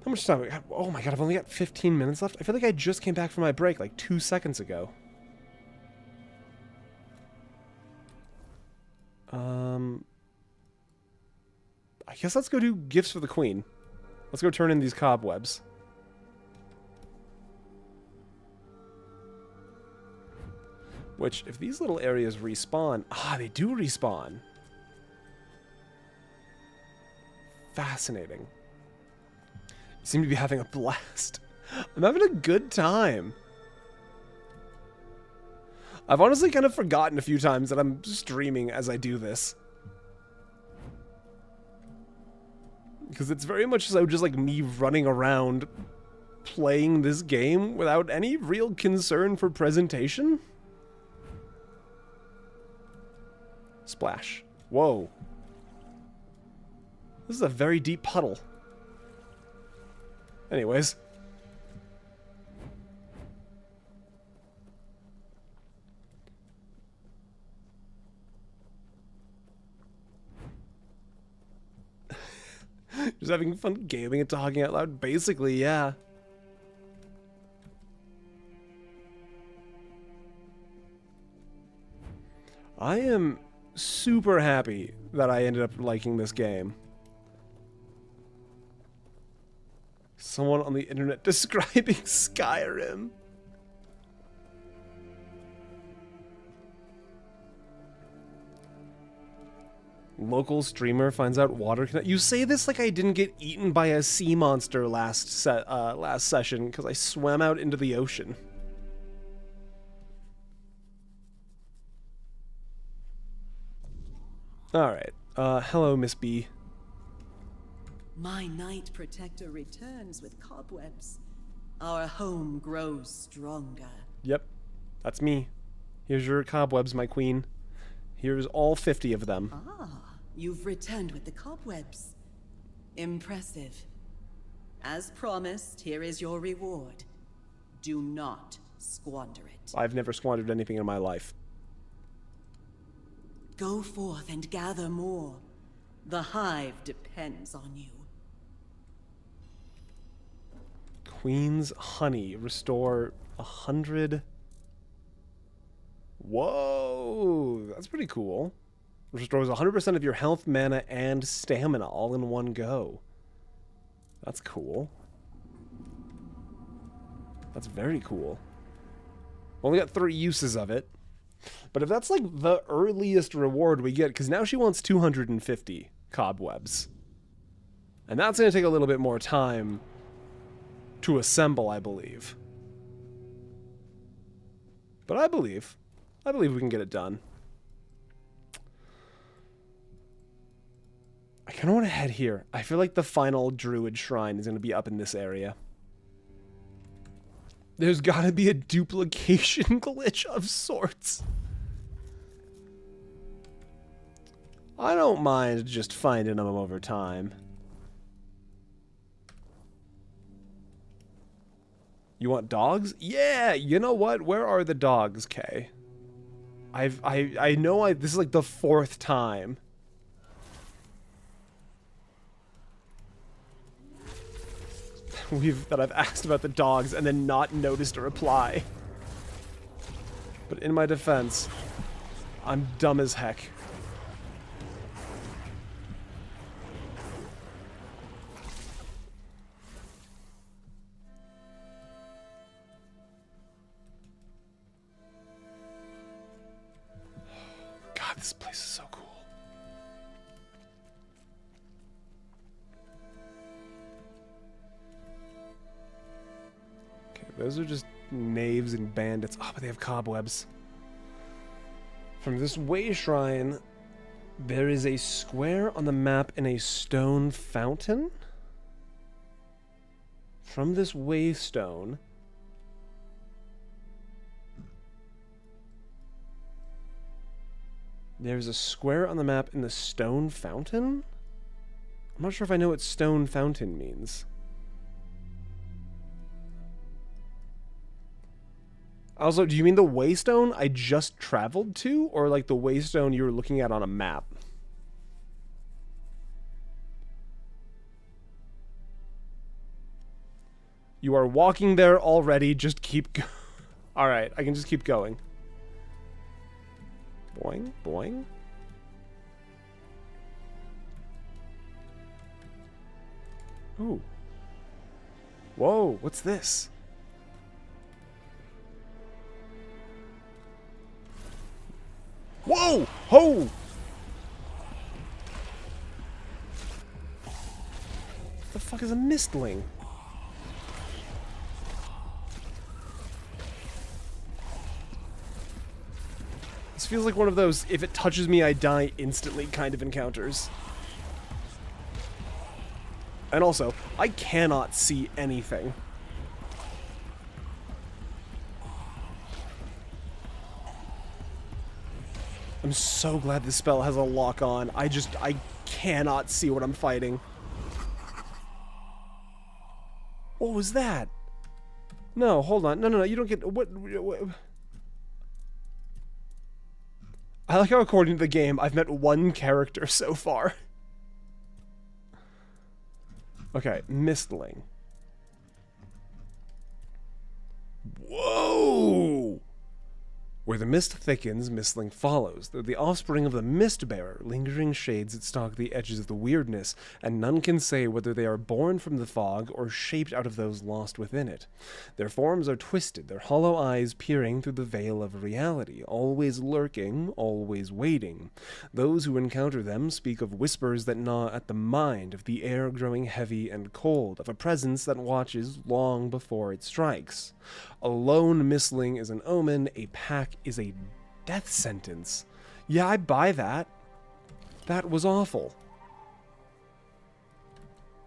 How much time? Oh my god, I've only got 15 minutes left. I feel like I just came back from my break like 2 seconds ago. I guess let's go do gifts for the queen. Let's go turn in these cobwebs. Which, if these little areas respawn... Ah, they do respawn. Fascinating. You seem to be having a blast. I'm having a good time. I've honestly kind of forgotten a few times that I'm streaming as I do this. Because it's very much so just like me running around playing this game without any real concern for presentation. Splash. Whoa. This is a very deep puddle. Anyways. Just having fun gaming and talking out loud. Basically, yeah. I am super happy that I ended up liking this game. Someone on the internet describing Skyrim. Local streamer finds out water can... You say this like I didn't get eaten by a sea monster last session because I swam out into the ocean. Alright. Hello, Miss B. My Night Protector returns with cobwebs. Our home grows stronger. Yep. That's me. Here's your cobwebs, my queen. Here's all 50 of them. Ah, you've returned with the cobwebs. Impressive. As promised, here is your reward. Do not squander it. I've never squandered anything in my life. Go forth and gather more. The hive depends on you. Queen's honey. Restore 100... Whoa! That's pretty cool. Restores 100% of your health, mana, and stamina all in one go. That's cool. That's very cool. Only got 3 uses of it. But if that's like the earliest reward we get, because now she wants 250 cobwebs. And that's going to take a little bit more time to assemble, I believe. But I believe we can get it done. I kind of want to head here. I feel like the final druid shrine is going to be up in this area. There's got to be a duplication glitch of sorts. I don't mind just finding them over time. You want dogs? Yeah, you know what? Where are the dogs, Kay? I know this is like the 4th time. that I've asked about the dogs and then not noticed a reply. But in my defense, I'm dumb as heck. God, this place is so cool. Okay, those are just knaves and bandits. Oh, but they have cobwebs. From this way shrine, there is a square on the map and a stone fountain. From this waystone, there's a square on the map in the stone fountain? I'm not sure if I know what stone fountain means. Also, do you mean the waystone I just traveled to? Or like the waystone you were looking at on a map? You are walking there already, just keep going. Alright, I can just keep going. Boing, boing. Ooh. Whoa, what's this? Whoa! Ho! What the fuck is a mistling? This feels like one of those if it touches me I die instantly kind of encounters. And also, I cannot see anything. I'm so glad this spell has a lock on. I cannot see what I'm fighting. What was that? No, hold on. No, you don't get... What? I like how according to the game, I've met one character so far. Okay, Mistling. Whoa! Where the mist thickens, Mistling follows. They're the offspring of the Mistbearer, lingering shades that stalk the edges of the weirdness, and none can say whether they are born from the fog or shaped out of those lost within it. Their forms are twisted, their hollow eyes peering through the veil of reality, always lurking, always waiting. Those who encounter them speak of whispers that gnaw at the mind, of the air growing heavy and cold, of a presence that watches long before it strikes. A lone Mistling is an omen, a pack is a death sentence. Yeah, I buy that. That was awful.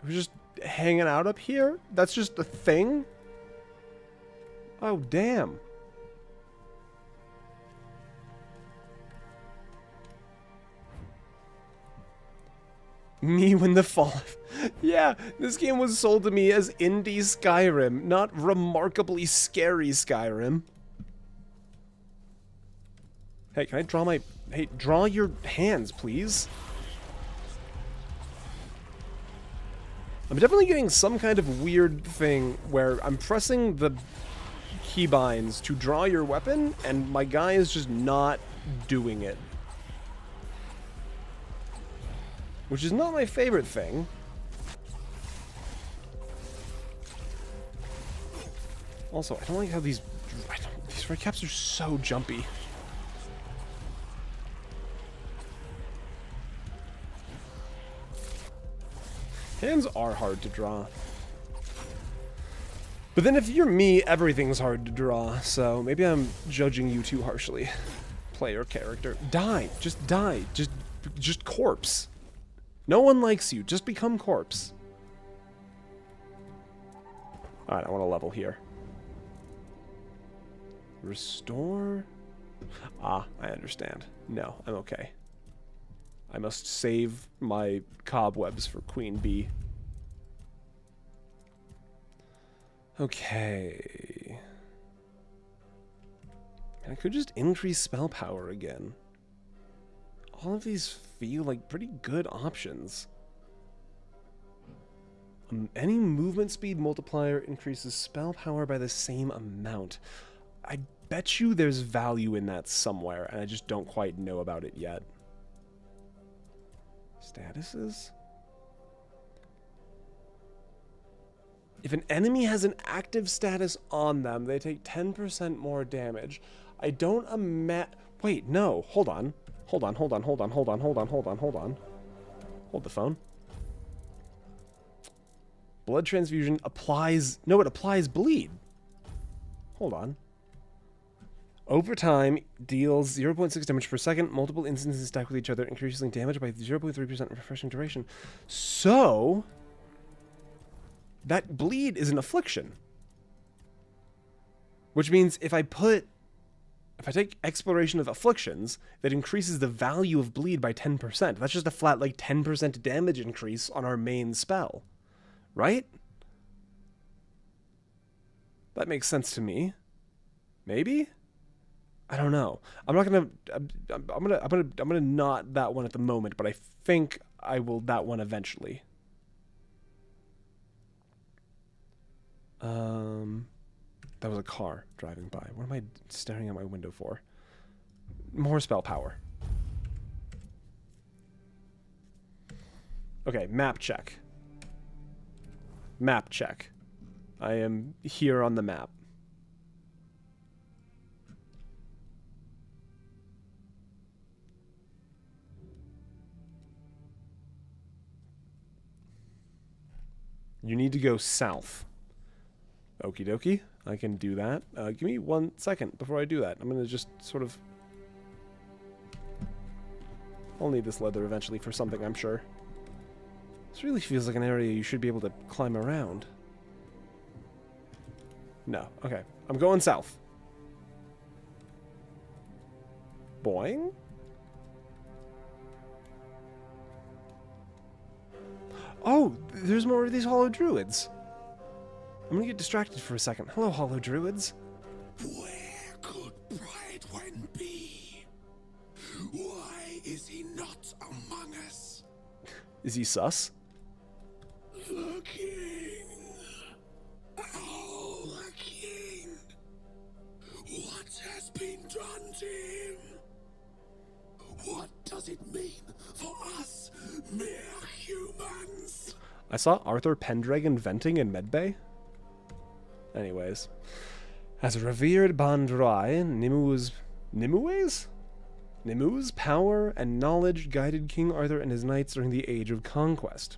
We're just hanging out up here? That's just a thing? Oh, damn. Me when the fall... Yeah, this game was sold to me as indie Skyrim, not remarkably scary Skyrim. Hey, can I draw my... Hey, draw your hands, please. I'm definitely getting some kind of weird thing where I'm pressing the keybinds to draw your weapon, and my guy is just not doing it. Which is not my favorite thing. Also, I don't like how these red caps are so jumpy. Hands are hard to draw. But then if you're me, everything's hard to draw, so maybe I'm judging you too harshly. Player character. Die. Just die. Just corpse. No one likes you. Just become corpse. Alright, I want to level here. Restore? Ah, I understand. No, I'm okay. I must save my cobwebs for Queen Bee. Okay. I could just increase spell power again. All of these feel like pretty good options. Any movement speed multiplier increases spell power by the same amount. I bet you there's value in that somewhere, and I just don't quite know about it yet. Statuses? If an enemy has an active status on them, they take 10% more damage. I don't wait, no. Hold on. Hold on. Hold the phone. Blood transfusion applies... No, it applies bleed. Hold on. Over time, deals 0.6 damage per second. Multiple instances stack with each other, increasing damage by 0.3% refreshing duration. So... that bleed is an affliction. Which means if I take Exploration of Afflictions, that increases the value of bleed by 10%. That's just a flat, like, 10% damage increase on our main spell. Right? That makes sense to me. Maybe? I don't know. I'm gonna not that one at the moment, but I think I will that one eventually. That was a car driving by. What am I staring at my window for? More spell power. Okay, map check. Map check. I am here on the map. You need to go south. Okie dokie. I can do that. Give me 1 second before I do that. I'm going to just sort of... I'll need this leather eventually for something, I'm sure. This really feels like an area you should be able to climb around. No. Okay. I'm going south. Boing? Oh, there's more of these hollow druids. I'm gonna get distracted for a second. Hello, hollow druids. Where could Brightwen be? Why is he not among us? Is he sus? The king. Oh, the king. What has been done to him? What does it mean for us, mere humans? I saw Arthur Pendragon venting in Medbay. Anyways. As a revered Bandrai, Nimue's power and knowledge guided King Arthur and his knights during the Age of Conquest.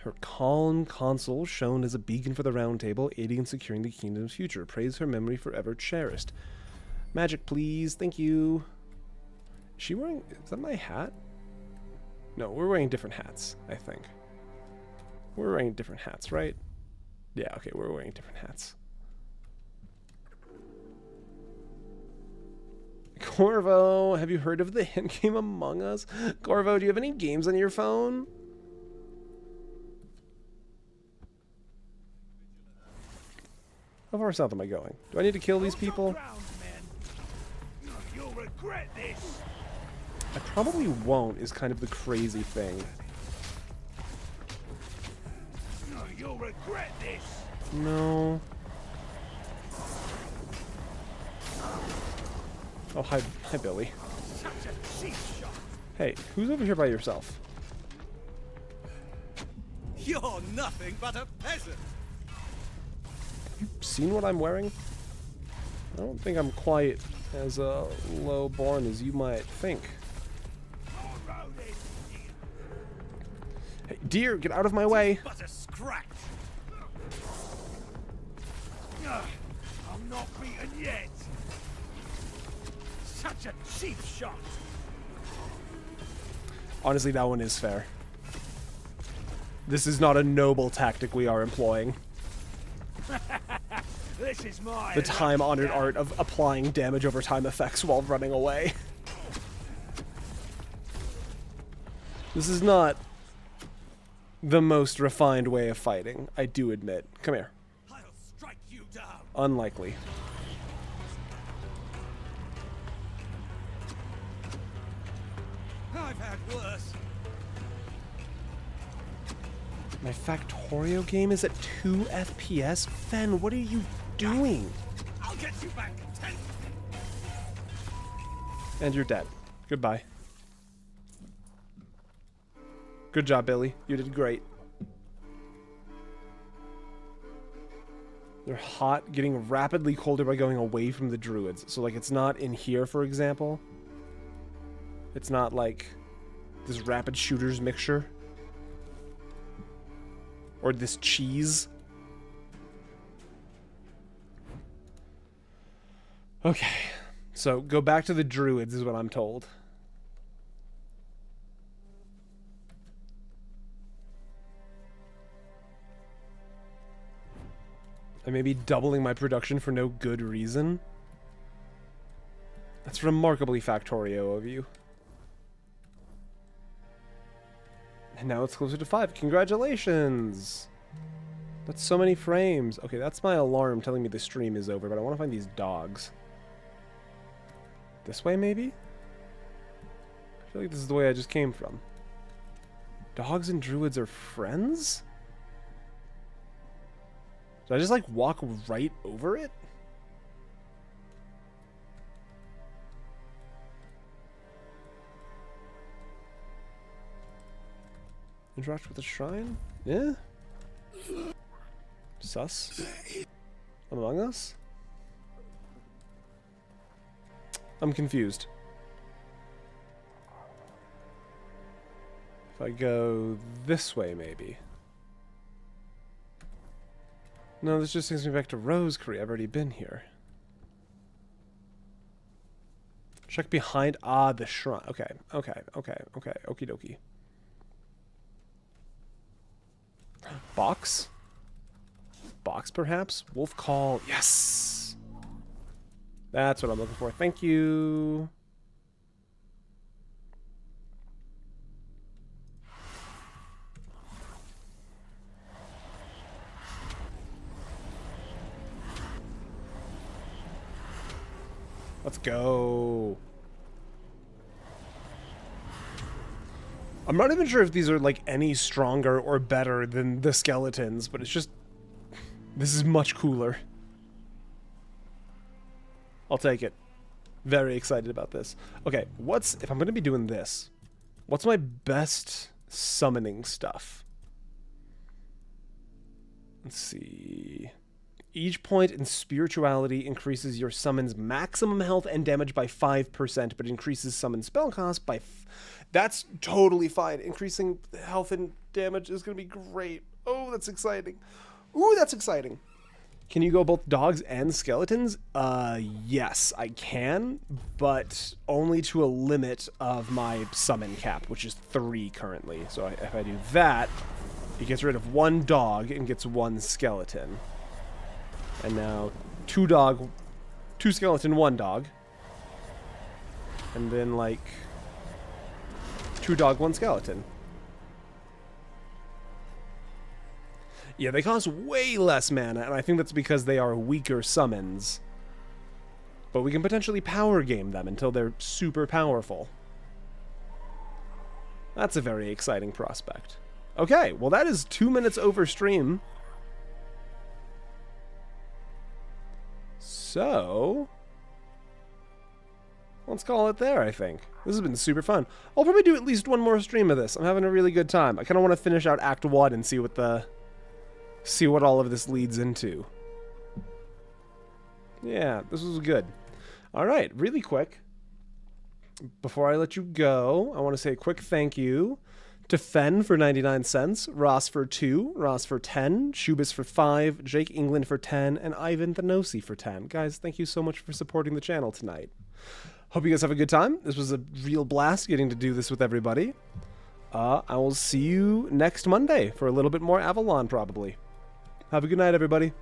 Her calm counsel shone as a beacon for the Round Table, aiding in securing the kingdom's future. Praise her memory forever cherished. Magic, please. Thank you. Is she wearing... Is that my hat? No, we're wearing different hats, I think. We're wearing different hats, right? Yeah, okay, we're wearing different hats. Corvo, have you heard of the hit game Among Us? Corvo, do you have any games on your phone? How far south am I going? Do I need to kill these people? You'll regret this. I probably won't, is kind of the crazy thing. You'll regret this. No. Oh, hi Billy. Such a cheap shot. Hey, who's over here by yourself? You're nothing but a peasant. You seen what I'm wearing? I don't think I'm quite as low-born as you might think. Hey, deer, get out of my way! But a scratch. I'm not beaten yet. Such a cheap shot. Honestly, that one is fair. This is not a noble tactic we are employing. This is my The time-honored art of applying damage over time effects while running away. This is not the most refined way of fighting, I do admit. Come here. I'll strike you down. Unlikely. I've had worse. My Factorio game is at 2 FPS? Fen, what are you doing? I'll get you back. 10. And you're dead. Goodbye. Good job, Billy. You did great. They're hot, getting rapidly colder by going away from the druids. So, like, it's not in here, for example. It's not, like, this rapid shooters mixture. Or this cheese. Okay. So, go back to the druids is what I'm told. I may be doubling my production for no good reason. That's remarkably Factorio of you. And now it's closer to 5. Congratulations! That's so many frames. Okay, that's my alarm telling me the stream is over, but I want to find these dogs. This way, maybe? I feel like this is the way I just came from. Dogs and druids are friends? Did I just, like, walk right over it? Interact with the shrine? Yeah? Sus? Among Us? I'm confused. If I go this way, maybe. No, this just takes me back to Rosecree. I've already been here. Check behind. Ah, the shrine. Okay, okay, okay, okay. Okie dokie. Box? Box, perhaps? Wolf Call. Yes! That's what I'm looking for. Thank you. Let's go. I'm not even sure if these are, like, any stronger or better than the skeletons, but it's just... This is much cooler. I'll take it. Very excited about this. Okay, if I'm going to be doing this, what's my best summoning stuff? Let's see... Each point in spirituality increases your summon's maximum health and damage by 5%, but increases summon spell cost by... That's totally fine. Increasing health and damage is going to be great. Oh, that's exciting. Ooh, that's exciting. Can you go both dogs and skeletons? Yes, I can, but only to a limit of my summon cap, which is 3 currently. So if I do that, it gets rid of 1 dog and gets 1 skeleton. And now 2 skeleton, 1 dog. And then, like, 2 dog, 1 skeleton. Yeah, they cost way less mana, and I think that's because they are weaker summons. But we can potentially power game them until they're super powerful. That's a very exciting prospect. Okay, well that is 2 minutes over stream. So, let's call it there, I think. This has been super fun. I'll probably do at least 1 more stream of this. I'm having a really good time. I kind of want to finish out Act 1 and see what all of this leads into. Yeah, this was good. All right, really quick. Before I let you go, I want to say a quick thank you to Fen for 99 cents, Ross for 2, Ross for 10, Shubis for 5, Jake England for 10, and Ivan Thanosi for 10. Guys, thank you so much for supporting the channel tonight. Hope you guys have a good time. This was a real blast getting to do this with everybody. I will see you next Monday for a little bit more Avalon, probably. Have a good night, everybody.